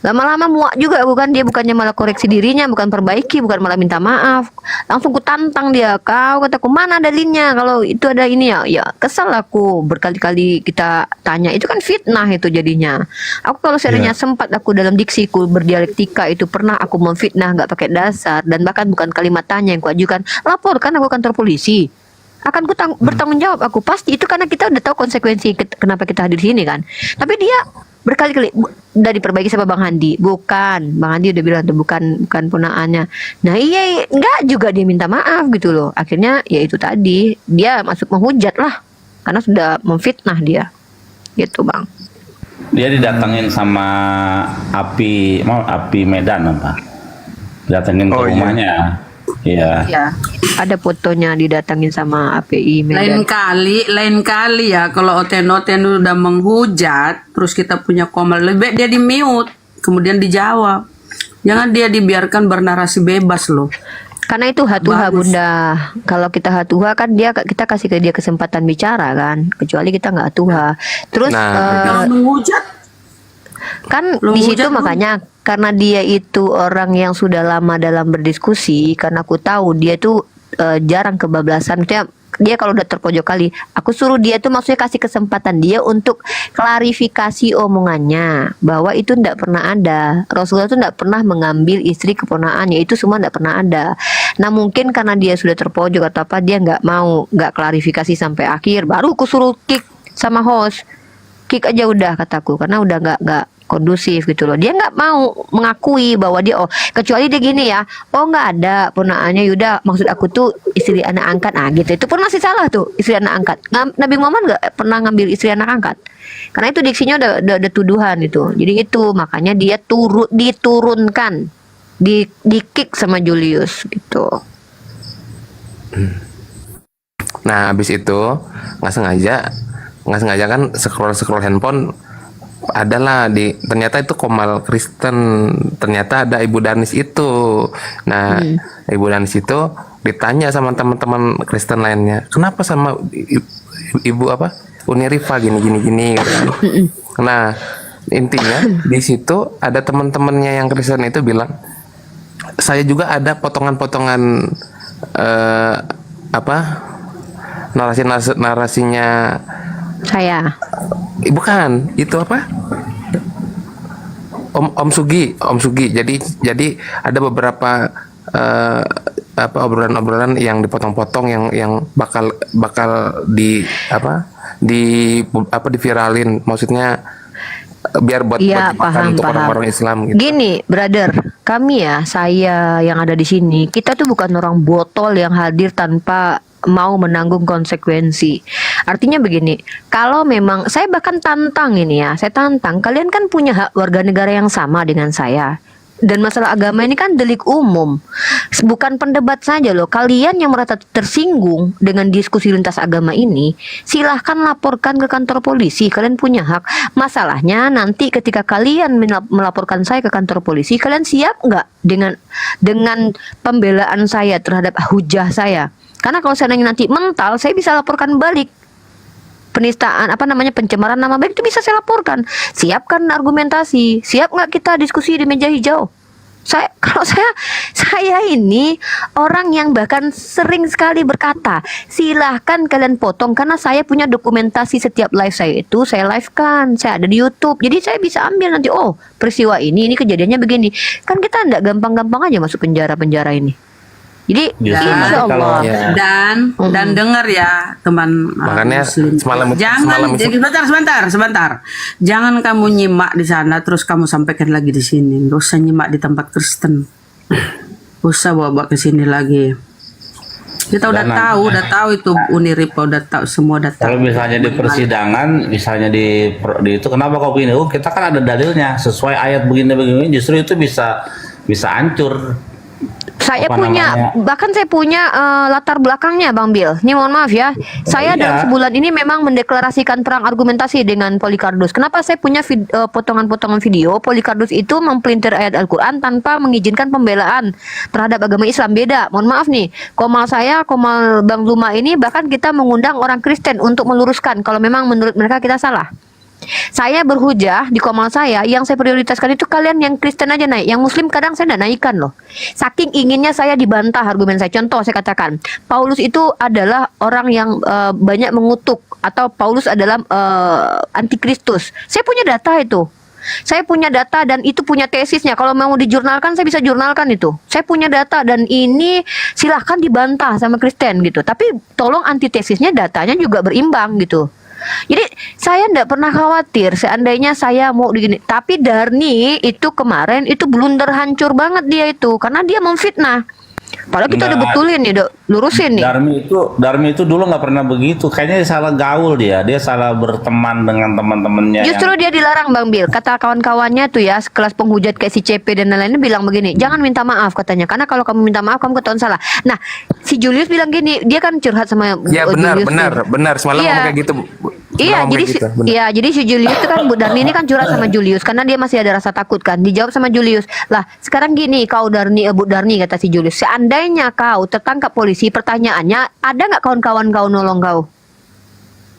Lama-lama muak juga aku kan, dia bukannya malah koreksi dirinya, bukan perbaiki, bukan malah minta maaf. Langsung ku tantang dia, kataku mana dalilnya kalau itu ada ini ya kesel aku, berkali-kali kita tanya, itu kan fitnah itu jadinya. Aku kalau seandainya sempat aku dalam diksiku berdialektika itu pernah aku memfitnah nggak pakai dasar, dan bahkan bukan kalimat tanya yang kuajukan, laporkan aku kantor polisi. Akan ku bertanggung jawab aku pasti, itu karena kita udah tahu konsekuensi kenapa kita hadir sini kan. Tapi dia berkali-kali udah diperbaiki sama Bang Handi, bukan Bang Handi udah bilang tuh bukan ponaannya. Nah iya enggak juga dia minta maaf gitu loh. Akhirnya ya itu tadi dia masuk menghujat lah karena sudah memfitnah dia gitu Bang. Dia didatengin sama api Medan apa? Datengin ke rumahnya. Iya. Ya, ada fotonya didatangin sama API Medan. Lain kali ya kalau Oten udah menghujat terus kita punya komel, lebih baik dia di mute. kemudian dijawab. Jangan dia dibiarkan bernarasi bebas loh. Karena itu hatuha Bunda. Kalau kita hatuha kan kita kasih ke dia kesempatan bicara kan. Kecuali kita nggak hatuha. Terus menghujat kan di situ makanya karena dia itu orang yang sudah lama dalam berdiskusi. Karena aku tahu dia tuh jarang kebablasan. Dia kalau udah terpojok kali, aku suruh dia tuh maksudnya kasih kesempatan dia untuk klarifikasi omongannya bahwa itu tidak pernah ada. Rasulullah itu tidak pernah mengambil istri keponakannya, itu semua tidak pernah ada. Nah mungkin karena dia sudah terpojok atau apa, dia nggak klarifikasi sampai akhir, baru aku suruh kick sama host. Kick aja udah kataku, karena udah nggak kondusif gitu loh. Dia nggak mau mengakui bahwa dia kecuali dia gini ya, nggak ada ponakannya Yuda, maksud aku tuh istri anak angkat gitu. Itu pun masih salah tuh, istri anak angkat. Nabi Muhammad nggak pernah ngambil istri anak angkat, karena itu diksinya udah tuduhan itu. Jadi itu makanya dia diturunkan, di kick sama Julius gitu. Nah habis itu nggak sengaja kan scroll handphone, adalah ternyata itu Komal Kristen, ternyata ada Ibu Danis itu. Nah Ibu Danis itu ditanya sama teman-teman Kristen lainnya, kenapa sama Ibu Uni Rifa gini. Nah intinya di situ ada teman-temannya yang Kristen itu bilang, saya juga ada potongan-potongan narasinya saya. Bukan, itu Om Sugi. Jadi ada beberapa obrolan-obrolan yang dipotong-potong yang bakal diviralin, maksudnya biar buat paham, untuk orang-orang Islam gitu. Gini, brother, kami saya yang ada di sini, kita tuh bukan orang botol yang hadir tanpa mau menanggung konsekuensi. Artinya begini, kalau memang saya bahkan tantang saya tantang, kalian kan punya hak warga negara yang sama dengan saya. Dan masalah agama ini kan delik umum, bukan pendebat saja loh. Kalian yang merasa tersinggung dengan diskusi lintas agama ini, silahkan laporkan ke kantor polisi. Kalian punya hak. Masalahnya nanti ketika kalian melaporkan saya ke kantor polisi, kalian siap nggak dengan pembelaan saya terhadap hujah saya? Karena kalau seandainya nanti mental, saya bisa laporkan balik. Penistaan, pencemaran nama baik itu bisa saya laporkan. Siapkan argumentasi. Siap nggak kita diskusi di meja hijau? Saya ini orang yang bahkan sering sekali berkata, silahkan kalian potong, karena saya punya dokumentasi setiap live saya itu saya livekan, saya ada di YouTube. Jadi saya bisa ambil nanti, peristiwa ini kejadiannya begini. Kan kita nggak gampang-gampang aja masuk penjara ini. Jadi insya Allah dan dengar ya teman makanya Muslim. semalam sebentar. Jangan kamu nyimak di sana terus kamu sampaikan lagi di sini. Nggak usah nyimak di tempat Kristen. Usah bawa ke sini lagi. Kita udah tahu itu Uni Rifa udah tahu, semua udah tahu. Kalau misalnya di persidangan, misalnya di itu kenapa kau begini? Kita kan ada dalilnya sesuai ayat begini, justru itu bisa hancur. Bahkan saya punya latar belakangnya Bang Bil. Ini mohon maaf ya. Saya dalam sebulan ini memang mendeklarasikan perang argumentasi dengan Polycardos. Kenapa saya punya potongan-potongan video? Polycardos itu mempelintir ayat Al-Quran tanpa mengizinkan pembelaan terhadap agama Islam. Beda. Mohon maaf nih. Komal Bang Luma ini bahkan kita mengundang orang Kristen untuk meluruskan kalau memang menurut mereka kita salah. Saya berhujah di komal saya, yang saya prioritaskan itu kalian yang Kristen aja naik, yang Muslim kadang saya tidak naikkan loh. Saking inginnya saya dibantah argumen saya. Contoh saya katakan, Paulus itu adalah orang yang banyak mengutuk, atau Paulus adalah antikristus. Saya punya data itu. Saya punya data dan itu punya tesisnya. Kalau mau dijurnalkan saya bisa jurnalkan itu. Saya punya data dan ini silahkan dibantah sama Kristen gitu. Tapi tolong antitesisnya datanya juga berimbang gitu. Jadi saya tidak pernah khawatir seandainya saya mau begini. Tapi Darni itu kemarin itu blunder hancur banget dia itu, karena dia memfitnah. Padahal kita udah betulin nih, lurusin nih. Darmi itu dulu nggak pernah begitu. Kayaknya dia salah gaul dia salah berteman dengan teman-temannya. Justru dia dilarang Bang Bil. Kata kawan-kawannya tuh ya, kelas penghujat kayak si CP dan lain-lain bilang begini, jangan minta maaf katanya, karena kalau kamu minta maaf kamu ketahuan salah. Nah, si Julius bilang gini, dia kan curhat sama Julius. Benar. Semalam ngomong kayak gitu. Iya, Ngomong jadi kayak gitu, benar. iya, jadi si Julius itu kan Bu Darni ini kan curhat sama Julius karena dia masih ada rasa takut kan. Dijawab sama Julius. Lah, sekarang gini, kau Darni, Bu Darni kata si Julius, seandainya kau tertangkap polisi, pertanyaannya ada nggak kawan-kawan kau nolong kau?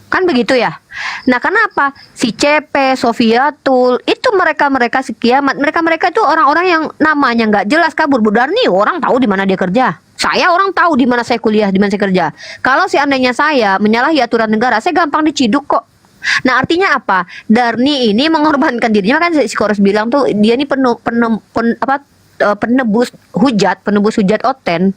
Kan begitu ya. Nah, kenapa si CP, Sofiatul itu mereka sekiamat, mereka itu orang-orang yang namanya nggak jelas kabur. Bu Darni orang tahu di mana dia kerja. Saya orang tahu di mana saya kuliah, di mana saya kerja. Kalau seandainya saya menyalahi aturan negara, saya gampang diciduk kok. Nah, artinya apa? Darni ini mengorbankan dirinya, kan si Kores bilang tuh dia ini penebus hujat oten.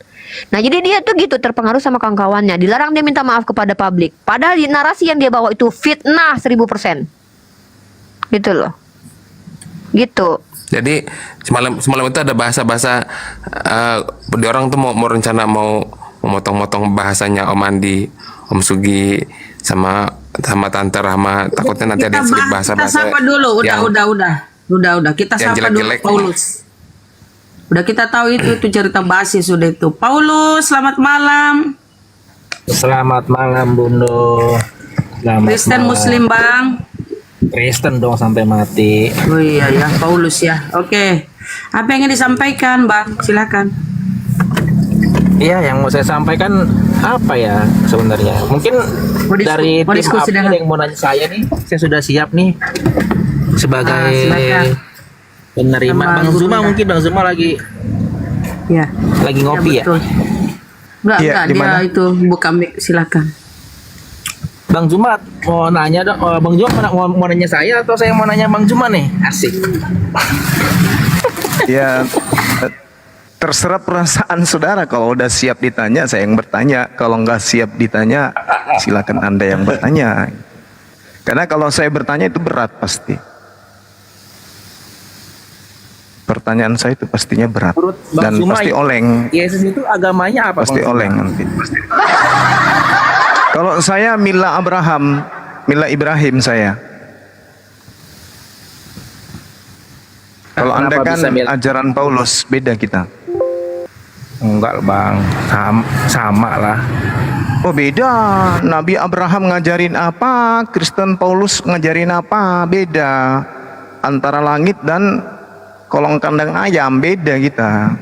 Nah, jadi dia tuh gitu terpengaruh sama kawan-kawannya. Dilarang dia minta maaf kepada publik. Padahal narasi yang dia bawa itu fitnah 1000%. Gitu loh. Gitu. Jadi semalam itu ada bahasa-bahasa di orang tuh mau rencana mau memotong-motong bahasanya Om Andi, Om Sugi sama Tante Rahma, takutnya nanti ada sedikit bahasa-bahasa. Kita sapa dulu, udah. Kita yang sapa dulu jelek-jelek. Paulus. Udah kita tahu itu cerita basi sudah itu. Paulus, selamat malam. Selamat malam Bundo. Selamat Kristen malam. Muslim Bang. Kristen dong sampai mati. Oh iya ya, Paulus ya. Oke. Apa yang ingin disampaikan, Bang? Silakan. Iya, yang mau saya sampaikan apa ya sebenarnya? Mungkin dari mau tim diskusi apa dengan- yang mau nanya saya nih, saya sudah siap nih sebagai silakan. penerima. Sama Bang guru Zuma dah. mungkin Bang Zuma lagi ngopi ya? betul. Enggak, Iya, di dia mana? itu buka mic, silakan. Bang Zuma mau nanya dong, Bang Zuma mau nanya saya atau saya mau nanya Bang Zuma nih? Asik. Ya, terserah perasaan saudara. Kalau udah siap ditanya, saya yang bertanya. Kalau nggak siap ditanya, silakan Anda yang bertanya. Karena kalau saya bertanya itu berat pasti. Pertanyaan saya itu pastinya berat Bang dan Zuma, pasti oleng. Yesus itu agamanya apa? Pasti Bang Zuma? oleng nanti. Kalau saya Mila Ibrahim saya. Kalau Anda Kenapa kan bisa Mila? ajaran Paulus, beda kita. Enggak Bang, sama lah. Oh beda, Nabi Abraham ngajarin apa, Kristen Paulus ngajarin apa, beda. Antara langit dan kolong kandang ayam, beda kita.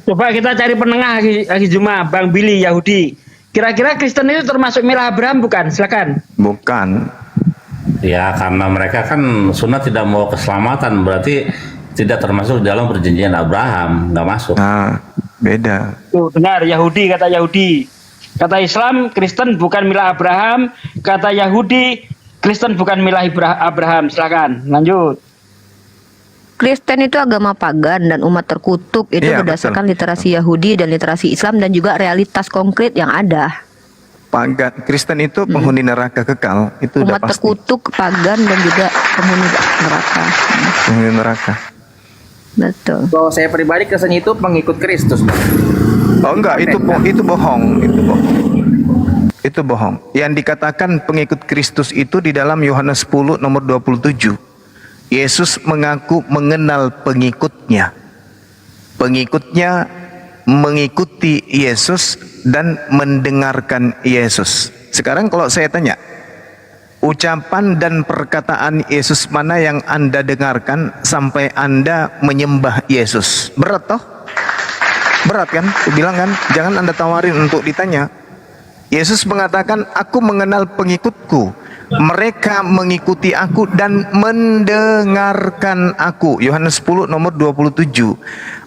Coba kita cari penengah Aki Zuma, Bang Billy Yahudi. Kira-kira Kristen itu termasuk Mila Abraham bukan? Silakan. Bukan. Ya karena mereka kan sunat tidak mau keselamatan, berarti tidak termasuk dalam perjanjian Abraham, nggak masuk. Nah, beda. Tuh, benar, Yahudi, kata Yahudi. Kata Islam, Kristen bukan Mila Abraham. Kata Yahudi, Kristen bukan Mila Abraham. Silakan, lanjut. Kristen itu agama pagan dan umat terkutuk itu Iya, berdasarkan literasi Yahudi dan literasi Islam dan juga realitas konkret yang ada. Pagan, Kristen itu penghuni neraka kekal, itu udah Umat pasti. terkutuk, pagan dan juga penghuni neraka. Penghuni neraka. Betul. Kalau saya pribadi Kristen itu pengikut Kristus. Oh enggak, itu bohong, itu bohong. Yang dikatakan pengikut Kristus itu di dalam Yohanes 10 nomor 27. Yesus mengaku mengenal pengikutnya. Pengikutnya mengikuti Yesus dan mendengarkan Yesus. Sekarang kalau saya tanya, ucapan dan perkataan Yesus mana yang Anda dengarkan sampai Anda menyembah Yesus? Berat toh? Berat kan? Aku bilang kan, jangan Anda tawarin untuk ditanya. Yesus mengatakan, aku mengenal pengikutku. Mereka mengikuti aku dan mendengarkan aku. Yohanes 10 nomor 27.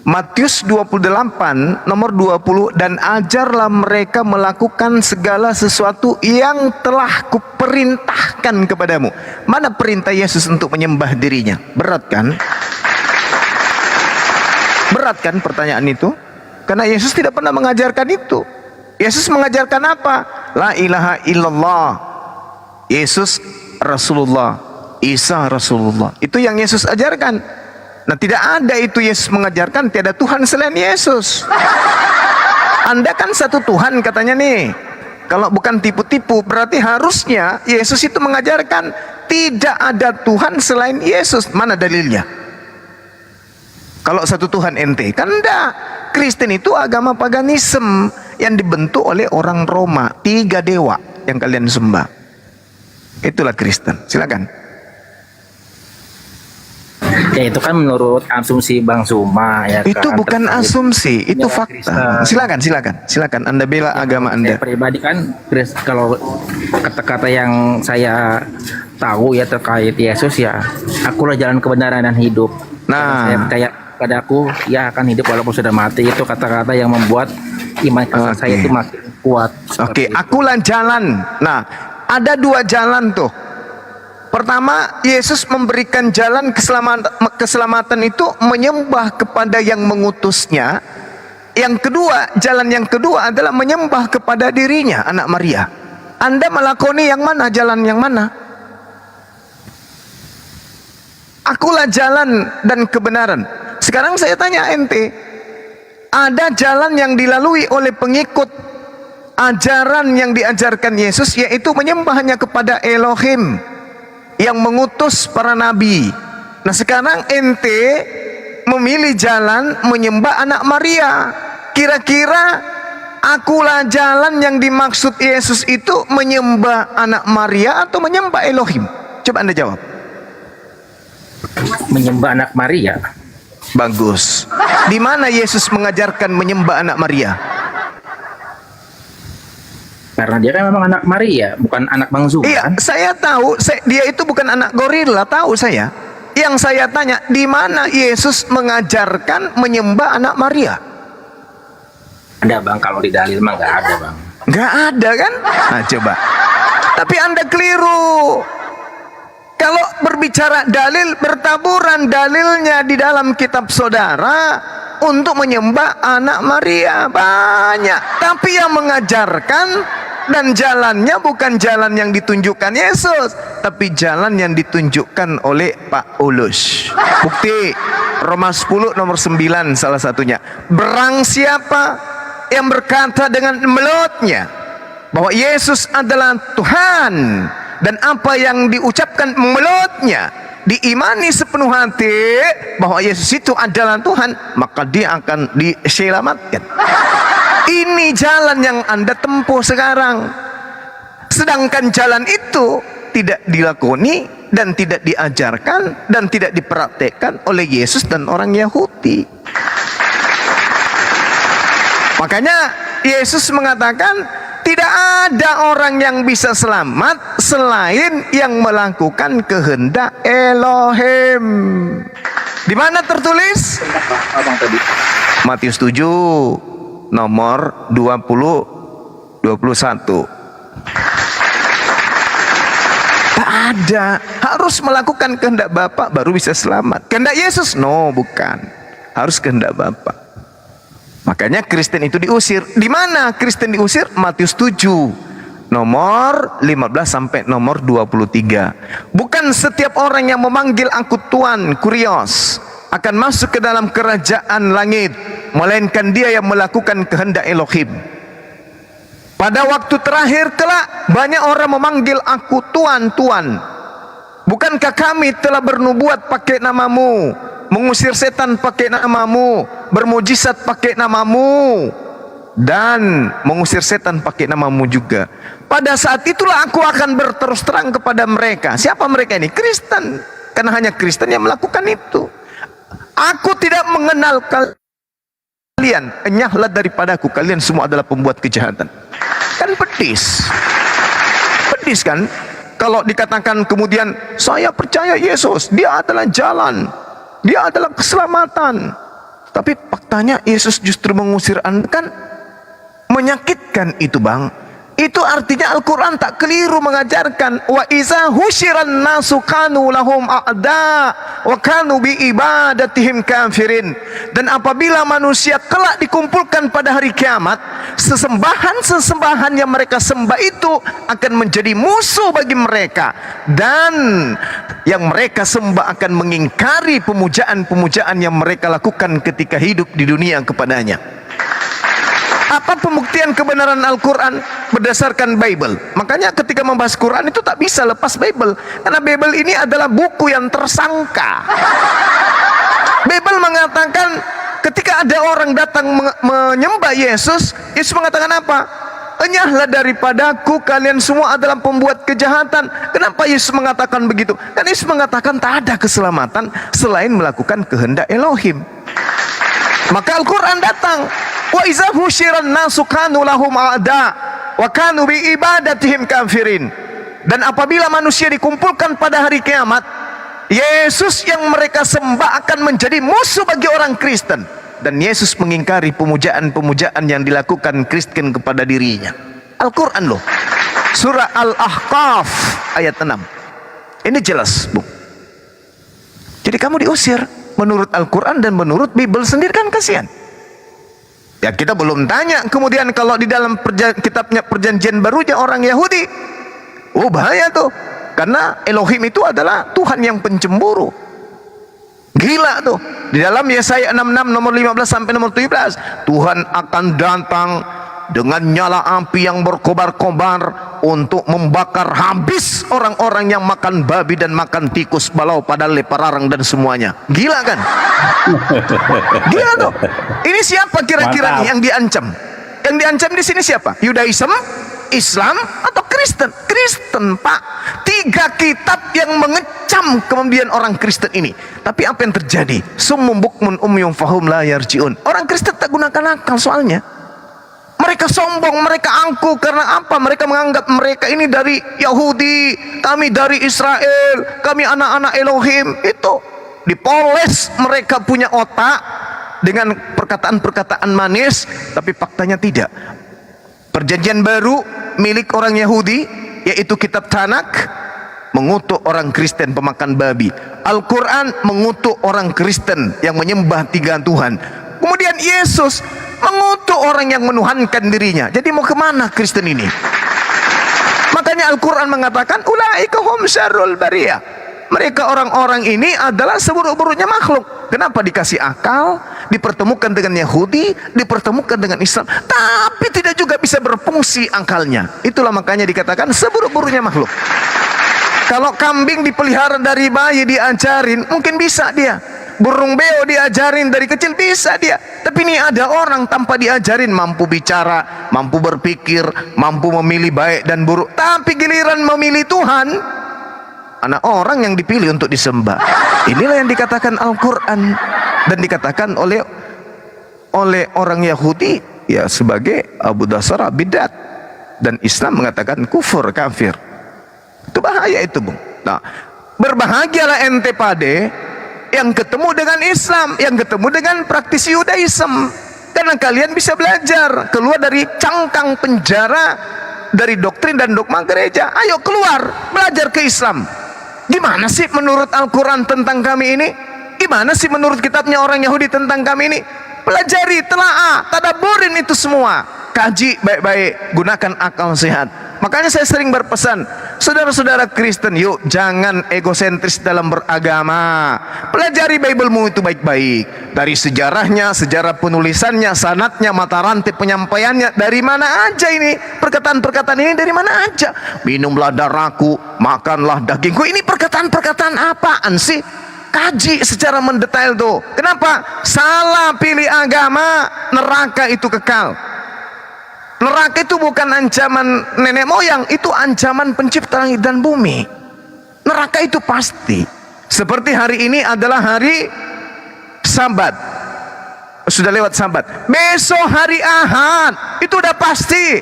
Matius 28 nomor 20. Dan ajarlah mereka melakukan segala sesuatu yang telah kuperintahkan kepadamu. Mana perintah Yesus untuk menyembah dirinya? Berat kan? Berat kan pertanyaan itu? Karena Yesus tidak pernah mengajarkan itu. Yesus mengajarkan apa? La ilaha illallah. Yesus Rasulullah, Isa Rasulullah. Itu yang Yesus ajarkan. Nah, tidak ada itu Yesus mengajarkan tiada Tuhan selain Yesus. Anda kan satu Tuhan katanya nih. Kalau bukan tipu-tipu, berarti harusnya Yesus itu mengajarkan tidak ada Tuhan selain Yesus. Mana dalilnya? Kalau satu Tuhan ente, kan enggak. Kristen itu agama paganisme yang dibentuk oleh orang Roma. 3 dewa yang kalian sembah. Itulah Kristen. Silakan. Ya itu kan menurut asumsi Bang Zuma ya Itu kan. bukan asumsi, itu fakta. Silakan Anda bela agama Anda. Saya pribadi kan kalau kata-kata yang saya tahu ya terkait Yesus ya, akulah jalan kebenaran dan hidup. Nah, saya percaya pada aku ya akan hidup walaupun sudah mati. Itu kata-kata yang membuat iman saya itu makin kuat. Oke, akulah jalan. Nah, ada dua jalan tuh. Pertama, Yesus memberikan jalan keselamatan itu menyembah kepada yang mengutusnya. Yang kedua, jalan yang kedua adalah menyembah kepada dirinya, anak Maria. Anda melakoni yang mana, jalan yang mana? Akulah jalan dan kebenaran. Sekarang saya tanya ente, ada jalan yang dilalui oleh pengikut ajaran yang diajarkan Yesus, yaitu menyembah hanya kepada Elohim yang mengutus para nabi. Nah sekarang ente memilih jalan menyembah anak Maria. Kira-kira akulah jalan yang dimaksud Yesus itu menyembah anak Maria atau menyembah Elohim? Coba Anda jawab. Menyembah anak Maria. Bagus. Di mana Yesus mengajarkan menyembah anak Maria? Karena dia kan memang anak Maria, bukan anak Bang Zuma. Iya, saya tahu. Dia itu bukan anak gorila, tahu saya. Yang saya tanya, di mana Yesus mengajarkan menyembah anak Maria? Ada Bang, kalau di dalil mah nggak ada Bang. Nggak ada kan? Nah coba. Tapi Anda keliru. Kalau berbicara dalil, bertaburan dalilnya di dalam kitab saudara untuk menyembah anak Maria banyak. Tapi yang mengajarkan dan jalannya bukan jalan yang ditunjukkan Yesus, tapi jalan yang ditunjukkan oleh Pak Ulus. Bukti Roma 10 nomor 9 salah satunya. Barang siapa yang berkata dengan mulutnya bahwa Yesus adalah Tuhan, dan apa yang diucapkan mulutnya diimani sepenuh hati bahwa Yesus itu adalah Tuhan, maka dia akan diselamatkan. Ini jalan yang Anda tempuh sekarang. Sedangkan jalan itu tidak dilakoni dan tidak diajarkan dan tidak dipraktekkan oleh Yesus dan orang Yahudi. Makanya Yesus mengatakan tidak ada orang yang bisa selamat selain yang melakukan kehendak Elohim. Di mana tertulis? Matius 7 nomor 21. Tak ada. Harus melakukan kehendak Bapa baru bisa selamat. Kehendak Yesus? No, bukan. Harus kehendak Bapa. Makanya Kristen itu diusir. Di mana Kristen diusir? Matius 7 nomor 15 sampai nomor 23. Bukan setiap orang yang memanggil aku Tuan, kurios, akan masuk ke dalam kerajaan langit, melainkan dia yang melakukan kehendak Elohim. Pada waktu terakhir kelak banyak orang memanggil aku Tuan, Tuan. Bukankah kami telah bernubuat pakai namamu, mengusir setan pakai namamu, bermujizat pakai namamu, dan mengusir setan pakai namamu juga? Pada saat itulah aku akan berterus terang kepada mereka. Siapa mereka ini? Kristen. Karena hanya Kristen yang melakukan itu. Aku tidak mengenal kalian, enyahlah daripadaku, kalian semua adalah pembuat kejahatan. Kan pedis. Pedis kan? Kalau dikatakan kemudian saya percaya Yesus, dia adalah jalan, dia adalah keselamatan, tapi faktanya Yesus justru mengusir Anda, kan menyakitkan itu Bang. Itu artinya Al-Quran tak keliru mengajarkan wa iza husyiran nasu kanu lahum a'da wa kanu bi ibadatihim kafirin. Dan apabila manusia kelak dikumpulkan pada hari kiamat, sesembahan-sesembahan yang mereka sembah itu akan menjadi musuh bagi mereka, dan yang mereka sembah akan mengingkari pemujaan-pemujaan yang mereka lakukan ketika hidup di dunia kepadanya. Apa pembuktian kebenaran Al-Quran? Berdasarkan Bible. Makanya ketika membahas Quran itu tak bisa lepas Bible, karena Bible ini adalah buku yang tersangka. Bible mengatakan ketika ada orang datang menyembah Yesus, Yesus mengatakan apa? enyahlah daripadaku, kalian semua adalah pembuat kejahatan. Kenapa Yesus mengatakan begitu? Kan Yesus mengatakan tak ada keselamatan selain melakukan kehendak Elohim. Maka Al-Quran datang, wa iza husyiran nasu kanu lahum a'da wa kanu bi ibadatihim kafirin. Dan apabila manusia dikumpulkan pada hari kiamat, Yesus yang mereka sembah akan menjadi musuh bagi orang Kristen. Dan Yesus mengingkari pemujaan-pemujaan yang dilakukan Kristen kepada dirinya. Al-Quran loh, surah Al-Ahqaf ayat 6. Ini jelas, Bu. Jadi kamu diusir menurut Al-Quran dan menurut Bible sendiri, kan kasihan. Ya kita belum tanya kemudian kalau di dalam kitabnya perjanjian barunya orang Yahudi, oh bahaya tuh, karena Elohim itu adalah Tuhan yang pencemburu. Gila tuh. Di dalam Yesaya 66 nomor 15 sampai nomor 17, Tuhan akan datang dengan nyala api yang berkobar-kobar untuk membakar habis orang-orang yang makan babi dan makan tikus, balau, padale, pararang dan semuanya. Gila kan? Gila tuh. Ini siapa kira-kira nih yang diancam? Yang diancam di sini siapa? Yudaism, Islam, atau Kristen? Kristen, Pak. 3 kitab yang mengecam kemudian orang Kristen ini. Tapi apa yang terjadi? Summum bukmun umyum fahum la yarjiun. Orang Kristen tak gunakan akal soalnya. Mereka sombong, mereka angkuh karena apa? Mereka menganggap mereka ini dari Yahudi, kami dari Israel, kami anak-anak Elohim. Itu dipoles, mereka punya otak dengan perkataan-perkataan manis, tapi faktanya tidak. Perjanjian baru milik orang Yahudi, yaitu kitab Tanak, mengutuk orang Kristen pemakan babi. Al-Quran mengutuk orang Kristen yang menyembah 3 Tuhan. Kemudian Yesus mengutuk orang yang menuhankan dirinya. Jadi mau kemana Kristen ini? Makanya Al-Quran mengatakan ulaika hum syarrul bariyah. Mereka orang-orang ini adalah seburuk-buruknya makhluk. Kenapa dikasih akal, dipertemukan dengan Yahudi, dipertemukan dengan Islam, tapi tidak juga bisa berfungsi akalnya. Itulah makanya dikatakan seburuk-buruknya makhluk. Kalau kambing dipelihara dari bayi, diajarin, mungkin bisa dia. Burung beo diajarin dari kecil, bisa dia. Tapi ini ada orang tanpa diajarin, mampu bicara, mampu berpikir, mampu memilih baik dan buruk. Tapi giliran memilih Tuhan, anak orang yang dipilih untuk disembah. Inilah yang dikatakan Al-Quran dan dikatakan oleh orang Yahudi ya sebagai Abu Dasar bidat, dan Islam mengatakan kufur, kafir. Itu bahaya itu, Bung. Nah, berbahagialah ente pade yang ketemu dengan Islam, yang ketemu dengan praktisi Yudaism, karena kalian bisa belajar keluar dari cangkang penjara dari doktrin dan dogma gereja. Ayo keluar, belajar ke Islam. Gimana sih menurut Al-Quran tentang kami ini? Gimana sih menurut kitabnya orang Yahudi tentang kami ini? Pelajari, telaah, tadaburin itu semua. Kaji baik-baik, gunakan akal sehat. Makanya saya sering berpesan, saudara-saudara Kristen, yuk jangan egosentris dalam beragama. Pelajari Bible-mu itu baik-baik. Dari sejarahnya, sejarah penulisannya, sanadnya, mata rantai penyampaiannya. Dari mana aja ini? Perkataan-perkataan ini dari mana aja? Minumlah darahku, makanlah dagingku. Ini perkataan-perkataan apaan sih? Kaji secara mendetail tuh. Kenapa? Salah pilih agama, neraka itu kekal. Neraka itu bukan ancaman nenek moyang, itu ancaman pencipta langit dan bumi. Neraka itu pasti. Seperti hari ini adalah hari Sabat, sudah lewat Sabat. Besok hari Ahad, itu udah pasti.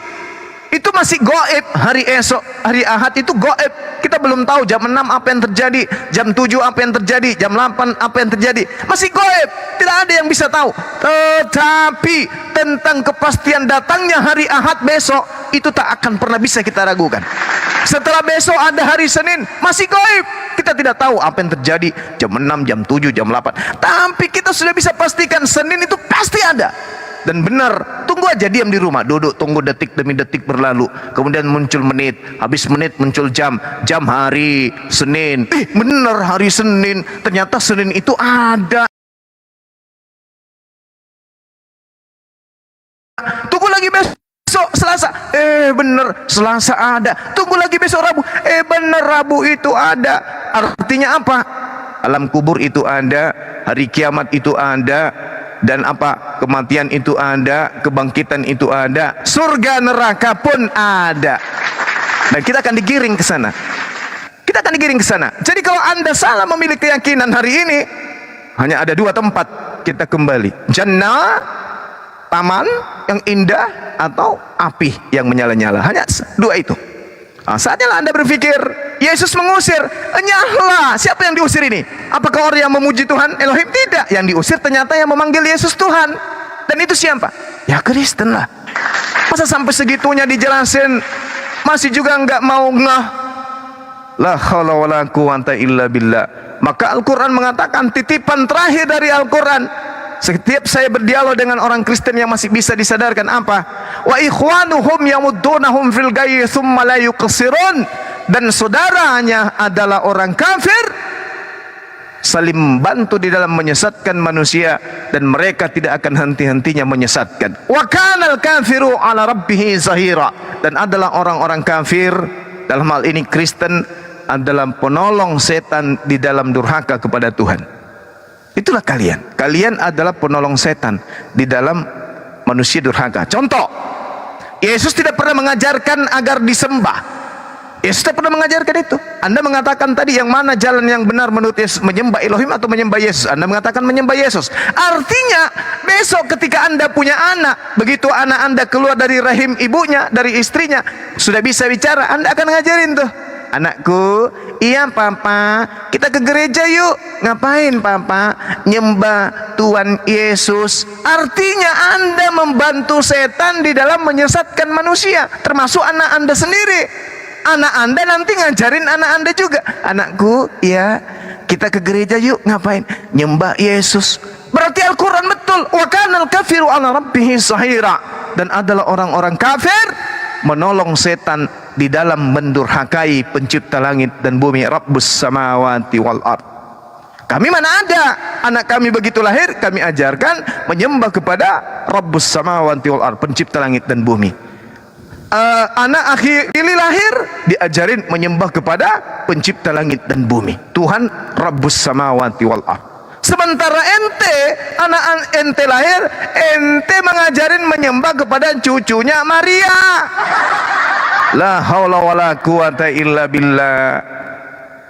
Itu masih goib. Hari esok, hari Ahad itu goib. Kita belum tahu jam 6 apa yang terjadi, jam 7 apa yang terjadi, jam 8 apa yang terjadi. Masih goib, tidak ada yang bisa tahu. Tetapi tentang kepastian datangnya hari Ahad besok, itu tak akan pernah bisa kita ragukan. Setelah besok ada hari Senin, masih goib. Kita tidak tahu apa yang terjadi jam 6, jam 7, jam 8. Tapi kita sudah bisa pastikan Senin itu pasti ada. Dan benar, tunggu aja diam di rumah, duduk tunggu detik demi detik berlalu, kemudian muncul menit, habis menit muncul jam hari Senin. Benar hari Senin, ternyata Senin itu ada. Tunggu lagi besok Selasa, bener Selasa ada. Tunggu lagi besok Rabu, bener Rabu itu ada. Artinya apa? Alam kubur itu ada, hari kiamat itu ada. dan apa, kematian itu ada, kebangkitan itu ada, surga neraka pun ada. Dan kita akan digiring ke sana. Kita akan digiring ke sana. Jadi kalau Anda salah memilih keyakinan hari ini, hanya ada dua tempat kita kembali. Jannah, taman yang indah, atau api yang menyala-nyala. Hanya dua itu. Saatnya lah Anda berpikir, Yesus mengusir, nyala. Siapa yang diusir ini? Apakah orang yang memuji Tuhan Elohim? Tidak. Yang diusir ternyata yang memanggil Yesus Tuhan. Dan itu siapa? Ya Kristen lah. Masa sampai segitunya dijelasin masih juga nggak mau ngah? La haula wala quwata illa billah. Maka Al-Quran mengatakan, titipan terakhir dari Al-Quran, setiap saya berdialog dengan orang Kristen yang masih bisa disadarkan apa? Wa ikhwanuhum yamuddunahum fil ghayyi tsumma la yuqsirun. Dan saudaranya adalah orang kafir, saling membantu di dalam menyesatkan manusia, dan mereka tidak akan henti-hentinya menyesatkan. Wa kanal kafiru ala rabbih zahira. Dan adalah orang-orang kafir, dalam hal ini Kristen, adalah penolong setan di dalam durhaka kepada Tuhan. Itulah kalian. Kalian adalah penolong setan di dalam manusia durhaka. Contoh, Yesus tidak pernah mengajarkan agar disembah. Yesus tidak pernah mengajarkan itu. Anda mengatakan tadi yang mana jalan yang benar menurut Yesus, menyembah Elohim atau menyembah Yesus? Anda mengatakan menyembah Yesus. Artinya besok ketika Anda punya anak, begitu anak Anda keluar dari rahim ibunya, dari istrinya, sudah bisa bicara, Anda akan ngajarin tuh. Anakku, iya papa, kita ke gereja yuk. Ngapain papa? Nyembah Tuhan Yesus. Artinya Anda membantu setan di dalam menyesatkan manusia, termasuk anak Anda sendiri. Anak Anda nanti ngajarin anak Anda juga. Anakku, ya kita ke gereja yuk. Ngapain? Nyembah Yesus. Berarti Al-Quran betul. Wa kanal kafiru ala rabbihi zahira. Dan adalah orang-orang kafir menolong setan di dalam mendurhakai pencipta langit dan bumi, Rabbus samawati wal ard. Kami mana ada anak kami begitu lahir kami ajarkan menyembah kepada Rabbus samawati wal ard, pencipta langit dan bumi. Anak akhir ini lahir diajarin menyembah kepada pencipta langit dan bumi, Tuhan Rabbus samawati wal ard. Sementara ente, anak ente lahir, ente mengajarin menyembah kepada cucunya Maria. La haula wala quwata illa billah.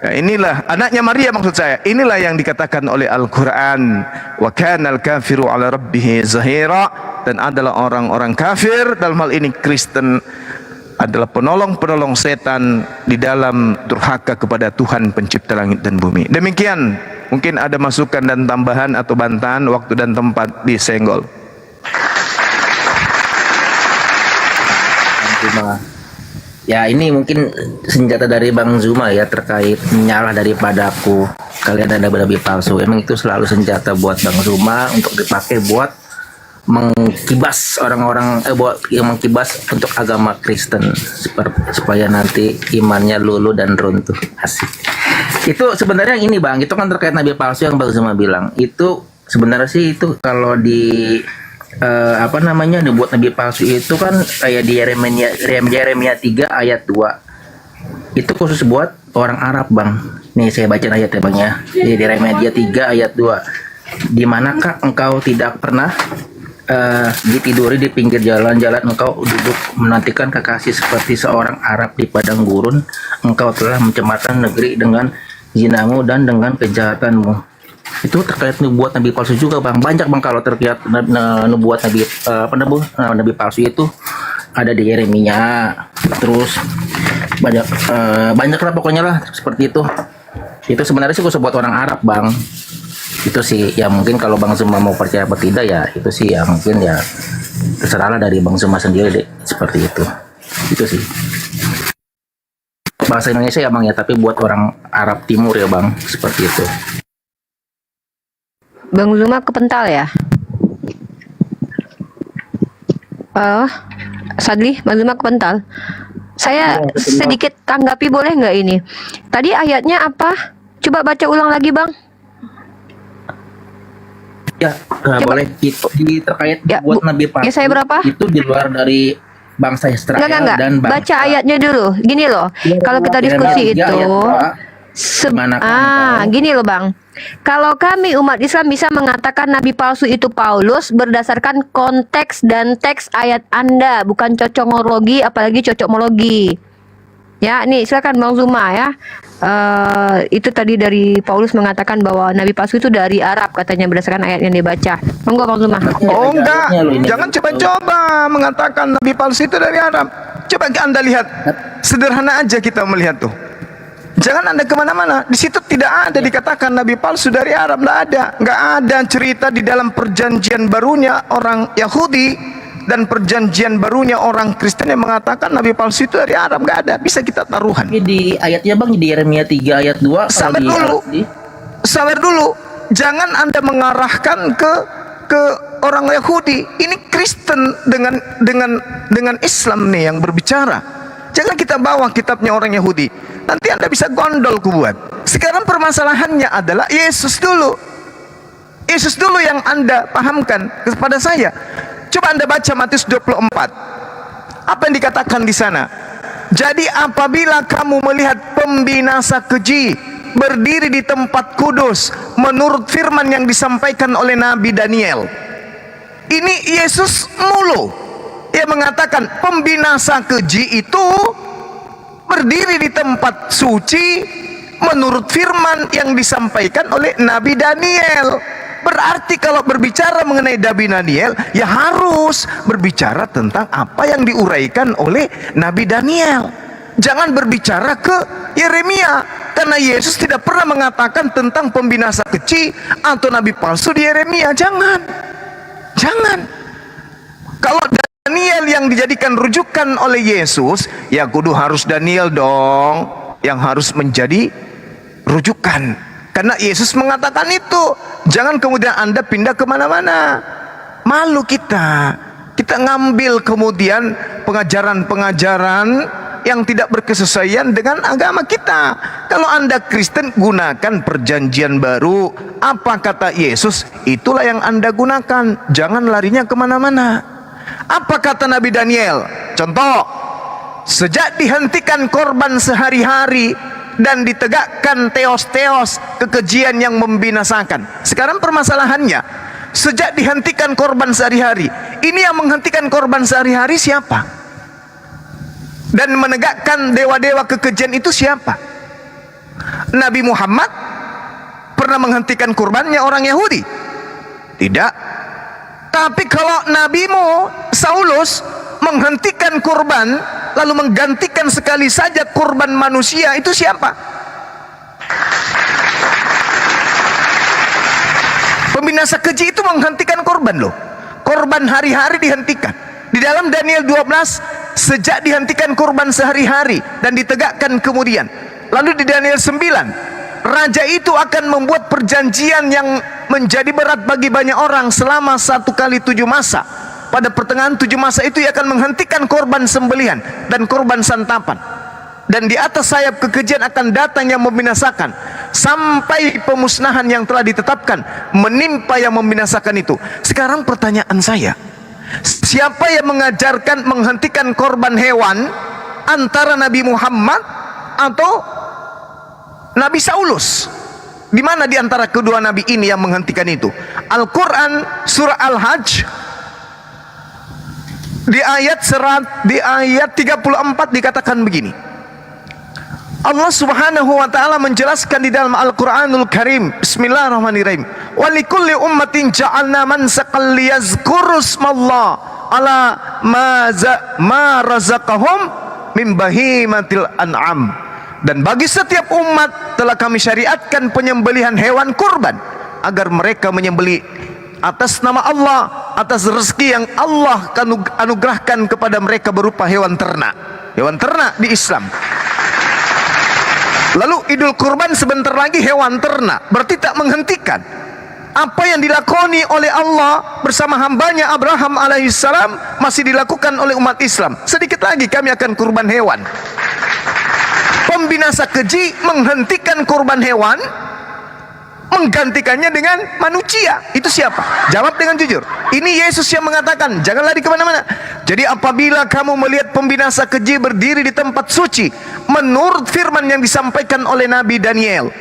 Ya, inilah anaknya Maria maksud saya. Inilah yang dikatakan oleh Al-Quran. Wa kanal kafiru ala rabbih zahira. Dan adalah orang-orang kafir, dalam hal ini Kristen, adalah penolong-penolong setan di dalam durhaka kepada Tuhan pencipta langit dan bumi. Demikian, mungkin ada masukan dan tambahan atau bantahan, waktu dan tempat disenggol. Ya, ini mungkin senjata dari Bang Zuma ya, terkait menyalah daripada aku, kalian ada nabi palsu. Emang itu selalu senjata buat Bang Zuma untuk dipakai buat mengkibas orang-orang, buat yang mengkibas untuk agama Kristen supaya nanti imannya luluh dan runtuh. Asik. Itu sebenarnya ini Bang, itu kan terkait nabi palsu yang Bang Zuma bilang. Itu sebenarnya sih itu kalau di dibuat nabi palsu itu kan kayak di Yeremia 3 ayat 2. Itu khusus buat orang Arab Bang. Nih saya baca ayat ya Bang ya. Di Yeremia 3 ayat 2. Di manakah engkau tidak pernah ditiduri di pinggir jalan-jalan, engkau duduk menantikan kekasih seperti seorang Arab di padang gurun. Engkau telah mencemarkan negeri dengan zinamu dan dengan kejahatanmu. Itu terkait nubuat nabi palsu juga Bang. Banyak Bang kalau terkait nubuat nabi nabi palsu itu ada di Yeremia. Terus banyak lah pokoknya lah seperti itu. Itu sebenarnya sih khusus buat orang Arab Bang. Itu sih ya, mungkin kalau Bang Zuma mau percaya atau tidak ya itu sih ya mungkin ya terserahlah dari Bang Zuma sendiri deh, seperti itu. Itu sih bahasa Indonesia ya Bang ya, tapi buat orang Arab Timur ya Bang, seperti itu. Bang Zuma kepental ya? Sadli, Bang Zuma kepental. Saya sedikit tanggapi boleh nggak ini? Tadi ayatnya apa? Coba baca ulang lagi Bang. Ya, boleh. Itu terkait ya, buat nabi palsu. Ya, saya berapa? Itu di luar dari bangsa Israel enggak. dan bangsa. Baca ayatnya dulu. Gini loh, kalau kita diskusi itu Gini loh Bang. Kalau kami umat Islam bisa mengatakan nabi palsu itu Paulus berdasarkan konteks dan teks ayat Anda, bukan cocokologi apalagi cocokmologi. Ya, nih silakan Bang Zuma ya. Itu tadi dari Paulus mengatakan bahwa nabi palsu itu dari Arab katanya berdasarkan ayat yang dibaca. Monggo Bang Zuma. Oh enggak, jangan coba-coba mengatakan nabi palsu itu dari Arab. Coba Anda lihat, sederhana aja kita melihat tuh. Jangan Anda kemana-mana. Di situ tidak ada dikatakan nabi palsu dari Arab, nggak ada cerita di dalam perjanjian barunya orang Yahudi dan perjanjian barunya orang Kristen yang mengatakan nabi palsu itu dari Arab, nggak ada. Bisa kita taruhan. Di ayatnya Bang, di Yeremia 3 ayat 2. Sabar dulu. Jangan Anda mengarahkan ke orang Yahudi. Ini Kristen dengan Islam nih yang berbicara. Jangan kita bawa kitabnya orang Yahudi. Nanti Anda bisa gondol kubuat. Sekarang permasalahannya adalah Yesus dulu. Yesus dulu yang Anda pahamkan kepada saya. Coba Anda baca Matius 24. Apa yang dikatakan di sana? Jadi apabila kamu melihat pembinasa keji berdiri di tempat kudus menurut firman yang disampaikan oleh Nabi Daniel. Ini Yesus mulu. Ia mengatakan pembinasa keji itu berdiri di tempat suci menurut firman yang disampaikan oleh Nabi Daniel. Berarti kalau berbicara mengenai Nabi Daniel, ya harus berbicara tentang apa yang diuraikan oleh Nabi Daniel. Jangan berbicara ke Yeremia, karena Yesus tidak pernah mengatakan tentang pembinasa keji atau nabi palsu di Yeremia. Jangan. Kalau Daniel yang dijadikan rujukan oleh Yesus, ya kudu harus Daniel dong yang harus menjadi rujukan, karena Yesus mengatakan itu. Jangan kemudian Anda pindah kemana-mana. Malu kita ngambil kemudian pengajaran-pengajaran yang tidak berkesesuaian dengan agama kita. Kalau Anda Kristen, gunakan perjanjian baru. Apa kata Yesus, itulah yang Anda gunakan. Jangan larinya kemana-mana. Apa kata Nabi Daniel? Contoh, sejak dihentikan korban sehari-hari dan ditegakkan teos-teos kekejian yang membinasakan. Sekarang permasalahannya, sejak dihentikan korban sehari-hari, ini yang menghentikan korban sehari-hari siapa? Dan menegakkan dewa-dewa kekejian itu siapa? Nabi Muhammad pernah menghentikan kurbannya orang Yahudi? Tidak. Tapi kalau nabimu Saulus menghentikan kurban lalu menggantikan sekali saja kurban manusia, itu siapa? Pembinasa keji itu menghentikan korban loh. Korban hari-hari dihentikan. Di dalam Daniel 12, sejak dihentikan korban sehari-hari dan ditegakkan kemudian. Lalu di Daniel 9, raja itu akan membuat perjanjian yang menjadi berat bagi banyak orang selama 1 kali 7 masa. Pada pertengahan 7 masa itu ia akan menghentikan korban sembelihan dan korban santapan. Dan di atas sayap kekejian akan datang yang membinasakan, sampai pemusnahan yang telah ditetapkan menimpa yang membinasakan itu. Sekarang pertanyaan saya, siapa yang mengajarkan menghentikan korban hewan, antara Nabi Muhammad atau Nabi Saulus? Di mana di antara kedua nabi ini yang menghentikan itu? Al-Quran surah Al-Hajj di ayat 34 dikatakan begini. Allah Subhanahu wa taala menjelaskan di dalam Al-Qur'anul Karim, bismillahirrahmanirrahim. Wa likulli ummatin ja'alna mansaqan liyazkuru ismallah ala ma razaqahum min bahimatil an'am. Dan bagi setiap umat telah kami syariatkan penyembelihan hewan kurban agar mereka menyembelih atas nama Allah, atas rezeki yang Allah anugerahkan kepada mereka berupa hewan ternak. Hewan ternak di Islam. Lalu Idul Kurban sebentar lagi hewan ternak, berarti tak menghentikan apa yang dilakoni oleh Allah bersama hambanya Abraham alaihissalam masih dilakukan oleh umat Islam. Sedikit lagi kami akan kurban hewan. Pembinasa keji menghentikan kurban hewan, menggantikannya dengan manusia. Itu siapa? Jawab dengan jujur. Ini Yesus yang mengatakan, jangan lari kemana-mana. Jadi apabila kamu melihat pembinasa keji berdiri di tempat suci, menurut firman yang disampaikan oleh Nabi Daniel.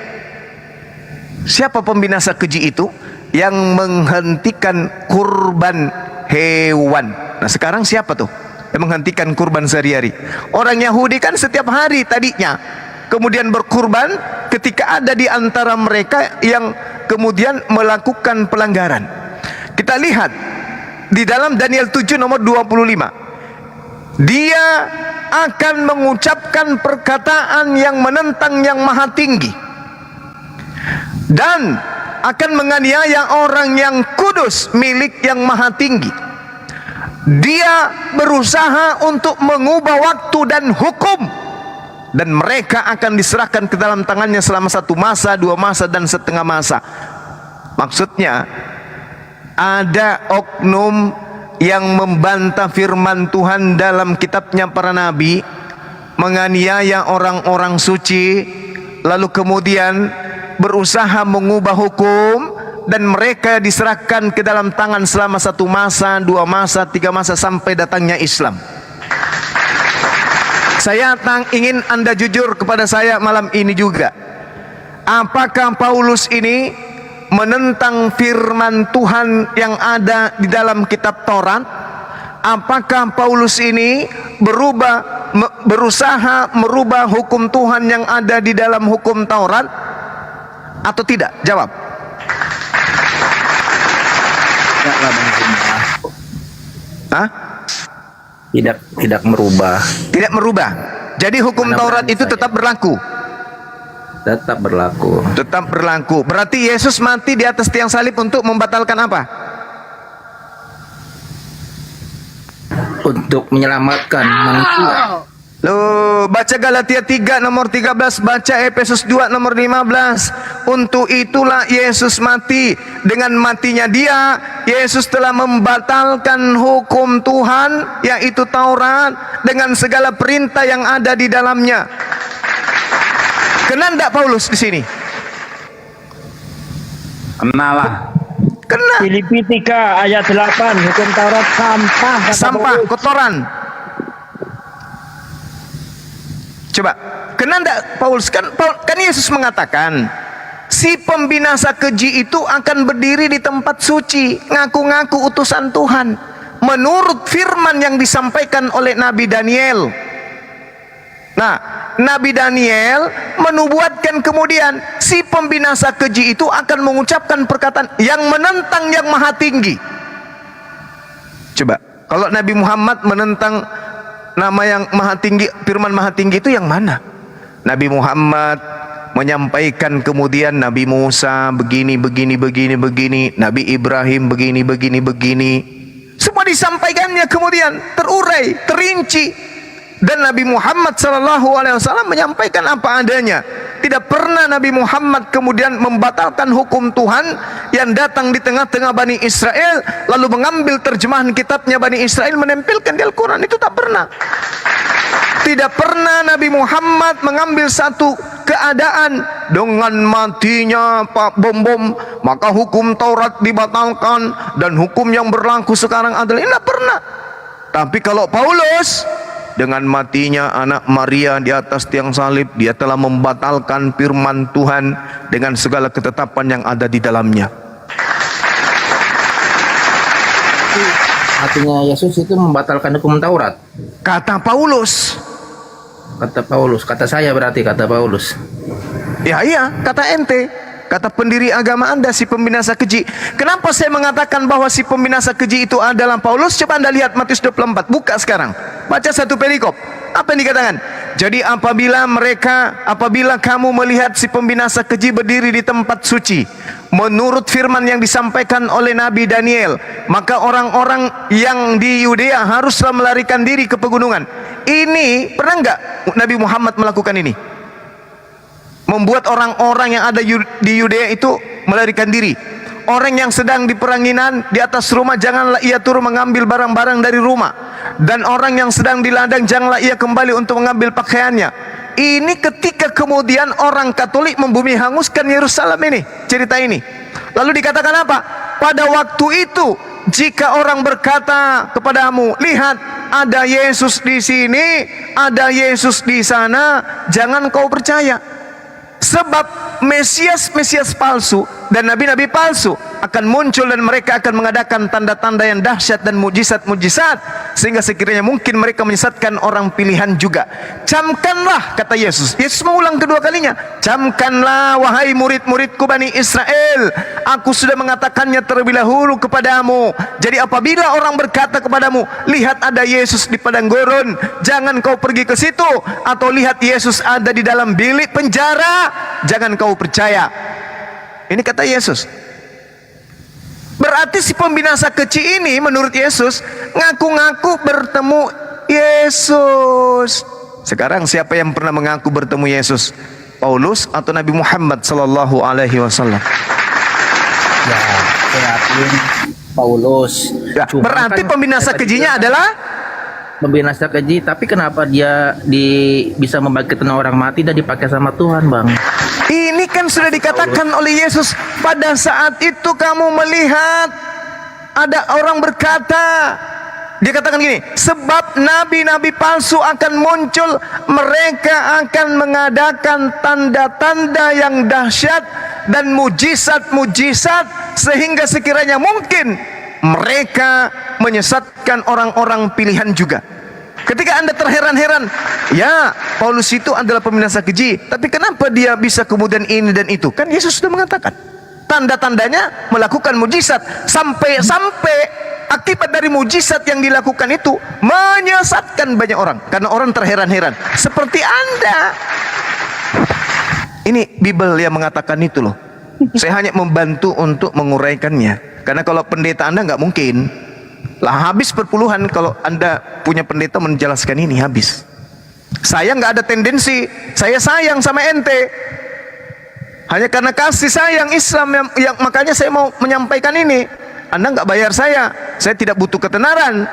Siapa pembinasa keji itu? Yang menghentikan kurban hewan. Nah sekarang siapa tuh yang menghentikan kurban sehari-hari? Orang Yahudi kan setiap hari tadinya, kemudian berkurban ketika ada di antara mereka yang kemudian melakukan pelanggaran. Kita lihat di dalam Daniel 7 nomor 25. Dia akan mengucapkan perkataan yang menentang yang maha tinggi dan akan menganiaya orang yang kudus milik yang maha tinggi. Dia berusaha untuk mengubah waktu dan hukum, dan mereka akan diserahkan ke dalam tangannya selama 1 masa, 2 masa, dan setengah masa. Maksudnya ada oknum yang membantah firman Tuhan dalam kitabnya para nabi, menganiaya orang-orang suci, lalu kemudian berusaha mengubah hukum, dan mereka diserahkan ke dalam tangan selama 1 masa, 2 masa, 3 masa sampai datangnya Islam. Saya ingin Anda jujur kepada saya malam ini juga. Apakah Paulus ini menentang firman Tuhan yang ada di dalam kitab Taurat? Apakah Paulus ini berusaha merubah hukum Tuhan yang ada di dalam hukum Taurat? Atau tidak? Jawab. Tidaklah Bang Zuma. Hah? Tidak merubah. Tidak merubah. Jadi hukum Taurat itu tetap berlaku. Tetap berlaku. Tetap berlaku. Berarti Yesus mati di atas tiang salib untuk membatalkan apa? Untuk menyelamatkan manusia. Loh, baca Galatia 3 nomor 13, baca Efesus 2 nomor 15. Untuk itulah Yesus mati. Dengan matinya dia, Yesus telah membatalkan hukum Tuhan, yaitu Taurat, dengan segala perintah yang ada di dalamnya. Kena enggak Paulus di sini? Kenalah. Kena. Filipi 3 ayat 8, hukum Taurat sampah. Sampah, kotoran. Coba, kena enggak Paulus? Kan Yesus mengatakan, si pembinasa keji itu akan berdiri di tempat suci, ngaku-ngaku utusan Tuhan, menurut firman yang disampaikan oleh Nabi Daniel. Nah, Nabi Daniel menubuatkan kemudian si pembinasa keji itu akan mengucapkan perkataan yang menentang yang maha tinggi. Coba, kalau Nabi Muhammad menentang nama yang maha tinggi, firman maha tinggi itu yang mana? Nabi Muhammad menyampaikan kemudian Nabi Musa begini, Nabi Ibrahim begini. Semua disampaikannya kemudian terurai, terinci. Dan Nabi Muhammad SAW menyampaikan apa adanya. Tidak pernah Nabi Muhammad kemudian membatalkan hukum Tuhan yang datang di tengah-tengah Bani Israel, lalu mengambil terjemahan kitabnya Bani Israel menempelkan di Al-Quran. Itu tak pernah. Tidak pernah Nabi Muhammad mengambil satu keadaan dengan matinya Pak Bom maka hukum Taurat dibatalkan dan hukum yang berlaku sekarang adalah ini. Tidak pernah. Tapi kalau Paulus, dengan matinya anak Maria di atas tiang salib, dia telah membatalkan firman Tuhan dengan segala ketetapan yang ada di dalamnya. Artinya Yesus itu membatalkan hukum Taurat. Kata Paulus. Kata saya berarti kata Paulus. Ya iya, kata ente. Kata pendiri agama Anda, si pembinasa keji. Kenapa saya mengatakan bahwa si pembinasa keji itu adalah Paulus? Coba Anda lihat Matius 24, buka sekarang. Baca satu perikop. Apa yang dikatakan? Jadi apabila kamu melihat si pembinasa keji berdiri di tempat suci, menurut firman yang disampaikan oleh Nabi Daniel, maka orang-orang yang di Yudea haruslah melarikan diri ke pegunungan. Ini pernah enggak Nabi Muhammad melakukan ini? Membuat orang-orang yang ada di Yudea itu melarikan diri. Orang yang sedang di peranginan di atas rumah, janganlah ia turun mengambil barang-barang dari rumah. Dan orang yang sedang di ladang, janganlah ia kembali untuk mengambil pakaiannya. Ini ketika kemudian orang Katolik membumi hanguskan Yerusalem ini, cerita ini. Lalu dikatakan apa? Pada waktu itu, jika orang berkata kepadamu, lihat ada Yesus di sini, ada Yesus di sana, jangan kau percaya. Sebab Mesias palsu dan nabi-nabi palsu akan muncul dan mereka akan mengadakan tanda-tanda yang dahsyat dan mujizat-mujizat sehingga sekiranya mungkin mereka menyesatkan orang pilihan juga. Camkanlah, kata Yesus. Yesus mengulang kedua kalinya. Camkanlah wahai murid-muridku Bani Israel, aku sudah mengatakannya terlebih dahulu kepadamu. Jadi apabila orang berkata kepadamu, lihat ada Yesus di padang gurun, jangan kau pergi ke situ. Atau lihat Yesus ada di dalam bilik penjara, jangan kau percaya. Ini kata Yesus. Berarti si pembinasa keji ini menurut Yesus ngaku-ngaku bertemu Yesus. Sekarang siapa yang pernah mengaku bertemu Yesus? Paulus atau Nabi Muhammad sallallahu alaihi wasallam? Ya, saya yakin Paulus. Ya, berarti kan pembinasa kejinya adalah pembinasa keji, tapi kenapa dia bisa membangkitkan orang mati dan dipakai sama Tuhan, Bang? Ini kan sudah dikatakan oleh Yesus, pada saat itu kamu melihat ada orang berkata, dia katakan gini, sebab nabi-nabi palsu akan muncul, mereka akan mengadakan tanda-tanda yang dahsyat dan mujizat-mujizat sehingga sekiranya mungkin mereka menyesatkan orang-orang pilihan juga. Ketika Anda terheran-heran, ya Paulus itu adalah pembinasa keji, tapi kenapa dia bisa kemudian ini dan itu? Kan Yesus sudah mengatakan tanda-tandanya melakukan mujizat, sampai akibat dari mujizat yang dilakukan itu menyesatkan banyak orang, karena orang terheran-heran seperti Anda. Ini Bible yang mengatakan itu loh. Saya hanya membantu untuk menguraikannya, karena kalau pendeta Anda nggak mungkin lah, habis perpuluhan kalau Anda punya pendeta menjelaskan ini, habis. Saya nggak ada tendensi, saya sayang sama ente, hanya karena kasih sayang Islam yang makanya saya mau menyampaikan ini. Anda nggak bayar saya tidak butuh ketenaran,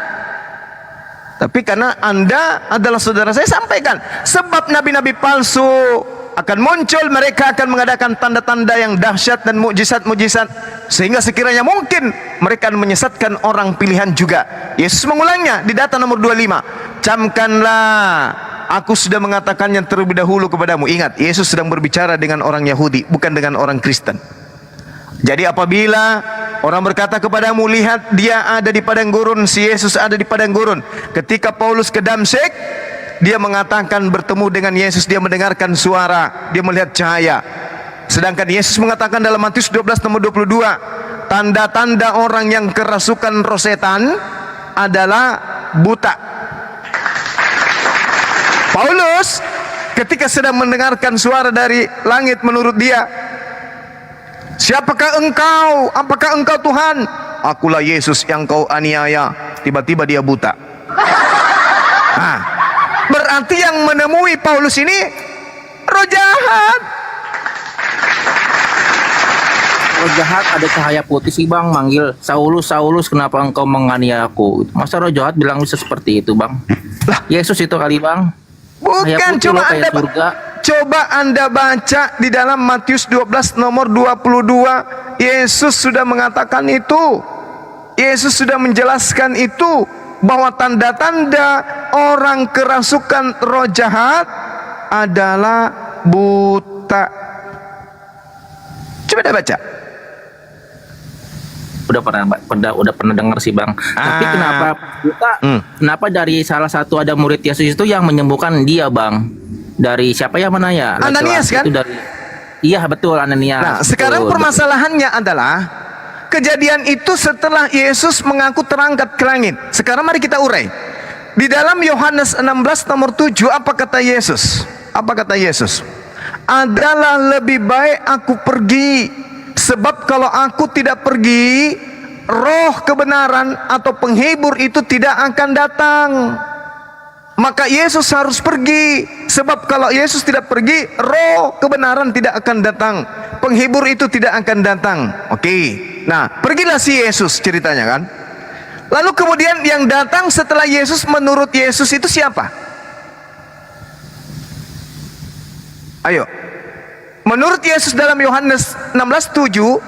tapi karena Anda adalah saudara saya sampaikan. Sebab nabi-nabi palsu akan muncul, mereka akan mengadakan tanda-tanda yang dahsyat dan mujizat-mujizat sehingga sekiranya mungkin mereka akan menyesatkan orang pilihan juga. Yesus mengulangnya di data nomor 25. Camkanlah, aku sudah mengatakannya terlebih dahulu kepadamu. Ingat, Yesus sedang berbicara dengan orang Yahudi, bukan dengan orang Kristen. Jadi apabila orang berkata kepadamu, lihat dia ada di padang gurun, si Yesus ada di padang gurun. Ketika Paulus ke Damsyik, dia mengatakan bertemu dengan Yesus, dia mendengarkan suara, dia melihat cahaya. Sedangkan Yesus mengatakan dalam Matius 12 nomor 22, tanda-tanda orang yang kerasukan roh setan adalah buta. Paulus ketika sedang mendengarkan suara dari langit, menurut dia, siapakah engkau? Apakah engkau Tuhan? Akulah Yesus yang kau aniaya. Tiba-tiba dia buta. Nah, berarti yang menemui Paulus ini roh jahat. Roh jahat ada cahaya putih sih, Bang, manggil Saulus, Saulus, kenapa engkau menganiaya aku? Masa roh jahat bilang bisa seperti itu, Bang? Lah, Yesus itu kali, Bang. Bukan, coba Anda baca di dalam Matius 12 nomor 22. Yesus sudah mengatakan itu. Yesus sudah menjelaskan itu, bahwa tanda-tanda orang kerasukan roh jahat adalah buta. Coba dah baca. Udah pernah dengar sih, Bang. Tapi kenapa buta? Kenapa dari salah satu ada murid Yesus itu yang menyembuhkan dia, Bang? Dari siapa yang mana ya? Ananias kan? Iya betul, Ananias. Nah, sekarang permasalahannya adalah kejadian itu setelah Yesus mengaku terangkat ke langit. Sekarang mari kita urai. Di dalam Yohanes 16 nomor 7, apa kata Yesus? Apa kata Yesus? Adalah lebih baik aku pergi, sebab kalau aku tidak pergi, roh kebenaran atau penghibur itu tidak akan datang. Maka Yesus harus pergi, sebab kalau Yesus tidak pergi, roh kebenaran tidak akan datang, penghibur itu tidak akan datang. Oke. Nah, pergilah si Yesus ceritanya kan. Lalu kemudian yang datang setelah Yesus menurut Yesus itu siapa? Ayo. Menurut Yesus dalam Yohanes 16:7,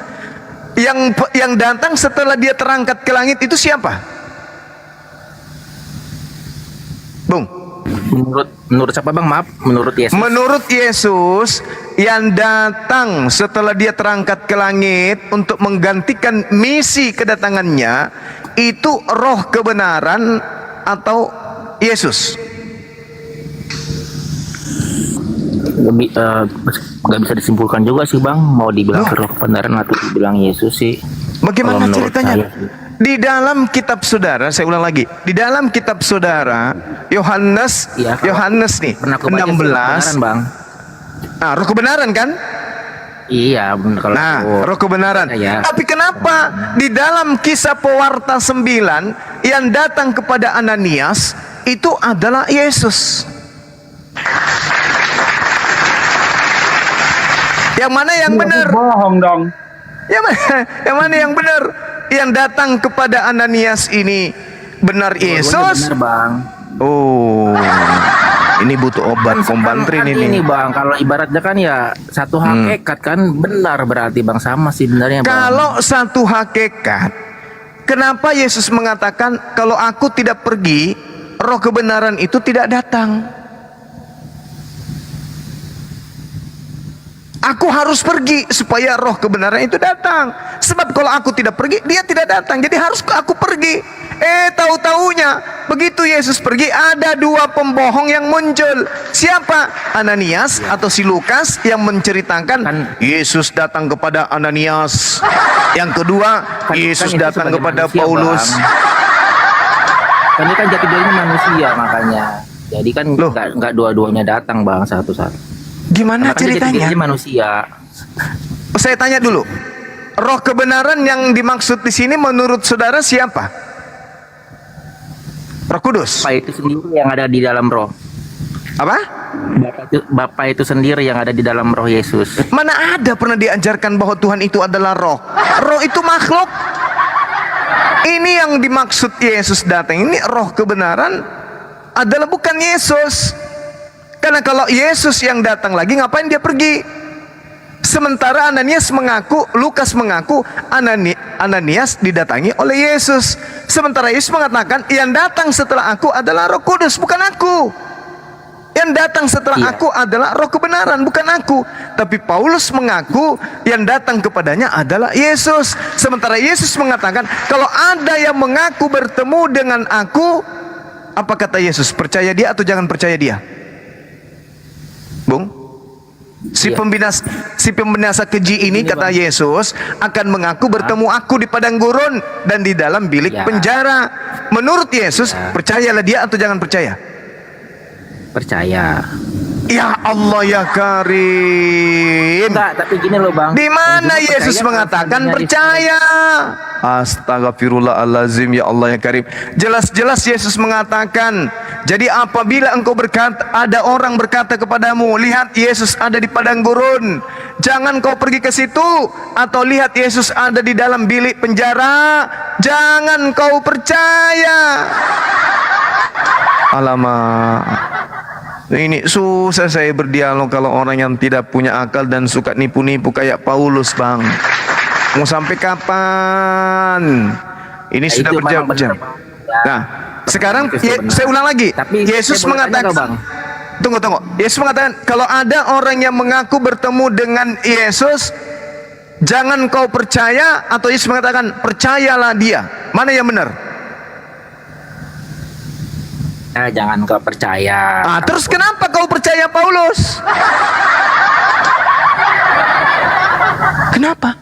yang datang setelah dia terangkat ke langit itu siapa? Bung. Menurut siapa bang? Maaf, menurut Yesus. Menurut Yesus, yang datang setelah dia terangkat ke langit untuk menggantikan misi kedatangannya itu roh kebenaran atau Yesus? Gak bisa disimpulkan juga sih bang, mau dibilang roh kebenaran atau dibilang Yesus sih. Bagaimana Kalau menurut ceritanya? saya, Di dalam kitab saudara, saya ulang lagi, di dalam kitab saudara Yohanes nih pernah aku baca sih, 16 bang. Nah, roh kebenaran kan? Iya, benar kalau Nah, aku- roh kebenaran. Ya. Tapi kenapa di dalam kisah pewarta 9 yang datang kepada Ananias itu adalah Yesus? Yang mana yang benar? Bohong dong. Yang mana yang benar? Yang datang kepada Ananias ini benar Yesus? Benar bang. Oh, ini butuh obat pembantrin Kan ini. bang, kalau ibaratnya kan ya satu hakikat kan benar berarti bang, sama sih benernya bang. Kalau satu hakikat, kenapa Yesus mengatakan kalau aku tidak pergi, roh kebenaran itu tidak datang? Aku harus pergi supaya roh kebenaran itu datang. Sebab kalau aku tidak pergi, dia tidak datang. Jadi harus aku pergi. Tahu-taunya begitu Yesus pergi, ada dua pembohong yang muncul. Siapa? Ananias atau si Lukas yang menceritakan Yesus datang kepada Ananias. Yang kedua, Yesus itu datang sebagai kepada manusia, Paulus. Bang. Ini kan jati dirinya manusia makanya. Jadi kan nggak dua-duanya datang bang, satu-satu. Gimana Karena kan jati ceritanya? dirinya manusia. Saya tanya dulu. Roh kebenaran yang dimaksud di sini menurut saudara siapa? Roh Kudus. Bapak itu sendiri yang ada di dalam roh. Apa? Bapak itu sendiri yang ada di dalam roh Yesus. Mana ada pernah diajarkan bahwa Tuhan itu adalah roh? Roh itu makhluk. Ini yang dimaksud Yesus datang. Ini roh kebenaran adalah bukan Yesus. Karena kalau Yesus yang datang lagi, ngapain dia pergi? Sementara Ananias mengaku, Lukas mengaku Ananias didatangi oleh Yesus. Sementara Yesus mengatakan yang datang setelah aku adalah Roh Kudus, bukan aku. Yang datang setelah aku adalah roh kebenaran, bukan aku. Tapi Paulus mengaku yang datang kepadanya adalah Yesus. Sementara Yesus mengatakan kalau ada yang mengaku bertemu dengan aku, apa kata Yesus? Percaya dia atau jangan percaya dia? Bung, si pembinasa keji ini kata Yesus akan mengaku bertemu aku di padang gurun dan di dalam bilik penjara. Menurut Yesus, percayalah dia atau jangan percaya? Percaya. Ya Allah ya Karim. Enggak, tapi gini loh bang. Di mana Bang Zuma Yesus percaya mengatakan apa percaya? Astagfirullahalazim ya Allah ya Karim. Jelas-jelas Yesus mengatakan, jadi apabila engkau berkata, ada orang berkata kepadamu, lihat Yesus ada di padang gurun, jangan kau pergi ke situ, atau lihat Yesus ada di dalam bilik penjara, jangan kau percaya. Alamak, ini susah saya berdialog kalau orang yang tidak punya akal dan suka nipu-nipu kayak Paulus, Bang. Mau sampai kapan? Ini sudah berjam-jam. Nah, sekarang saya ulang lagi. Yesus mengatakan, tunggu. Yesus mengatakan kalau ada orang yang mengaku bertemu dengan Yesus, jangan kau percaya, atau Yesus mengatakan percayalah dia. Mana yang benar? Jangan kau percaya. Terus kenapa kau percaya Paulus? Kenapa?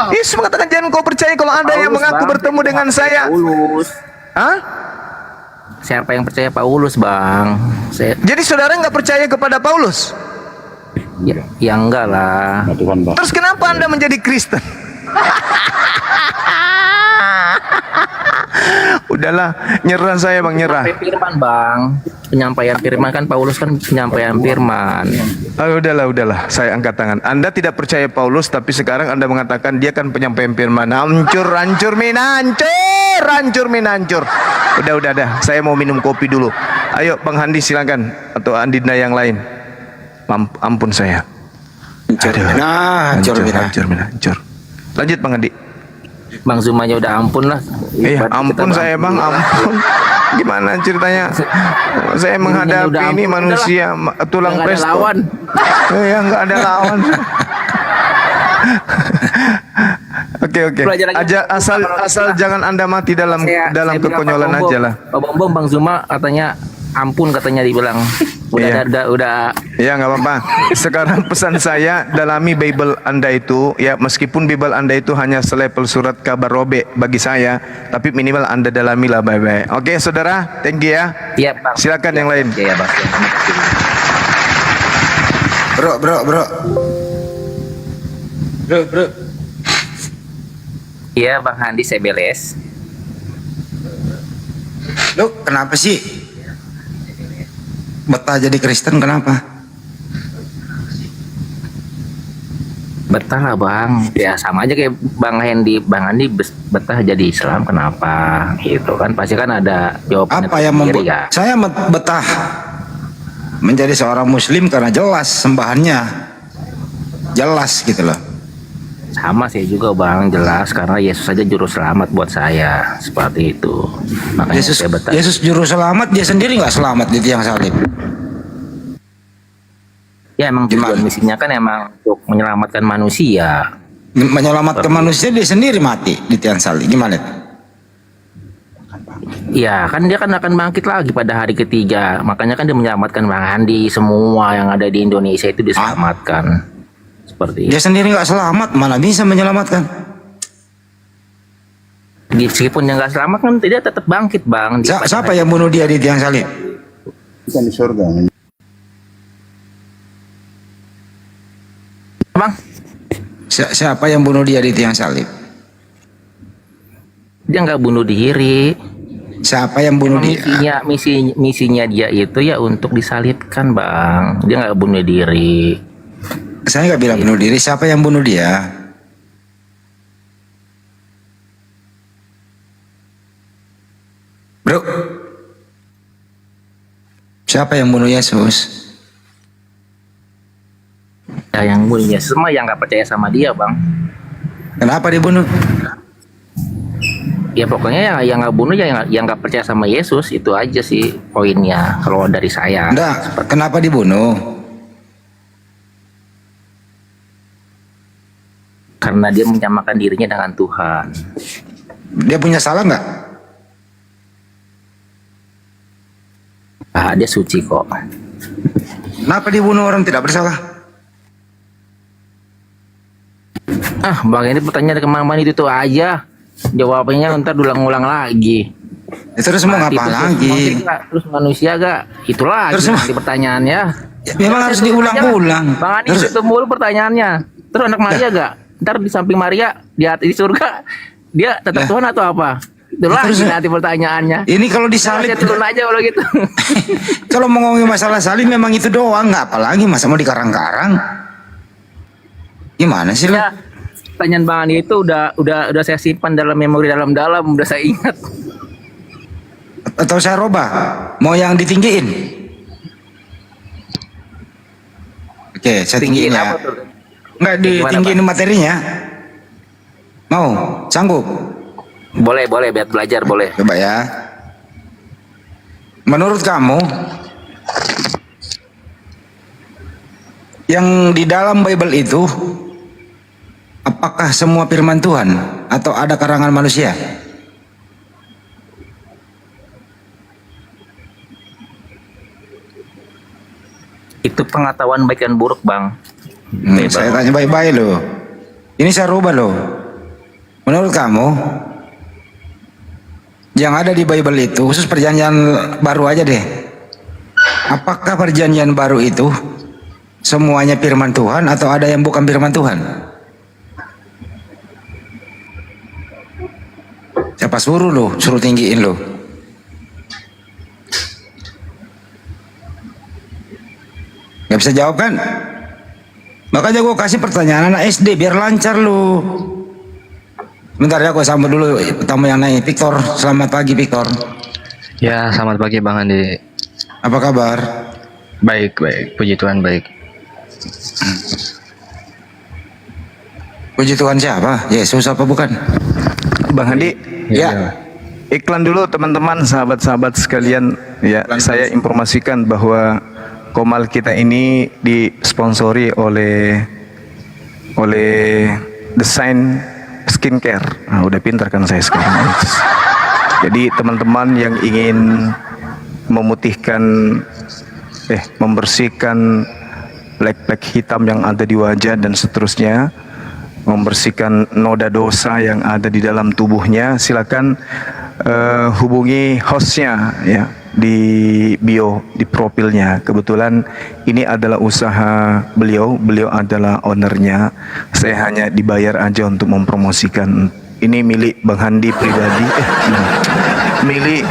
Yesus mengatakan jangan kau percaya kalau ada yang mengaku bertemu dengan saya. Paulus. Siapa yang percaya Paulus, Bang? Jadi saudara nggak percaya kepada Paulus? Ya enggak lah. Terus kenapa Anda menjadi Kristen? Udahlah, nyerah saya Bang, nyerah. Firman Bang, penyampaian firman kan, Paulus kan penyampaian firman. Udahlah, saya angkat tangan. Anda tidak percaya Paulus, tapi sekarang Anda mengatakan dia kan penyampaian firman. Hancur Min, hancur. Udah. Saya mau minum kopi dulu. Ayo Bang Handi silakan, atau Andinda yang lain. Ampun saya. Hancur. Lanjut Bang Handi. Bang Zumanya udah ampun lah. Ampun saya Bang, ampun. Gimana ceritanya? Saya menghadapi ini manusia tulang presto. Ya nggak ada lawan. Oke. Asal jangan Anda mati dalam kekonyolan aja lah. Bang Bang Zuma katanya ampun, katanya dibilang. Udah. Ya nggak apa-apa. Sekarang pesan saya, dalami Bible Anda itu ya, meskipun Bible Anda itu hanya selevel surat kabar robek bagi saya, tapi minimal Anda dalami lah baik-baik. Oke saudara, thank you ya. Iya Bang. Silakan yang lain. Iya Bang. Bro. Iya Bang Handi, saya beles. Lu kenapa sih betah jadi Kristen, kenapa? Betah lah Bang, ya sama aja kayak Bang Handi betah jadi Islam, kenapa gitu kan, pasti kan ada jawabannya. Apa yang membuat ya? Saya betah menjadi seorang Muslim karena jelas sembahannya, jelas gitu loh. Sama saya juga Bang, jelas, karena Yesus saja juru selamat buat saya, seperti itu. Makanya saya betah. Yesus juru selamat, dia sendiri nggak selamat di tiang salib. Ya emang tujuan misinya kan emang untuk menyelamatkan manusia. Menyelamatkan manusia, dia sendiri mati di tiang salib. Gimana? Ya kan dia kan akan bangkit lagi pada hari ketiga. Makanya kan dia menyelamatkan Bang Handi, semua yang ada di Indonesia itu diselamatkan. Seperti dia sendiri nggak selamat, mana bisa menyelamatkan? Meskipun yang nggak selamat kan dia tetap bangkit Bang. Siapa yang bunuh dia di tiang salib? Bukan di surga. Bang, siapa yang bunuh dia di tiang salib? Dia nggak bunuh diri. Siapa yang bunuh dia? Misinya dia itu ya untuk disalibkan Bang. Dia nggak bunuh diri. Saya nggak bilang bunuh diri. Siapa yang bunuh dia? Bro, siapa yang bunuh Yesus? Ya, yang bunuh Yesus mah yang nggak percaya sama dia Bang. Kenapa dibunuh? Ya pokoknya yang nggak bunuh ya yang nggak percaya sama Yesus, itu aja sih poinnya kalau dari saya. Enggak, kenapa dibunuh? Karena dia menyamakan dirinya dengan Tuhan. Dia punya salah nggak? Dia suci kok. Kenapa dibunuh orang tidak bersalah? Bang, ini pertanyaan kemana-mana itu tuh aja. Jawabannya ntar ulang-ulang lagi. Terus mau ngapa lagi? Terus manusia gak? Itulah terus pertanyaannya. Ya, memang harus diulang-ulang. Bang Ani itu mulu pertanyaannya. Terus anak Maria gak? Ntar di samping Maria di surga dia tetap Tuhan atau apa? Itulah nanti pertanyaannya. Ini kalau disalib turun aja kalau gitu. Kalau mau ngomongin masalah salib memang itu doang, nggak apalagi masa mau dikarang-karang. Gimana sih lo? Pertanyaan Bang Ani itu udah saya simpan dalam memori dalam-dalam, udah saya ingat. Atau saya robah? Mau yang ditinggiin? Oke, saya tinggiin ya. Enggak ditinggiin materinya. Mau? Sanggup? Boleh, biar belajar boleh. Coba ya. Menurut kamu, yang di dalam Bible itu apakah semua firman Tuhan atau ada karangan manusia? Itu pengetahuan baik dan buruk Bang. Saya tanya baik-baik loh. Ini saya rubah loh. Menurut kamu, yang ada di Bible itu, khusus perjanjian baru aja deh, apakah perjanjian baru itu semuanya firman Tuhan atau ada yang bukan firman Tuhan? Siapa suruh lo? Suruh tinggiin lo. Gak bisa jawab kan? Makanya gue kasih pertanyaan anak SD biar lancar lo. Bentar ya, gue sambut dulu tamu yang naik. Victor, selamat pagi Victor. Ya, selamat pagi Bang Andi. Apa kabar? Baik, baik. Puji Tuhan baik. Puji Tuhan siapa? Yesus apa bukan? Bang Andi, ya. Iklan dulu teman-teman, sahabat-sahabat sekalian. Ya, saya informasikan bahwa Komal kita ini disponsori oleh Desain Skincare. Nah, udah pintar kan saya sekarang. Jadi teman-teman yang ingin membersihkan plek-plek hitam yang ada di wajah dan seterusnya, membersihkan noda dosa yang ada di dalam tubuhnya, silakan hubungi hostnya ya di bio, di profilnya. Kebetulan ini adalah usaha beliau adalah ownernya. Saya hanya dibayar aja untuk mempromosikan. Ini milik Bang Handi pribadi, milik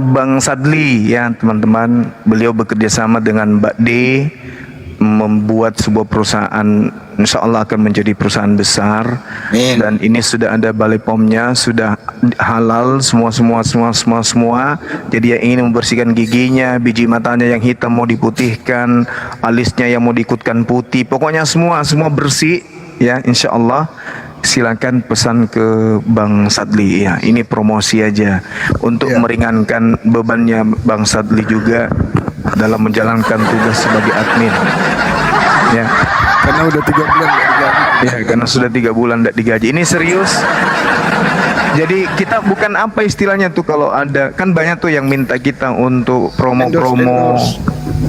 Bang Sadli ya teman-teman. Beliau bekerja sama dengan Mbak D membuat sebuah perusahaan, insya Allah akan menjadi perusahaan besar. Dan ini sudah ada balai pomnya, sudah halal semua. Jadi yang ingin membersihkan giginya, biji matanya yang hitam mau diputihkan, alisnya yang mau diikutkan putih, pokoknya semua bersih ya, insya Allah. Silakan pesan ke Bang Sadli ya. Ini promosi aja untuk meringankan bebannya Bang Sadli juga dalam menjalankan tugas sebagai admin ya, karena udah 3 bulan gak digaji. Ya, karena sudah 3 bulan tidak digaji. Ini serius. Jadi kita bukan apa istilahnya tuh, kalau ada kan banyak tuh yang minta kita untuk promo-promo.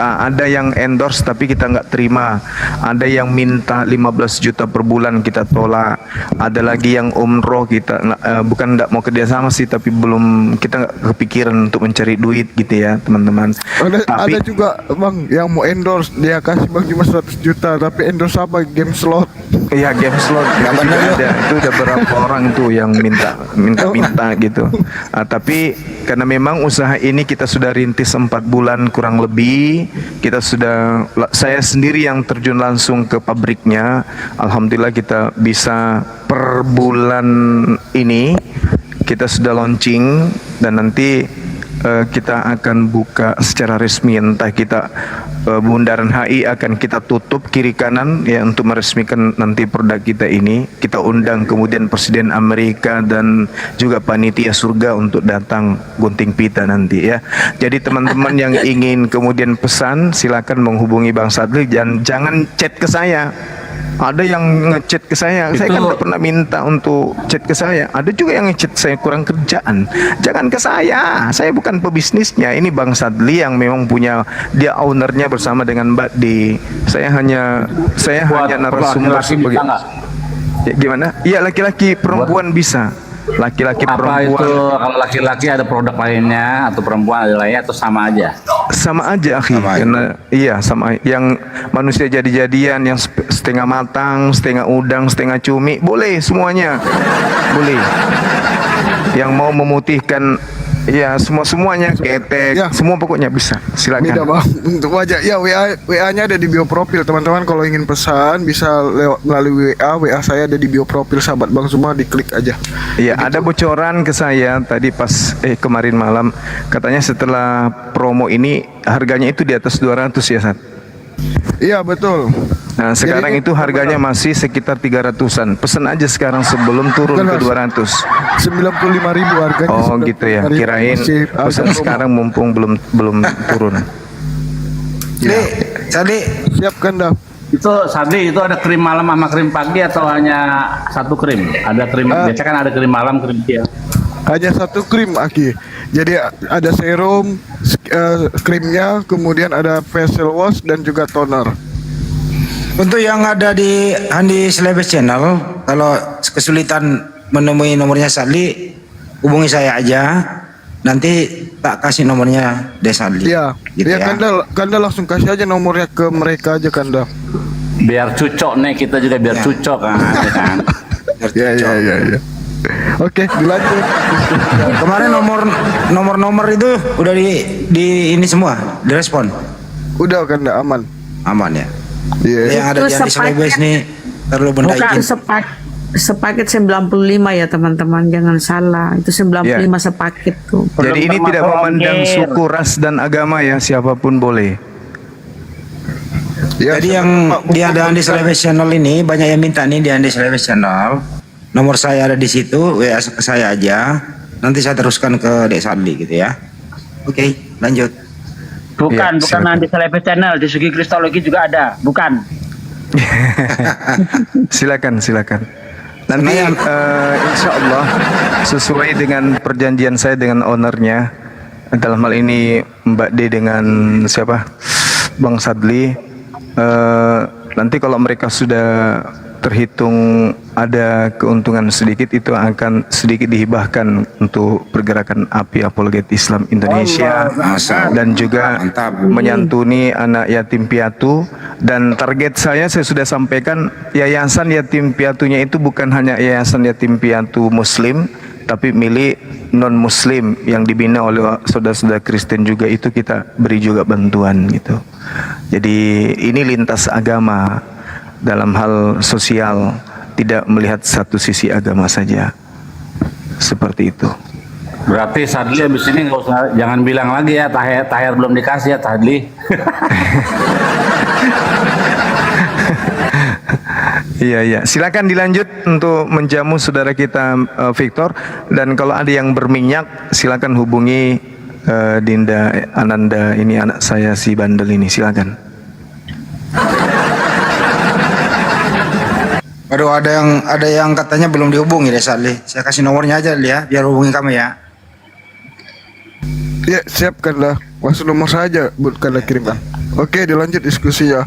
Ada yang endorse tapi kita nggak terima. Ada yang minta 15 juta per bulan, kita tolak. Ada lagi yang umroh, kita bukan nggak mau kerjasama sih, tapi kita nggak kepikiran untuk mencari duit gitu ya teman-teman. Ada juga Bang yang mau endorse, dia kasih Bang cuma 100 juta, tapi endorse apa? Game slot. Iya, game slot. Ada. Itu udah berapa orang tuh yang minta gitu. Tapi karena memang usaha ini kita sudah rintis 4 bulan kurang lebih, saya sendiri yang terjun langsung ke pabriknya. Alhamdulillah kita bisa per bulan ini kita sudah launching, dan nanti kita akan buka secara resmi. Entah kita Bundaran HI akan kita tutup kiri kanan ya untuk meresmikan nanti produk kita ini. Kita undang kemudian Presiden Amerika dan juga panitia surga untuk datang gunting pita nanti ya. Jadi teman-teman yang ingin kemudian pesan, silakan menghubungi Bang Sadli, dan jangan chat ke saya. Ada yang ngechat ke saya kan tidak pernah minta untuk chat ke saya. Ada juga yang ngechat saya kurang kerjaan. Jangan ke saya bukan pebisnisnya. Ini Bang Sadli yang memang punya, dia ownernya bersama dengan Mbak D. Saya hanya narasumber sebagai. Ya, gimana? Iya, laki-laki perempuan bisa. Laki-laki perempuan. Apa itu kalau laki-laki ada produk lainnya atau perempuan ada lainnya, atau sama aja? Sama aja, akhi. Karena iya sama, yang manusia jadi-jadian, yang setengah matang, setengah udang, setengah cumi, boleh semuanya. Boleh. Yang mau memutihkan ya semuanya ketek, semua pokoknya bisa. Silakan. Beda Bang, untuk wajah ya, WA-nya ada di bio profil teman-teman. Kalau ingin pesan bisa lewat melalui WA saya ada di bio profil sahabat Bang, semua diklik aja. Iya, ada bocoran ke saya tadi pas kemarin malam, katanya setelah promo ini harganya itu di atas 200 ya, Sat? Iya, betul. Nah, sekarang itu harganya masih sekitar 300-an. Pesan aja sekarang sebelum turun ke 200. 95.000 harganya. Oh, gitu ya. Kirain pesan sekarang mumpung belum turun. Ya. Sadli, siapkan dah. Itu Sadli, itu ada krim malam sama krim pagi atau hanya satu krim? Ada krim, biasa kan ada krim malam, krim siang. Hanya satu krim, Aki. Jadi ada serum, krimnya, kemudian ada facial wash dan juga toner. Untuk yang ada di Handi Selebes Channel, kalau kesulitan menemui nomornya Sadli, hubungi saya aja. Nanti tak kasih nomornya Sadli. Iya, gitu ya. Kanda langsung kasih aja nomornya ke mereka aja, Kanda. Biar cucok nih, kita juga biar cucok kan. Iya. Oke, dilanjut. Kemarin nomor itu udah di ini semua, direspon. Udah kan, udah aman. Aman ya. Iya. Yang ada di Andi Celebes nih terlalu benda Bukan izin. sepaket 95 ya teman-teman, jangan salah. Itu 95 sepaket tuh. Jadi ini tidak memandang suku, ras dan agama ya, siapapun boleh. Ya, Jadi yang dia ada Andi Celebes Channel ini banyak yang minta nih di Andi Celebes Channel. Nomor saya ada di situ, WA ke saya aja. Nanti saya teruskan ke Dek Sadli gitu ya. Oke, lanjut. Bukan Ya, silakan. Andi Celebes Channel, di segi kristologi juga ada, bukan. Silakan. Nanti insya Allah sesuai dengan perjanjian saya dengan ownernya, dalam hal ini Mbak D dengan siapa, Bang Sadli. Nanti kalau mereka sudah terhitung ada keuntungan sedikit, itu akan sedikit dihibahkan untuk pergerakan api apologet Islam Indonesia, dan juga menyantuni anak yatim piatu. Dan target saya sudah sampaikan, yayasan yatim piatunya itu bukan hanya yayasan yatim piatu muslim, tapi milik non muslim yang dibina oleh saudara-saudara Kristen juga, itu kita beri juga bantuan gitu. Jadi ini lintas agama dalam hal sosial, tidak melihat satu sisi agama saja, seperti itu. Berarti Sadli habis ini nggak usah, jangan bilang lagi ya tahir belum dikasih ya Sadli. Iya, silakan dilanjut untuk menjamu saudara kita Victor, dan kalau ada yang berminyak silakan hubungi Dinda Ananda, ini anak saya si bandel ini, silakan. Aduh, ada yang katanya belum dihubungi deh Sadli. Saya kasih nomornya aja ya, biar hubungi kami ya. Ya, siapkanlah. Masuk nomor saja, bukanlah kirimkan. Oke, dilanjut diskusi ya.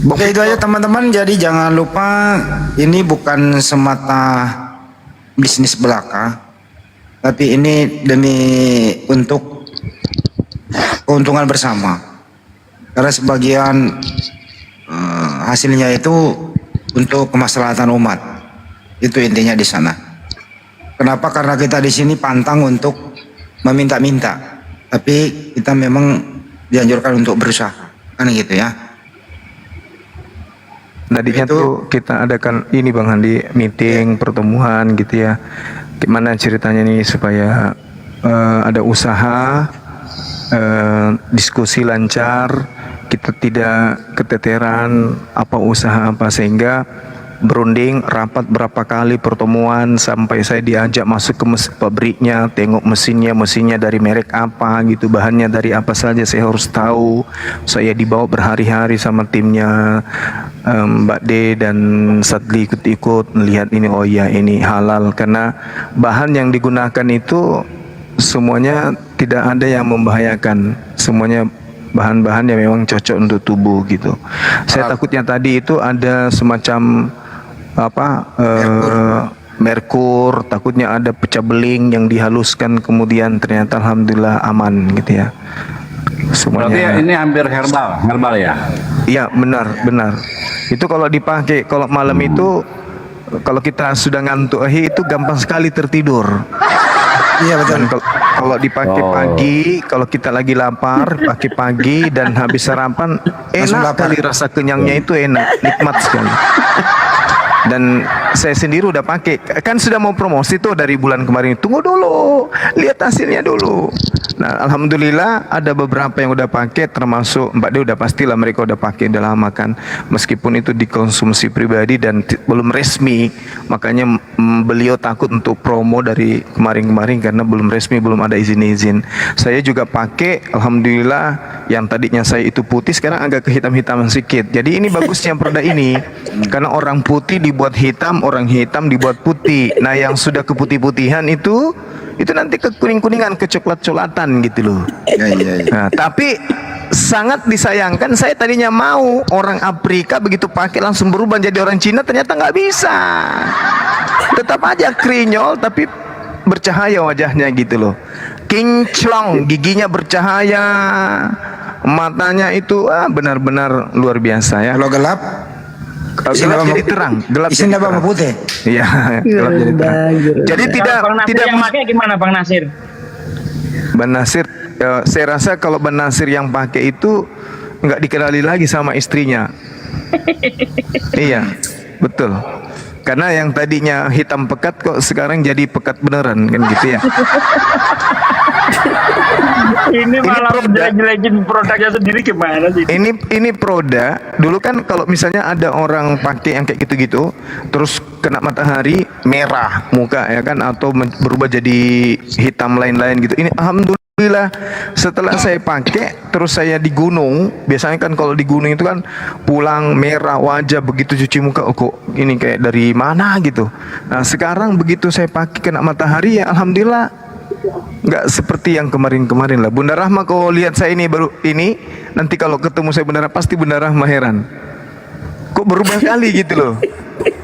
Oke, itu aja teman-teman. Jadi jangan lupa, ini bukan semata bisnis belaka, tapi ini demi untuk keuntungan bersama. Karena sebagian hasilnya itu untuk kemaslahatan umat. Itu intinya di sana. Kenapa? Karena kita di sini pantang untuk meminta-minta, tapi kita memang dianjurkan untuk berusaha, kan gitu ya. Tadinya tuh kita adakan ini Bang Handi, meeting, pertemuan gitu ya. Gimana ceritanya nih supaya ada usaha, diskusi lancar, kita tidak keteteran apa usaha apa, sehingga berunding rapat berapa kali pertemuan sampai saya diajak masuk ke pabriknya, tengok mesinnya dari merek apa gitu, bahannya dari apa saja saya harus tahu. Saya dibawa berhari-hari sama timnya Mbak D dan Sadli, ikut-ikut melihat ini, oh ya ini halal, karena bahan yang digunakan itu semuanya tidak ada yang membahayakan, semuanya bahan-bahan yang memang cocok untuk tubuh gitu. Saya takutnya tadi itu ada semacam merkur, takutnya ada pecah beling yang dihaluskan, kemudian ternyata alhamdulillah aman gitu ya. Berarti ini hampir herbal ya? Iya, benar. Itu kalau dipakai, kalau malam itu, kalau kita sudah ngantuk itu gampang sekali tertidur. Iya betul. Kalau dipakai pagi, kalau kita lagi lapar, pakai pagi dan habis sarapan, enak kali, rasa kenyangnya itu enak, nikmat sekali. Dan saya sendiri udah pakai, kan sudah mau promosi tuh dari bulan kemarin. Tunggu dulu, lihat hasilnya dulu. Nah, alhamdulillah ada beberapa yang udah pakai, termasuk Mbak De udah pastilah mereka udah pakai, udah lama kan. Meskipun itu dikonsumsi pribadi dan belum resmi, makanya beliau takut untuk promo dari kemarin-kemarin karena belum resmi, belum ada izin-izin. Saya juga pakai, alhamdulillah, yang tadinya saya itu putih sekarang agak kehitam-hitaman sedikit. Jadi ini bagusnya produk ini, karena orang putih dibuat hitam, orang hitam dibuat putih. Nah, yang sudah keputih-putihan itu nanti ke kuning-kuningan, ke coklat-coklatan gitu loh. Nah, tapi sangat disayangkan, saya tadinya mau orang Afrika begitu pakai langsung berubah jadi orang Cina, ternyata nggak bisa. Tetap aja krinyol tapi bercahaya wajahnya gitu loh. Kinclong, giginya bercahaya, matanya itu benar-benar luar biasa ya. Kalau gelap? Gelap jadi terang, gelap jadi Isinya terang. bawang putih. Iya, gelap jadi terang. Jadi tidak Bang Nasir tidak yang pakai gimana Bang Nasir? Bang Nasir, saya rasa kalau Bang Nasir yang pakai itu nggak dikenali lagi sama istrinya. Iya, betul. Karena yang tadinya hitam pekat kok sekarang jadi pekat beneran kan gitu ya. Ini malah jelek-jelekin produknya sendiri gimana sih? Ini produk. Dulu kan kalau misalnya ada orang pakai yang kayak gitu-gitu, terus kena matahari merah muka ya kan, atau berubah jadi hitam lain-lain gitu. Ini alhamdulillah setelah saya pakai, terus saya di gunung. Biasanya kan kalau di gunung itu kan pulang merah wajah, begitu cuci muka, oh kok ini kayak dari mana gitu. Nah sekarang begitu saya pakai kena matahari ya alhamdulillah nggak seperti yang kemarin-kemarin lah. Bunda Rahma kalau lihat saya ini baru ini, nanti kalau ketemu saya Bunda Rahma pasti Bunda Rahma heran. Kok berubah kali gitu loh.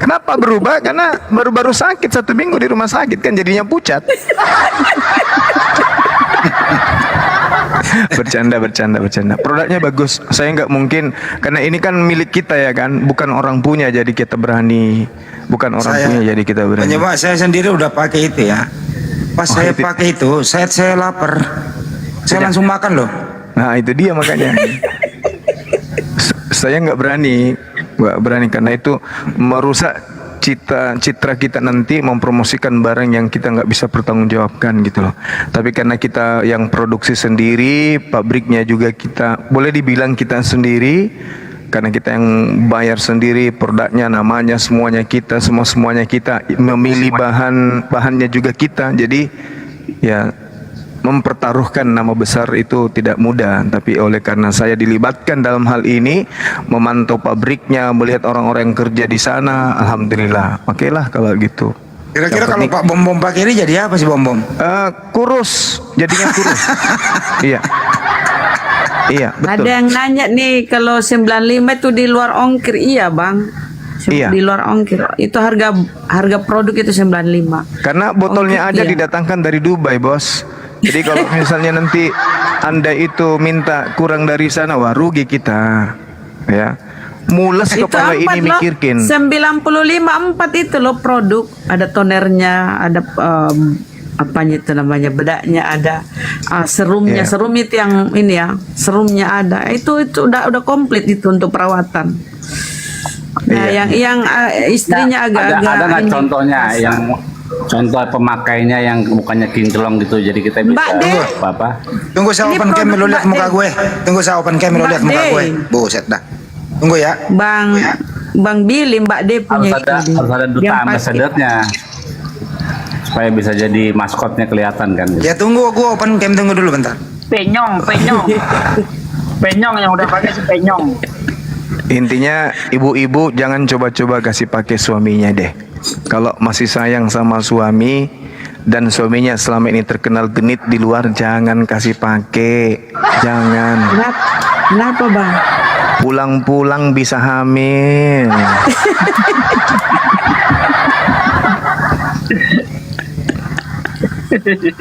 Kenapa berubah? Karena baru-baru sakit 1 minggu di rumah sakit kan jadinya pucat. bercanda. Produknya bagus. Saya nggak mungkin, karena ini kan milik kita ya kan, bukan orang punya jadi kita berani. Bukan orang punya jadi kita berani. Hanya Pak, saya sendiri udah pakai itu ya. Pas saya pakai itu, saya lapar. Saya langsung makan loh. Nah itu dia makanya. Saya nggak berani karena itu merusak citra kita nanti mempromosikan barang yang kita nggak bisa pertanggungjawabkan gitu loh. Tapi karena kita yang produksi sendiri, pabriknya juga kita, boleh dibilang kita sendiri, karena kita yang bayar sendiri, produknya, namanya, semuanya kita, semuanya kita, memilih bahannya juga kita. Jadi ya mempertaruhkan nama besar itu tidak mudah, tapi oleh karena saya dilibatkan dalam hal ini, memantau pabriknya, melihat orang-orang yang kerja di sana, alhamdulillah. Oke lah kalau gitu. Kira-kira kalau Pak Bom pakai ini jadi apa sih Bom? Kurus, jadinya kurus. Iya, betul. Ada yang nanya nih kalau 95 itu di luar ongkir, iya Bang. Iya. Di luar ongkir. Itu harga produk itu 95. Karena botolnya Ongkir, aja iya. didatangkan dari Dubai, Bos. Jadi kalau misalnya nanti Anda itu minta kurang dari sana, wah rugi kita. Ya. Mules Itu kepala 4 ini loh. mikirkin. 95 4 itu loh produk. Ada tonernya, ada apanya itu namanya, bedaknya ada, serumnya, Yeah. serum itu yang ini ya, serumnya ada. Itu udah komplit itu untuk perawatan. Nah, yang istrinya agak-agak ada nggak ini, contohnya kasar. yang contoh pemakainya yang bukannya kinclong gitu, jadi kita bisa Mbak De. apa? Tunggu saya Ini open cam produk lu lihat Mbak muka De. gue. Tunggu saya open cam lu Mbak lihat muka De. gue. Buset dah. Tunggu ya. Bang Billy, Mbak De punya Harus ada duta Yang pakai. ambasadornya supaya bisa jadi maskotnya kelihatan kan. Ya tunggu, gue open cam, tunggu dulu bentar. Penyong. Penyong yang udah pakai si Penyong. Intinya ibu-ibu jangan coba-coba kasih pakai suaminya deh. Kalau masih sayang sama suami dan suaminya selama ini terkenal genit di luar, jangan kasih pakai. Jangan. Kenapa Bang? Pulang-pulang bisa hamil.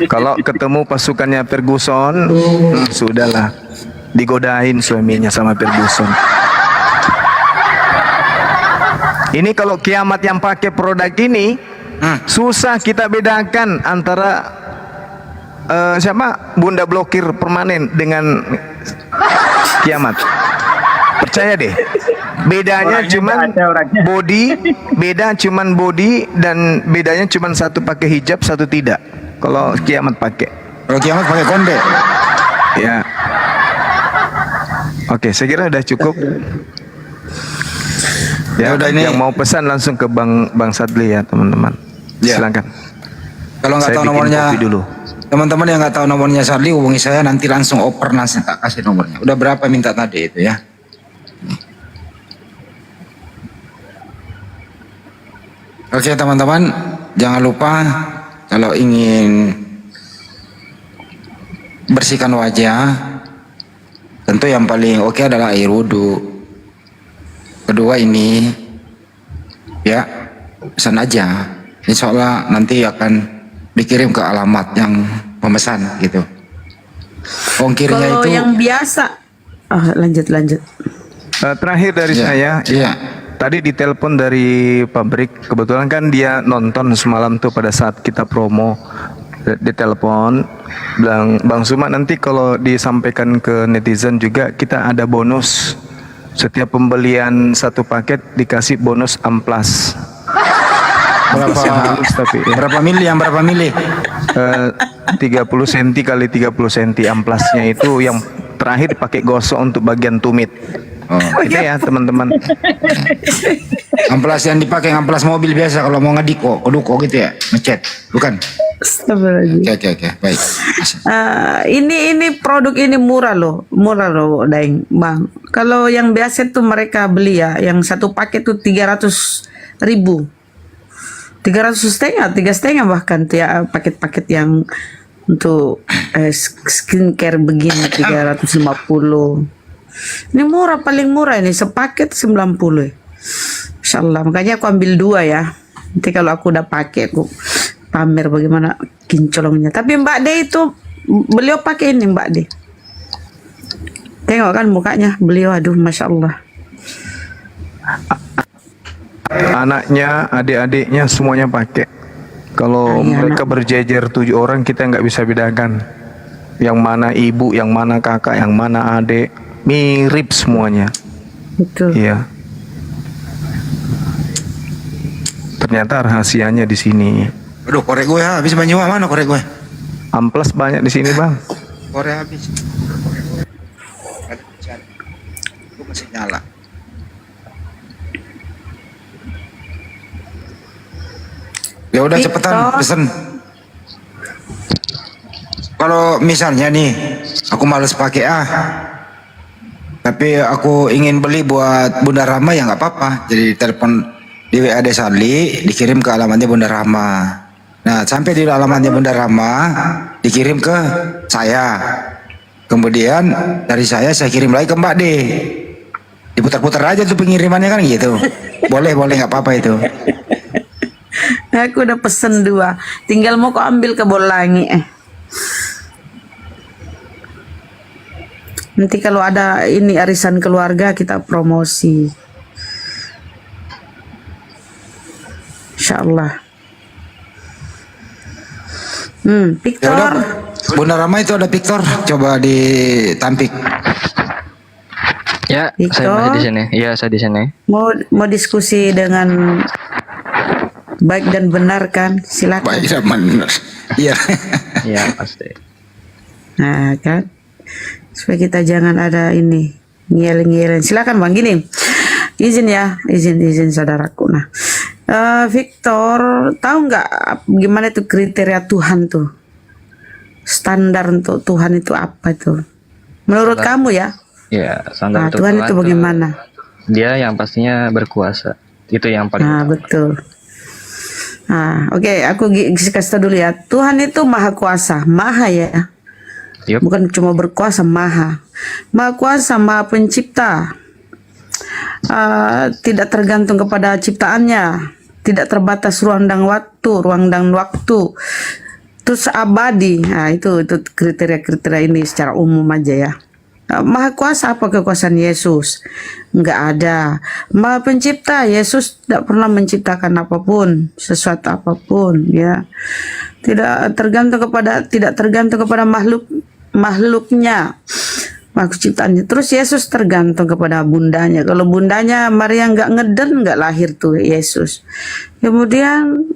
Kalau ketemu pasukannya Ferguson, sudahlah, digodain suaminya sama Ferguson. Ini kalau kiamat yang pakai produk ini, susah kita bedakan antara siapa Bunda blokir permanen dengan kiamat. Percaya deh. Bedanya cuman body, dan bedanya cuman satu pakai hijab, satu tidak. Kalau kiamat pakai. Kalau kiamat pakai konde. Ya. Oke, saya kira udah cukup. Ya, udah ini. yang mau pesan langsung ke Bang Sadli ya, teman-teman. Ya. Silakan. Kalau nggak Saya tahu bikin nomornya, kopi dulu. teman-teman yang nggak tahu nomornya Sadli, hubungi saya nanti langsung oper, nanti tak kasih nomornya. Udah berapa minta tadi itu ya? Oke teman-teman, jangan lupa kalau ingin bersihkan wajah, tentu yang paling oke adalah air wudhu. Kedua ini, ya pesan aja. Insya Allah nanti akan dikirim ke alamat yang pemesan gitu. Ongkirnya Kalau itu. yang biasa, lanjut. Terakhir dari saya, Iya. Tadi ditelepon dari pabrik, kebetulan kan dia nonton semalam tuh pada saat kita promo. Ditelepon, bilang Bang Suma nanti kalau disampaikan ke netizen juga kita ada bonus. Setiap pembelian satu paket dikasih bonus amplas. Berapa Halus tapi ya. berapa mili yang berapa mili? 30 cm kali 30 cm amplasnya itu yang terakhir pakai gosok untuk bagian tumit. Itu ya teman-teman. Amplas yang dipakai amplas mobil biasa kalau mau ngediko, keduko gitu ya, ngecat, bukan? Oke, baik. Ini produk ini murah loh, Daeng, Bang. Kalau yang biasa tuh mereka beli ya, yang satu paket tuh 300.000, 300,500, 3,500 bahkan tuh ya, paket-paket yang untuk skincare begini 350. Ini murah, paling murah ini sepaket 90 ya. Insyaallah, makanya aku ambil 2 ya. Nanti kalau aku udah pakai aku pamer bagaimana kincolongnya. Tapi Mbak De itu beliau pakai ini Mbak De. Tengok kan mukanya beliau, aduh masya Allah. Anaknya, adik-adiknya semuanya pakai. Kalau mereka berjejer 7 orang kita nggak bisa bedakan. Yang mana ibu, yang mana kakak, yang mana adik. Mirip semuanya. Betul. Iya. Ternyata rahasianya di sini. Aduh, korek gue habis banyak, mana korek gue? Amplas banyak di sini, Bang. Korek habis. Gue masih nyala. Ya udah cepetan pesen. Kalau misalnya nih, aku males pakai tapi aku ingin beli buat Bunda Rama ya nggak apa-apa. Jadi telepon di WA Desali, dikirim ke alamatnya Bunda Rama. Nah, sampai di alamatnya Bunda Rama, dikirim ke saya. Kemudian dari saya kirim lagi ke Mbak D. Diputar-putar aja tuh pengirimannya kan gitu. Boleh nggak apa-apa itu. Aku udah pesen 2, tinggal mau kau ambil ke Bolangi. Nanti kalau ada ini arisan keluarga kita promosi. Insyaallah. Victor. Ya Bunda Rama itu ada Victor, coba ditampik. Ya, Victor, saya masih di sini. Iya, saya di sini. Mau diskusi dengan baik dan benar kan? Silakan. Baik dan benar. Iya. Iya, pasti. Nah, kan? Supaya kita jangan ada ini ngiyel-ngiyelin. Silakan Bang, gini. Izin ya, izin saudaraku. Nah, Victor, tahu nggak gimana itu kriteria Tuhan tuh? Standar untuk Tuhan itu apa itu? Menurut kamu ya? Iya, standar untuk Tuhan itu bagaimana? Dia yang pastinya berkuasa. Itu yang paling Nah, betul. Nah, oke, aku kasih tahu dulu ya. Tuhan itu maha kuasa, maha ya. Bukan cuma berkuasa, maha. Maha kuasa, maha pencipta. Tidak tergantung kepada ciptaannya. Tidak terbatas ruang dan waktu. Terus abadi. Nah, itu kriteria-kriteria ini secara umum aja ya. Maha kuasa, apa kekuasaan Yesus? Enggak ada. Maha pencipta, Yesus tidak pernah menciptakan apapun, sesuatu apapun ya. Tidak tergantung kepada makhluknya, makhluk ciptaannya. Terus Yesus tergantung kepada bundanya. Kalau bundanya Maria nggak ngeden, nggak lahir tuh Yesus. Kemudian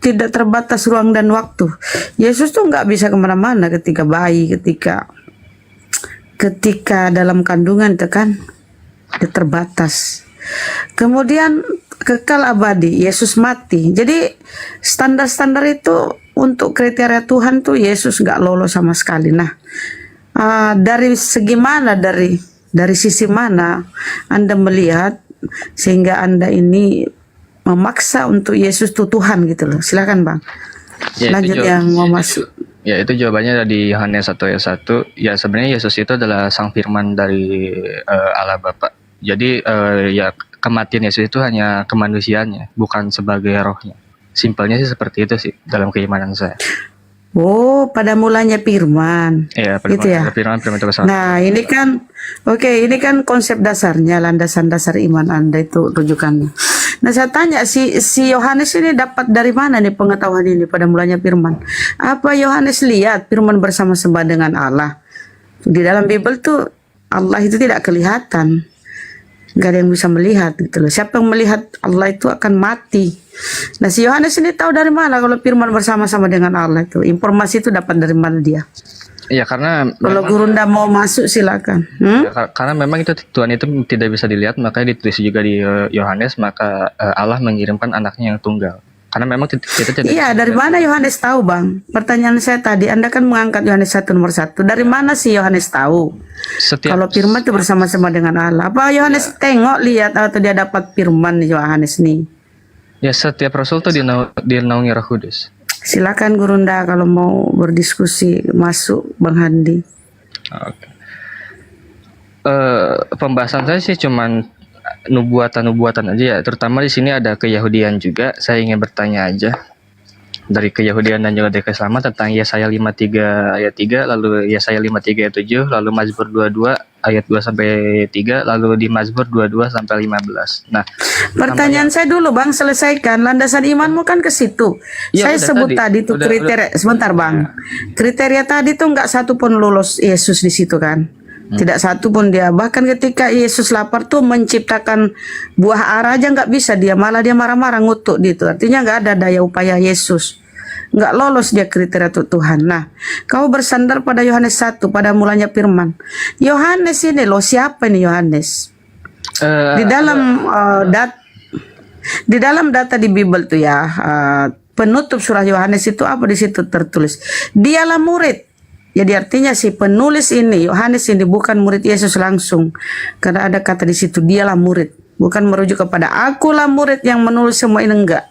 tidak terbatas ruang dan waktu. Yesus tuh nggak bisa kemana-mana ketika bayi, ketika dalam kandungan itu kan terbatas. Kemudian kekal abadi, Yesus mati. Jadi standar-standar itu untuk kriteria Tuhan tuh Yesus nggak lolos sama sekali. Nah, dari segi mana, dari sisi mana Anda melihat sehingga Anda ini memaksa untuk Yesus tuh Tuhan gitu loh? Silakan Bang. Ya, Lanjut yang mau masuk. Ya, itu jawabannya ada di Yohanes 1 ayat 1. Ya, sebenarnya Yesus itu adalah sang firman dari Allah Bapa. Jadi ya kematian Yesus itu hanya kemanusiaannya, bukan sebagai rohnya. Simpelnya sih seperti itu sih dalam keimanan saya. Oh, pada mulanya firman. Iya, pada Gitu ya. firman itu kesalahan. Nah, ini kan ini kan konsep dasarnya, landasan dasar iman Anda itu rujukannya. Nah, saya tanya si Yohanes ini dapat dari mana nih pengetahuan ini pada mulanya firman? Apa Yohanes lihat firman bersama-sama dengan Allah? Di dalam Bible tuh Allah itu tidak kelihatan. Nggak ada yang bisa melihat gitu loh. Siapa yang melihat Allah itu akan mati. Nah, si Yohanes ini tahu dari mana kalau firman bersama-sama dengan Allah itu? Informasi itu dapat dari mana dia? Iya, karena Kalau guru ndak mau masuk silakan. ya, karena memang itu Tuhan itu tidak bisa dilihat, makanya ditulis juga di Yohanes, maka Allah mengirimkan anaknya yang tunggal. Karena memang kita tidak Iya, dari mana Yohanes tahu, Bang? Pertanyaan saya tadi, Anda kan mengangkat Yohanes 1 nomor 1. Dari mana sih Yohanes tahu? Kalau firman itu bersama-sama dengan Allah. Apa Yohanes tengok, lihat, atau dia dapat firman Yohanes nih? Ya, setiap rasul tuh dinaungi Roh Kudus. Silakan Guru Nda kalau mau berdiskusi, masuk Bang Handi. Oke. Pembahasan saya sih cuman nubuatan-nubuatan aja ya. Terutama di sini ada keyahudian juga. Saya ingin bertanya aja dari keyahudian dan juga dari keislaman tentang Yesaya 53 ayat 3, lalu Yesaya 53 ayat 7, lalu Mazmur 22 ayat 2 sampai 3, lalu di Mazmur 22 sampai 15. Nah, Pertanyaan saya dulu Bang, selesaikan. Landasan imanmu kan ke situ. Iya, Saya udah sebut tadi. tadi tuh Udah. kriteria. Sebentar Bang. Kriteria tadi tuh nggak satu pun lulus Yesus di situ kan. Tidak satu pun dia. Bahkan ketika Yesus lapar tuh menciptakan buah ara aja nggak bisa dia. Malah dia marah-marah ngutuk gitu. Artinya nggak ada daya upaya Yesus. Nggak lolos dia kriteria untuk Tuhan. Nah, kau bersandar pada Yohanes 1, pada mulanya firman. Yohanes ini loh, siapa ini Yohanes? Di dalam di dalam data di Bible tuh ya, penutup surah Yohanes itu apa di situ tertulis? Dialah murid. Jadi artinya si penulis ini Yohanes ini bukan murid Yesus langsung, karena ada kata di situ dialah murid, bukan merujuk kepada akulah murid yang menulis semua ini, enggak.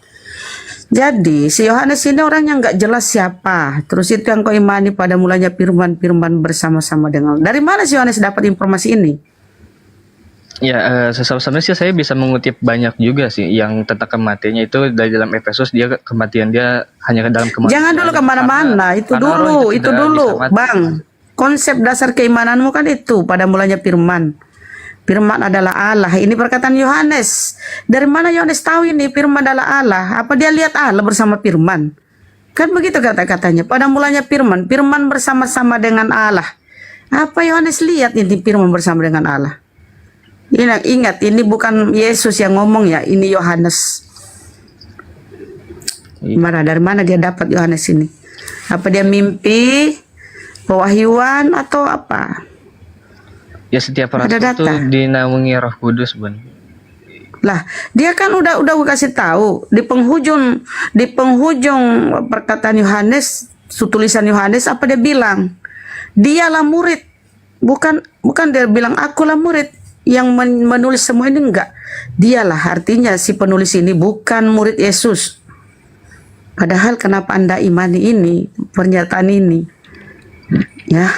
Jadi si Yohanes ini orang yang enggak jelas siapa. Terus itu yang kau imani pada mulanya firman bersama-sama dengan. Dari mana si Yohanes dapat informasi ini? ya sebenarnya sih saya bisa mengutip banyak juga sih yang tentang kematiannya itu dari dalam Efesus. Dia kematian dia hanya ke dalam kematian. Jangan dulu kemana-mana, itu dulu, Bang. Konsep dasar keimananmu kan itu pada mulanya firman. Firman adalah Allah. Ini perkataan Yohanes. Dari mana Yohanes tahu ini firman adalah Allah? Apa dia lihat Allah bersama firman? Kan begitu kata-katanya. Pada mulanya firman bersama-sama dengan Allah. Apa Yohanes lihat ini firman bersama dengan Allah? Ingat, ini bukan Yesus yang ngomong ya, ini Yohanes. Dari mana dia dapat Yohanes ini? Apa dia mimpi, pewahyuan atau apa? Ya setiap rasul itu dinaungi Roh Kudus, Bun. Lah, dia kan udah kasih tahu di penghujung perkataan Yohanes, tulisan Yohanes apa dia bilang? Dialah murid. Bukan dia bilang akulah murid. Yang menulis semua ini enggak. Dialah, artinya si penulis ini bukan murid Yesus. Padahal kenapa Anda imani ini, pernyataan ini?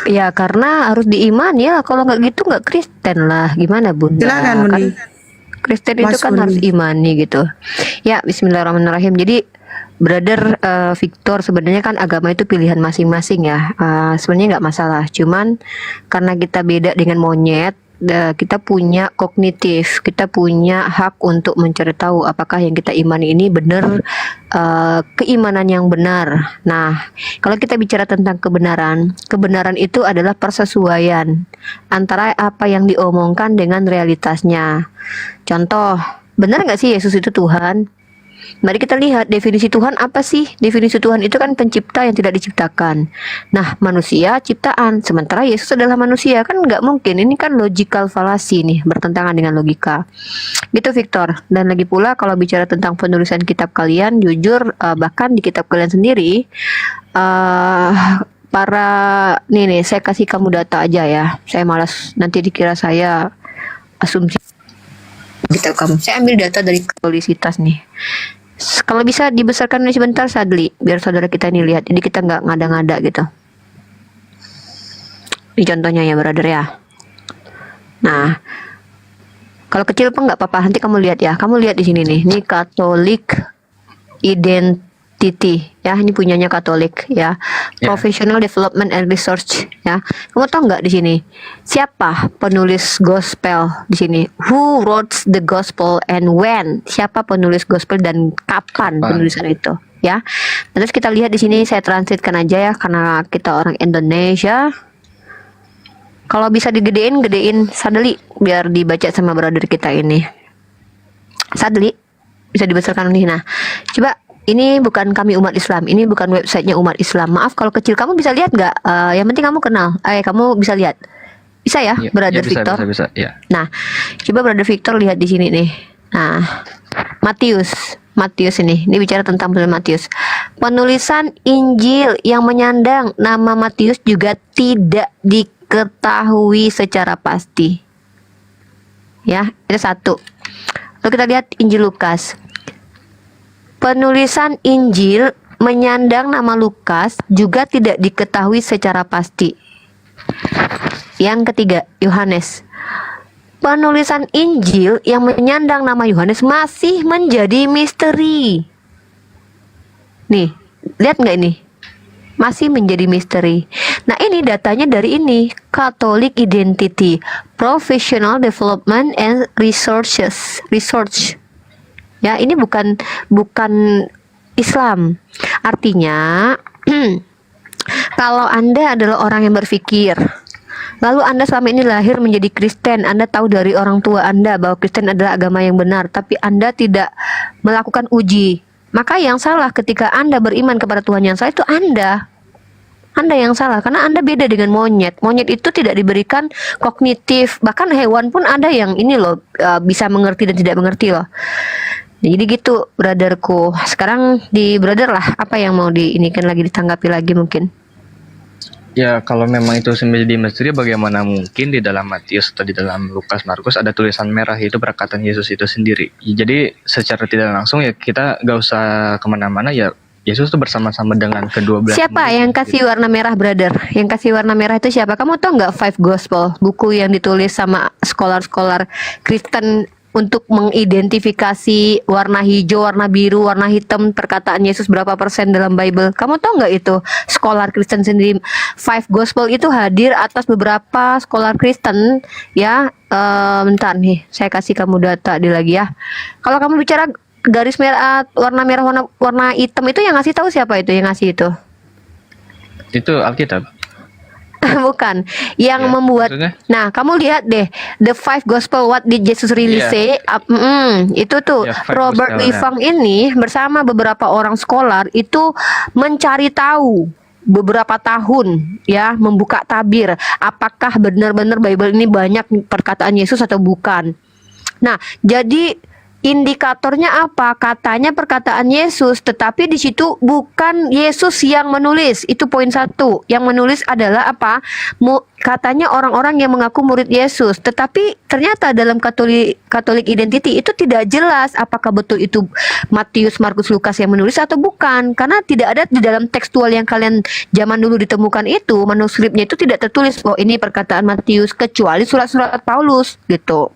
Ya karena harus diimani ya. Kalau nggak gitu nggak Kristen lah. Gimana Bunda? Silakan Bunda. Kristen itu kan harus imani gitu. Ya Bismillahirrahmanirrahim. Jadi Brother Victor, sebenarnya kan agama itu pilihan masing-masing ya. Sebenarnya nggak masalah. Cuman karena kita beda dengan monyet, kita punya kognitif, kita punya hak untuk mencari tahu apakah yang kita imani ini benar, keimanan yang benar. Nah, kalau kita bicara tentang kebenaran itu adalah persesuaian antara apa yang diomongkan dengan realitasnya. Contoh, benar nggak sih Yesus itu Tuhan? Mari kita lihat definisi Tuhan apa sih? Definisi Tuhan itu kan pencipta yang tidak diciptakan. Nah, manusia ciptaan, sementara Yesus adalah manusia, kan nggak mungkin. Ini kan logical fallacy nih, bertentangan dengan logika. Gitu Victor. Dan lagi pula kalau bicara tentang penulisan kitab kalian, jujur bahkan di kitab kalian sendiri, saya kasih kamu data aja ya. Saya malas nanti dikira saya asumsi. Kitab kamu. Saya ambil data dari Katolisitas nih. Kalau bisa dibesarkan ini sebentar Sadli, biar saudara kita ini lihat. Jadi kita nggak ngada-ngada gitu. Ini contohnya ya brother ya. Nah, kalau kecil pun nggak apa-apa. Nanti kamu lihat ya. Kamu lihat di sini nih. Ini Catholic Identity ya, ini punyanya Katolik ya. Professional Development and Research ya. Kamu tahu nggak di sini siapa penulis gospel di sini? Who wrote the gospel and when? Siapa penulis gospel dan kapan penulisan itu ya? Terus kita lihat di sini, saya translatekan aja ya karena kita orang Indonesia. Kalau bisa digedein, gedein Sadli biar dibaca sama brother kita ini. Sadli bisa dibesarkan nih. Nah, coba. Ini bukan kami umat Islam, ini bukan websitenya umat Islam. Maaf kalau kecil, kamu bisa lihat nggak? Yang penting kamu kenal. Kamu bisa lihat, bisa ya, Brother Victor. Bisa, ya. Nah, coba Brother Victor lihat di sini nih. Nah, Matius ini bicara tentang Matius. Penulisan Injil yang menyandang nama Matius juga tidak diketahui secara pasti. Ya, itu satu. Lalu kita lihat Injil Lukas. Penulisan Injil menyandang nama Lukas juga tidak diketahui secara pasti. Yang ketiga, Yohanes. Penulisan Injil yang menyandang nama Yohanes masih menjadi misteri. Nih, lihat nggak ini? Masih menjadi misteri. Nah, ini datanya dari ini, Catholic Identity, Professional Development and Research. Ya, ini bukan Islam. Artinya, kalau Anda adalah orang yang berpikir, lalu Anda selama ini lahir menjadi Kristen, Anda tahu dari orang tua Anda bahwa Kristen adalah agama yang benar, tapi Anda tidak melakukan uji, maka yang salah ketika Anda beriman kepada Tuhan yang salah itu Anda yang salah, karena Anda beda dengan monyet. Monyet itu tidak diberikan kognitif, bahkan hewan pun ada yang ini loh, bisa mengerti dan tidak mengerti loh. Jadi gitu, brotherku. Sekarang di brother lah, apa yang mau diinikan lagi, ditanggapi lagi mungkin? Ya, kalau memang itu menjadi misteri, bagaimana mungkin di dalam Matius atau di dalam Lukas, Markus ada tulisan merah, itu perkataan Yesus itu sendiri. Jadi secara tidak langsung ya kita gak usah kemana-mana, ya Yesus itu bersama-sama dengan kedua belas. Siapa yang kasih warna merah, brother? Yang kasih warna merah itu siapa? Kamu tahu nggak Five Gospel, buku yang ditulis sama scholar-scholar Kristen untuk mengidentifikasi warna hijau, warna biru, warna hitam, perkataan Yesus berapa persen dalam Bible? Kamu tahu nggak itu? Scholar Kristen sendiri, Five Gospel itu hadir atas beberapa scholar Kristen ya. Bentar nih, saya kasih kamu data di lagi ya. Kalau kamu bicara garis merah, warna merah, warna hitam itu yang ngasih tahu siapa itu? Yang ngasih itu? Itu Alkitab. Bukan, yang membuat. Maksudnya? Nah, kamu lihat deh, The Five Gospel, what did Jesus really say? Itu tuh Robert Lifang ini bersama beberapa orang scholar itu mencari tahu beberapa tahun ya, membuka tabir apakah benar-benar Bible ini banyak perkataan Yesus atau bukan. Nah, jadi indikatornya apa? Katanya perkataan Yesus, tetapi di situ bukan Yesus yang menulis. Itu poin satu. Yang menulis adalah apa? Katanya orang-orang yang mengaku murid Yesus, tetapi ternyata dalam Catholic Identity itu tidak jelas apakah betul itu Matius, Markus, Lukas yang menulis atau bukan, karena tidak ada di dalam tekstual yang kalian zaman dulu ditemukan itu, manuskripnya itu tidak tertulis oh ini perkataan Matius, kecuali surat-surat Paulus gitu.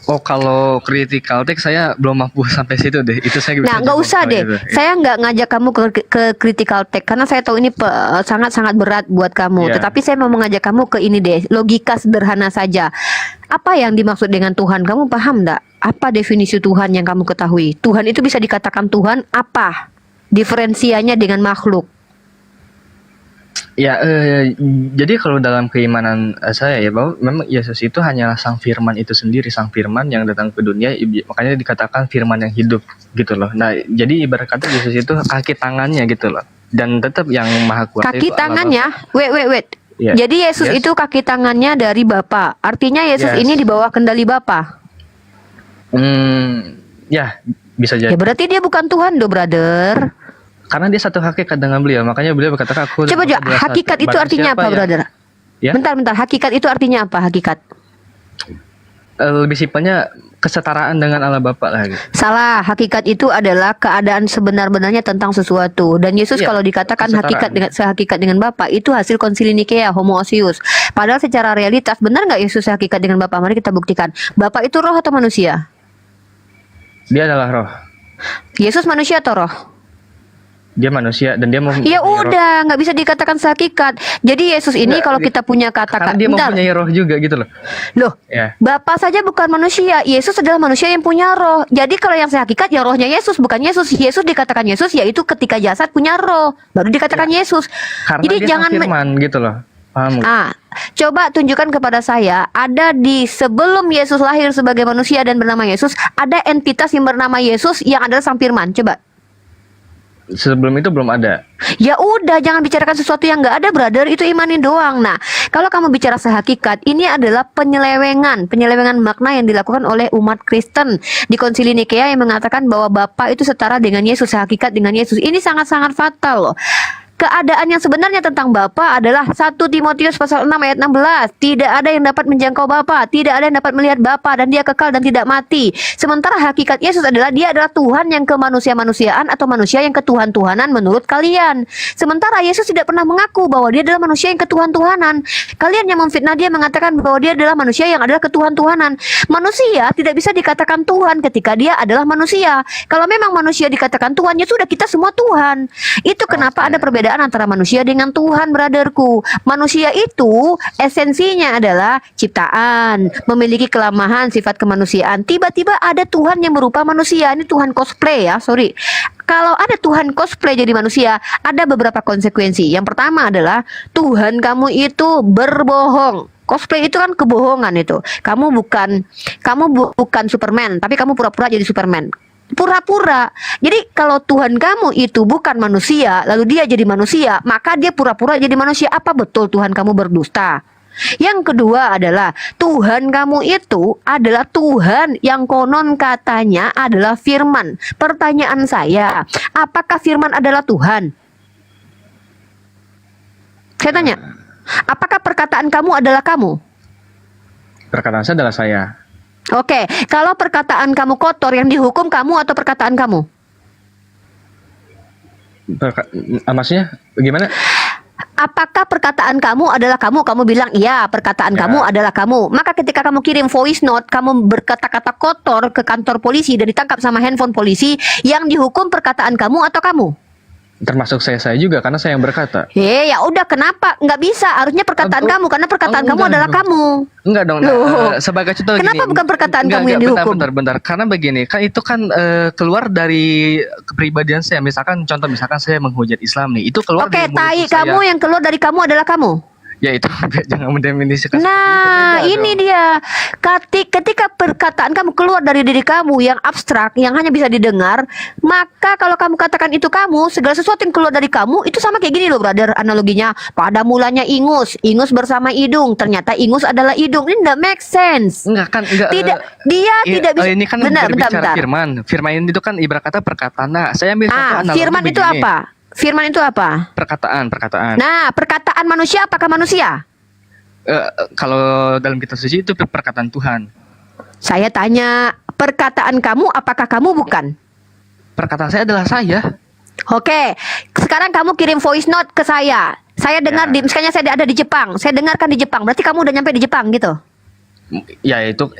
Oh, kalau critical text saya belum mampu sampai situ deh. Itu saya bisa. Nah, nggak usah deh. Itu. Saya nggak ngajak kamu ke critical text karena saya tahu ini sangat-sangat berat buat kamu. Yeah. Tetapi saya mau mengajak kamu ke ini deh, logika sederhana saja. Apa yang dimaksud dengan Tuhan? Kamu paham nggak? Apa definisi Tuhan yang kamu ketahui? Tuhan itu bisa dikatakan Tuhan apa? Diferensianya dengan makhluk. Ya, jadi kalau dalam keimanan saya ya bahwa memang Yesus itu hanyalah Sang Firman itu sendiri, Sang Firman yang datang ke dunia, makanya dikatakan Firman yang hidup gitu loh. Nah, jadi ibarat kata Yesus itu kaki tangannya gitu loh, dan tetap yang Maha Kuasa. Kaki itu tangannya, wait. Yeah. Jadi Yesus itu kaki tangannya dari Bapa. Artinya Yesus ini di bawah kendali Bapa. Ya, bisa jadi. Ya berarti dia bukan Tuhan loh, brother. Karena dia satu hakikat dengan beliau, makanya beliau berkata aku. Coba hakikat itu artinya apa, brother? Ya? Bentar, hakikat itu artinya apa, hakikat? Lebih simpelnya kesetaraan dengan Allah Bapa lah gitu. Salah, hakikat itu adalah keadaan sebenar-benarnya tentang sesuatu. Dan Yesus kalau dikatakan sehakikat dengan Bapa, itu hasil konsili Nikea, homoousios. Padahal secara realitas, benar nggak Yesus sehakikat dengan Bapa? Mari kita buktikan. Bapa itu roh atau manusia? Dia adalah roh. Yesus manusia atau roh? dia manusia dan dia mau Ya udah, nggak bisa dikatakan sehakikat. Jadi Yesus ini kalau kita punya karena kata-kata, dia bentar. mempunyai roh juga gitu loh. Loh, Ya. Bapa saja bukan manusia. Yesus adalah manusia yang punya roh. Jadi kalau yang sehakikat ya rohnya Yesus, bukan Yesus. Yesus dikatakan Yesus yaitu ketika jasad punya roh, baru dikatakan Yesus. Karena Jadi dia jangan firman gitu loh. Paham nggak? Coba tunjukkan kepada saya, ada di sebelum Yesus lahir sebagai manusia dan bernama Yesus, ada entitas yang bernama Yesus yang adalah Sang Firman. Coba. Sebelum itu belum ada. Ya udah, jangan bicarakan sesuatu yang nggak ada, brother. Itu imanin doang. Nah, kalau kamu bicara sehakikat, ini adalah penyelewengan makna yang dilakukan oleh umat Kristen di Konsili Nikea yang mengatakan bahwa Bapa itu setara dengan Yesus, sehakikat dengan Yesus. Ini sangat-sangat fatal loh. Keadaan yang sebenarnya tentang Bapa adalah 1 Timotius pasal 6 ayat 16. Tidak ada yang dapat menjangkau Bapa, tidak ada yang dapat melihat Bapa, dan dia kekal dan tidak mati. Sementara hakikat Yesus adalah dia adalah Tuhan yang kemanusia-manusiaan atau manusia yang ketuhan-tuhanan menurut kalian. Sementara Yesus tidak pernah mengaku bahwa dia adalah manusia yang ketuhan-tuhanan. Kalian yang memfitnah dia mengatakan bahwa dia adalah manusia yang adalah ketuhan-tuhanan. Manusia tidak bisa dikatakan Tuhan ketika dia adalah manusia. Kalau memang manusia dikatakan Tuhan, ya sudah, kita semua Tuhan. Itu kenapa ada perbedaan antara manusia dengan Tuhan, brotherku. Manusia itu esensinya adalah ciptaan, memiliki kelemahan, sifat kemanusiaan. Tiba-tiba ada Tuhan yang berupa manusia. Ini Tuhan cosplay ya, sorry. Kalau ada Tuhan cosplay jadi manusia, ada beberapa konsekuensi. Yang pertama adalah Tuhan kamu itu berbohong. Cosplay itu kan kebohongan itu. Kamu bukan Superman, tapi kamu pura-pura jadi Superman. Pura-pura. Jadi kalau Tuhan kamu itu bukan manusia, lalu dia jadi manusia, maka dia pura-pura jadi manusia. Apa betul Tuhan kamu berdusta? Yang kedua adalah Tuhan kamu itu adalah Tuhan yang konon katanya adalah firman. Pertanyaan saya, apakah firman adalah Tuhan? Saya tanya, apakah perkataan kamu adalah kamu? Perkataan saya adalah saya. Oke, kalau perkataan kamu kotor, yang dihukum kamu atau perkataan kamu? Maksudnya gimana? Apakah perkataan kamu adalah kamu? Kamu bilang iya, perkataan kamu adalah kamu. Maka ketika kamu kirim voice note, kamu berkata-kata kotor ke kantor polisi dan ditangkap sama handphone polisi, yang dihukum perkataan kamu atau kamu? Termasuk saya juga karena saya yang berkata. Ya udah, kenapa? Nggak bisa, harusnya perkataan kamu, karena perkataan kamu adalah kamu. Enggak dong. Sebagai contoh Kenapa gini, bukan perkataan kamu yang dihukum? Bentar. Karena begini, kan itu kan keluar dari kepribadian saya. Misalkan saya menghujat Islam nih, itu keluar dari mulut tai saya. kamu yang keluar dari kamu adalah kamu. Ya itu jangan mendefinisikan. Nah, ini dia. Ketika perkataan kamu keluar dari diri kamu yang abstrak, yang hanya bisa didengar, maka kalau kamu katakan itu kamu, segala sesuatu yang keluar dari kamu itu sama kayak gini loh, brother. Analoginya, pada mulanya ingus bersama hidung, ternyata ingus adalah hidung. Ini enggak make sense. Enggak. Tidak, dia tidak bisa. Ini kan berbicara firman. Firman itu kan ibarat kata perkataan. Nah, saya ambil contoh analogi firman itu begini. apa? Firman itu apa? Perkataan. Nah, perkataan manusia apakah manusia? Kalau dalam kitab suci itu perkataan Tuhan. Saya tanya, perkataan kamu apakah kamu bukan? Perkataan saya adalah saya. Oke, sekarang kamu kirim voice note ke saya. Saya dengar misalnya saya ada di Jepang. Saya dengarkan di Jepang. Berarti kamu udah nyampe di Jepang gitu? Ya itu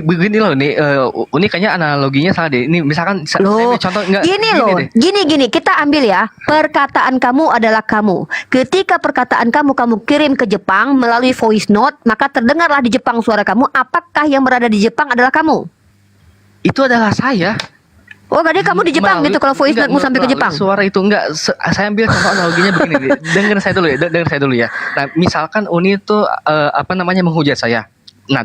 begini loh nih, Uni kayaknya analoginya salah deh. Ini misalkan loh, contoh enggak gini kita ambil ya. Perkataan kamu adalah kamu. Ketika perkataan kamu kirim ke Jepang melalui voice note, maka terdengarlah di Jepang suara kamu. Apakah yang berada di Jepang adalah kamu? Itu adalah saya. Oh, berarti kamu di Jepang gitu kalau voice note-mu sampai ke Jepang. Suara itu enggak, saya ambil contoh analoginya begini. Dengar saya dulu ya. Nah, misalkan Uni itu menghujat saya. Nah,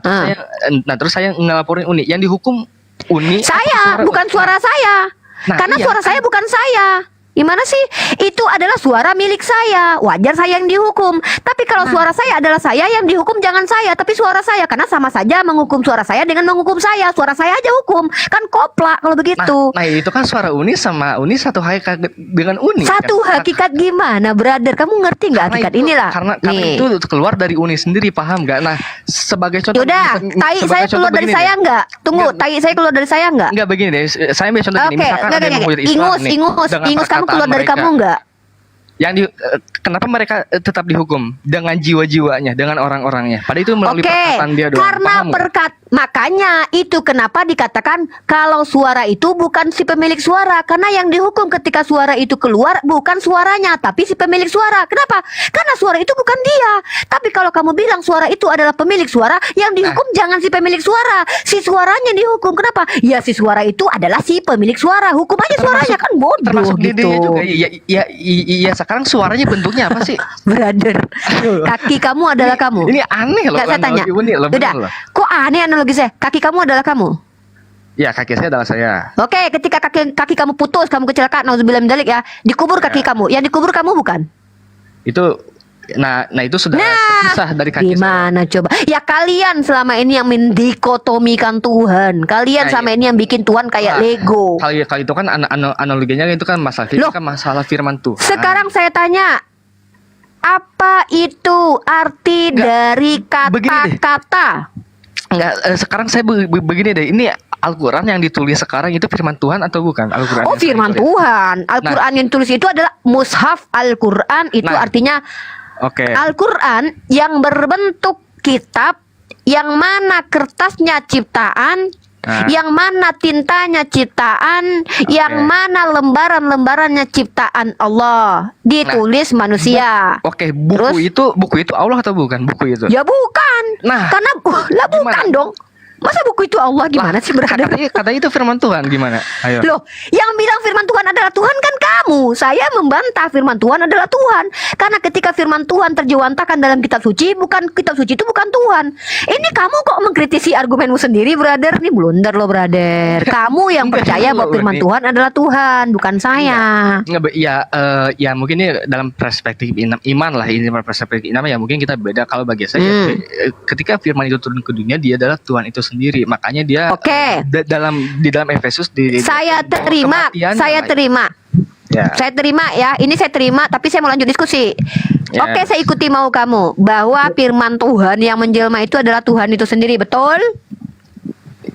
terus saya ngelaporin Uni. Yang dihukum Uni. Saya, bukan suara saya. Karena suara saya bukan saya. Gimana sih? Itu adalah suara milik saya. Wajar saya yang dihukum. Tapi kalau suara saya adalah saya yang dihukum, jangan saya, tapi suara saya. Karena sama saja menghukum suara saya dengan menghukum saya. Suara saya aja hukum. Kan koplak kalau begitu. Nah itu kan suara Uni sama Uni satu hakikat dengan Uni. Satu hakikat gimana, brother? Kamu ngerti nggak hakikat inilah? Karena itu keluar dari Uni sendiri, paham nggak? Nah, sebagai contoh. Yaudah, tai saya keluar dari saya nggak? Tunggu, tai saya keluar dari saya nggak? Nggak, begini deh. Saya ambil contoh gini. Misalkan ada yang menghujat Islam nih. Ingus kamu keluar dari kamu enggak? Kenapa mereka tetap dihukum dengan jiwa-jiwanya, dengan orang-orangnya? Padahal itu melalui perkataan dia doang. Karena makanya itu kenapa dikatakan kalau suara itu bukan si pemilik suara, karena yang dihukum ketika suara itu keluar bukan suaranya, tapi si pemilik suara. Kenapa? Karena suara itu bukan dia. Tapi kalau kamu bilang suara itu adalah pemilik suara, yang dihukum jangan si pemilik suara, si suaranya dihukum. Kenapa? Ya si suara itu adalah si pemilik suara. Hukum aja suaranya, kan bodoh termasuk gitu. dia juga. Iya, sekarang suaranya bentuknya apa sih? Brother, kaki kamu adalah kamu. Ini aneh loh. Nggak, saya tanya. Udah, kok aneh analogi saya? Kaki kamu adalah kamu. Ya, kaki saya adalah saya. Oke, ketika kaki kamu putus, kamu kecelakaan, nauzubillah min dzalik ya, dikubur kaki kamu. Yang dikubur kamu bukan? Itu itu sudah terpisah dari kaki gimana saya. Coba? Ya kalian selama ini yang mendikotomikan Tuhan. Kalian selama ini yang bikin Tuhan kayak Lego. Kalau itu kan analoginya itu kan masalah firman Tuhan. Sekarang saya tanya, apa itu arti dari kata-kata? Enggak, sekarang saya begini deh. Ini Al-Quran yang ditulis sekarang itu firman Tuhan atau bukan? Al-Quran. Oh, firman Tuhan. Al-Quran yang ditulis itu adalah mushaf Al-Quran. Itu artinya Al-Quran yang berbentuk kitab, yang mana kertasnya ciptaan, yang mana tintanya ciptaan, yang mana lembaran-lembarannya ciptaan Allah, ditulis manusia. Buku itu Allah atau bukan buku itu? Ya bukan. Karena bukan dong. Masa buku itu Allah gimana sih berada? Katanya itu firman Tuhan gimana? Ayo. Loh, yang bilang firman Tuhan adalah Tuhan kan kamu. Saya membantah firman Tuhan adalah Tuhan. Karena ketika firman Tuhan terjewantahkan dalam kitab suci, kitab suci itu bukan Tuhan. Ini kamu kok mengkritisi argumenmu sendiri, brother? Ini blunder loh, brother. Kamu yang percaya bahwa firman Tuhan adalah Tuhan, bukan saya. Ya mungkin ini dalam perspektif iman lah. Ini perspektif iman ya mungkin kita beda. Kalau bagi saya, ketika firman itu turun ke dunia, dia adalah Tuhan itu sendiri, makanya dia di dalam Efesus saya terima ya. Saya terima ya, ini saya terima, tapi saya mau lanjut diskusi. Oke, saya ikuti mau kamu bahwa firman Tuhan yang menjelma itu adalah Tuhan itu sendiri, betul?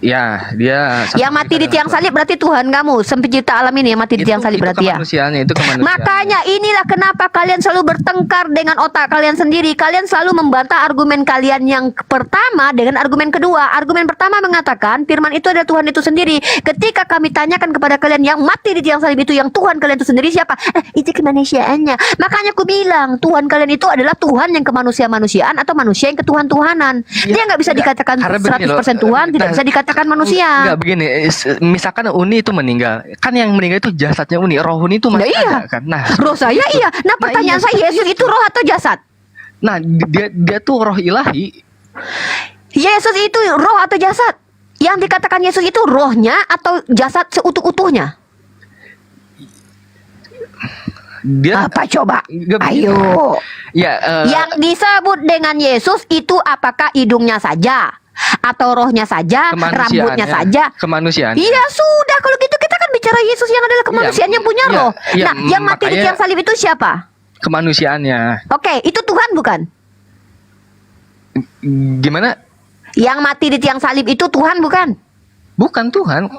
Ya, dia yang mati di tiang salib berarti Tuhan kamu, pencipta alam ini yang mati di tiang salib berarti ya. Itu kemanusiaannya. Makanya inilah kenapa kalian selalu bertengkar dengan otak kalian sendiri. Kalian selalu membantah argumen kalian yang pertama dengan argumen kedua. Argumen pertama mengatakan firman itu adalah Tuhan itu sendiri. Ketika kami tanyakan kepada kalian yang mati di tiang salib itu yang Tuhan kalian itu sendiri siapa? Itu kemanusiaannya. Makanya aku bilang Tuhan kalian itu adalah Tuhan yang kemanusiaan atau manusia yang ketuhan-tuhanan. Dia nggak bisa dikatakan 100% Tuhan, tidak bisa dikatakan manusia. Enggak begini, misalkan Uni itu meninggal, kan yang meninggal itu jasadnya Uni, roh Uni itu masih ada kan. Nah, roh saya iya. Nah, pertanyaan saya, Yesus itu roh atau jasad? Nah, dia tuh roh ilahi. Yesus itu roh atau jasad? Yang dikatakan Yesus itu rohnya atau jasad seutuh-utuhnya? Dia apa coba? Ayo. Yang disebut dengan Yesus itu apakah hidungnya saja? Atau rohnya saja, rambutnya saja, kemanusiaan. Iya sudah, kalau gitu kita kan bicara Yesus yang adalah kemanusiaan yang punya roh. Nah, yang mati di tiang salib itu siapa? Kemanusiaannya. Oke, itu Tuhan bukan? Gimana? Yang mati di tiang salib itu Tuhan bukan? Bukan Tuhan,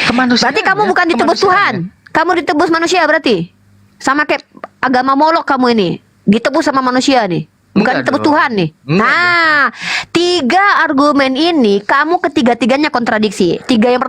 kemanusiaan. Berarti kamu bukan ditebus Tuhan, kamu ditebus manusia berarti. Sama kayak agama Molok kamu ini, ditebus sama manusia nih. Bukan ditebus Tuhan nih. Nah, 3 argumen ini kamu ketiga-tiganya kontradiksi. 3 yang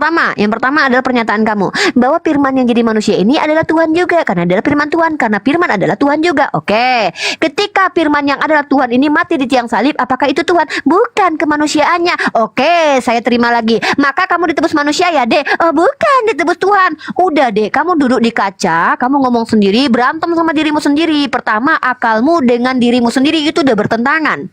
pertama adalah pernyataan kamu bahwa firman yang jadi manusia ini adalah Tuhan juga karena adalah firman Tuhan, karena firman adalah Tuhan juga. Oke. Ketika firman yang adalah Tuhan ini mati di tiang salib, apakah itu Tuhan? Bukan kemanusiaannya. Oke, saya terima lagi. Maka kamu ditebus manusia ya, Dek? Oh, bukan ditebus Tuhan. Udah, Dek, kamu duduk di kaca, kamu ngomong sendiri, berantem sama dirimu sendiri. Pertama, akalmu dengan dirimu sendiri itu udah bertentangan.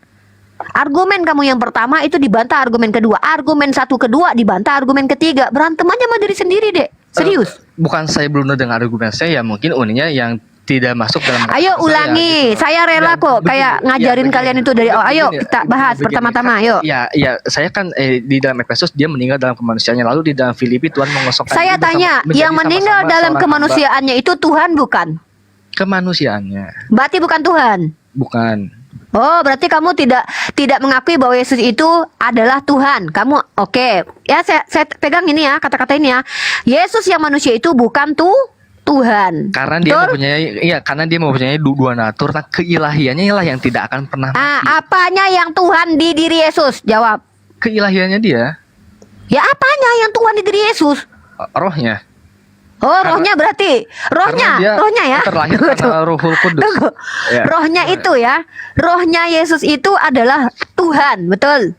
Argumen kamu yang pertama itu dibantah argumen kedua, argumen kedua dibantah argumen ketiga, berantem aja sama diri sendiri, Dek. Serius. Bukan saya belum dengan argumen saya, mungkin Uninya yang tidak masuk dalam. Ayo ulangi, saya rela kok kayak ngajarin kalian itu dari awal. Ayo kita bahas pertama-tama, ayo. Ya, saya kan di dalam Efesus dia meninggal dalam kemanusiaannya, lalu di dalam Filipi Tuhan mengosongkan. Saya tanya, yang meninggal dalam kemanusiaannya itu Tuhan bukan? Kemanusiaannya. Berarti bukan Tuhan. Bukan. Oh, berarti kamu tidak mengakui bahwa Yesus itu adalah Tuhan. Kamu oke. Ya, saya pegang ini ya, kata-kata ini ya. Yesus yang manusia itu bukan Tuhan. Karena dia Betul? mempunyai, iya, karena dia mempunyai dua natur. Nah, keilahiannya lah yang tidak akan pernah Apanya yang Tuhan di diri Yesus? Jawab. Keilahiannya dia, Ya apanya yang Tuhan di diri Yesus? rohnya. Oh, rohnya berarti. Karena dia Rohnya ya. terlahir karena Rohul Kudus. Tunggu. Ya. Rohnya itu ya. Rohnya Yesus itu adalah Tuhan, betul?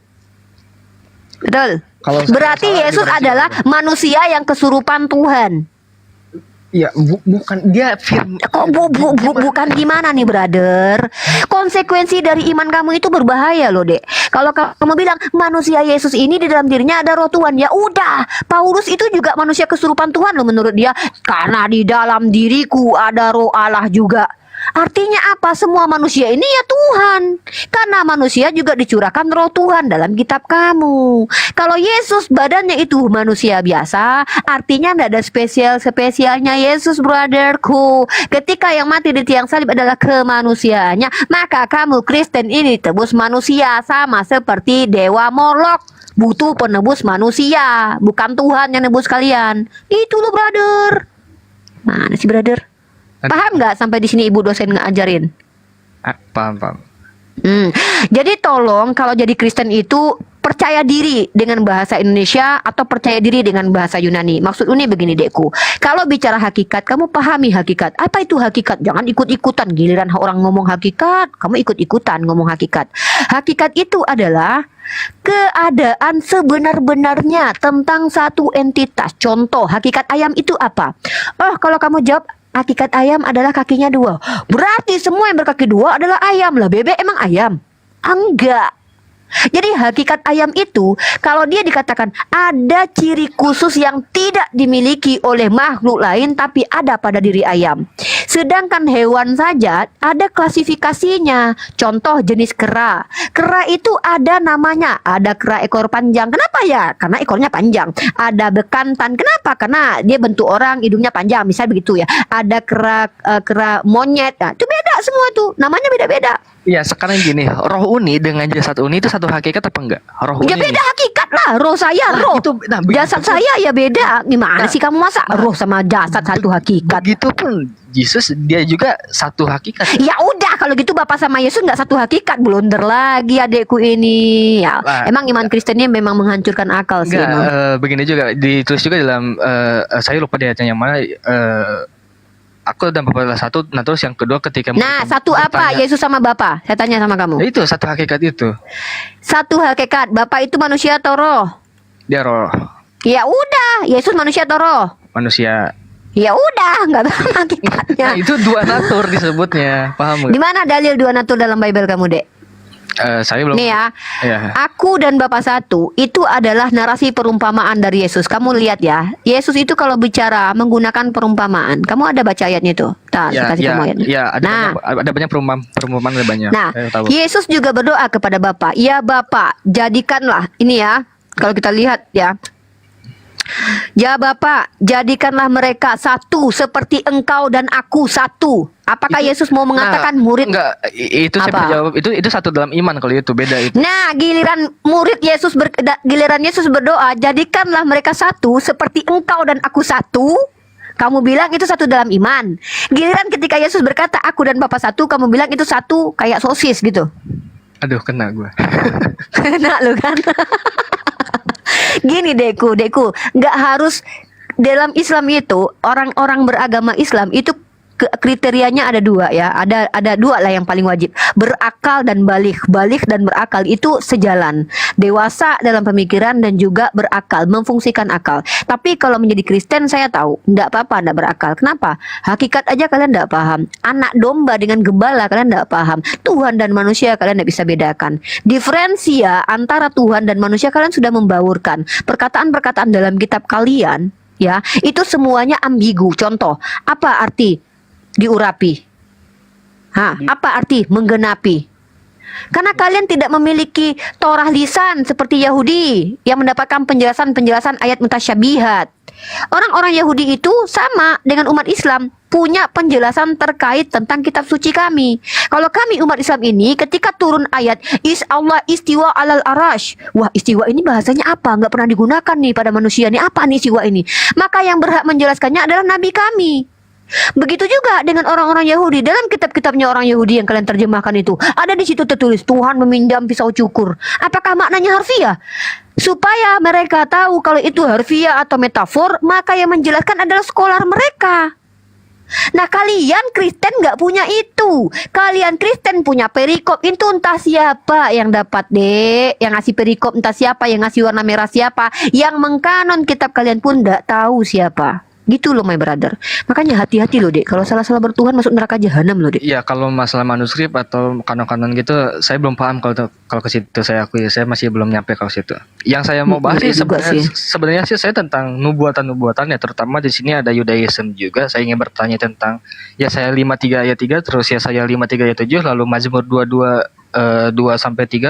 Betul. Kalau Berarti salah, Yesus gimana sih, adalah manusia yang kesurupan Tuhan. Iya, bukan dia firman. Kok bukan gimana nih, brother? Konsekuensi dari iman kamu itu berbahaya loh, Dek. Kalau kamu bilang manusia Yesus ini di dalam dirinya ada roh Tuhan, ya udah. Paulus itu juga manusia kesurupan Tuhan loh menurut dia. Karena di dalam diriku ada roh Allah juga. Artinya apa? Semua manusia ini ya Tuhan. Karena manusia juga dicurahkan roh Tuhan dalam kitab kamu. Kalau Yesus badannya itu manusia biasa, artinya tidak ada spesialnya Yesus, brotherku. Ketika yang mati di tiang salib adalah kemanusiaannya, maka kamu Kristen ini tebus manusia, sama seperti Dewa Molok. Butuh penebus manusia, bukan Tuhan yang nebus kalian. Itu loh, brother. Mana sih, brother? Paham nggak sampai di sini ibu dosen ngajarin? Paham. Jadi tolong kalau jadi Kristen itu percaya diri dengan bahasa Indonesia atau percaya diri dengan bahasa Yunani. Maksud Uni begini, Dekku. Kalau bicara hakikat, kamu pahami hakikat. Apa itu hakikat? Jangan ikut-ikutan. Giliran orang ngomong hakikat, kamu ikut-ikutan ngomong hakikat. Hakikat itu adalah keadaan sebenar-benarnya tentang satu entitas. Contoh, hakikat ayam itu apa? Oh, kalau kamu jawab hakikat ayam adalah kakinya 2. Berarti semua yang berkaki 2 adalah ayam lah. Bebek emang ayam? Enggak. Jadi hakikat ayam itu kalau dia dikatakan ada ciri khusus yang tidak dimiliki oleh makhluk lain tapi ada pada diri ayam. Sedangkan hewan saja ada klasifikasinya. Contoh jenis kera. Kera itu ada namanya. Ada kera ekor panjang. Kenapa ya? Karena ekornya panjang. Ada bekantan. Kenapa? Karena dia bentuk orang, hidungnya panjang. Misalnya begitu ya. Ada kera monyet. Nah, itu beda semua tuh. Namanya beda-beda. Iya, sekarang gini, roh Uni dengan jasad Uni itu satu hakikat apa enggak? Roh Ya Uni. beda hakikat lah. Roh saya roh. Jasad saya ya beda. Gimana sih kamu masa roh sama jasad satu hakikat? Begitupun Yesus dia juga satu hakikat. Ya udah kalau gitu Bapak sama Yesus nggak satu hakikat. Blunder lagi adekku ini. Ya, Lah, emang iman Kristennya memang menghancurkan akal sih. Enggak, emang. begini juga ditulis juga dalam saya lupa di ayatnya yang mana, aku dan Bapak adalah satu. Nah, terus yang kedua ketika Nah, satu apa? Yesus sama Bapak. Saya tanya sama kamu. Itu satu hakikat itu. Satu hakikat. Bapak itu manusia atau roh? Dia roh Ya udah, Yesus manusia atau roh? manusia. Ya udah, nggak tahu hakikatnya. Nah, itu dua natur disebutnya. Paham Di nggak? mana dalil dua natur dalam Bible kamu, Dek? Saya belum. Nih ya, Ya. aku dan Bapak satu itu adalah narasi perumpamaan dari Yesus. Kamu lihat ya, Yesus itu kalau bicara menggunakan perumpamaan. Kamu ada baca ayatnya itu? Tak, saya kasih kamu ayatnya. Ya, ada banyak perumpamaan ada banyak. Nah, Saya tahu. Yesus juga berdoa kepada Bapa. Ya Bapa, jadikanlah ini ya. Kalau kita lihat ya. Ya Bapa, jadikanlah mereka satu seperti Engkau dan aku satu. Apakah Yesus mau mengatakan murid? Enggak, itu saya Apa? jawab. Itu satu dalam iman, kalau itu beda itu. Nah, giliran murid Yesus giliran Yesus berdoa, jadikanlah mereka satu seperti Engkau dan aku satu. Kamu bilang itu satu dalam iman. Giliran ketika Yesus berkata aku dan Bapa satu, kamu bilang itu satu kayak sosis gitu. Aduh, kena gue. Kena lu kan. Gini Deku, nggak harus dalam Islam itu orang-orang beragama Islam itu kriterianya ada dua ya, ada dua lah yang paling wajib, berakal dan balik dan berakal itu sejalan, dewasa dalam pemikiran dan juga berakal, memfungsikan akal. Tapi kalau menjadi Kristen saya tahu nggak apa-apa nggak berakal. Kenapa? Hakikat aja kalian nggak paham, anak domba dengan gembala kalian nggak paham, Tuhan dan manusia kalian nggak bisa bedakan, diferensia antara Tuhan dan manusia kalian sudah membaurkan. Perkataan-perkataan dalam kitab kalian ya itu semuanya ambigu. Contoh, apa arti diurapi? Apa arti menggenapi? Karena kalian tidak memiliki Torah lisan seperti Yahudi yang mendapatkan penjelasan ayat mutasyabihat. Orang-orang Yahudi itu sama dengan umat Islam, punya penjelasan terkait tentang kitab suci kami. Kalau kami umat Islam ini ketika turun ayat Allah istiwa alal arash, wah istiwa ini bahasanya apa? Nggak pernah digunakan nih pada manusia nih. Apa nih istiwa ini? Maka yang berhak menjelaskannya adalah Nabi kami. Begitu juga dengan orang-orang Yahudi. Dalam kitab-kitabnya orang Yahudi yang kalian terjemahkan itu, ada di situ tertulis Tuhan meminjam pisau cukur. Apakah maknanya harfiah? Supaya mereka tahu kalau itu harfiah atau metafor, maka yang menjelaskan adalah scholar mereka. Nah, kalian Kristen nggak punya itu. Kalian Kristen punya perikop. Itu entah siapa yang dapat, Dek. Yang ngasih perikop entah siapa, yang ngasih warna merah siapa, yang mengkanon kitab kalian pun nggak tahu siapa. Gitu loh, my brother. Makanya hati-hati loh, Dek. Kalau salah-salah bertuhan masuk neraka jahanam loh, Dek. Iya, kalau masalah manuskrip atau kanon-kanon gitu, saya belum paham kalau ke situ, saya akui. Saya masih belum nyampe ke situ. Yang saya mau bahas sih sebenarnya sih saya tentang nubuatan-nubuatan ya, terutama di sini ada Yudaism juga. Saya ingin bertanya tentang Yesaya 53 ayat 3, terus Yesaya 53 ayat 7, lalu Mazmur 22 2-3,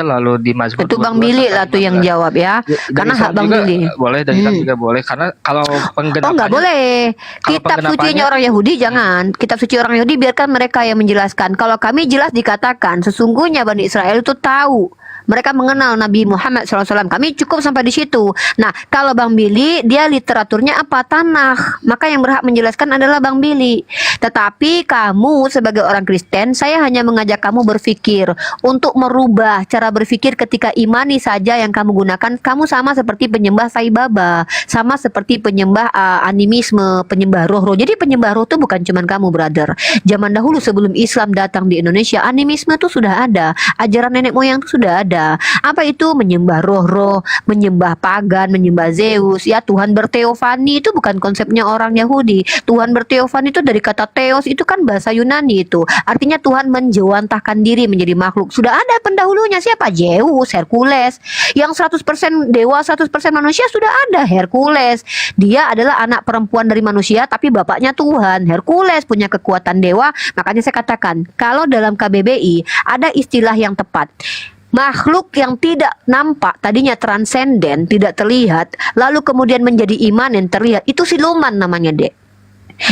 lalu di Mazmur itu Bang Billy lah tuh yang jawab ya, karena hak Bang Billy. Boleh, dari juga boleh, karena kalau penggenapannya, nggak boleh. Kitab sucinya orang Yahudi jangan. Kitab suci orang Yahudi biarkan mereka yang menjelaskan. Kalau kami jelas dikatakan sesungguhnya Bani Israel itu tahu, mereka mengenal Nabi Muhammad SAW. Kami cukup sampai di situ. Nah, kalau Bang Billy, dia literaturnya apa? Tanakh. Maka yang berhak menjelaskan adalah Bang Billy. Tetapi kamu sebagai orang Kristen, saya hanya mengajak kamu berpikir untuk merubah cara berpikir ketika imani saja yang kamu gunakan. Kamu sama seperti penyembah Sai Baba, sama seperti penyembah animisme, penyembah roh-roh. Jadi penyembah roh itu bukan cuman kamu, brother. Zaman dahulu sebelum Islam datang di Indonesia, animisme itu sudah ada. Ajaran nenek moyang itu sudah ada. Apa itu? Menyembah roh-roh, menyembah pagan, menyembah Zeus. Ya, Tuhan berteofani itu bukan konsepnya orang Yahudi. Tuhan berteofani itu dari kata theos, itu kan bahasa Yunani itu. Artinya Tuhan menjewantahkan diri menjadi makhluk. Sudah ada pendahulunya, siapa? Zeus, Hercules. Yang 100% dewa, 100% manusia sudah ada, Hercules. Dia adalah anak perempuan dari manusia tapi bapaknya Tuhan. Hercules punya kekuatan dewa. Makanya saya katakan, kalau dalam KBBI ada istilah yang tepat. Makhluk yang tidak nampak, tadinya transenden, tidak terlihat, lalu kemudian menjadi imanen, terlihat. Itu siluman namanya, Dek.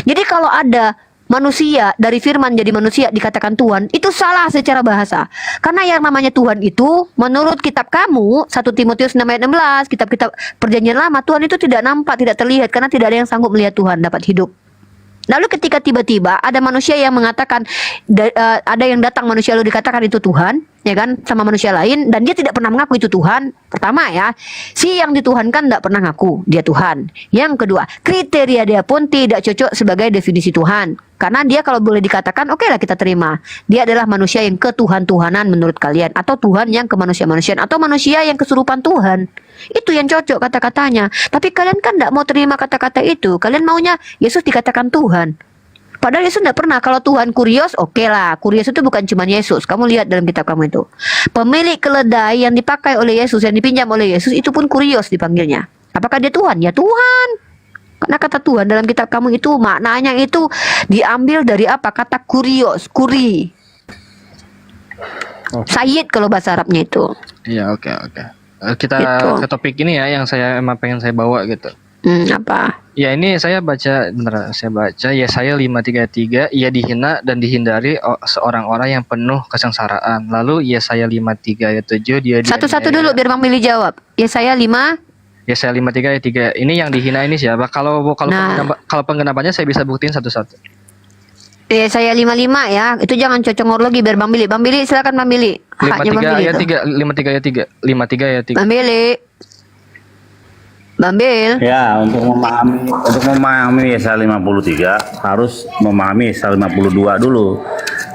Jadi kalau ada manusia dari firman jadi manusia dikatakan Tuhan, itu salah secara bahasa. Karena yang namanya Tuhan itu menurut kitab kamu 1 Timotius 6 ayat 16, kitab-kitab perjanjian lama, Tuhan itu tidak nampak, tidak terlihat, karena tidak ada yang sanggup melihat Tuhan dapat hidup. Lalu ketika tiba-tiba ada manusia yang mengatakan, ada yang datang manusia lalu dikatakan itu Tuhan, ya kan, sama manusia lain, dan dia tidak pernah mengaku itu Tuhan. Pertama ya, si yang dituhankan tidak pernah ngaku dia Tuhan. Yang kedua, kriteria dia pun tidak cocok sebagai definisi Tuhan. Karena dia kalau boleh dikatakan, oke lah kita terima, dia adalah manusia yang ketuhan-tuhanan menurut kalian, atau Tuhan yang kemanusia-manusiaan, atau manusia yang kesurupan Tuhan. Itu yang cocok kata-katanya. Tapi kalian kan tidak mau terima kata-kata itu. Kalian maunya Yesus dikatakan Tuhan. Padahal Yesus tidak pernah. Kalau Tuhan Kurios, oke lah. Kurios itu bukan cuma Yesus. Kamu lihat dalam kitab kamu itu. Pemilik keledai yang dipakai oleh Yesus, yang dipinjam oleh Yesus, itu pun Kurios dipanggilnya. Apakah dia Tuhan? Ya Tuhan. Karena kata Tuhan dalam kitab kamu itu maknanya itu diambil dari apa? Kata Kurios, kuri. Sayyid kalau bahasa Arabnya itu. Iya, oke. Kita Gitu. ke topik ini ya, yang saya emang pengen saya bawa gitu. Apa? Ya ini saya baca, bener, saya baca Yesaya 53, ia dihina dan dihindari seorang orang yang penuh kesengsaraan. Lalu Yesaya 53 ayat 7, dia Satu-satu dulu biar Bang Billy jawab. Yesaya 5. Yesaya 53 ayat 3. Ini yang dihina ini siapa? Kalau penggenapannya saya bisa buktiin satu-satu. Yesaya 55 ya. Itu jangan cocok lagi biar Bang Billy. Bang Billy silakan Bang Billy. Haknya Bang 53 Billy ayat itu. 3, 53 ayat 3. 53 ayat 3. Bang Billy. Bang Bil. Ya, untuk memahami Yesaya 53 harus memahami Yesaya 52 dulu.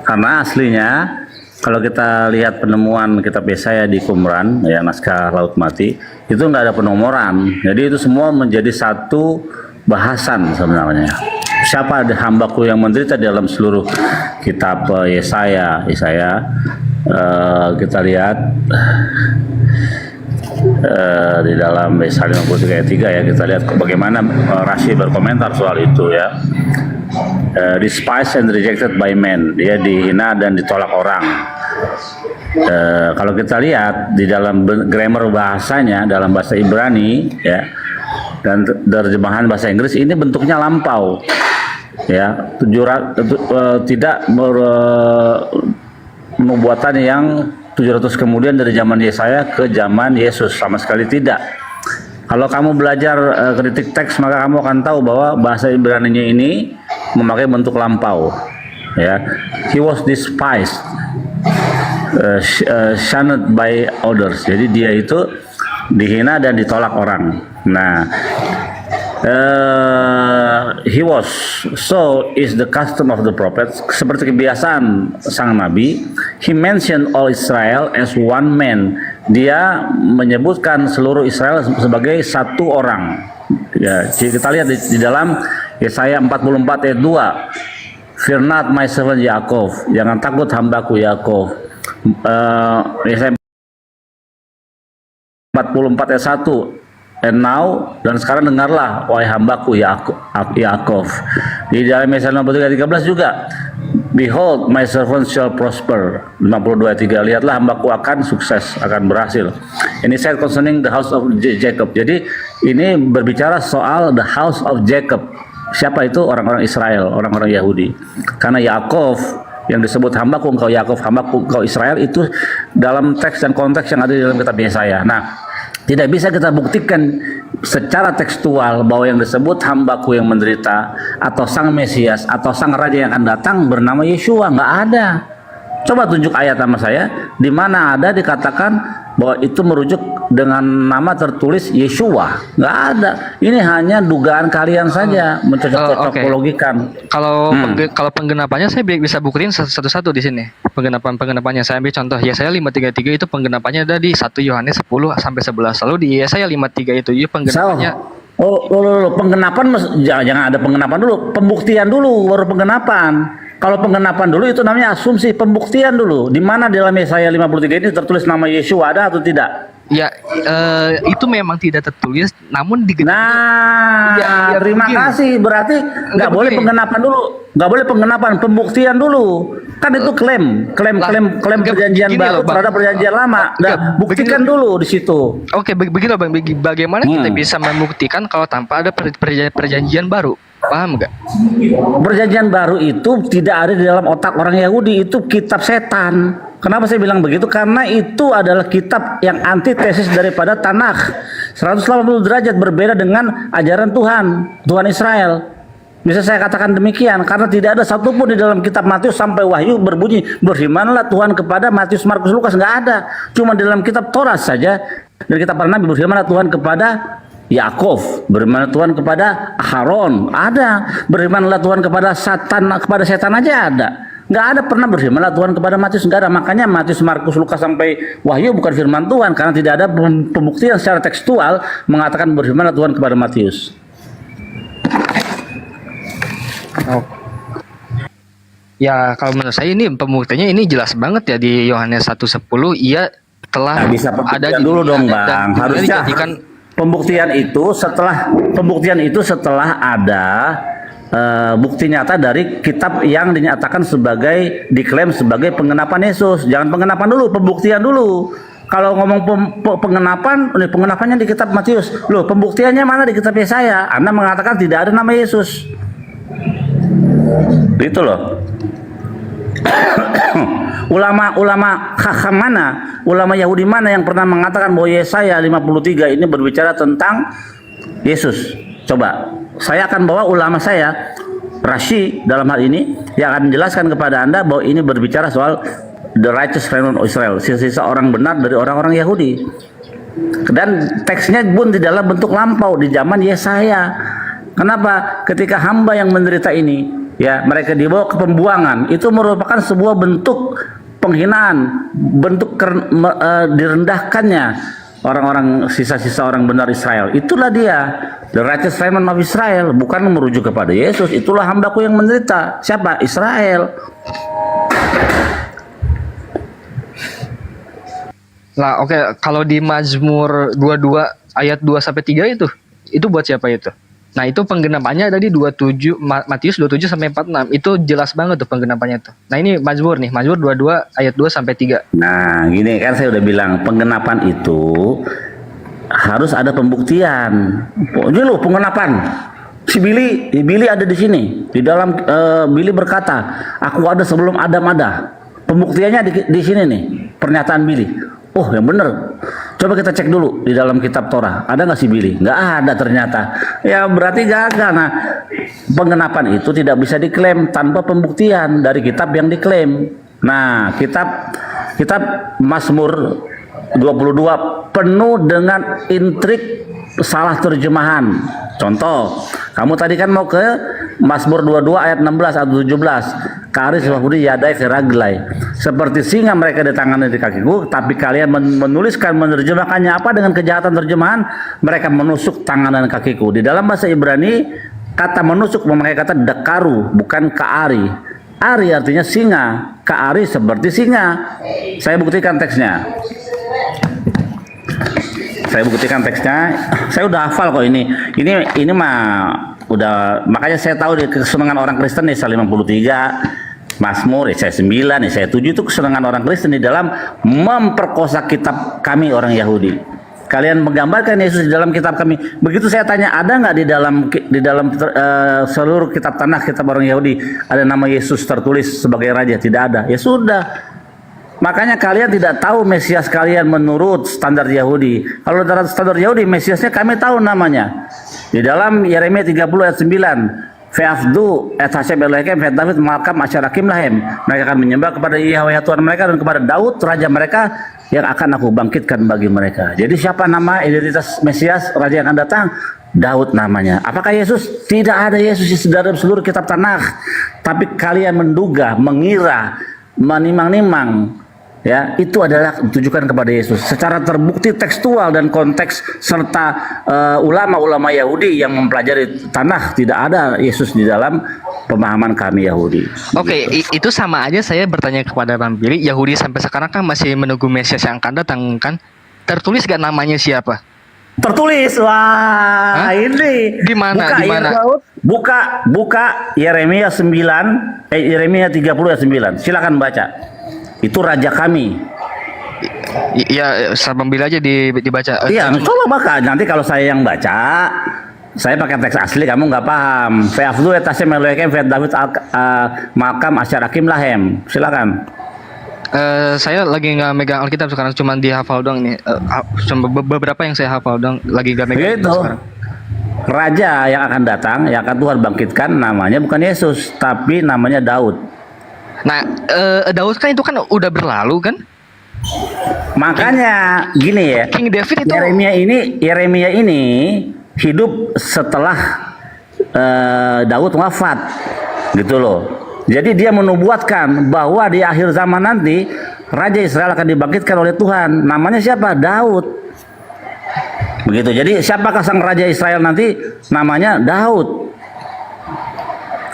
Karena aslinya kalau kita lihat penemuan kitab Yesaya di Qumran, ya naskah Laut Mati, itu nggak ada penomoran. Jadi itu semua menjadi satu bahasan sebenarnya. Siapa hambaku yang menderita dalam seluruh kitab Yesaya. Kita lihat di dalam Yesaya 53 ayat 3 ya, kita lihat bagaimana Rashi berkomentar soal itu ya. Despised and rejected by men, dia dihina dan ditolak orang. Kalau kita lihat di dalam grammar bahasanya, dalam bahasa Ibrani ya, dan terjemahan bahasa Inggris, ini bentuknya lampau ya, tidak nubuatan yang 700 kemudian dari zaman Yesaya ke zaman Yesus, sama sekali tidak. Kalau kamu belajar kritik teks, maka kamu akan tahu bahwa bahasa Ibraninya ini memakai bentuk lampau. Ya, he was despised, shunned by others. Jadi dia itu dihina dan ditolak orang. Nah, he was, so is the custom of the prophets. Seperti kebiasaan sang nabi, he mentioned all Israel as one man. Dia menyebutkan seluruh Israel sebagai satu orang. Ya, kita lihat di dalam Yesaya 44 ayat 2. Fear not my servant Yaakov, jangan takut hambaku Yaakov. Yesaya 44 ayat 1. And now, dan sekarang dengarlah wahai hambaku Yaakov. Di dalam Yesaya 53 ayat 13 juga. Behold, my servant shall prosper. 52 ayat 3. Lihatlah hambaku akan sukses, akan berhasil. Ini said concerning the house of Jacob. Jadi ini berbicara soal the house of Jacob. Siapa itu? Orang-orang Israel, orang-orang Yahudi. Karena Yaakov yang disebut hambaku engkau Yaakov, hambaku engkau Israel, itu dalam teks dan konteks yang ada di dalam kitab Yesaya. Nah, tidak bisa kita buktikan secara tekstual bahwa yang disebut hambaku yang menderita atau sang Mesias atau sang Raja yang akan datang bernama Yeshua. Nggak ada. Coba tunjuk ayat sama saya di mana ada dikatakan bahwa itu merujuk dengan nama tertulis Yeshua. Nggak ada. Ini hanya dugaan kalian saja, mencocok-cocok-logikan. Kalau kalau penggenapannya saya bisa buktiin satu-satu di sini. Penggenapannya saya ambil contoh Yesaya 5:33 itu penggenapannya ada di 1 Yohanes 10 sampai 11. Lalu di Yesaya 5:3 itu penggenapannya Penggenapan jangan ada penggenapan dulu, pembuktian dulu baru penggenapan. Kalau penggenapan dulu itu namanya asumsi, pembuktian dulu. Di mana dalam Yesaya 53 ini tertulis nama Yeshua, ada atau tidak? Ya, itu memang tidak tertulis, namun terima kasih. Berarti nggak boleh penggenapan dulu, nggak boleh penggenapan, pembuktian dulu. Kan itu klaim perjanjian baru terhadap perjanjian lama. Nah, buktikan dulu di situ. Oke, begini Bang, bagaimana kita bisa membuktikan kalau tanpa ada perjanjian baru? Paham nggak? Perjanjian baru itu tidak ada di dalam otak orang Yahudi, itu kitab setan. Kenapa saya bilang begitu? Karena itu adalah kitab yang antitesis daripada Tanakh. 180 derajat berbeda dengan ajaran Tuhan Israel. Bisa saya katakan demikian karena tidak ada satupun di dalam kitab Matius sampai Wahyu berbunyi berfirmanlah Tuhan kepada Matius, Markus, Lukas, nggak ada. Cuma di dalam kitab Torah saja, dari kitab para nabi berfirmanlah Tuhan kepada Yaakov, berfirman Tuhan kepada Aharon, ada. Berfirmanlah Tuhan kepada setan aja ada. Nggak ada pernah berfirmanlah Tuhan kepada Matius, nggak ada. Makanya Matius, Markus, Lukas sampai Wahyu bukan firman Tuhan karena tidak ada pembuktian secara tekstual mengatakan berfirmanlah Tuhan kepada Matius. Ya, kalau menurut saya ini pembuktiannya ini jelas banget ya di Yohanes 1:10 ia telah bisa ada di dulu dong, Bang. Harusnya pembuktian itu setelah ada bukti nyata dari kitab yang dinyatakan diklaim sebagai penggenapan Yesus. Jangan penggenapan dulu, pembuktian dulu. Kalau ngomong pengenapannya di kitab Matius. Loh, pembuktiannya mana di kitab Yesaya? Anda mengatakan tidak ada nama Yesus. Itu loh. ulama hakam mana, ulama Yahudi mana yang pernah mengatakan bahwa Yesaya 53 ini berbicara tentang Yesus? Coba, saya akan bawa ulama saya, Rashi dalam hal ini, yang akan menjelaskan kepada Anda bahwa ini berbicara soal the righteous remnant of Israel, sisa-sisa orang benar dari orang-orang Yahudi. Dan teksnya pun di dalam bentuk lampau di zaman Yesaya. Kenapa? Ketika hamba yang menderita ini, ya mereka dibawa ke pembuangan, itu merupakan sebuah bentuk penghinaan, bentuk direndahkannya orang-orang sisa-sisa orang benar Israel. Itulah dia, the righteous remnant of Israel, bukan merujuk kepada Yesus. Itulah hambaku yang menderita. Siapa? Israel. Nah, oke, kalau di Mazmur 22 ayat 2 sampai 3 itu buat siapa itu? Nah, itu penggenapannya ada di 27 Matius 27 sampai 46. Itu jelas banget tuh penggenapannya tuh. Nah, ini Mazmur 22 ayat 2 sampai 3. Nah, gini kan saya udah bilang, penggenapan itu harus ada pembuktian. Ini loh penggenapan. Si Billy ada di sini. Di dalam Billy berkata, "Aku ada sebelum Adam ada." Pembuktiannya di sini nih, pernyataan Billy. Oh, yang benar. Coba kita cek dulu di dalam kitab Torah, ada nggak Sibili? Nggak ada ternyata. Ya berarti gagal. Nah, penggenapan itu tidak bisa diklaim tanpa pembuktian dari kitab yang diklaim. Nah, kitab Mazmur 22 penuh dengan intrik salah terjemahan. Contoh, kamu tadi kan mau ke Mazmur 22 ayat 16 atau 17. Karis wahudi yadai firaglai. Seperti singa mereka di tangan dan di kakiku, tapi kalian menerjemahkannya apa dengan kejahatan terjemahan? Mereka menusuk tangan dan kakiku. Di dalam bahasa Ibrani, kata menusuk memakai kata dekaru, bukan kaari. Ari artinya singa, kaari seperti singa. Saya buktikan teksnya. Saya udah hafal kok ini. Ini mah udah, makanya saya tahu di kesenangan orang Kristen nih, Yesaya 53, Mazmur, Yesaya 9, Yesaya 7 itu kesenangan orang Kristen di dalam memperkosa kitab kami orang Yahudi. Kalian menggambarkan Yesus di dalam kitab kami. Begitu saya tanya, ada nggak di dalam seluruh kitab Tanakh, kitab orang Yahudi, ada nama Yesus tertulis sebagai raja? Tidak ada. Ya sudah. Makanya kalian tidak tahu Mesias kalian menurut standar Yahudi. Kalau menurut standar Yahudi, Mesiasnya kami tahu namanya. Di dalam Yeremia 30 ayat 9, Fe'afdu et Hashem Elohim et David malkam asyarakim lahem. Mereka akan menyembah kepada Yahweh Tuhan mereka dan kepada Daud raja mereka yang akan aku bangkitkan bagi mereka. Jadi siapa nama identitas Mesias raja yang akan datang? Daud namanya. Apakah Yesus? Tidak ada Yesus di dalam seluruh kitab Tanakh. Tapi kalian menduga, mengira, menimang-nimang, ya, itu adalah ditujukan kepada Yesus secara terbukti tekstual dan konteks serta ulama-ulama Yahudi yang mempelajari Tanakh. Tidak ada Yesus di dalam pemahaman kami Yahudi. Oke, itu sama aja saya bertanya kepada Bang Billy, Yahudi sampai sekarang kan masih menunggu Mesias yang akan datang kan? Tertulis gak namanya siapa? Tertulis. Wah, ini di mana? Di mana? Buka Yeremia 9, Yeremia 30 ayat 9. Silakan baca. Itu raja kami. Iya, sambil aja dibaca. Iya, coba baca. Nanti kalau saya yang baca, saya pakai teks asli, kamu nggak paham. Fe'afdu et Hashem Elohim et David malkam asyarakim lahem. Silakan. Saya lagi nggak megang Alkitab sekarang, cuma dihafal doang nih. Cuma beberapa yang saya hafal doang, lagi nggak megang Begitu. sekarang. Raja yang akan datang, yang akan Tuhan bangkitkan, namanya bukan Yesus, tapi namanya Daud. Nah, Daud kan itu kan udah berlalu kan? Makanya gini ya, King David itu Yeremia ini hidup setelah Daud wafat, gitu loh. Jadi dia menubuatkan bahwa di akhir zaman nanti Raja Israel akan dibangkitkan oleh Tuhan. Namanya siapa? Daud. Begitu. Jadi siapakah sang Raja Israel nanti? Namanya Daud.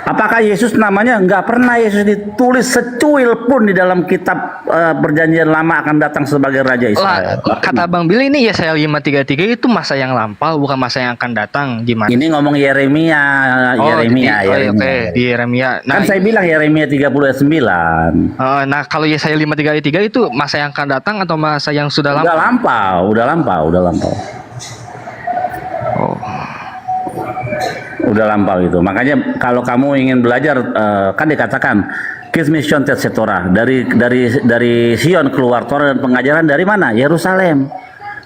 Apakah Yesus namanya? Enggak pernah Yesus ditulis secuil pun di dalam kitab perjanjian lama akan datang sebagai Raja Israel. Kata Bang Billy ini Yesaya 5:33 itu masa yang lampau, bukan masa yang akan datang. Gimana? Ini ngomong Yeremia. Di Yeremia. Nah, kan saya bilang Yeremia 30 ayat 9. Nah, kalau Yesaya 5:33 itu masa yang akan datang atau masa yang sudah lampau? Udah lampau. Udah lampau itu. Makanya kalau kamu ingin belajar, kan dikatakan Kis Mission Tetse Torah, dari Sion keluar Torah dan pengajaran dari mana? Yerusalem.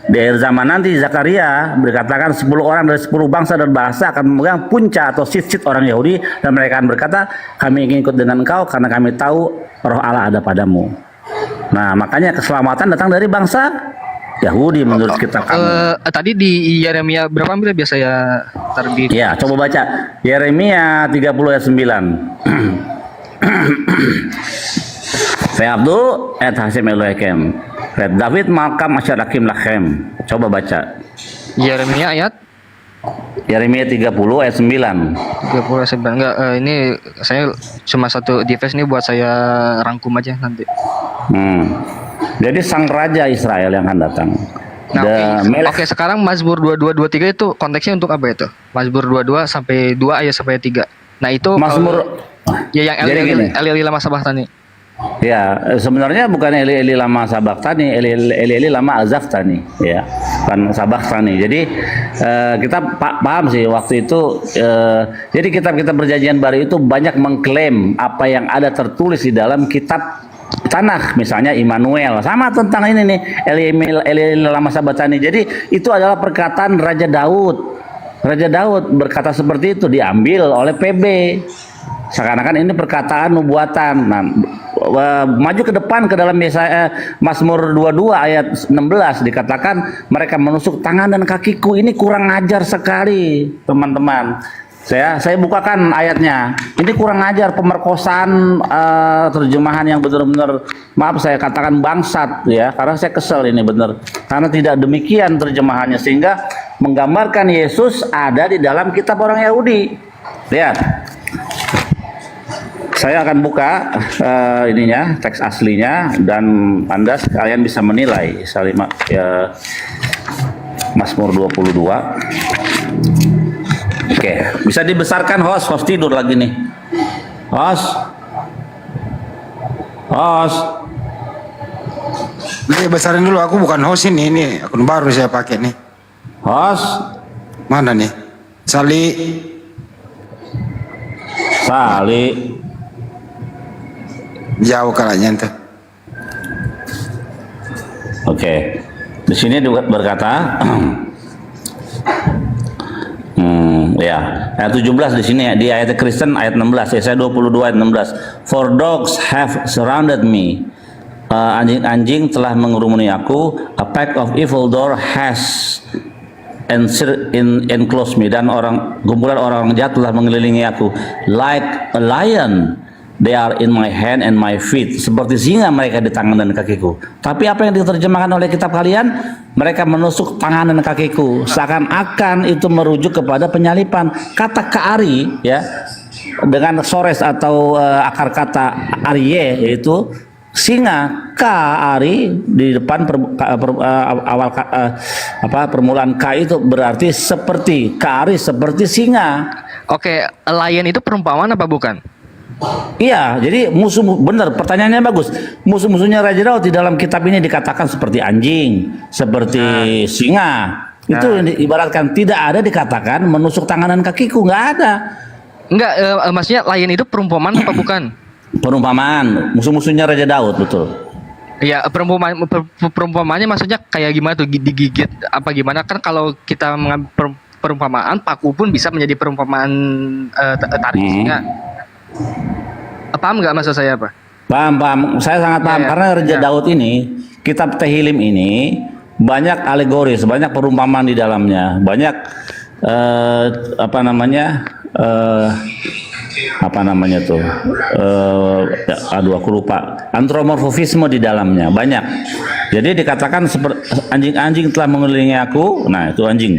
Di akhir zaman nanti Zakaria berkatakan 10 orang dari 10 bangsa dan bahasa akan memegang puncak atau sit-sit orang Yahudi, dan mereka akan berkata, kami ingin ikut dengan engkau karena kami tahu roh Allah ada padamu. Nah, makanya keselamatan datang dari bangsa Yahudi menurut kitab kami. Tadi di Yeremia berapa ambil biasa ya terbit? Ya, coba baca Yeremia 30 ayat 9. Fe'abdu et Hashem Elohim et David malkam asyarakim lachem. Coba baca Yeremia ayat? Yeremia 30 ayat 9. 30 ayat 9. Enggak, ini saya cuma satu device nih buat saya rangkum aja nanti. Jadi sang Raja Israel yang akan datang. Nah, oke, sekarang Mazmur 22 23 itu konteksnya untuk apa itu? Mazmur 22 sampai 2 ayat sampai 3. Nah, itu Mazmur ya yang Eli lama sabahtani. Ya, sebenarnya bukan Eli lama sabahtani, Eli lama azaftani, ya. Kan sabahtani. Jadi kita paham sih waktu itu, jadi kitab-kitab perjanjian baru itu banyak mengklaim apa yang ada tertulis di dalam kitab Tanakh, misalnya Immanuel, sama tentang ini nih Eli lama sabatani. Jadi itu adalah perkataan Raja Daud. Raja Daud berkata seperti itu, diambil oleh PB. Seakan-akan ini perkataan nubuatan. Nah, maju ke depan ke dalam Mazmur 22 ayat 16 dikatakan mereka menusuk tangan dan kakiku. Ini kurang ajar sekali, teman-teman. Saya bukakan ayatnya. Ini kurang ajar, pemerkosaan, terjemahan yang benar-benar, maaf saya katakan bangsat ya, karena saya kesel ini benar. Karena tidak demikian terjemahannya, sehingga menggambarkan Yesus ada di dalam kitab orang Yahudi. Lihat. Saya akan buka ininya, teks aslinya, dan Anda sekalian bisa menilai. Mazmur 22. Oke, bisa dibesarkan host tidur lagi nih. Host. Ini besarin dulu, aku bukan host ini akun baru saya pakai nih. Host. Mana nih? Sali. Jauh kalanya ente. Oke. Di sini berkata ya, ayat 17 di sini ya, di ayat Kristen ayat 16, Yesaya 22 ayat 16. For dogs have surrounded me. Anjing-anjing telah mengerumuni aku. A pack of evildoers has enclosed me, dan kumpulan orang jahat telah mengelilingi aku. Like a lion, they are in my hand and my feet. Seperti singa mereka di tangan dan kakiku. Tapi apa yang diterjemahkan oleh kitab kalian? Mereka menusuk tangan dan kakiku. Seakan-akan itu merujuk kepada penyalipan. Kata Ka'ari ya, dengan sores atau akar kata arye, yaitu singa. Ka'ari di depan permulaan K itu berarti seperti. Ka'ari seperti singa. Oke, lion itu perumpamaan apa bukan? Iya, jadi benar, pertanyaannya bagus. Musuh-musuhnya Raja Daud di dalam kitab ini dikatakan seperti anjing, seperti singa. Itu yang diibaratkan, tidak ada dikatakan menusuk tangan dan kakiku, nggak ada. Enggak, maksudnya lion itu perumpamaan apa bukan? Perumpamaan, musuh-musuhnya Raja Daud, betul. Iya, perumpamaannya maksudnya kayak gimana tuh, digigit apa gimana? Kan kalau kita mengambil perumpamaan, paku pun bisa menjadi perumpamaan tarik singa. Paham nggak maksud saya apa? Paham. Saya sangat paham, karena Raja Daud ini, kitab Tehillim ini banyak alegoris, banyak perumpamaan di dalamnya, banyak aku lupa, antropomorfisme di dalamnya banyak. Jadi dikatakan anjing-anjing telah mengelilingi aku. Nah, itu anjing.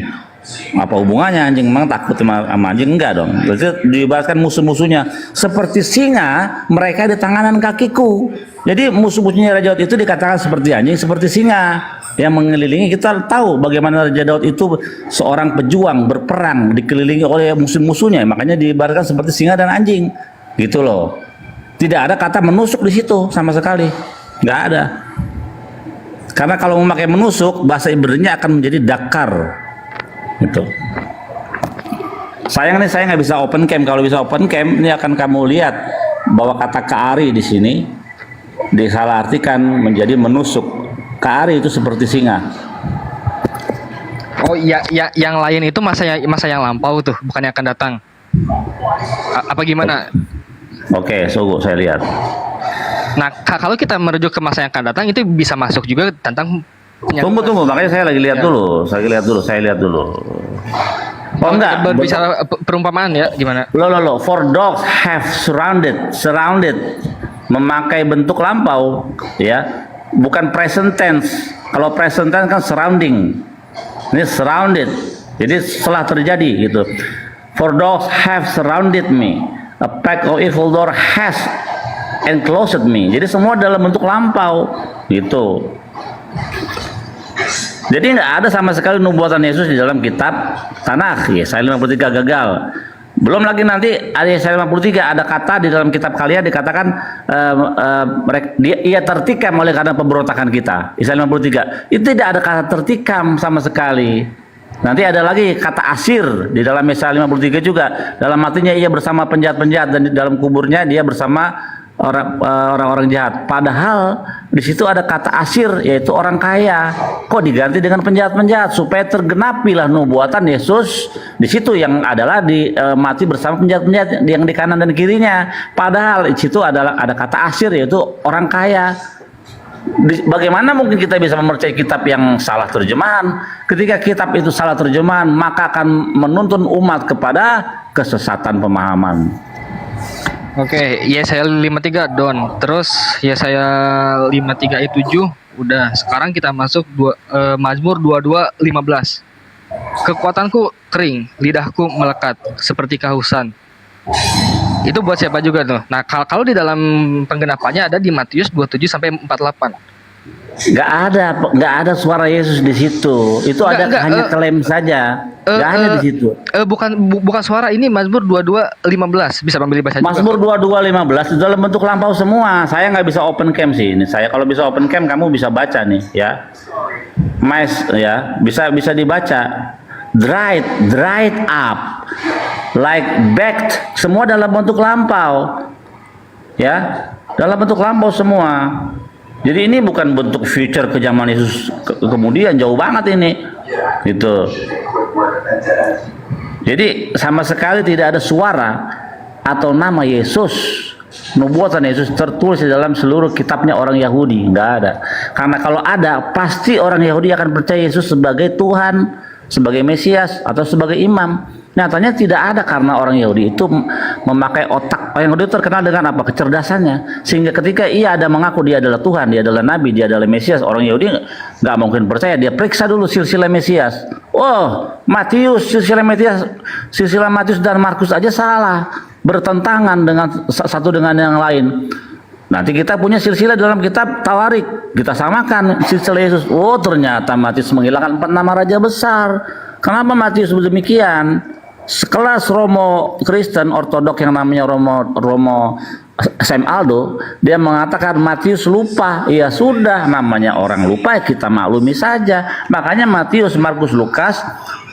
Apa hubungannya anjing? Memang takut sama anjing? Enggak dong. Berarti diibaratkan musuh-musuhnya seperti singa, mereka di tangan dan kakiku. Jadi musuh-musuhnya Raja Daud itu dikatakan seperti anjing, seperti singa yang mengelilingi. Kita tahu bagaimana Raja Daud itu seorang pejuang, berperang, dikelilingi oleh musuh-musuhnya. Makanya diibaratkan seperti singa dan anjing, gitu loh. Tidak ada kata menusuk di situ sama sekali, nggak ada. Karena kalau memakai menusuk, bahasa Ibrani-nya akan menjadi dakar. Gitu. Sayang nih, saya nggak bisa open cam. Kalau bisa open cam, ini akan kamu lihat bahwa kata Ka'ari di sini disalahartikan menjadi menusuk. Ka'ari itu seperti singa. Oh iya, yang lain itu masa yang lampau tuh, bukan yang akan datang. Apa gimana? Oke, saya lihat. Nah, kalau kita merujuk ke masa yang akan datang, itu bisa masuk juga tentang Tunggu, makanya saya lagi lihat dulu. Saya lihat dulu. Oh enggak, berbicara perumpamaan ya, gimana? Lo. For dogs have surrounded, memakai bentuk lampau, ya, bukan present tense. Kalau present tense kan surrounding. Ini surrounded. Jadi setelah terjadi gitu. For dogs have surrounded me. A pack of evildoers has enclosed me. Jadi semua dalam bentuk lampau gitu. Jadi nggak ada sama sekali nubuatan Yesus di dalam kitab Tanakh. Yesaya 53 gagal. Belum lagi nanti Yesaya 53 ada kata di dalam kitab kalian dikatakan ia tertikam oleh karena pemberontakan kita. Yesaya 53 itu tidak ada kata tertikam sama sekali. Nanti ada lagi kata asir di dalam Yesaya 53 juga. Dalam artinya ia bersama penjahat-penjahat, dan di dalam kuburnya dia bersama orang-orang jahat. Padahal di situ ada kata asir, yaitu orang kaya. Kok diganti dengan penjahat-penjahat supaya tergenapilah nubuatan Yesus di situ yang adalah mati bersama penjahat-penjahat yang di kanan dan kirinya. Padahal di situ ada kata asir, yaitu orang kaya. Bagaimana mungkin kita bisa mempercayai kitab yang salah terjemahan? Ketika kitab itu salah terjemahan, maka akan menuntun umat kepada kesesatan pemahaman. Oke, Yesaya 53 Don. Terus Yesaya 53 ayat 7 udah. Sekarang kita masuk Mazmur 22 15. Kekuatanku kering, lidahku melekat seperti kehausan. Itu buat siapa juga tuh? Nah, kalau di dalam penggenapannya ada di Matius 27 sampai 48. Nggak ada suara Yesus di situ. Itu hanya klaim saja. Nggak ada di situ. Bukan suara ini. Mazmur 22 15. Bisa Bang Billy baca juga. Mazmur 22 15 itu dalam bentuk lampau semua. Saya nggak bisa open cam sih ini. Saya kalau bisa open cam kamu bisa baca nih ya. Ya, bisa dibaca. Dried up, like baked, semua dalam bentuk lampau, ya, dalam bentuk lampau semua. Jadi ini bukan bentuk future ke zaman Yesus kemudian, jauh banget ini, gitu. Jadi sama sekali tidak ada suara atau nama Yesus, nubuatan Yesus tertulis di dalam seluruh kitabnya orang Yahudi, nggak ada. Karena kalau ada, pasti orang Yahudi akan percaya Yesus sebagai Tuhan, sebagai Mesias atau sebagai imam. Nyatanya tidak ada, karena orang Yahudi itu memakai otak. Orang Yahudi terkenal dengan apa? Kecerdasannya. Sehingga ketika ia ada mengaku dia adalah Tuhan, dia adalah Nabi, dia adalah Mesias, orang Yahudi nggak mungkin percaya. Dia periksa dulu silsilah Mesias. Oh, Matius, silsilah Matius dan Markus aja salah, bertentangan dengan satu dengan yang lain. Nanti kita punya silsilah dalam kitab Tawarik, kita samakan silsilah Yesus. Oh, ternyata Matius menghilangkan 4 nama raja besar. Kenapa Matius demikian? Sekelas Romo Kristen Ortodok yang namanya Romo Sam Aldo, dia mengatakan Matius lupa. Ya sudah, namanya orang lupa, kita maklumi saja. Makanya Matius, Markus, Lukas,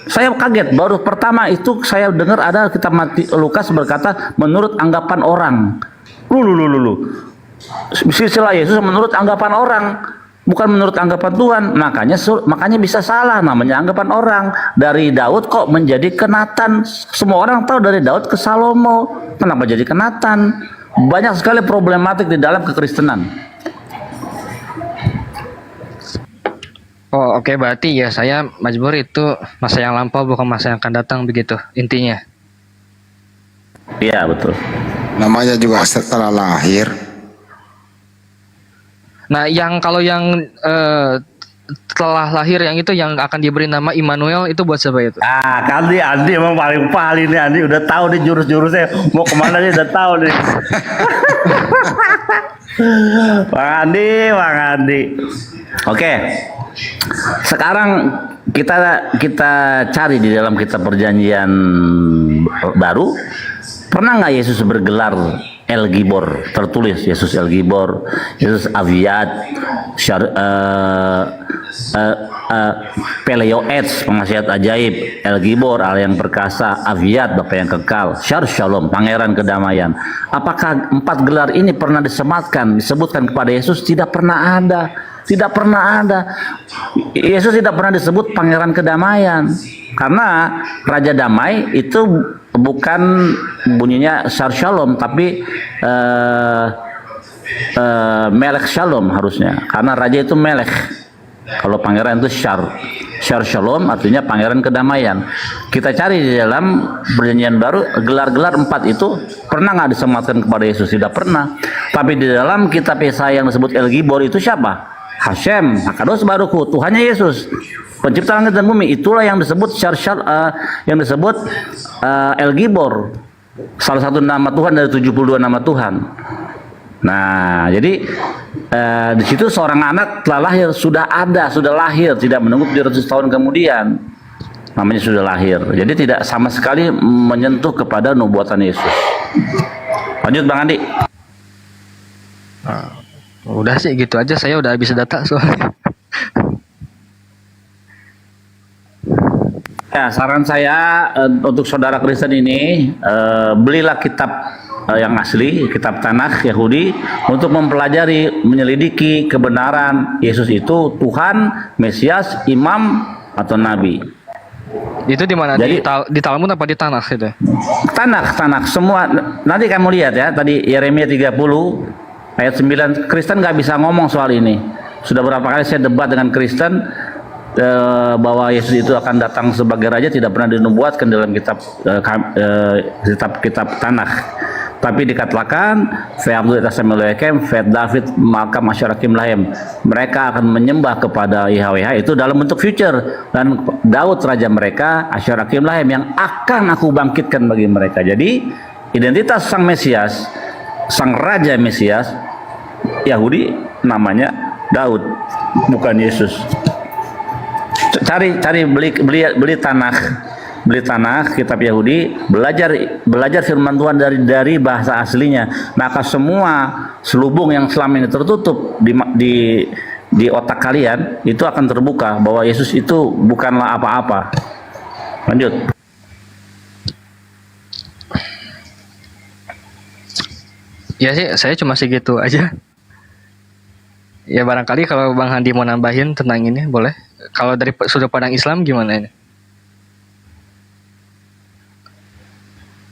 saya kaget, baru pertama itu saya dengar ada kitab Lukas berkata menurut anggapan orang. Silsilah Yesus menurut anggapan orang, bukan menurut anggapan Tuhan. Makanya bisa salah, namanya anggapan orang. Dari Daud kok menjadi ke Natan? Semua orang tahu dari Daud ke Salomo, kenapa jadi ke Natan? Banyak sekali problematik di dalam kekristenan. Oh, oke, berarti ya saya Mazmur itu masa yang lampau, bukan masa yang akan datang, begitu intinya. Iya, betul. Namanya juga setelah lahir. Nah, kalau yang setelah lahir yang itu yang akan diberi nama Immanuel, itu buat siapa itu? Ah, Andi emang paling nih, Andi udah tahu nih jurus-jurusnya mau kemana nih, udah tahu nih. Bang Andi. Oke. Sekarang kita cari di dalam kitab Perjanjian Baru, pernah nggak Yesus bergelar El Gibor? Tertulis Yesus El Gibor, Yesus Aviad, Peleoets, penghasiat ajaib, El Gibor, Allah yang perkasa, Aviad, Bapa yang kekal, Syar Shalom, Pangeran kedamaian. Apakah 4 gelar ini pernah disebutkan kepada Yesus? Tidak pernah ada. Tidak pernah ada. Yesus tidak pernah disebut Pangeran kedamaian, karena Raja Damai itu bukan bunyinya Syar Shalom, tapi Melek Shalom harusnya, karena raja itu Melek. Kalau pangeran itu Syar Shalom, artinya pangeran kedamaian. Kita cari di dalam Perjanjian Baru, gelar-gelar 4 itu pernah nggak disematkan kepada Yesus? Tidak pernah. Tapi di dalam kitab Yesaya yang disebut El Gibor itu siapa? Hashem, Hakados Baruku, Tuhannya Yesus, pencipta langit dan bumi. Itulah yang disebut El Gibor, salah satu nama Tuhan dari 72 nama Tuhan. Nah, jadi di situ seorang anak telah lahir, sudah lahir, tidak menunggu 700 tahun kemudian, namanya sudah lahir. Jadi tidak sama sekali menyentuh kepada nubuatan Yesus. Lanjut Bang Andi. Udah sih gitu aja, saya udah habis data soalnya. Ya, saran saya untuk saudara Kristen ini, belilah kitab yang asli, kitab Tanakh Yahudi, untuk mempelajari, menyelidiki kebenaran Yesus itu Tuhan, Mesias, Imam atau Nabi. Itu di mana? Jadi, Di Talmud apa di Tanakh itu? Tanakh semua. Nanti kamu lihat ya, tadi Yeremia 30 ayat 9, Kristen nggak bisa ngomong soal ini. Sudah berapa kali saya debat dengan Kristen bahwa Yesus itu akan datang sebagai raja, tidak pernah dinubuatkan dalam kitab Tanakh. Tapi dikatakan David maka masyarakim lahem, mereka akan menyembah kepada Yahweh itu dalam bentuk future, dan Daud raja mereka Asyarakim lahem yang akan aku bangkitkan bagi mereka. Jadi identitas sang Mesias, sang raja Mesias Yahudi namanya Daud, bukan Yesus. Cari beli Tanakh kitab Yahudi, belajar firman Tuhan dari bahasa aslinya, maka semua selubung yang selama ini tertutup di otak kalian itu akan terbuka bahwa Yesus itu bukanlah apa-apa. Lanjut. Ya sih, saya cuma segitu aja. Ya barangkali kalau Bang Handi mau nambahin tentang ini boleh. Kalau dari sudut pandang Islam gimana ini?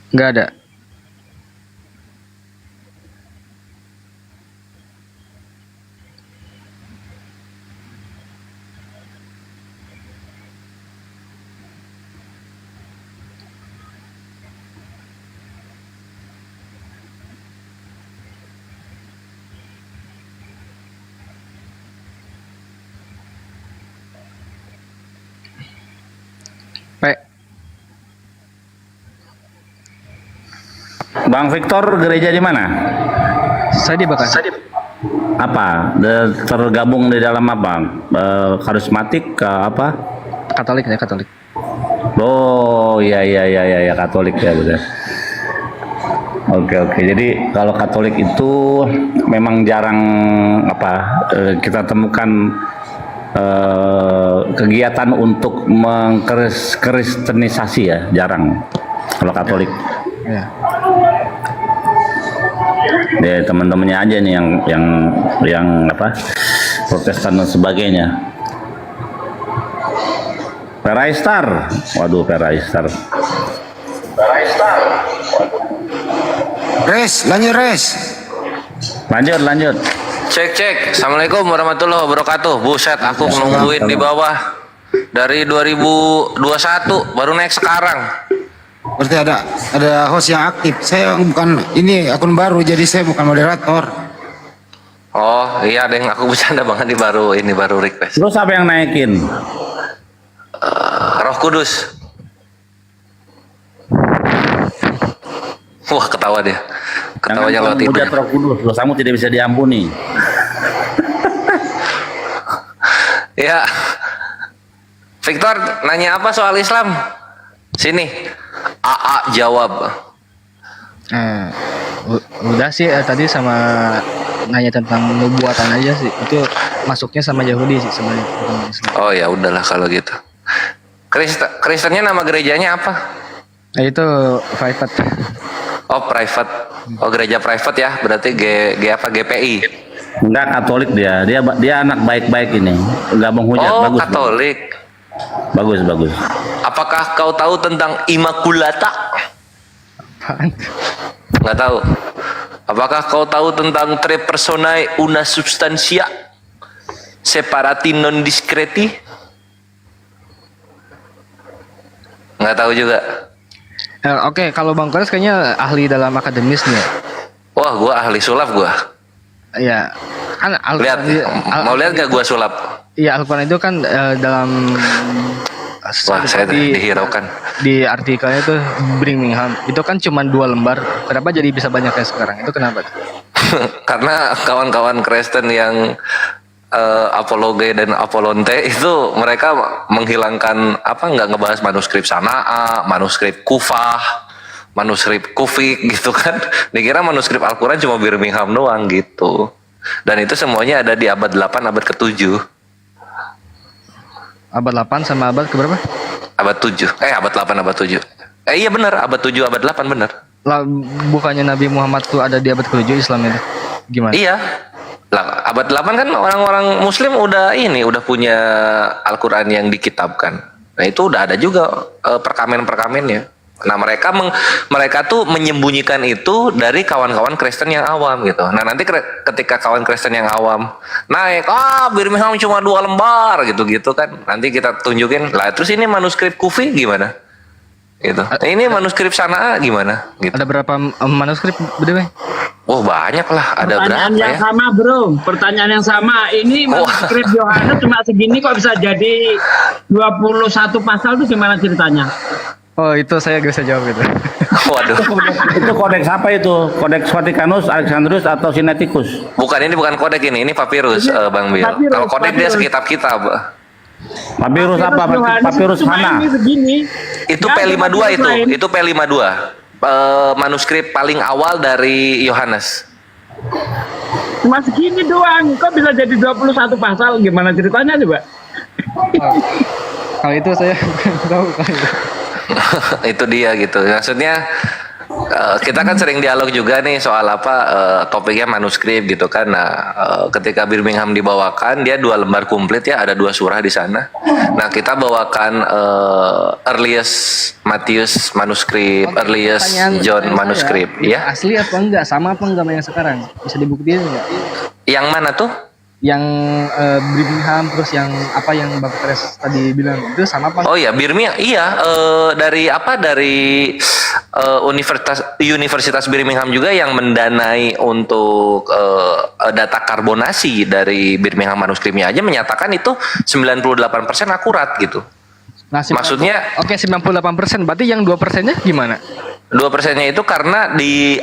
Nggak ada. Bang Victor gereja di mana? Saya di Bekasi. Apa? Tergabung di dalam apa? Karismatik apa? Katolik ya, Katolik. Oh, iya Katolik ya, benar. Oke. Jadi kalau Katolik itu memang jarang kita temukan kegiatan untuk mengkristenisasi ya, jarang kalau Katolik. Ya. Ya teman-temannya aja nih yang Protestan dan sebagainya. Peraistar, waduh Peraistar. Lanjut. Cek. Assalamualaikum warahmatullahi wabarakatuh. Buset, aku nungguin di bawah dari 2021 baru naik sekarang. Berarti ada host yang aktif. Saya bukan ini akun baru, jadi saya bukan moderator. Oh iya deh, aku bercanda banget baru request. Terus apa yang naikin? Roh Kudus. Wah ketawa dia. Ketawanya lewat itu. Roh Kudus, dosamu tidak bisa diampuni. Ya. Victor nanya apa soal Islam? Sini. AA jawab. Udah sih tadi sama nanya tentang nubuatan aja sih. Itu masuknya sama Yahudi sih sebenarnya. Oh ya udahlah kalau gitu. Kristennya nama gerejanya apa? Itu private. Oh private. Oh gereja private ya. Berarti GPI. Enggak, Katolik dia anak baik-baik ini. Enggak menghujat. Oh bagus. Katolik. Bagus. Apakah kau tahu tentang Immaculata? Nggak tahu. Apakah kau tahu tentang Tre Personae Una Substantia Separati Non Discreti? Nggak tahu juga. Oke, kalau Bang Kores kayaknya ahli dalam akademis nih. Wah, gua ahli sulap gua. Iya. Kan lihat, mau lihat gak gua sulap? Iya, Al-Quran itu kan dalam wah, saya dihiraukan. Di artikelnya itu Birmingham. Itu kan cuma 2 lembar. Kenapa jadi bisa banyak kayak sekarang? Itu kenapa? Karena kawan-kawan Kristen yang apologe dan apolonte itu mereka menghilangkan nggak ngebahas manuskrip Sanaa, manuskrip Kufah, manuskrip Kufik gitu kan. Dikira manuskrip Al-Quran cuma Birmingham doang gitu. Dan itu semuanya ada di abad 8, abad ke-7. Abad 8 sama abad keberapa? Abad 7. Abad 8, abad 7. Iya benar, abad 7, abad 8 benar. Lah, bukannya Nabi Muhammad tuh ada di abad ke-7 Islam itu? Gimana? Iya. Lah, abad 8 kan orang-orang muslim udah punya Al-Qur'an yang dikitabkan. Nah, itu udah ada juga perkamen-perkamennya. Nah, mereka tuh menyembunyikan itu dari kawan-kawan Kristen yang awam gitu. Nah, nanti ketika kawan Kristen yang awam naik, Birmingham cuma 2 lembar gitu-gitu kan. Nanti kita tunjukin, lah terus ini manuskrip Kufi gimana? Gitu. Ini manuskrip Sanaa gimana? Gitu. Ada berapa manuskrip BDW? Oh, banyak lah. Ada Pertanyaan berapa yang ya? sama, Bro. Pertanyaan yang sama. Ini manuskrip Yohanes cuma segini kok bisa jadi 21 pasal tuh gimana ceritanya? Oh, itu saya gak bisa jawab gitu. Waduh. Itu kodeks apa itu? Kodeks Vatikanus, Alexandrus atau Sinaiticus? Bukan, ini bukan kodek ini papirus, Bang Bil. Kalau kodek dia sekitab-kitab. Papirus apa? Papirus mana? Itu P52 itu P52. Manuskrip paling awal dari Yohanes. Cuma segini doang. Kok bisa jadi 21 pasal? Gimana ceritanya coba? Kalau itu saya tahu kali. Itu dia gitu. Maksudnya kita kan sering dialog juga nih soal topiknya manuskrip gitu kan. Nah, ketika Birmingham dibawakan dia 2 lembar komplit ya, ada 2 surah di sana. Nah, kita bawakan earliest Matius manuskrip, earliest John manuskrip ya. Asli apa enggak? Sama apa enggak sama yang sekarang? Bisa dibuktiin enggak? Yang mana tuh? Yang Birmingham, terus yang apa yang Bang Teres tadi bilang itu sama apa? Oh ya, Birmingham iya, dari Universitas Birmingham juga yang mendanai untuk data karbonasi dari Birmingham manuskripnya aja menyatakan itu 98% akurat gitu. Nah, maksudnya oke 98%, berarti yang 2%-nya gimana? 2%-nya itu karena di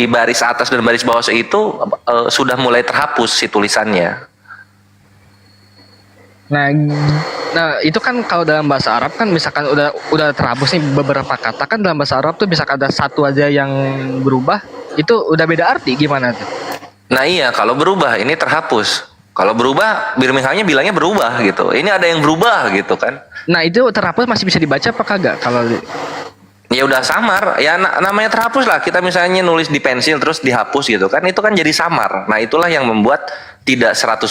baris atas dan baris bawah itu sudah mulai terhapus si tulisannya. Nah itu kan kalau dalam bahasa Arab kan misalkan udah terhapus nih beberapa kata, kan dalam bahasa Arab tuh misalkan ada satu aja yang berubah, itu udah beda arti gimana tuh? Nah iya, kalau berubah ini terhapus. Kalau berubah, Birminghamnya bilangnya berubah gitu. Ini ada yang berubah gitu kan. Nah itu terhapus masih bisa dibaca apa kagak? Kalau ya udah samar, ya namanya terhapus lah. Kita misalnya nulis di pensil terus dihapus gitu kan, itu kan jadi samar. Nah itulah yang membuat tidak 100%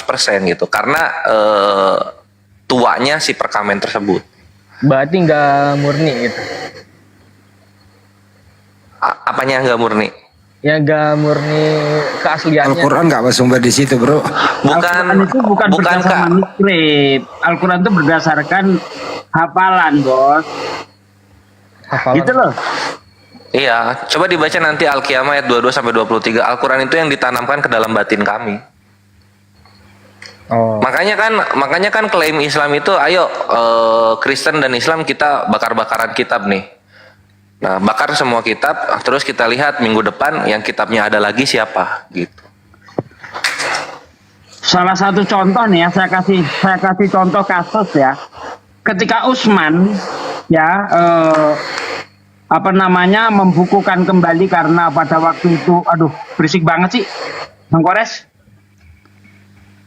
gitu. Karena tuanya si perkamen tersebut. Berarti nggak murni gitu? Apanya nggak murni? Ya nggak murni keasliannya. Al-Quran nggak bersumber di situ, bro. Al-Quran itu bukan berdasarkan manuskrip. Al-Quran itu berdasarkan hafalan, bos. Hafalan. Gitu loh. Iya, coba dibaca nanti Al-Qiyamah ayat 22-23. Al-Quran itu yang ditanamkan ke dalam batin kami. Oh. Makanya kan klaim Islam itu, ayo Kristen dan Islam kita bakar-bakaran kitab nih. Nah, bakar semua kitab, terus kita lihat minggu depan yang kitabnya ada lagi siapa, gitu. Salah satu contoh nih ya, saya kasih contoh kasus ya. Ketika Utsman ya membukukan kembali karena pada waktu itu, aduh berisik banget sih, Bang Kores.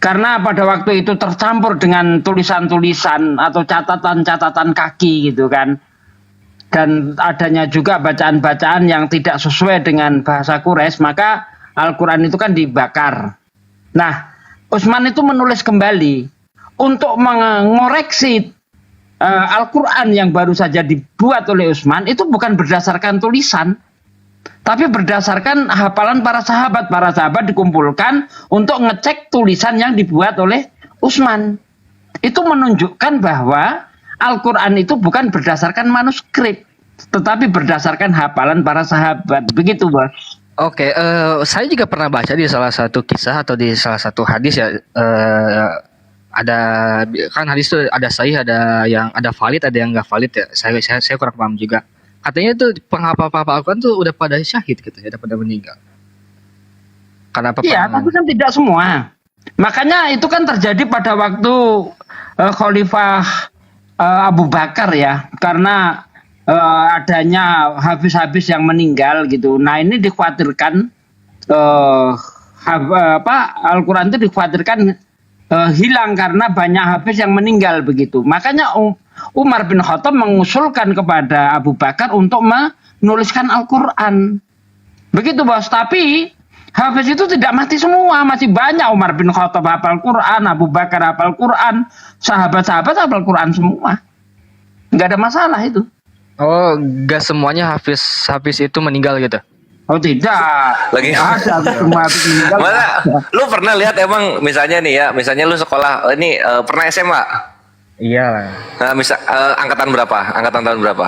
Karena pada waktu itu tercampur dengan tulisan-tulisan atau catatan-catatan kaki gitu kan. Dan adanya juga bacaan-bacaan yang tidak sesuai dengan bahasa Quraisy, maka Al-Quran itu kan dibakar. Nah, Utsman itu menulis kembali untuk mengoreksi Al-Quran yang baru saja dibuat oleh Utsman itu bukan berdasarkan tulisan, tapi berdasarkan hafalan para sahabat. Para sahabat dikumpulkan untuk ngecek tulisan yang dibuat oleh Utsman. Itu menunjukkan bahwa Al-Quran itu bukan berdasarkan manuskrip, tetapi berdasarkan hafalan para sahabat. Begitu, bos. Oke, saya juga pernah baca di salah satu kisah atau di salah satu hadis ya, ada kan hadis itu ada sahih, ada yang ada valid, ada yang nggak valid ya. Saya kurang paham juga. Katanya tuh penghafal Al-Quran tuh udah pada syahid gitu ya, udah pada meninggal. Karena iya, tapi kan tidak semua. Makanya itu kan terjadi pada waktu Khalifah Abu Bakar ya, karena adanya habis-habis yang meninggal gitu. Nah ini dikhawatirkan Al-Quran itu dikhawatirkan hilang karena banyak habis yang meninggal begitu. Makanya Umar bin Khattab mengusulkan kepada Abu Bakar untuk menuliskan Al-Quran. Begitu bos, tapi Hafiz itu tidak mati semua, masih banyak. Umar bin Khattab hafal Quran, Abu Bakar hafal Quran, sahabat-sahabat hafal Quran semua. Nggak ada masalah itu. Oh, gak semuanya Hafiz itu meninggal gitu? Oh tidak. Lagi ada semua Hafiz meninggal. Mana? Lu pernah lihat emang misalnya nih ya, misalnya lu sekolah ini pernah SMA? Iya lah. Nah, angkatan berapa? Angkatan tahun berapa?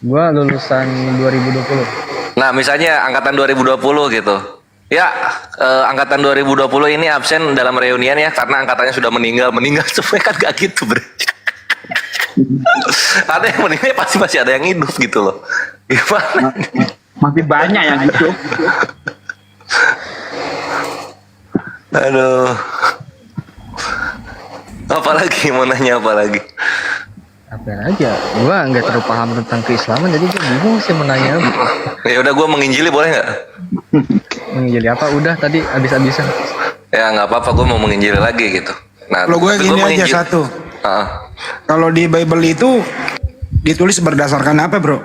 Gua lulusan 2020. Nah, misalnya angkatan 2020 gitu. Ya, angkatan 2020 ini absen dalam reunian ya karena angkatannya sudah meninggal semua kan gak gitu, Bre. Ada yang meninggal pasti masih ada yang hidup gitu loh. Gimana? Masih banyak yang hidup. Aduh. Apalagi mau nanya apa lagi? Apa aja? Gua nggak terlalu paham tentang keislaman, jadi gue bingung sih menanya. Ya udah, gue menginjili boleh nggak? Menginjili apa? Udah tadi habis-habisan. Ya nggak apa-apa, gue mau menginjili lagi gitu. Nah, Kalau gue tapi gini aja menginjil- satu. Ah. Kalau di Bible itu ditulis berdasarkan apa, bro?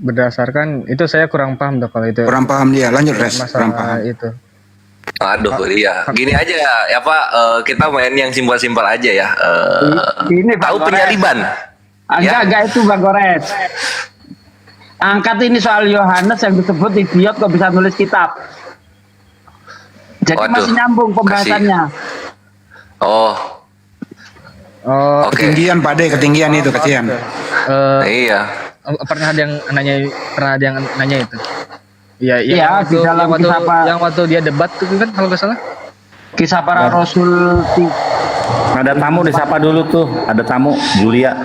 Berdasarkan itu saya kurang paham tuh kalau itu. Kurang paham dia. Lanjut, Res. Kurang paham. Masalah itu. Aduh, iya. Gini aja ya Pak, kita main yang simpel-simpel aja ya. Ini Bang Tahu Gores. penyaliban? Agak itu Bang Gores. Angkat ini soal Yohanes yang disebut idiot kok bisa nulis kitab. Jadi Waduh, masih nyambung pembahasannya. Oh, Oh, oke. Ketinggian, Pak De, ketinggian itu, ketinggian. Iya. Pernah ada yang nanya itu. Iya, Iya, di dalam yang waktu dia debat tuh kan kalau nggak salah. Kisah para Rasul. Ada tamu disapa dulu tuh. Ada tamu, Julia.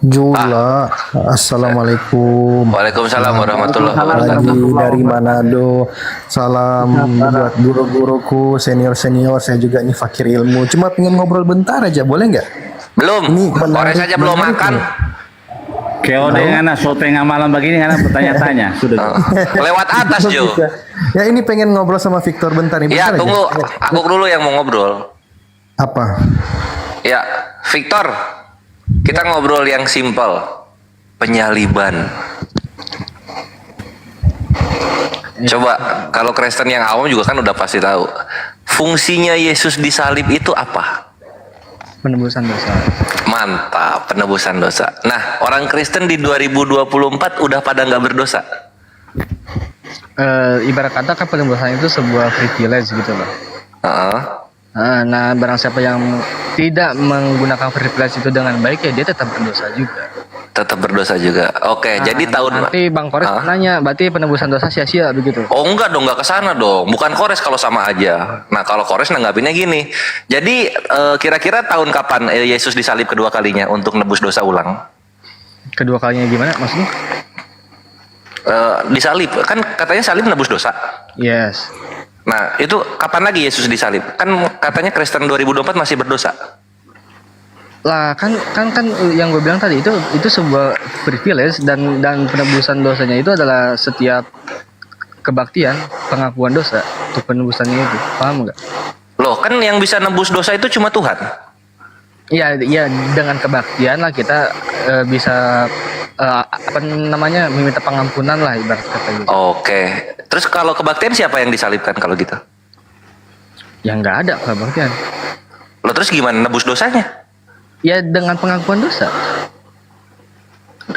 Jula, assalamualaikum. Waalaikumsalam warahmatullahi Lagi wabarakatuh. dari Manado. Salam buat guru-guruku, senior-senior. Saya juga ini fakir ilmu. Cuma pengen ngobrol bentar aja, boleh nggak? Belum. Ini Kores aja belum makan. Keode ngana syuting malam begini ngana bertanya-tanya sudah. Lewat atas Jo. Ya ini pengen ngobrol sama Victor bentar nih. Ya bentar aja. tunggu, aku dulu yang mau ngobrol. Apa? Ya, Victor, kita ngobrol yang simpel. Penyaliban. Coba, kalau Kristen yang awam juga kan udah pasti tahu. Fungsinya Yesus disalib itu apa? Penebusan dosa. Mantap, penebusan dosa. Nah, orang Kristen di 2024 udah pada nggak berdosa. Ibarat kata kan penebusan itu sebuah privilege gitu loh. Nah, barang siapa yang tidak menggunakan privilege itu dengan baik ya dia tetap berdosa juga. Tetap berdosa juga. Oke, jadi tahun Nanti Bang Kores nanya, berarti penebusan dosa sia-sia begitu? Oh enggak dong, enggak ke sana dong. Bukan Kores kalau sama aja. Nah, kalau Kores nanggapinnya gini. Jadi kira-kira tahun kapan Yesus disalib kedua kalinya untuk nebus dosa ulang? Kedua kalinya gimana maksudnya? Disalib, kan katanya salib nebus dosa. Yes. Nah, itu kapan lagi Yesus disalib? Kan katanya Kristen 2024 masih berdosa. Lah kan yang gue bilang tadi itu sebuah privilege dan penebusan dosanya itu adalah setiap kebaktian, pengakuan dosa untuk penebusannya itu. Paham nggak? Loh, kan yang bisa nebus dosa itu cuma Tuhan. Iya, dengan kebaktian lah kita bisa apa namanya meminta pengampunan lah ibarat kata gitu. Oke. Terus kalau kebaktian siapa yang disalibkan kalau gitu? Ya nggak ada kebaktian. Loh, terus gimana nebus dosanya? Ya dengan pengakuan dosa.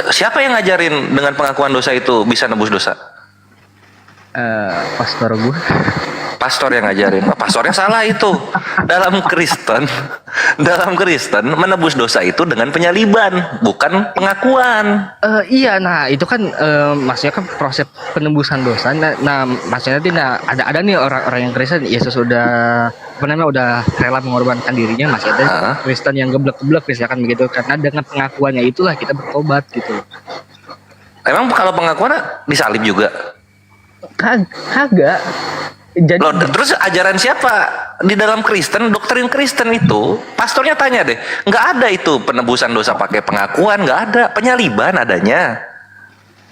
Siapa yang ngajarin dengan pengakuan dosa itu bisa nebus dosa? Pastor gue. Pastor yang ngajarin. Pastornya salah itu. Dalam Kristen menebus dosa itu dengan penyaliban, bukan pengakuan. Iya, nah itu kan maksudnya kan proses penebusan dosa. Nah maksudnya ada nih orang-orang yang Kristen, Yesus udah udah rela mengorbankan dirinya, masih ada Kristen yang geblek-geblek misalkan begitu, karena dengan pengakuannya itulah kita bertobat gitu. Emang kalau pengakuan disalib juga? Kagak. Jadi, loh, terus ajaran siapa di dalam Kristen, doktrin Kristen itu, pastornya tanya deh, nggak ada itu penebusan dosa pakai pengakuan, nggak ada, penyaliban adanya.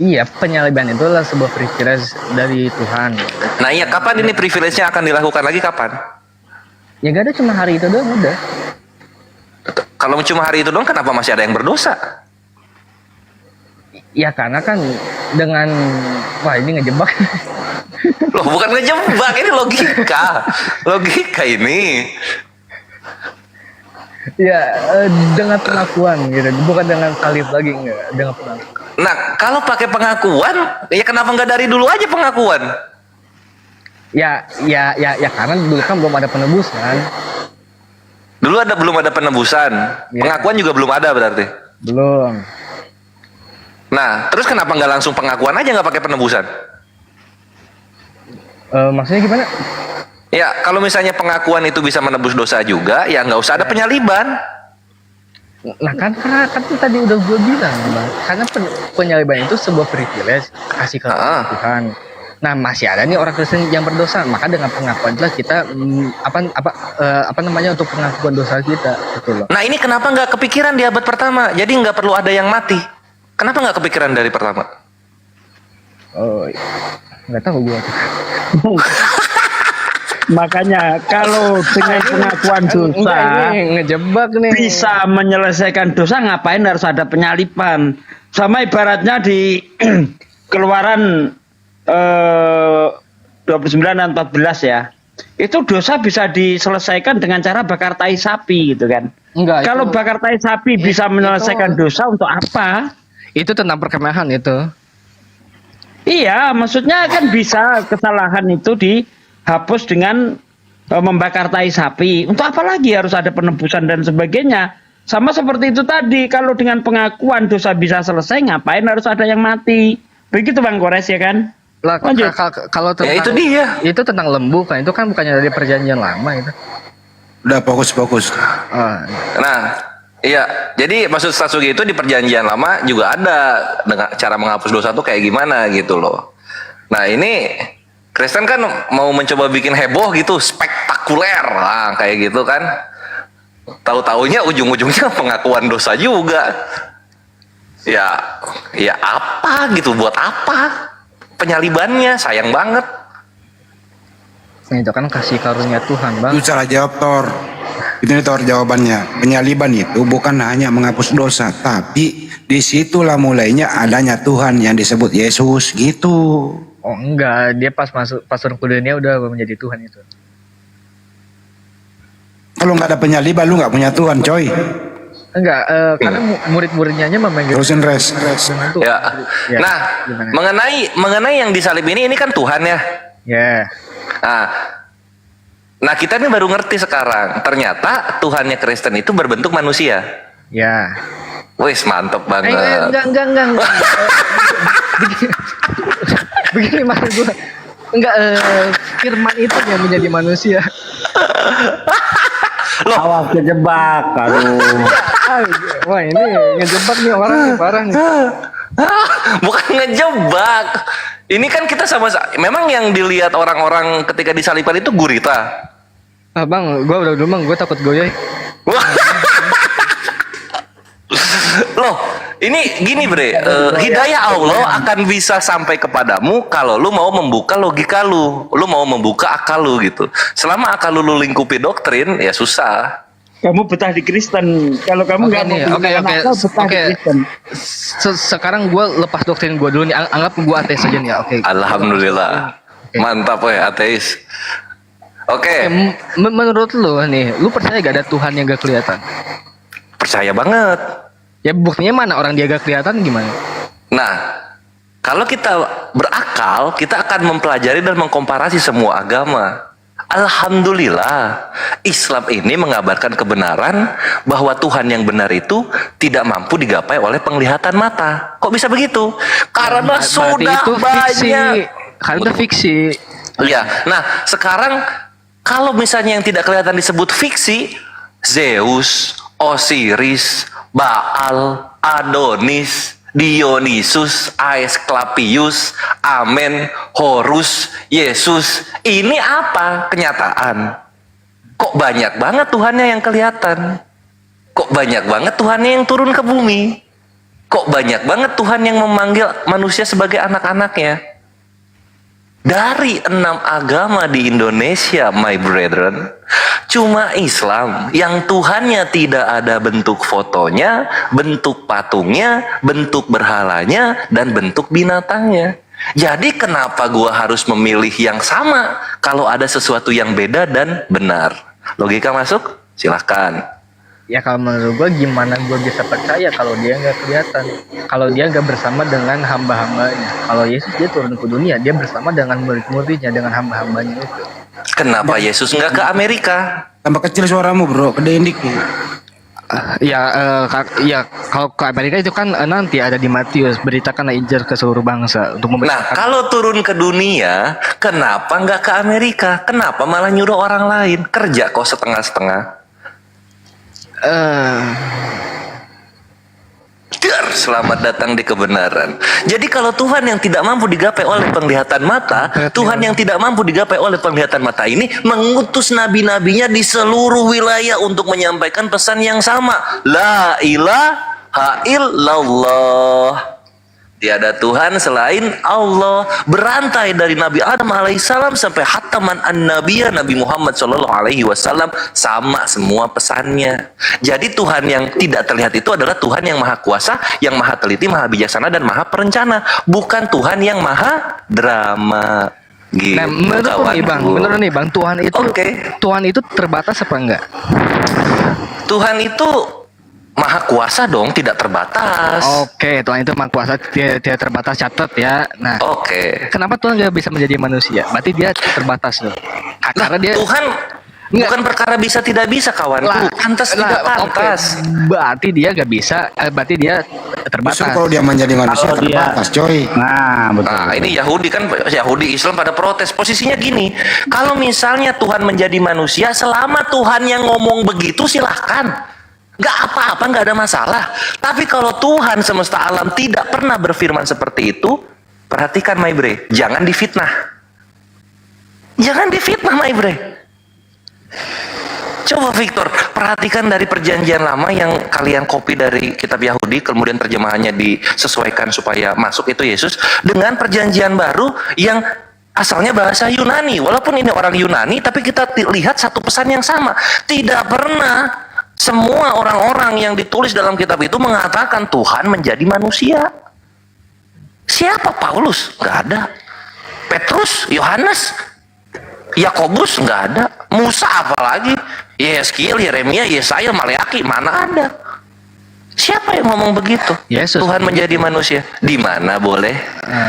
Iya, penyaliban itu adalah sebuah privilege dari Tuhan. Nah iya, kapan ini privilege-nya akan dilakukan lagi, kapan? Ya nggak ada, cuma hari itu doang udah. Kalau cuma hari itu doang, kenapa masih ada yang berdosa? Ya karena kan dengan wah ini ngejebak. Loh, bukan ngejebak, ini logika. Logika ini. Ya dengan pengakuan gitu, bukan dengan salib lagi, enggak, dengan pengakuan. Nah, kalau pakai pengakuan, ya kenapa nggak dari dulu aja pengakuan? Ya karena dulu kan belum ada penebusan. Dulu belum ada penebusan. Pengakuan juga belum ada berarti. Belum. Nah, terus kenapa nggak langsung pengakuan aja, nggak pakai penebusan? Maksudnya gimana? Ya, kalau misalnya pengakuan itu bisa menebus dosa juga, ya nggak usah ada penyaliban. Nah kan tadi udah gue bilang, Bang. Karena penyaliban itu sebuah privilege kasih ke Tuhan. Nah masih ada nih orang Kristen yang berdosa, maka dengan pengakuan jelas kita apa namanya untuk pengakuan dosa kita, gitu loh. Nah ini kenapa nggak kepikiran di abad pertama? Jadi nggak perlu ada yang mati. Kenapa nggak kepikiran dari pertama? Oh, nggak tahu gue. Makanya kalau dengan pengakuan dosa ngejebak nih, bisa menyelesaikan dosa, ngapain harus ada penyaliban? Sama ibaratnya di Keluaran 29 dan 14 ya. Itu dosa bisa diselesaikan dengan cara bakar tai sapi gitu kan. Enggak. Kalau bakar tai sapi bisa menyelesaikan dosa, untuk apa? Itu tentang perkemahan itu. Iya, maksudnya kan bisa kesalahan itu dihapus dengan membakar tai sapi. Untuk apa lagi harus ada penebusan dan sebagainya? Sama seperti itu tadi, kalau dengan pengakuan dosa bisa selesai, ngapain harus ada yang mati? Begitu Bang Kores ya kan? Lah, kalau tentang, ya itu dia. Itu tentang lembu kan, itu kan bukannya dari perjanjian lama itu. Udah fokus. Nah, iya. Jadi maksud Satsugi itu di perjanjian lama juga ada dengan cara menghapus dosa tuh kayak gimana gitu loh. Nah ini Kristen kan mau mencoba bikin heboh gitu, spektakuler lah kayak gitu kan. Tahu-taunya ujung-ujungnya pengakuan dosa juga. Ya apa gitu, buat apa? Penyalibannya sayang banget. Nah, itu kan kasih karunia Tuhan, Bang. Itu salah jawab, Tor. Itu nih Tor jawabannya. Penyaliban itu bukan hanya menghapus dosa, tapi disitulah mulainya adanya Tuhan yang disebut Yesus gitu. Oh enggak, dia pas turun ke dunia udah menjadi Tuhan itu. Kalau nggak ada penyaliban, lu nggak punya Tuhan, coy. Enggak, karena murid-muridnya memanggil terusin res. Ya. Nah, mengenai yang disalib ini kan Tuhan ya. Ya. Nah kita ini baru ngerti sekarang. Ternyata Tuhannya Kristen itu berbentuk manusia. Ya. Wis mantep banget. Enggak. Begini maksud gue. Enggak, firman itu yang menjadi manusia. Loh, awas kejebak, aduh. Wah ini ngejebak nih orang nih, parah nih. Bukan ngejebak. Ini kan kita sama-sama. Memang yang dilihat orang-orang ketika disalibkan itu gurita. Bang, gue udah dulu gue takut goyah. Loh, ini gini bre, hidayah Allah akan bisa sampai kepadamu kalau lu mau membuka logika lu mau membuka akal lu gitu. Selama akal lu lingkupi doktrin, ya susah. Kamu betah di Kristen. Kalau kamu nggak mau akal, betah di Kristen. Sekarang gue lepas doktrin gue dulu nih. Anggap gue ateis aja nih ya. Oke. Alhamdulillah. Mantap ya ateis. Oke. Menurut lu nih, lu percaya gak ada Tuhan yang gak kelihatan? Percaya banget. Ya buktinya mana orang dia gak kelihatan gimana? Nah, kalau kita berakal, kita akan mempelajari dan mengkomparasi semua agama. Alhamdulillah, Islam ini mengabarkan kebenaran bahwa Tuhan yang benar itu tidak mampu digapai oleh penglihatan mata. Kok bisa begitu? Karena sudah itu banyak. Karena itu fiksi. Iya. Nah, sekarang kalau misalnya yang tidak kelihatan disebut fiksi, Zeus, Osiris, Baal, Adonis, Dionysus, Aesculapius, Amen, Horus, Yesus. Ini apa? Kenyataan. Kok banyak banget Tuhannya yang kelihatan? Kok banyak banget Tuhannya yang turun ke bumi? Kok banyak banget Tuhan yang memanggil manusia sebagai anak-anaknya? Dari 6 agama di Indonesia, my brethren, cuma Islam yang Tuhannya tidak ada bentuk fotonya, bentuk patungnya, bentuk berhalanya, dan bentuk binatangnya. Jadi kenapa gua harus memilih yang sama kalau ada sesuatu yang beda dan benar? Logika masuk? Silahkan. Ya kalau menurut gue gimana gue bisa percaya kalau dia nggak kelihatan, kalau dia nggak bersama dengan hamba-hambanya. Kalau Yesus dia turun ke dunia, dia bersama dengan murid-muridnya, dengan hamba-hambanya itu. Kenapa Yesus nggak ke Amerika? Tambah kecil suaramu bro, gedein dikit. Ya kalau ke Amerika itu kan nanti ada di Matius, beritakan Injil ke seluruh bangsa untuk Nah, kalau turun ke dunia, kenapa nggak ke Amerika? Kenapa malah nyuruh orang lain? Kerja kok setengah-setengah. Selamat datang di kebenaran. Jadi kalau Tuhan yang tidak mampu digapai oleh penglihatan mata, Tuhan yang tidak mampu digapai oleh penglihatan mata ini mengutus nabi-nabinya di seluruh wilayah untuk menyampaikan pesan yang sama. La ilaha illallah. Tiada Tuhan selain Allah. Berantai dari Nabi Adam alaihissalam sampai hataman an-nabiyya Nabi Muhammad sallallahu alaihi wasallam, sama semua pesannya. Jadi Tuhan yang tidak terlihat itu adalah Tuhan yang maha kuasa, yang maha teliti, maha bijaksana, dan maha perencana, bukan Tuhan yang maha drama. Gitu, nah, menurut nih bang, Tuhan itu terbatas apa enggak? Tuhan itu maha kuasa dong, tidak terbatas. Oke, Tuhan itu maha kuasa, tidak terbatas, catat ya. Nah, kenapa Tuhan nggak bisa menjadi manusia? Berarti dia terbatas loh. Karena dia Tuhan bukan perkara bisa tidak bisa, kawanku. Pantas tidak pantas. Berarti dia nggak bisa. Berarti dia terbatas. Justru kalau dia menjadi manusia terbatas, coy. Nah, ini Yahudi kan, Yahudi Islam pada protes. Posisinya gini, kalau misalnya Tuhan menjadi manusia, selama Tuhan yang ngomong begitu silahkan. Gak apa-apa, gak ada masalah. Tapi kalau Tuhan semesta alam tidak pernah berfirman seperti itu, perhatikan my bre, jangan difitnah. Jangan difitnah my bre. Coba Victor, perhatikan dari perjanjian lama yang kalian copy dari kitab Yahudi, kemudian terjemahannya disesuaikan supaya masuk itu Yesus, dengan perjanjian baru yang asalnya bahasa Yunani. Walaupun ini orang Yunani, tapi kita lihat satu pesan yang sama. Tidak pernah semua orang-orang yang ditulis dalam kitab itu mengatakan Tuhan menjadi manusia. Siapa Paulus? Nggak ada. Petrus, Yohanes, Yakobus nggak ada. Musa apalagi? Yeskiel, Yeremia, Yesaya, Maleaki, mana ada? Siapa yang ngomong begitu? Yesus. Tuhan menjadi manusia. Di mana boleh?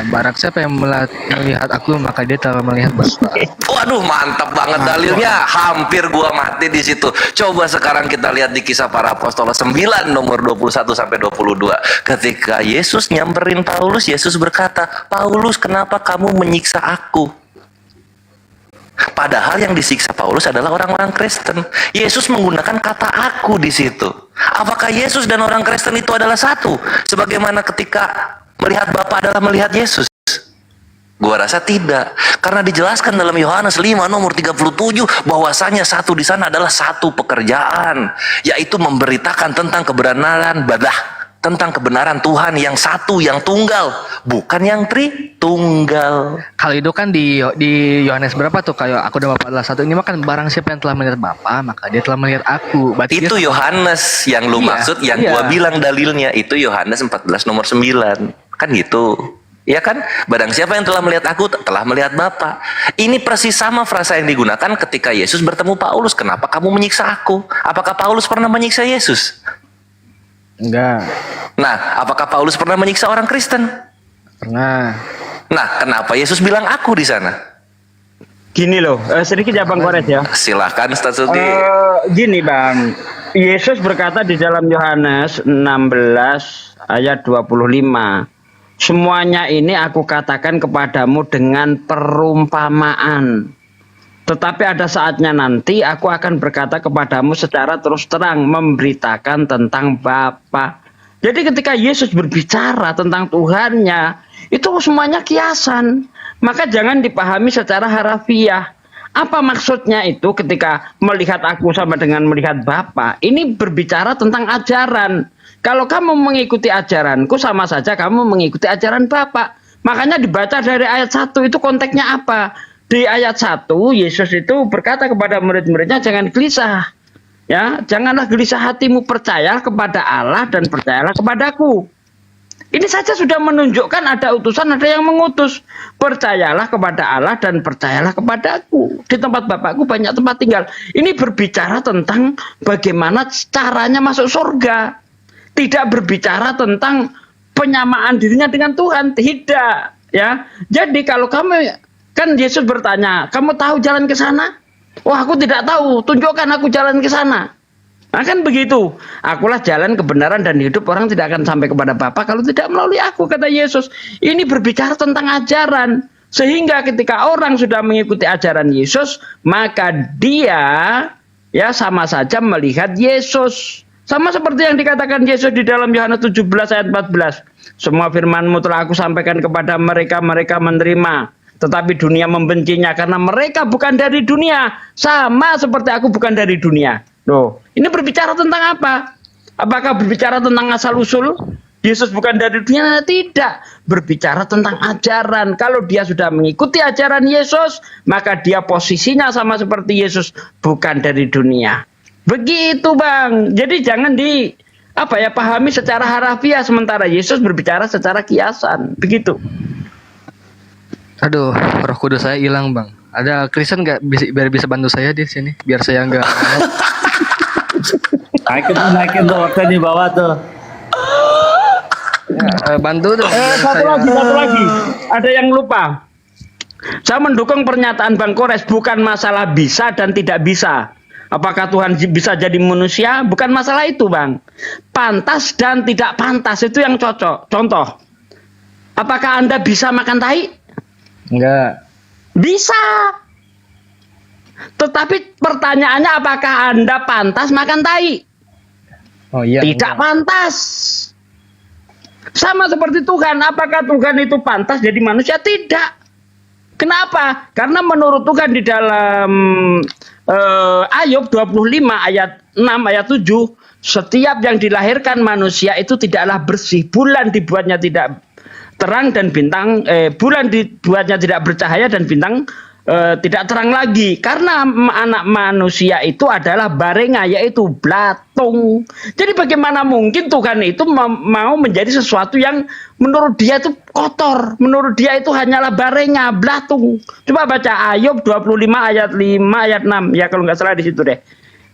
Barang siapa yang melihat aku, maka dia telah melihat Bapa. Waduh, mantap banget dalilnya. Hampir gua mati di situ. Coba sekarang kita lihat di Kisah Para Apostol 9 nomor 21 sampai 22. Ketika Yesus nyamperin Paulus, Yesus berkata, "Paulus, kenapa kamu menyiksa aku?" Padahal yang disiksa Paulus adalah orang-orang Kristen. Yesus menggunakan kata "aku" di situ. Apakah Yesus dan orang Kristen itu adalah satu? Sebagaimana ketika melihat Bapa adalah melihat Yesus? Gua rasa tidak. Karena dijelaskan dalam Yohanes 5 nomor 37 bahwasanya satu di sana adalah satu pekerjaan, yaitu memberitakan tentang kebenaran tentang kebenaran Tuhan yang satu, yang tunggal, bukan yang tritunggal. Kalau itu kan di Yohanes berapa tuh, kayak aku dan Bapa adalah satu. Ini mah kan barang siapa yang telah melihat Bapa, maka dia telah melihat aku. Berarti itu Yohanes yang lu maksud, yang gua bilang dalilnya itu Yohanes 14 nomor 9. Kan gitu. Ya kan? Barang siapa yang telah melihat aku telah melihat Bapa. Ini persis sama frasa yang digunakan ketika Yesus bertemu Paulus. Kenapa kamu menyiksa aku? Apakah Paulus pernah menyiksa Yesus? Enggak. Nah, apakah Paulus pernah menyiksa orang Kristen? Pernah. Nah, kenapa Yesus bilang aku di sana? Gini loh, sedikit ya Bang Kores ya. Silahkan Ustaz Sudi. Gini Bang, Yesus berkata di dalam Yohanes 16 ayat 25, semuanya ini aku katakan kepadamu dengan perumpamaan. Tetapi ada saatnya nanti aku akan berkata kepadamu secara terus terang, memberitakan tentang Bapa. Jadi ketika Yesus berbicara tentang Tuhannya, itu semuanya kiasan. Maka jangan dipahami secara harafiah. Apa maksudnya itu ketika melihat aku sama dengan melihat Bapa? Ini berbicara tentang ajaran. Kalau kamu mengikuti ajaranku, sama saja kamu mengikuti ajaran Bapa. Makanya dibaca dari ayat 1 itu konteksnya apa? Di ayat 1 Yesus itu berkata kepada murid-muridnya jangan gelisah. Ya, janganlah gelisah hatimu, percayalah kepada Allah dan percayalah kepadaku. Ini saja sudah menunjukkan ada utusan, ada yang mengutus. Percayalah kepada Allah dan percayalah kepadaku. Di tempat Bapakku banyak tempat tinggal. Ini berbicara tentang bagaimana caranya masuk surga. Tidak berbicara tentang penyamaan dirinya dengan Tuhan. Tidak, ya. Jadi kalau kamu, kan Yesus bertanya, kamu tahu jalan ke sana? Wah, aku tidak tahu. Tunjukkan aku jalan ke sana. Nah kan begitu. Akulah jalan kebenaran dan hidup. Orang tidak akan sampai kepada Bapa kalau tidak melalui aku, kata Yesus. Ini berbicara tentang ajaran. Sehingga ketika orang sudah mengikuti ajaran Yesus, maka dia ya sama saja melihat Yesus. Sama seperti yang dikatakan Yesus di dalam Yohanes 17 ayat 14. Semua firman-Mu telah aku sampaikan kepada mereka, mereka menerima. Tetapi dunia membencinya karena mereka bukan dari dunia. Sama seperti aku bukan dari dunia. Loh, ini berbicara tentang apa? Apakah berbicara tentang asal-usul? Yesus bukan dari dunia? Tidak. Berbicara tentang ajaran. Kalau dia sudah mengikuti ajaran Yesus, maka dia posisinya sama seperti Yesus, bukan dari dunia. Begitu, Bang. Jadi jangan pahami secara harafiah, sementara Yesus berbicara secara kiasan. Begitu. Aduh, Roh Kudus saya hilang, Bang. Ada Kristen nggak biar bisa bantu saya di sini, biar saya nggak naikin tuh waktu di bawah tuh. ya, bantu tuh. Satu lagi. Ada yang lupa. Saya mendukung pernyataan Bang Kores, bukan masalah bisa dan tidak bisa. Apakah Tuhan bisa jadi manusia? Bukan masalah itu, Bang. Pantas dan tidak pantas itu yang cocok. Contoh, apakah Anda bisa makan tai? Enggak. Bisa. Tetapi pertanyaannya, apakah Anda pantas makan tai? Oh iya. Tidak pantas. Sama seperti Tuhan. Apakah Tuhan itu pantas jadi manusia? Tidak. Kenapa? Karena menurut Tuhan di dalam Ayub 25 ayat 6 ayat 7, setiap yang dilahirkan manusia itu tidaklah bersih. Bulan dibuatnya tidak terang dan bintang, bulan dibuatnya tidak bercahaya dan bintang tidak terang lagi. Karena anak manusia itu adalah barenga, yaitu belatung. Jadi bagaimana mungkin Tuhan itu mau menjadi sesuatu yang menurut dia itu kotor, menurut dia itu hanyalah barenga, belatung. Coba baca Ayub 25 ayat 5 ayat 6 ya, kalau nggak salah di situ deh.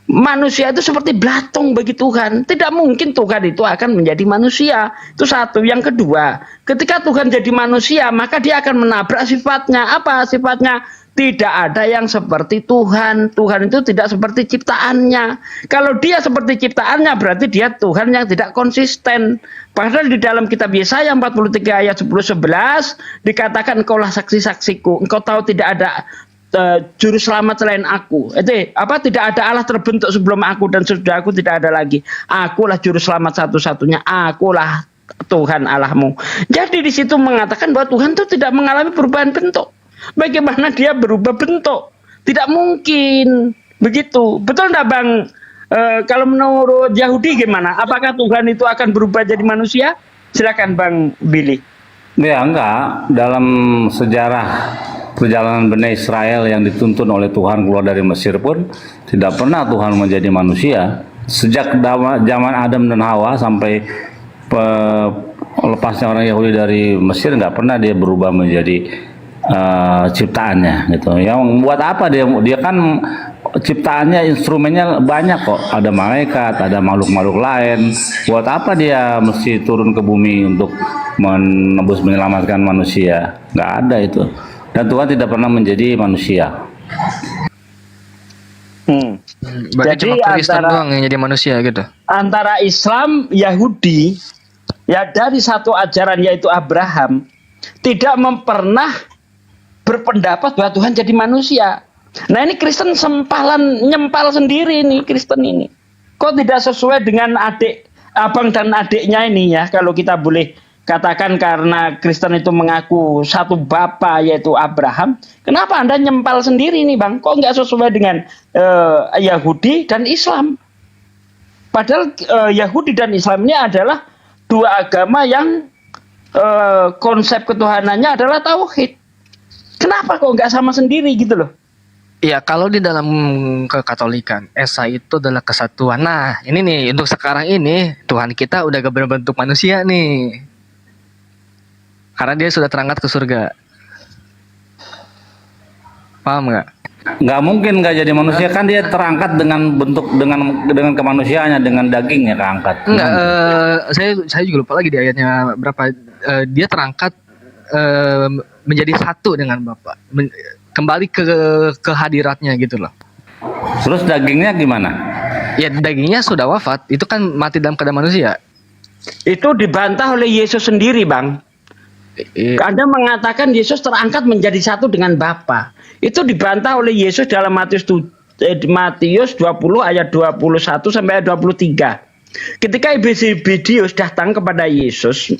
Manusia itu seperti belatung bagi Tuhan. Tidak mungkin Tuhan itu akan menjadi manusia. Itu satu. Yang kedua, ketika Tuhan jadi manusia, maka dia akan menabrak sifatnya. Apa sifatnya? Tidak ada yang seperti Tuhan. Tuhan itu tidak seperti ciptaannya. Kalau dia seperti ciptaannya, berarti dia Tuhan yang tidak konsisten. Padahal di dalam kitab Yesaya 43 ayat 10-11 dikatakan, engkaulah saksi-saksiku. Engkau tahu tidak ada juru selamat selain aku. Tidak ada Allah terbentuk sebelum aku dan sesudah aku tidak ada lagi. Akulah juru selamat satu-satunya. Akulah Tuhan Allahmu. Jadi di situ mengatakan bahwa Tuhan itu tidak mengalami perubahan bentuk. Bagaimana dia berubah bentuk? Tidak mungkin. Begitu. Betul enggak, Bang? Kalau menurut Yahudi gimana? Apakah Tuhan itu akan berubah jadi manusia? Silakan Bang Billy. Ya enggak. Dalam sejarah perjalanan Bani Israel yang dituntun oleh Tuhan keluar dari Mesir pun tidak pernah Tuhan menjadi manusia. Sejak zaman Adam dan Hawa sampai lepasnya orang Yahudi dari Mesir, nggak pernah dia berubah menjadi ciptaannya gitu. Yang buat apa dia kan ciptaannya, instrumennya banyak kok. Ada malaikat, ada makhluk-makhluk lain. Buat apa dia mesti turun ke bumi untuk menebus menyelamatkan manusia? Nggak ada itu. Dan Tuhan tidak pernah menjadi manusia. Berarti cuma Kristen doang yang jadi manusia gitu. Antara Islam, Yahudi, ya dari satu ajaran yaitu Abraham, tidak pernah berpendapat bahwa Tuhan jadi manusia. Nah ini Kristen nyempal sendiri nih Kristen ini. Kok tidak sesuai dengan abang dan adiknya ini ya, kalau kita boleh katakan, karena Kristen itu mengaku satu bapa yaitu Abraham. Kenapa Anda nyempal sendiri nih Bang? Kok nggak sesuai dengan Yahudi dan Islam? Padahal Yahudi dan Islam ini adalah dua agama yang konsep ketuhanannya adalah tauhid. Kenapa kok nggak sama sendiri gitu loh? Ya kalau di dalam kekatolikan Esa itu adalah kesatuan. Nah ini nih untuk sekarang ini Tuhan kita udah gak berbentuk manusia nih, karena dia sudah terangkat ke surga. Paham nggak? Nggak mungkin nggak jadi manusia, kan dia terangkat dengan bentuk dengan kemanusiaannya, dengan dagingnya keangkat. Enggak, saya juga lupa lagi di ayatnya berapa. Dia terangkat menjadi satu dengan Bapa, kembali ke hadiratnya gitu loh. Terus dagingnya gimana? Ya dagingnya sudah wafat, itu kan mati dalam keadaan manusia. Itu dibantah oleh Yesus sendiri, Bang. Anda mengatakan Yesus terangkat menjadi satu dengan Bapa. Itu dibantah oleh Yesus dalam Matius 20 ayat 21 sampai ayat 23. Ketika Zebedeus datang kepada Yesus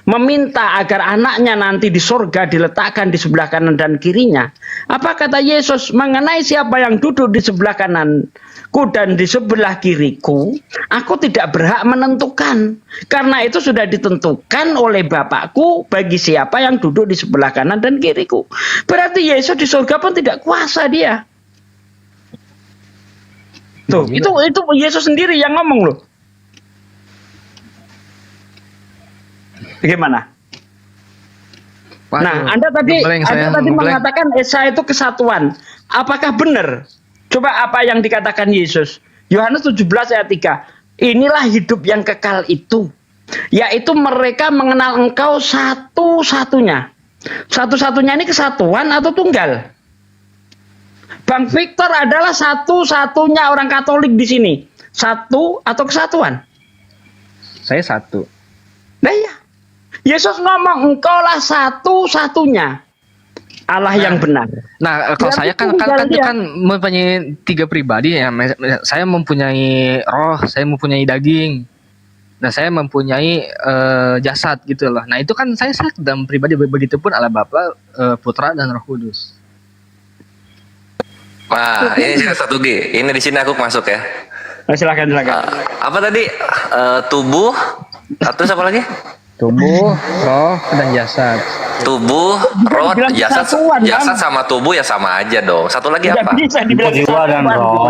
meminta agar anaknya nanti di sorga diletakkan di sebelah kanan dan kirinya. Apa kata Yesus? Mengenai siapa yang duduk di sebelah kananku dan di sebelah kiriku, aku tidak berhak menentukan. Karena itu sudah ditentukan oleh Bapakku bagi siapa yang duduk di sebelah kanan dan kiriku. Berarti Yesus di surga pun tidak kuasa dia. Tuh, itu Yesus sendiri yang ngomong loh. Bagaimana? Nah, Anda tadi mengatakan Esa itu kesatuan. Apakah benar? Coba apa yang dikatakan Yesus? Yohanes 17 ayat 3. Inilah hidup yang kekal itu, yaitu mereka mengenal Engkau satu-satunya. Satu-satunya ini kesatuan atau tunggal? Bang Victor adalah satu-satunya orang Katolik di sini. Satu atau kesatuan? Saya satu. Nah ya. Yesus ngomong engkaulah satu-satunya Allah yang benar. Nah, kalau saya kan mempunyai 3 pribadi ya. Saya mempunyai roh, saya mempunyai daging. Nah, saya mempunyai jasad gitu loh. Nah, itu kan saya dalam pribadi, begitu pun Allah Bapa, Putra dan Roh Kudus. Wah, ini satu G. Ini di sini aku masuk ya. Silakan. Apa tadi? Tubuh, terus apa lagi? Tubuh, roh, dan jasad. Tubuh, roh, jasad sama tubuh ya sama aja dong. Satu lagi apa? Jiwa dan roh.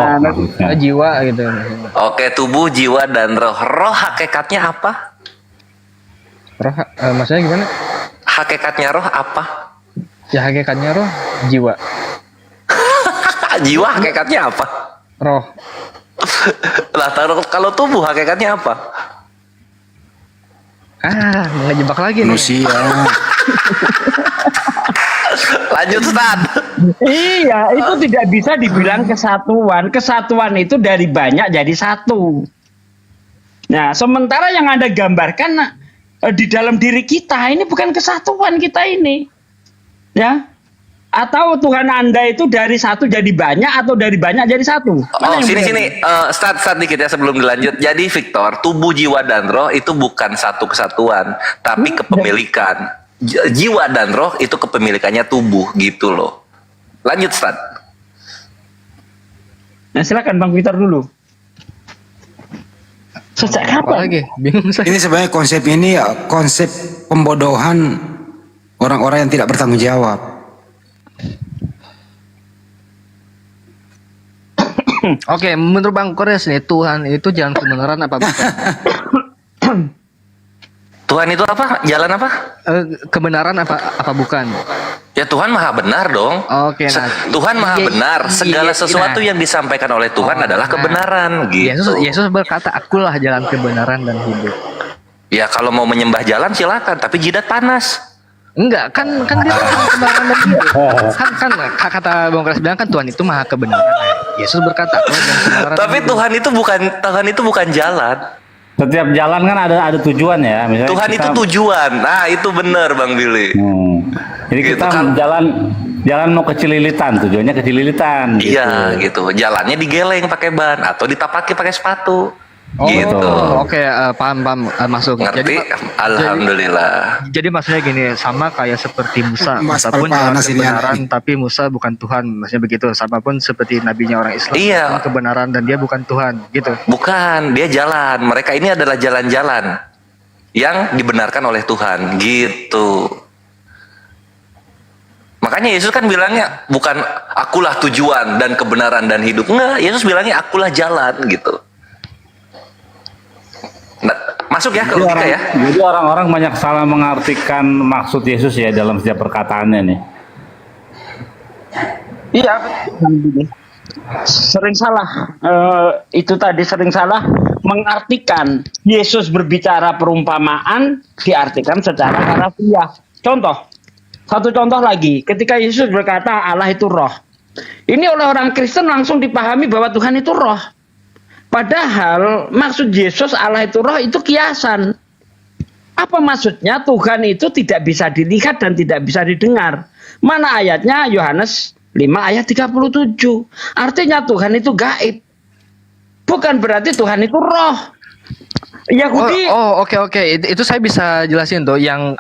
Jiwa gitu. Oke, tubuh, jiwa dan roh. Roh hakikatnya apa? Roh, maksudnya gimana? Hakikatnya roh apa? Ya hakikatnya roh, jiwa. Jiwa hakikatnya apa? Roh. Lah, kalau tubuh hakikatnya apa? Ngejebak lagi nih. Manusia. Lanjut, Ustaz. Iya, itu tidak bisa dibilang kesatuan. Kesatuan itu dari banyak jadi satu. Nah, sementara yang Anda gambarkan di dalam diri kita ini bukan kesatuan kita ini. Ya. Atau Tuhan Anda itu dari satu jadi banyak atau dari banyak jadi satu? Sini. Start dikit ya sebelum dilanjut. Jadi Victor, tubuh, jiwa dan roh itu bukan satu kesatuan, tapi kepemilikan. Jiwa dan roh itu kepemilikannya tubuh gitu loh. Lanjut, Start. Nah, silakan Bang Victor dulu. Sejak kapan? Lagi? Bingung saya. Ini sebenarnya konsep ini konsep pembodohan orang-orang yang tidak bertanggung jawab. Oke, menurut Bang Kores nih, Tuhan itu jalan kebenaran apa bukan? Tuhan itu apa? Jalan apa? Kebenaran apa bukan? Ya Tuhan maha benar dong. Oke, nah, Tuhan maha benar. Segala sesuatu yang disampaikan oleh Tuhan adalah kebenaran. Gitu. Yesus berkata, akulah jalan kebenaran dan hidup. Ya kalau mau menyembah jalan silakan, tapi jidat panas. Enggak, kan dia kebenaran dan hidup. Kan kata Bang Kores bilang kan Tuhan itu maha kebenaran. Yesus berkata, tapi Tuhan itu bukan jalan. Setiap jalan kan ada tujuan ya. Misalnya Tuhan itu tujuan. Nah, itu benar Bang Billy. Jadi gitu, kita kan jalan mau ke Cililitan, tujuannya ke Cililitan. Iya, gitu. Jalannya digeleng pakai ban atau ditapaki pakai sepatu. Gitu. Oke, paham masuk. Ngerti? Alhamdulillah. Jadi maksudnya gini, sama kayak seperti Musa. Musa pun kebenaran, tapi Musa bukan Tuhan. Maksudnya begitu. Sama pun seperti nabinya orang Islam. Iya. Kebenaran dan dia bukan Tuhan, gitu. Bukan, dia jalan. Mereka ini adalah jalan-jalan. yang dibenarkan oleh Tuhan gitu. Makanya Yesus kan bilangnya bukan akulah tujuan dan kebenaran dan hidup. Enggak, Yesus bilangnya akulah jalan gitu. Nah, masuk ya ke logika ya. Jadi orang-orang banyak salah mengartikan maksud Yesus ya dalam setiap perkataannya nih. Iya, sering salah. Itu tadi sering salah mengartikan Yesus berbicara perumpamaan diartikan secara harafiah. Satu contoh lagi, ketika Yesus berkata Allah itu roh. Ini oleh orang Kristen langsung dipahami bahwa Tuhan itu roh. Padahal maksud Yesus Allah itu roh itu kiasan. Apa maksudnya? Tuhan itu tidak bisa dilihat dan tidak bisa didengar. Mana ayatnya? Yohanes 5 ayat 37. Artinya Tuhan itu gaib. Bukan berarti Tuhan itu roh. Yahudi. Oke. Itu saya bisa jelasin tuh yang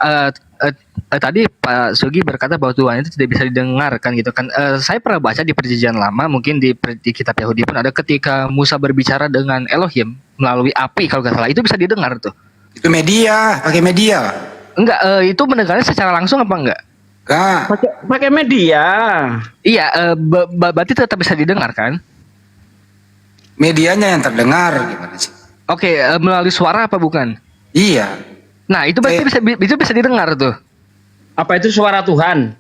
tadi Pak Sugi berkata bahwa Tuhan itu tidak bisa didengarkan gitu kan. Saya pernah baca di Perjanjian Lama, mungkin di kitab Yahudi pun ada ketika Musa berbicara dengan Elohim melalui api kalau nggak salah, itu bisa didengar tuh. Itu media, pakai media. Enggak, itu mendengarnya secara langsung apa enggak? Enggak. Pakai media. Iya, berarti tetap bisa didengar kan? Medianya yang terdengar gimana sih? Oke, melalui suara apa bukan? Iya. Nah, itu berarti bisa didengar tuh. Apa itu suara Tuhan?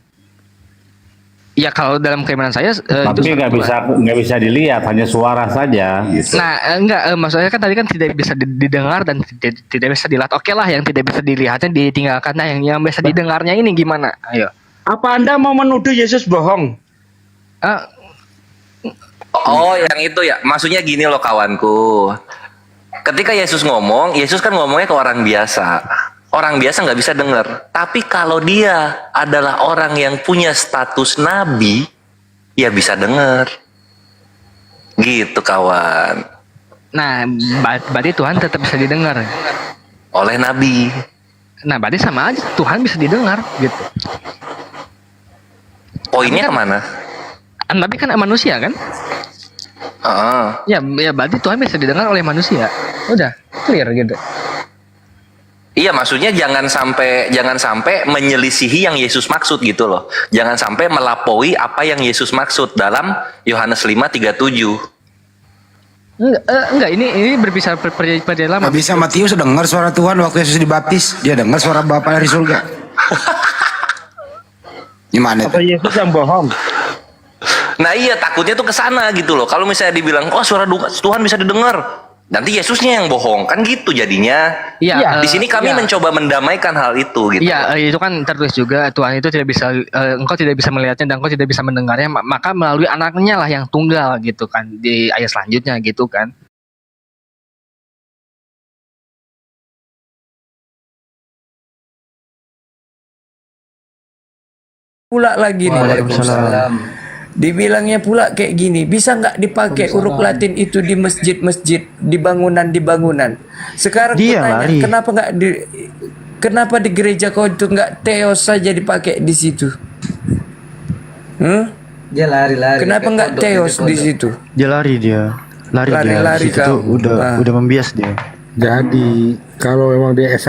Ya kalau dalam keimanan saya tapi nggak bisa dilihat, hanya suara saja. Gitu. Nah, enggak, maksudnya kan tadi kan tidak bisa didengar dan tidak bisa dilihat. Oke lah, yang tidak bisa dilihatnya ditinggalkan. Nah, yang bisa didengarnya ini gimana? Ayo. Apa Anda mau menuduh Yesus bohong? Oh, yang itu ya. Maksudnya gini loh kawanku. Ketika Yesus ngomong, Yesus kan ngomongnya ke orang biasa. Orang biasa nggak bisa dengar. Tapi kalau dia adalah orang yang punya status nabi, ya bisa dengar. Gitu kawan. Nah, berarti Tuhan tetap bisa didengar oleh nabi. Nah, berarti sama aja Tuhan bisa didengar gitu. Poinnya kemana? Nabi kan manusia kan? Ya berarti Tuhan bisa didengar oleh manusia. Udah clear gitu. Iya, maksudnya jangan sampai menyelisihi yang Yesus maksud gitu loh. Jangan sampai melampaui apa yang Yesus maksud dalam Yohanes 5:37. Enggak, ini berbicara perjanjian lama. Bisa Matius dengar suara Tuhan waktu Yesus dibaptis, dia dengar suara Bapa dari surga. Gimana itu? Atau Yesus yang bohong? Nah iya, takutnya tuh ke sana gitu loh. Kalau misalnya dibilang, oh suara Tuhan bisa didengar, nanti Yesusnya yang bohong, kan gitu jadinya. Iya. Di sini kami mencoba mendamaikan hal itu gitu. Iya, itu kan tertulis juga Tuhan itu tidak bisa, engkau tidak bisa melihatnya dan engkau tidak bisa mendengarnya, maka melalui anaknya lah yang tunggal gitu kan, di ayat selanjutnya gitu kan. Pula lagi nih. Waalaikumsalam. Dibilangnya pula kayak gini, bisa nggak dipakai huruf Latin itu di masjid-masjid, di bangunan? Sekarang Dia tanya, kenapa di gereja kau itu nggak teos saja dipakai di situ? Dia lari. Kenapa nggak teos di situ? Dia lari dia. Lari Lari di situ tuh udah membias dia. Jadi kalau memang dia